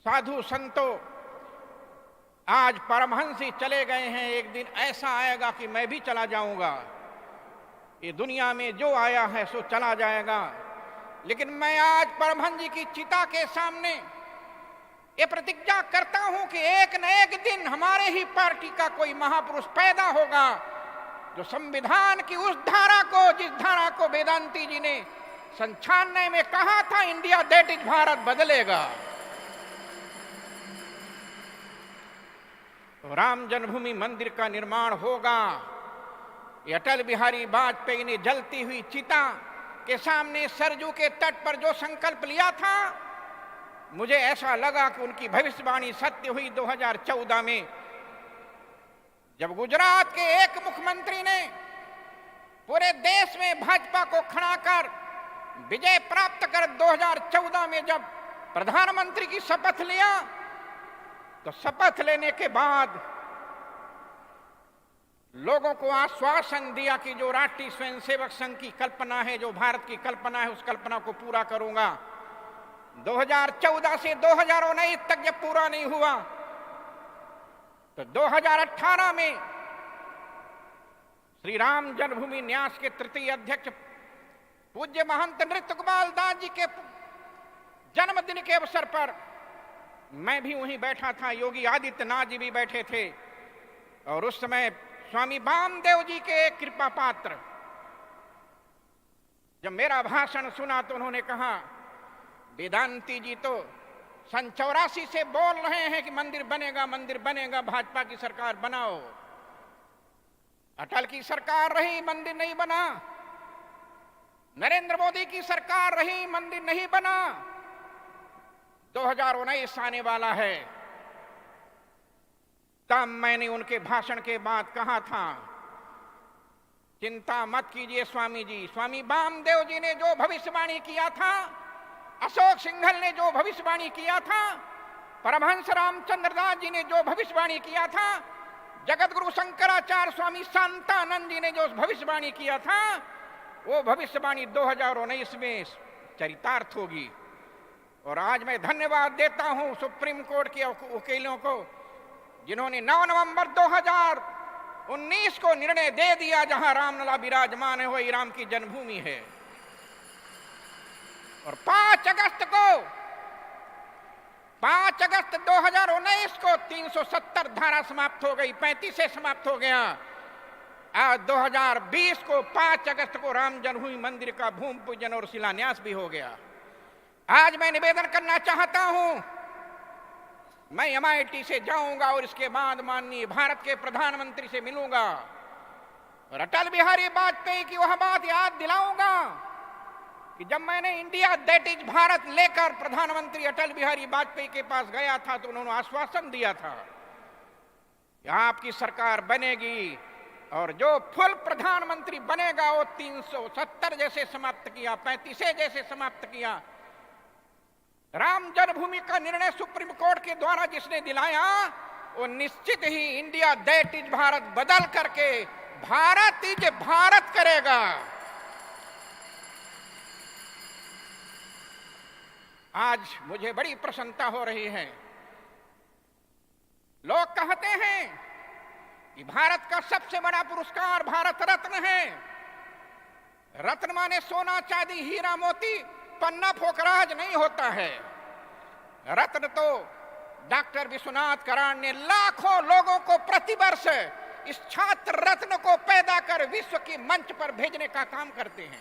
साधु संतो आज परमहंस ही चले गए हैं, एक दिन ऐसा आएगा कि मैं भी चला जाऊंगा। ये दुनिया में जो आया है सो चला जाएगा, लेकिन मैं आज परमहंस जी की चिता के सामने ये प्रतिज्ञा करता हूं कि एक न एक दिन हमारे ही पार्टी का कोई महापुरुष पैदा होगा जो संविधान की उस धारा को, जिस धारा को वेदांती जी ने 96 में कहा था इंडिया दैट इज भारत, बदलेगा। राम जन्मभूमि मंदिर का निर्माण होगा। ये अटल बिहारी वाजपेयी ने जलती हुई चिता के सामने सरजू के तट पर जो संकल्प लिया था, मुझे ऐसा लगा कि उनकी भविष्यवाणी सत्य हुई 2014 में, जब गुजरात के एक मुख्यमंत्री ने पूरे देश में भाजपा को खड़ा कर विजय प्राप्त कर 2014 में जब प्रधानमंत्री की शपथ लिया, तो शपथ लेने के बाद लोगों को आश्वासन दिया कि जो राष्ट्रीय स्वयंसेवक संघ की कल्पना है, जो भारत की कल्पना है, उस कल्पना को पूरा करूंगा। 2014 से 2019 तक जब पूरा नहीं हुआ तो 2018 में श्री राम जन्मभूमि न्यास के तृतीय अध्यक्ष पूज्य महंत नृत्य गोपाल दास जी के जन्मदिन के अवसर पर मैं भी वहीं बैठा था, योगी आदित्यनाथ जी भी बैठे थे, और उस समय स्वामी वामदेव जी के कृपा पात्र जब मेरा भाषण सुना तो उन्होंने कहा, वेदांती जी तो सन 84 से बोल रहे हैं कि मंदिर बनेगा, मंदिर बनेगा, भाजपा की सरकार बनाओ। अटल की सरकार रही, मंदिर नहीं बना। नरेंद्र मोदी की सरकार रही, मंदिर नहीं बना। 2019 आने वाला है। तब मैंने उनके भाषण के बाद कहा था, चिंता मत कीजिए स्वामी जी। स्वामी वामदेव जी ने जो भविष्यवाणी किया था, अशोक सिंघल ने जो भविष्यवाणी किया था, परमहंस रामचंद्र दास जी ने जो भविष्यवाणी किया था, जगत गुरु शंकराचार्य स्वामी शांतानंद जी ने जो भविष्यवाणी किया था, वो भविष्यवाणी 2019 में चरितार्थ होगी। और आज मैं धन्यवाद देता हूं सुप्रीम कोर्ट के वकीलों को, जिन्होंने 9 नवंबर 19 को निर्णय दे दिया, जहां रामलला विराजमान है वही राम की जन्मभूमि है। और 5 अगस्त 2019 को 370 धारा समाप्त हो गई, 35 से समाप्त हो गया। आज 2020 को 5 अगस्त को राम जन्मभूमि मंदिर का भूमि पूजन और शिलान्यास भी हो गया। आज मैं निवेदन करना चाहता हूं, मैं MIT से जाऊंगा और इसके बाद माननीय भारत के प्रधानमंत्री से मिलूंगा और अटल बिहारी वाजपेयी की वह बात याद दिलाऊंगा कि जब मैंने इंडिया दैट इज भारत लेकर प्रधानमंत्री अटल बिहारी वाजपेयी के पास गया था तो उन्होंने आश्वासन दिया था कि आपकी सरकार बनेगी और जो फुल प्रधानमंत्री बनेगा वो 370 जैसे समाप्त किया, 35 जैसे समाप्त किया। राम जन्मभूमि का निर्णय सुप्रीम कोर्ट के द्वारा जिसने दिलाया वो निश्चित ही इंडिया दैट इज भारत बदल करके भारत इज भारत करेगा। आज मुझे बड़ी प्रसन्नता हो रही है। लोग कहते हैं कि भारत का सबसे बड़ा पुरस्कार भारत रत्न है। रत्न माने सोना चांदी हीरा मोती पन्ना फोकराज नहीं होता है। रत्न तो डॉक्टर विश्वनाथ कराड़ ने लाखों लोगों को प्रतिवर्ष इस छात्र रत्न को पैदा कर विश्व की मंच पर भेजने का काम करते हैं।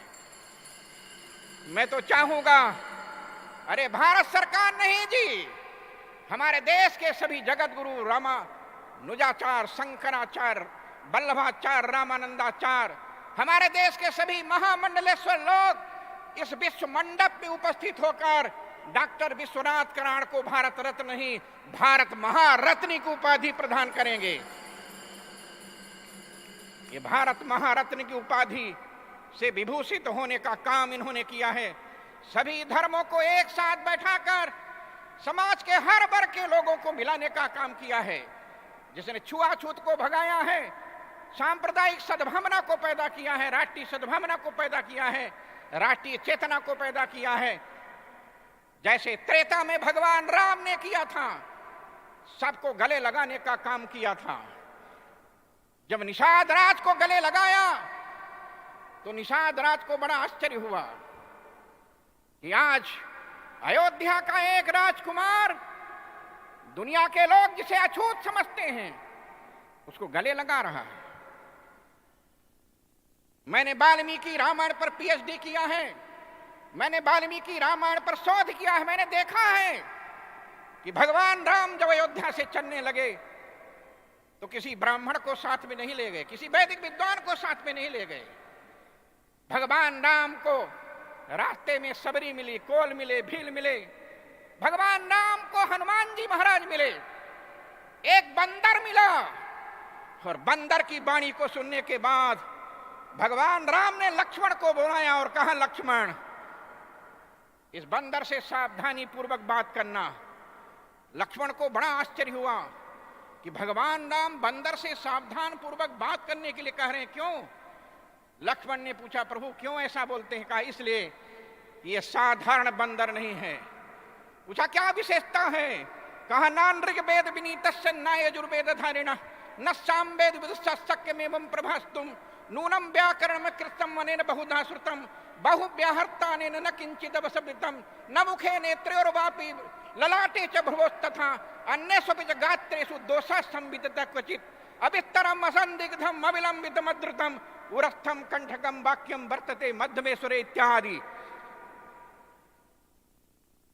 मैं तो चाहूंगा, अरे भारत सरकार नहीं जी, हमारे देश के सभी जगत गुरु रामानुजाचार्य, शंकराचार्य, वल्लभाचार्य, रामानंदाचार्य, हमारे देश के सभी महामंडलेश्वर लोग इस विश्व मंडप में उपस्थित होकर डॉक्टर विश्वनाथ कराड़ को भारत रत्न नहीं भारत महारत्न की उपाधि प्रदान करेंगे। ये भारत महारत्न की उपाधि से विभूषित होने का काम इन्होंने किया है। सभी धर्मों को एक साथ बैठाकर समाज के हर वर्ग के लोगों को मिलाने का काम किया है, जिसने छुआछूत को भगाया है, सांप्रदायिक सद्भावना को पैदा किया है, राष्ट्रीय सद्भावना को पैदा किया है, राष्ट्रीय चेतना को पैदा किया है। जैसे त्रेता में भगवान राम ने किया था, सबको गले लगाने का काम किया था। जब निषाद राज को गले लगाया तो निषाद राज को बड़ा आश्चर्य हुआ कि आज अयोध्या का एक राजकुमार, दुनिया के लोग जिसे अछूत समझते हैं, उसको गले लगा रहा है। मैंने वाल्मीकि रामायण पर PhD किया है, मैंने वाल्मीकि रामायण पर शोध किया है। मैंने देखा है कि भगवान राम जब अयोध्या से चलने लगे तो किसी ब्राह्मण को साथ में नहीं ले गए, किसी वैदिक विद्वान को साथ में नहीं ले गए। भगवान राम को रास्ते में सबरी मिली, कोल मिले, भील मिले। भगवान राम को हनुमान जी महाराज मिले, एक बंदर मिला और बंदर की वाणी को सुनने के बाद भगवान राम ने लक्ष्मण को बुलाया और कहा, लक्ष्मण इस बंदर से सावधानी पूर्वक बात करना। लक्ष्मण को बड़ा आश्चर्य हुआ कि भगवान राम बंदर से सावधान पूर्वक बात करने के लिए कह रहे हैं, क्यों? लक्ष्मण ने पूछा, प्रभु क्यों ऐसा बोलते हैं? कहा, इसलिए ये साधारण बंदर नहीं है। पूछा, क्या विशेषता है? कहा, नान ऋग्वेद विनीतस्य न यजुर्वेद धारिणः न सामवेद विदुषक्यमेवं प्रभास्तुम नूनम व्याकरणम कृतम वनेन बहुधा श्रुतम बहुव्याहर्तानेन न किंचिद अवसवृतम न मुखे नेत्रोर्वापि ललाटे च भ्रुवोस्तथा अन्येष्वपि च गात्रेषु दोषः संविदितः क्वचित् अविस्तरम असंदिग्धम अविलंबितम अद्रुतम उरस्थम कंठकम वाक्यम वर्तते मध्यमेश्वरे इत्यादि।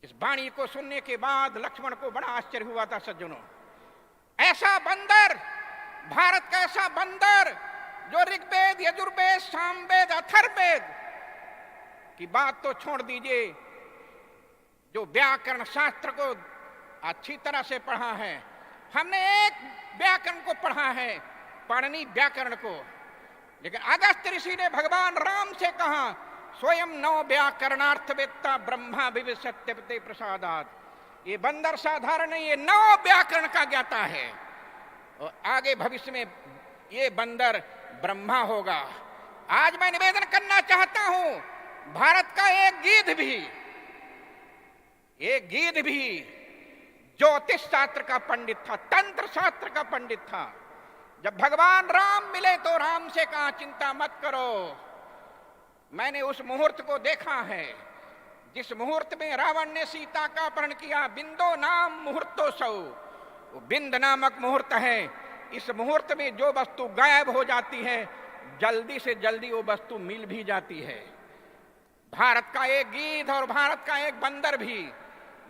इस वाणी को सुनने के बाद लक्ष्मण को बड़ा आश्चर्य हुआ था। सज्जनों, ऐसा बंदर, भारत का ऐसा बंदर जो ऋग्वेद, यजुर्वेद, सामवेद, अथर्ववेद की बात तो छोड़ दीजिए, जो व्याकरण शास्त्र को अच्छी तरह से पढ़ा है। हमने एक व्याकरण को पढ़ा है, पाणिनि व्याकरण को, लेकिन अगस्त ऋषि ने भगवान राम से कहा, स्वयं नौ व्याकरणार्थवेत्ता ब्रह्मा विविशत्यपते प्रसादात। ये बंदर साधारण नहीं, ये 9 व्याकरण का ज्ञाता है और आगे भविष्य में ये बंदर ब्रह्मा होगा। आज मैं निवेदन करना चाहता हूं, भारत का एक गीध भी ज्योतिष शास्त्र का पंडित था, तंत्र शास्त्र का पंडित था, जब भगवान राम मिले तो राम से कहा चिंता मत करो। मैंने उस मुहूर्त को देखा है जिस मुहूर्त में रावण ने सीता का अपहरण किया। बिंदो नाम मुहूर्तोत्सव, वो बिंद नामक मुहूर्त है। इस मुहूर्त में जो वस्तु गायब हो जाती है जल्दी से जल्दी वो वस्तु मिल भी जाती है। भारत का एक गीध और भारत का एक बंदर भी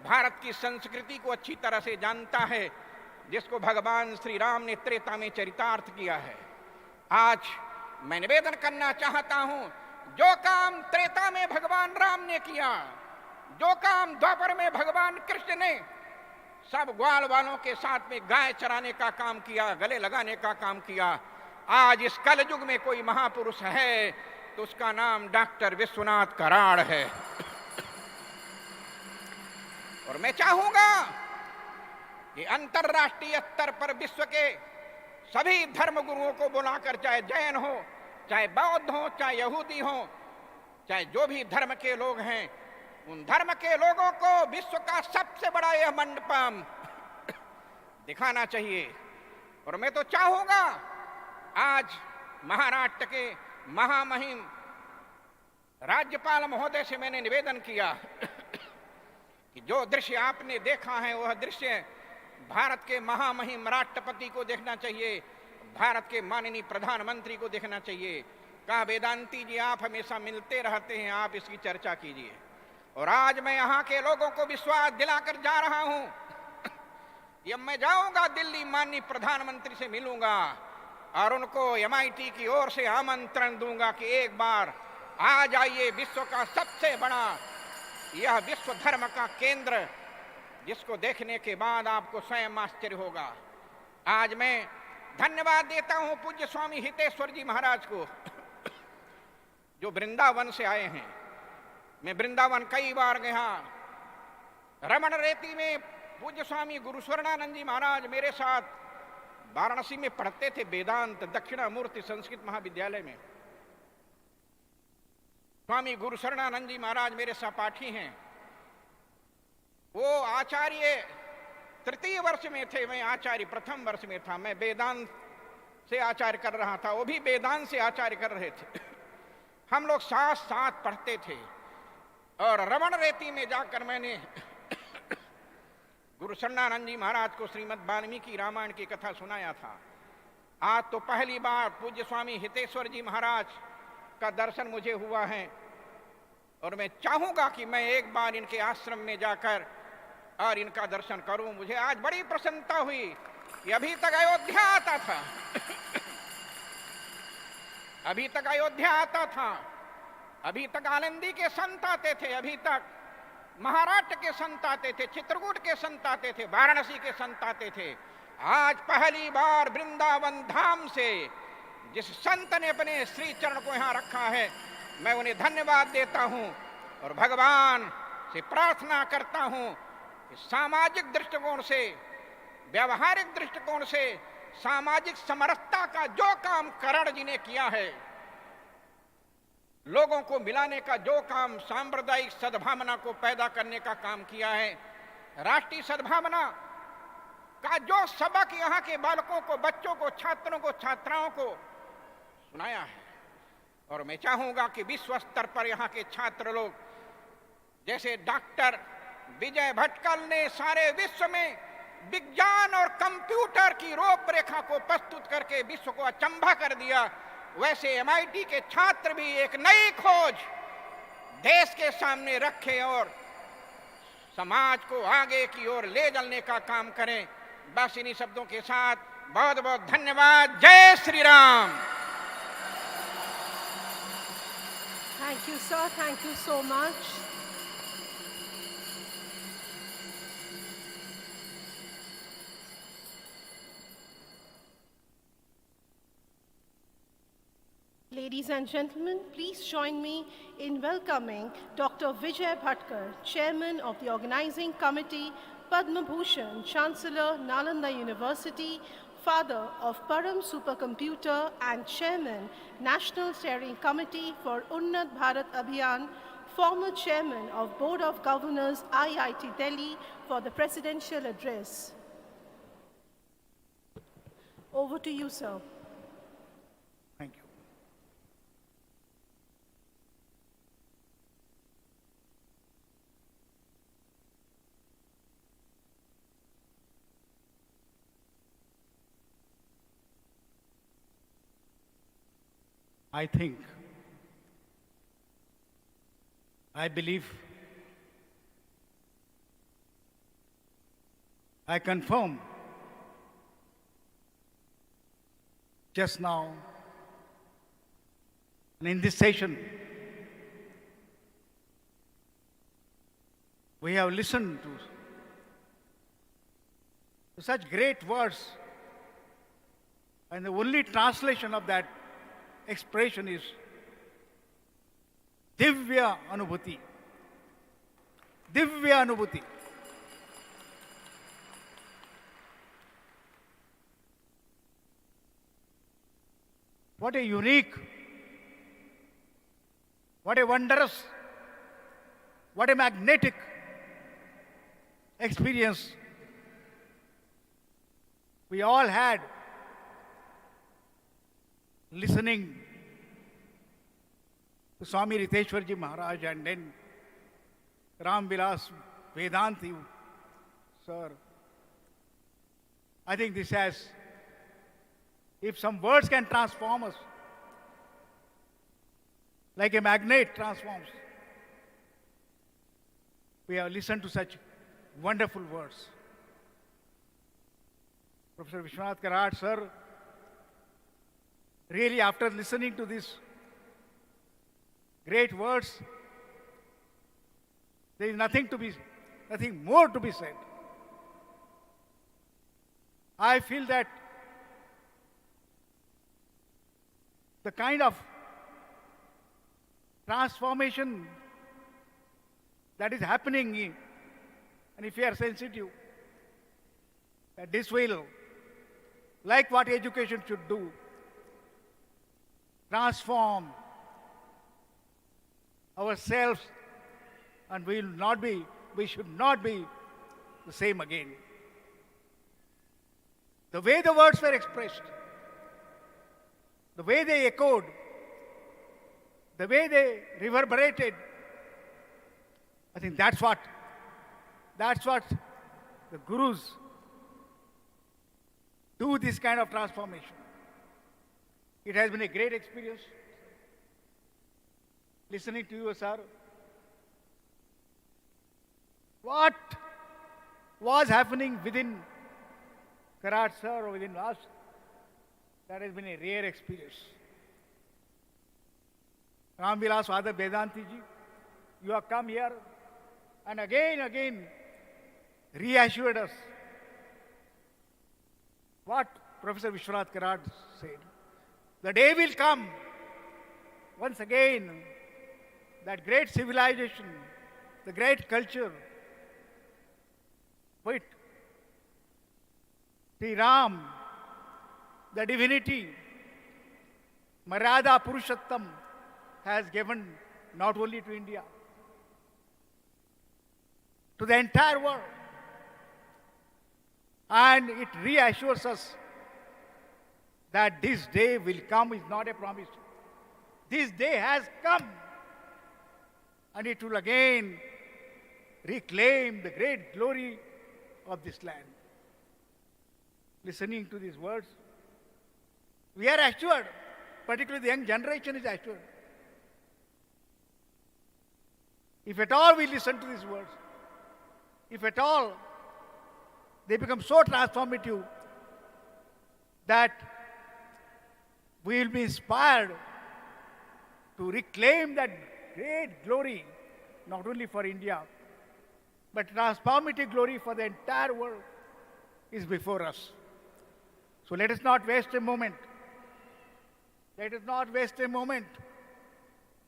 भारत की संस्कृति को अच्छी तरह से जानता है, जिसको भगवान श्री राम ने त्रेता में चरितार्थ किया है। आज मैं निवेदन करना चाहता हूं, जो काम त्रेता में भगवान राम ने किया, जो काम द्वापर में भगवान कृष्ण ने सब ग्वाल वालों के साथ में गाय चराने का काम किया, गले लगाने का काम किया, आज इस कल युग में कोई महापुरुष है तो उसका नाम डॉक्टर विश्वनाथ कराड़ है। और मैं चाहूंगा कि अंतर्राष्ट्रीय स्तर पर विश्व के सभी धर्म गुरुओं को बुलाकर, चाहे जैन हो, चाहे बौद्ध हो, चाहे यहूदी हो, चाहे जो भी धर्म के लोग हैं, उन धर्म के लोगों को विश्व का सबसे बड़ा यह मंडपम दिखाना चाहिए। और मैं तो चाहूंगा आज महाराष्ट्र के महामहिम राज्यपाल महोदय से मैंने निवेदन किया कि जो दृश्य आपने देखा है वह दृश्य भारत के महामहिम राष्ट्रपति को देखना चाहिए, भारत के माननीय प्रधानमंत्री को देखना चाहिए। कहा वेदांती जी आप हमेशा मिलते रहते हैं, आप इसकी चर्चा कीजिए। और आज मैं यहाँ के लोगों को विश्वास दिलाकर जा रहा हूँ कि अब मैं जाऊंगा दिल्ली, माननीय प्रधानमंत्री से मिलूंगा और उनको MIT की ओर से आमंत्रण दूंगा कि एक बार आ जाइए विश्व का सबसे बड़ा यह विश्व धर्म का केंद्र, जिसको देखने के बाद आपको स्वयं आश्चर्य होगा। आज मैं धन्यवाद देता हूं पूज्य स्वामी हितेश्वर जी महाराज को जो वृंदावन से आए हैं। मैं वृंदावन कई बार गया। रमण रेती में पूज्य स्वामी गुरु स्वर्णानंद जी महाराज मेरे साथ वाराणसी में पढ़ते थे, वेदांत दक्षिणामूर्ति संस्कृत महाविद्यालय में। स्वामी गुरु शरणानंद जी महाराज मेरे सहपाठी हैं। वो आचार्य तृतीय वर्ष में थे, मैं आचार्य प्रथम वर्ष में था। मैं वेदांत से आचार्य कर रहा था, वो भी वेदांत से आचार्य कर रहे थे। हम लोग साथ साथ पढ़ते थे। और रमण रेती में जाकर मैंने गुरु शरणानंद जी महाराज को श्रीमद् वाल्मीकि रामायण की कथा सुनाया था। आज तो पहली बार पूज्य स्वामी हितेश्वर जी महाराज का दर्शन मुझे हुआ है और मैं चाहूंगा कि मैं एक बार इनके आश्रम में जाकर और इनका दर्शन करूं। मुझे आज बड़ी प्रसन्नता हुई कि अभी तक अयोध्या आता था अभी तक अयोध्या आता था, अभी तक आनंदी के संत आते थे, अभी तक महाराष्ट्र के संत आते थे, चित्रकूट के संत आते थे, वाराणसी के संत आते थे। आज पहली बार वृंदावन धाम से जिस संत ने अपने श्री चरण को यहाँ रखा है, मैं उन्हें धन्यवाद देता हूँ और भगवान से प्रार्थना करता हूँ कि सामाजिक दृष्टिकोण से, व्यावहारिक दृष्टिकोण से सामाजिक समरसता का जो काम करण जी ने किया है, लोगों को मिलाने का जो काम, सांप्रदायिक सद्भावना को पैदा करने का काम किया है, राष्ट्रीय सद्भावना का जो सबक यहाँ के बालकों को, बच्चों को, छात्रों को, छात्राओं को सुनाया है। और मैं चाहूंगा कि विश्व स्तर पर यहाँ के छात्र लोग, जैसे डॉक्टर विजय भटकल ने सारे विश्व में विज्ञान और कंप्यूटर की रूपरेखा को प्रस्तुत करके विश्व को अचंभा कर दिया, वैसे MIT के छात्र भी एक नई खोज देश के सामने रखें और समाज को आगे की ओर ले चलने का काम करें। बस इन्हीं शब्दों के साथ बहुत बहुत धन्यवाद। जय Shri Ram. Thank you, sir. Thank you so much. Ladies and gentlemen, please join me in welcoming Dr. Vijay Bhatkar, Chairman of the Organizing Committee, Padma Bhushan, Chancellor, Nalanda University, father of Param Supercomputer and Chairman, National Steering Committee for Unnat Bharat Abhiyan, former Chairman of Board of Governors, IIT Delhi, for the Presidential Address. Over to you, sir. Thank you. I think, I believe, I confirm just now and in this session we have listened to such great words, and the only translation of that expression is Divya Anubhuti. Divya Anubhuti. What a unique, what a wondrous, what a magnetic experience we all had listening to Swami Riteshwarji Maharaj and then Vilas Vedanti, sir. I think this has, if some words can transform us, like a magnet transforms, we have listened to such wonderful words. Professor Vishwanath Karat, sir, really after listening to these great words, there is nothing more to be said. I feel that the kind of transformation that is happening, and if we are sensitive, that this will, like what education should do, transform ourselves, and we should not be the same again. The way the words were expressed, the way they echoed, the way they reverberated, I think that's what the gurus do, this kind of transformation. It has been a great experience listening to you, sir. What was happening within Karat, sir, or within us, that has been a rare experience. Vilas Father Vedanti ji, you have come here and again reassured us what Professor Vishwanath Karat said. The day will come, once again, that great civilization, the great culture, with Sri Ram, the divinity, Maryada Purushottam, has given not only to India, to the entire world. And it reassures us that this day will come is not a promise. This day has come, and it will again reclaim the great glory of this land. Listening to these words, we are assured, particularly the young generation is assured. If at all we listen to these words, if at all they become so transformative that we will be inspired to reclaim that great glory, not only for India, but transformative glory for the entire world is before us. So let us not waste a moment. Let us not waste a moment.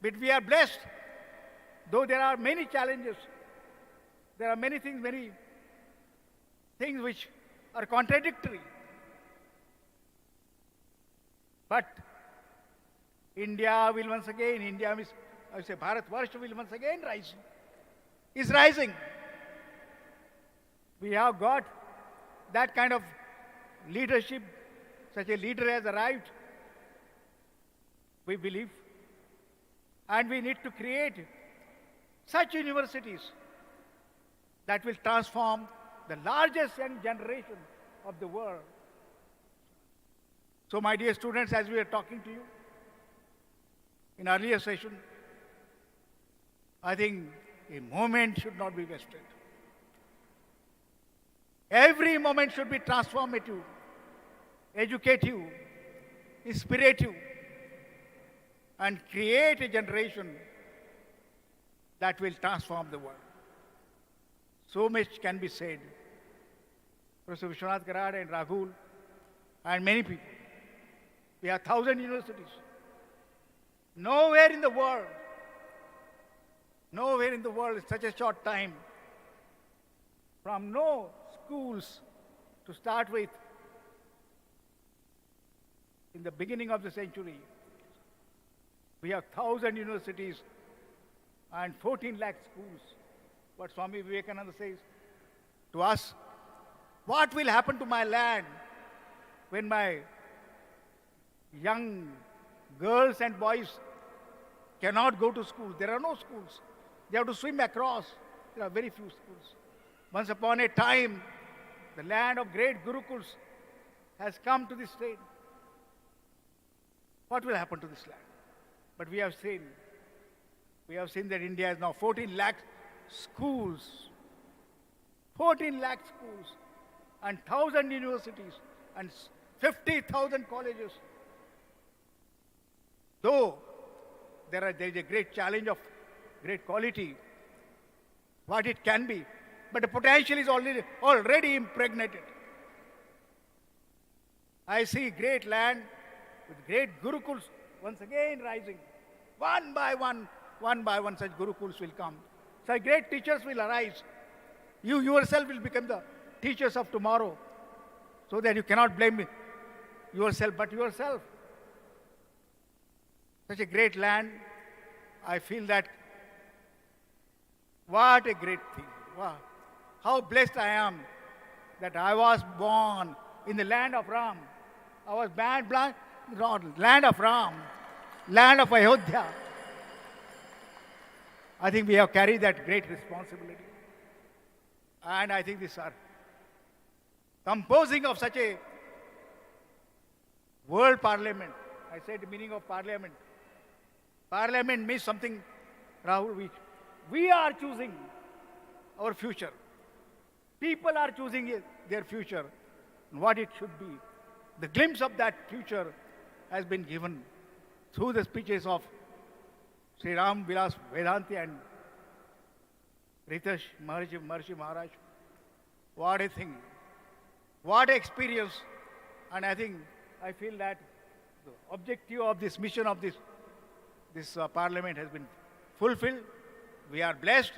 But we are blessed, though there are many challenges. There are many things which are contradictory. But India will once again, Bharatvarsha will once again rise. Is rising. We have got that kind of leadership such a leader has arrived, we believe, and we need to create such universities that will transform the largest young generation of the world. So my dear students, as we are talking to you in earlier session, I think a moment should not be wasted. Every moment should be transformative, educative, inspirative, and create a generation that will transform the world. So much can be said. Professor Vishwanath Karad and Rahul and many people. We have 1,000 universities. Nowhere in the world in such a short time, from no schools to start with, in the beginning of the century, we have 1,000 universities and 14 lakh schools. What Swami Vivekananda says to us, what will happen to my land when my young girls and boys cannot go to school? There are no schools. They have to swim across. There are very few schools. Once upon a time, the land of great Gurukuls has come to this state. What will happen to this land? But we have seen that India has now 14 lakh schools, 14 lakh schools, and 1,000 universities, and 50,000 colleges. Though there is a great challenge of great quality, what it can be, but the potential is already impregnated. I see great land with great Gurukuls once again rising. One by one, such Gurukuls will come. Such great teachers will arise. You yourself will become the teachers of tomorrow, so that you cannot blame yourself but yourself. Such a great land, I feel that what a great thing. Wow. How blessed I am that I was born in the land of Ram. I was land of Ram, land of Ayodhya. I think we have carried that great responsibility. And I think this are composing of such a world parliament. I said the meaning of parliament. Parliament means something, Rahul, we are choosing our future. People are choosing their future and what it should be. The glimpse of that future has been given through the speeches of Sri Ram, Vilas Vedanti and Ritesh Maharshi Maharaj. What a thing. What an experience. And I feel that the objective of this mission of this parliament has been fulfilled. We are blessed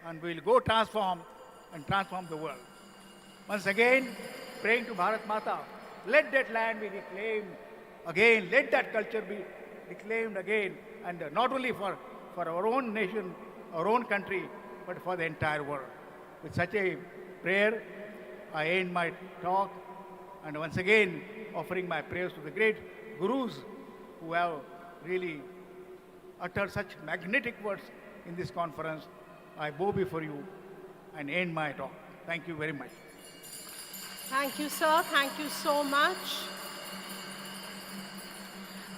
and we will go transform the world. Once again, praying to Bharat Mata, let that land be reclaimed again, let that culture be reclaimed again, and not only for our own nation, our own country, but for the entire world. With such a prayer, I end my talk, and once again offering my prayers to the great Gurus who have really uttered such magnetic words in this conference. I bow before you and end my talk. Thank you very much. Thank you, sir. Thank you so much.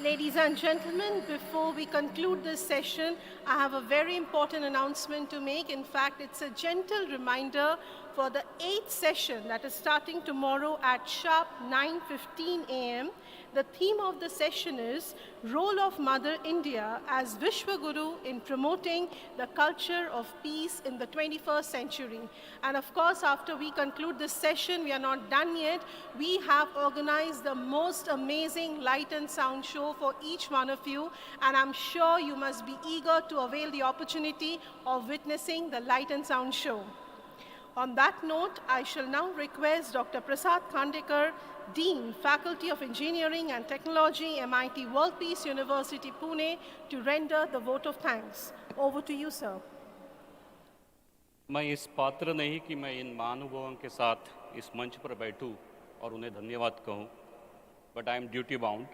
Ladies and gentlemen, before we conclude this session, I have a very important announcement to make. In fact, it's a gentle reminder for the 8th session that is starting tomorrow at sharp 9:15 a.m. The theme of the session is Role of Mother India as Vishwaguru in promoting the culture of peace in the 21st century. And of course, after we conclude this session, we are not done yet. We have organized the most amazing light and sound show for each one of you. And I'm sure you must be eager to avail the opportunity of witnessing the light and sound show. On that note, I shall now request Dr. Prasad Khandekar, Dean, Faculty of Engineering and Technology, MIT World Peace University, Pune, to render the vote of thanks. Over to you, sir. मैं इस पात्र नहीं कि मैं इन महानुभावों के साथ इस मंच पर बैठूं और उन्हें धन्यवाद कहूं, but I am duty bound.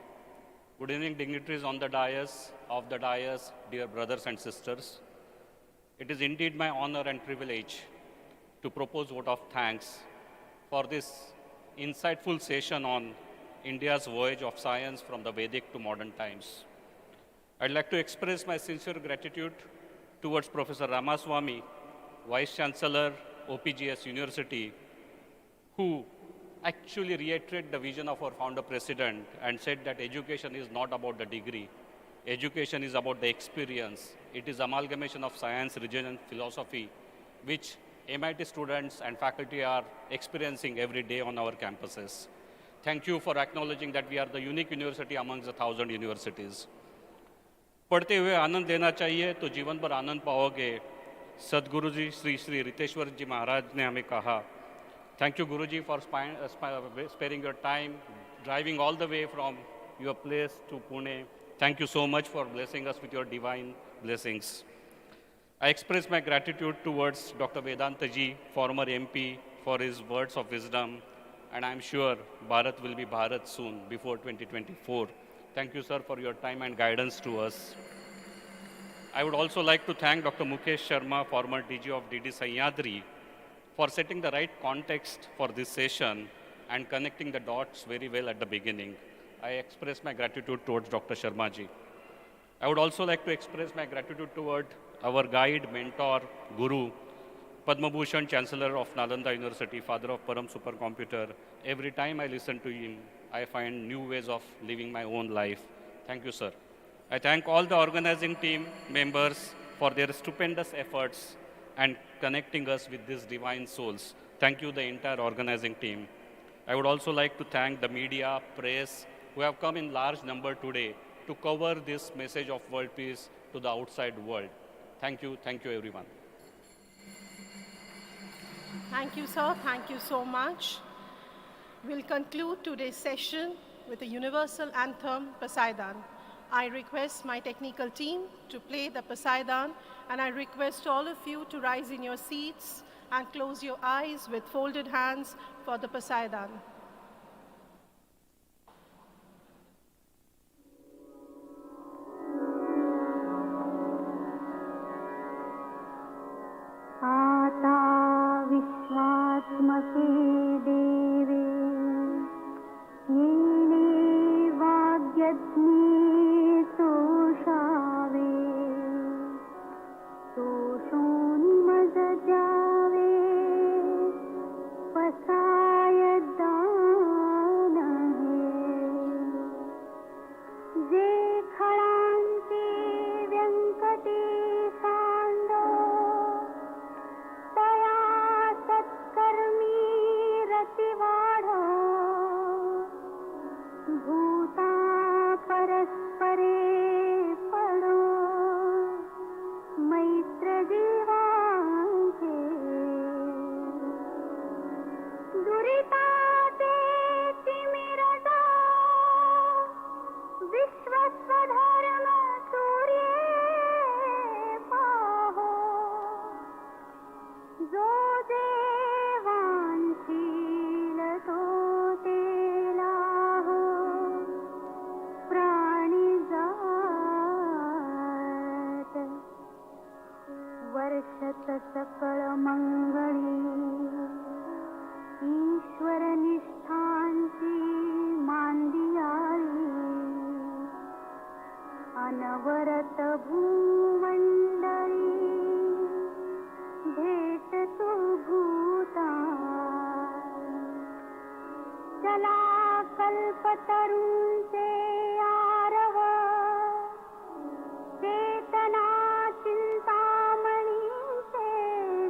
Good evening, dignitaries on the dais, off the dais, dear brothers and sisters. It is indeed my honor and privilege to propose vote of thanks for this insightful session on India's voyage of science from the Vedic to modern times. I'd like to express my sincere gratitude towards Professor Ramaswamy, Vice Chancellor, OPGS University, who actually reiterated the vision of our founder president and said that education is not about the degree. Education is about the experience. It is amalgamation of science, religion, and philosophy, which MIT students and faculty are experiencing every day on our campuses. Thank you for acknowledging that we are the unique university amongst the 1,000 universities. पढ़ते हुए आनंद लेना चाहिए तो जीवन भर आनंद पाओगे, सदगुरु जी श्री श्री रितेश्वर जी महाराज ने हमें कहा. Thank you, Guruji, for sparing your time, driving all the way from your place to Pune. Thank you so much for blessing us with your divine blessings. I express my gratitude towards Dr. Vedanta ji, former MP, for his words of wisdom, and I'm sure Bharat will be Bharat soon, before 2024. Thank you, sir, for your time and guidance to us. I would also like to thank Dr. Mukesh Sharma, former DG of DD Sahyadri, for setting the right context for this session and connecting the dots very well at the beginning. I express my gratitude towards Dr. Sharma ji. I would also like to express my gratitude toward our guide, mentor, guru, Padma Bhushan, Chancellor of Nalanda University, father of Param supercomputer. Every time I listen to him, I find new ways of living my own life. Thank you, sir. I thank all the organizing team members for their stupendous efforts and connecting us with these divine souls. Thank you, the entire organizing team. I would also like to thank the media, press, who have come in large number today to cover this message of world peace to the outside world. Thank you everyone. Thank you, sir. Thank you so much. We'll conclude today's session with the universal anthem, Poseidon. I request my technical team to play the Poseidon, and I request all of you to rise in your seats and close your eyes with folded hands for the Poseidon. विश्वात्मके देवे येने वाग्यज्ञे सोषावे सोषोनिमजजावे पसाय दान जे खळांते व्यंकटेशांडो तया सत्कर्मी रतिवाढ भूता परस्परे पडो मैत्र जीवांचे दुरिताते तिमिरता विश्वस्वधर्म सूर्ये पाहो जो देवांशील तो तेलाहो प्राणी जात वर्षत सकळ मंगळी ईश्वर निष्ठांची मांदियाळी अनवरत भूमंडळी भेट तू भूता चला कल्पतरूंचे आरव चेतना चिंतामणीचे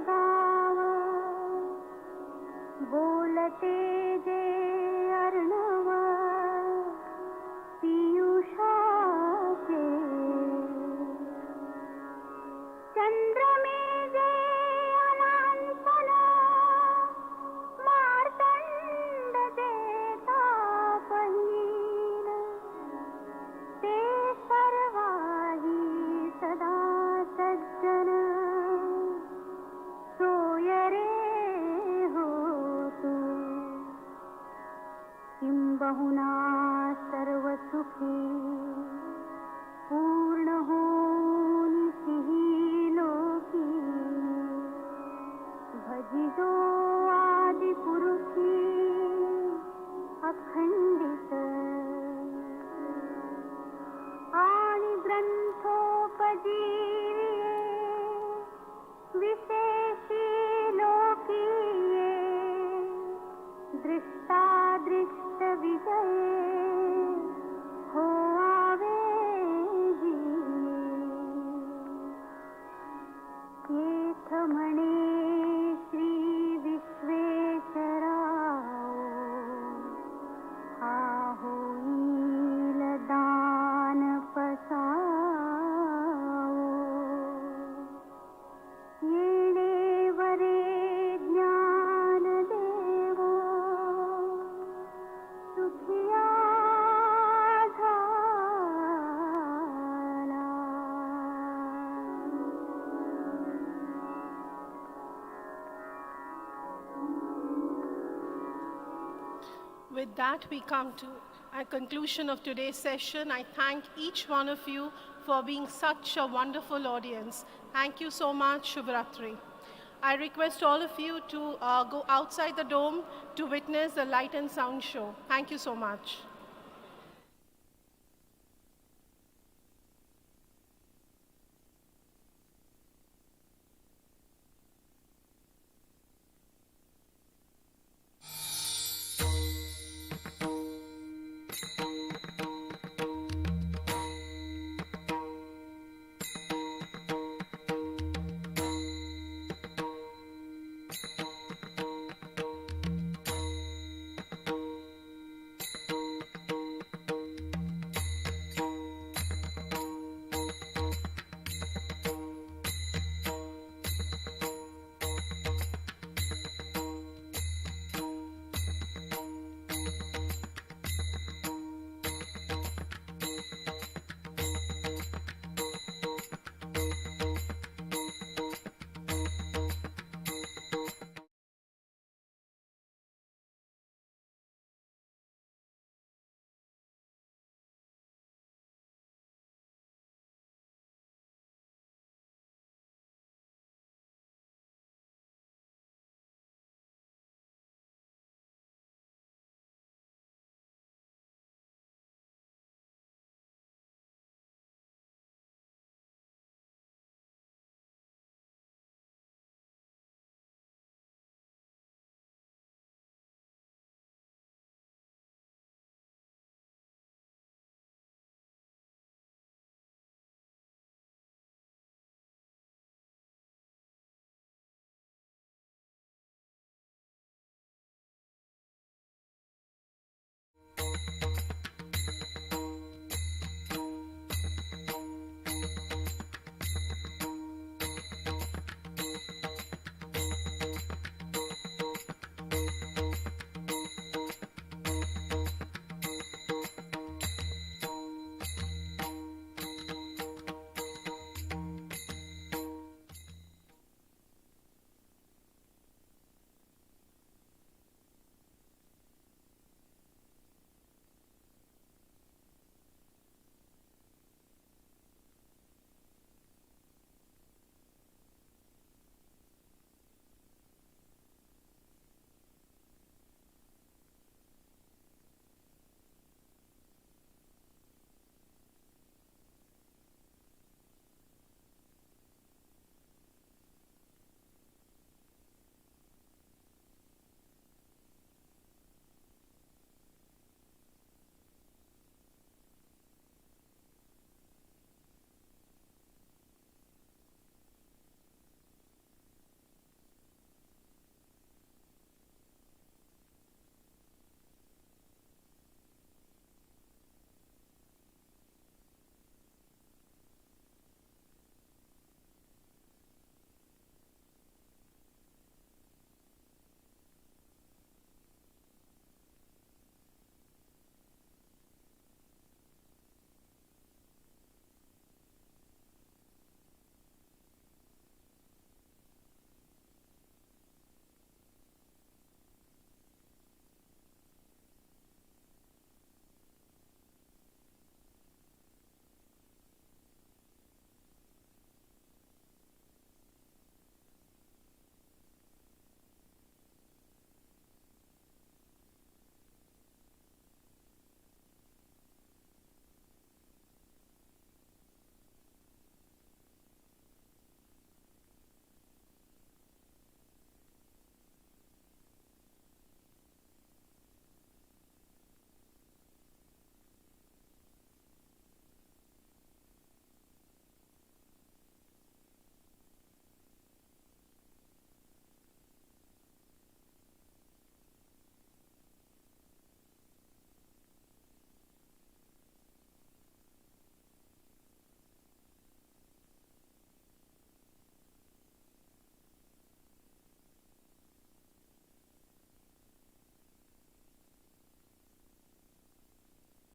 गाव बोलते जे अर्णव पियुषाचे चंद्रमे जे अनांतन मार्तंड देता पहिन ते सर्वाही सदा सज्जन सोय रे हो तू बहुना सर्वसुखी पूर्ण होनिसिही लोकी भजिजो आदि पुरुषी अखंडित आणि ग्रंथोपजीविये विशेषी लोकीये दृष्टादृष्ट विजये हो आवे येथ म्हणे श्री विश्वेश्वराव हा होईल दान पसावो येणे वरे ज्ञान देवो सुखिया झाला. With that, we come to a conclusion of today's session. I thank each one of you for being such a wonderful audience. Thank you so much. Shubhratri. I request all of you to go outside the dome to witness the light and sound show. Thank you so much.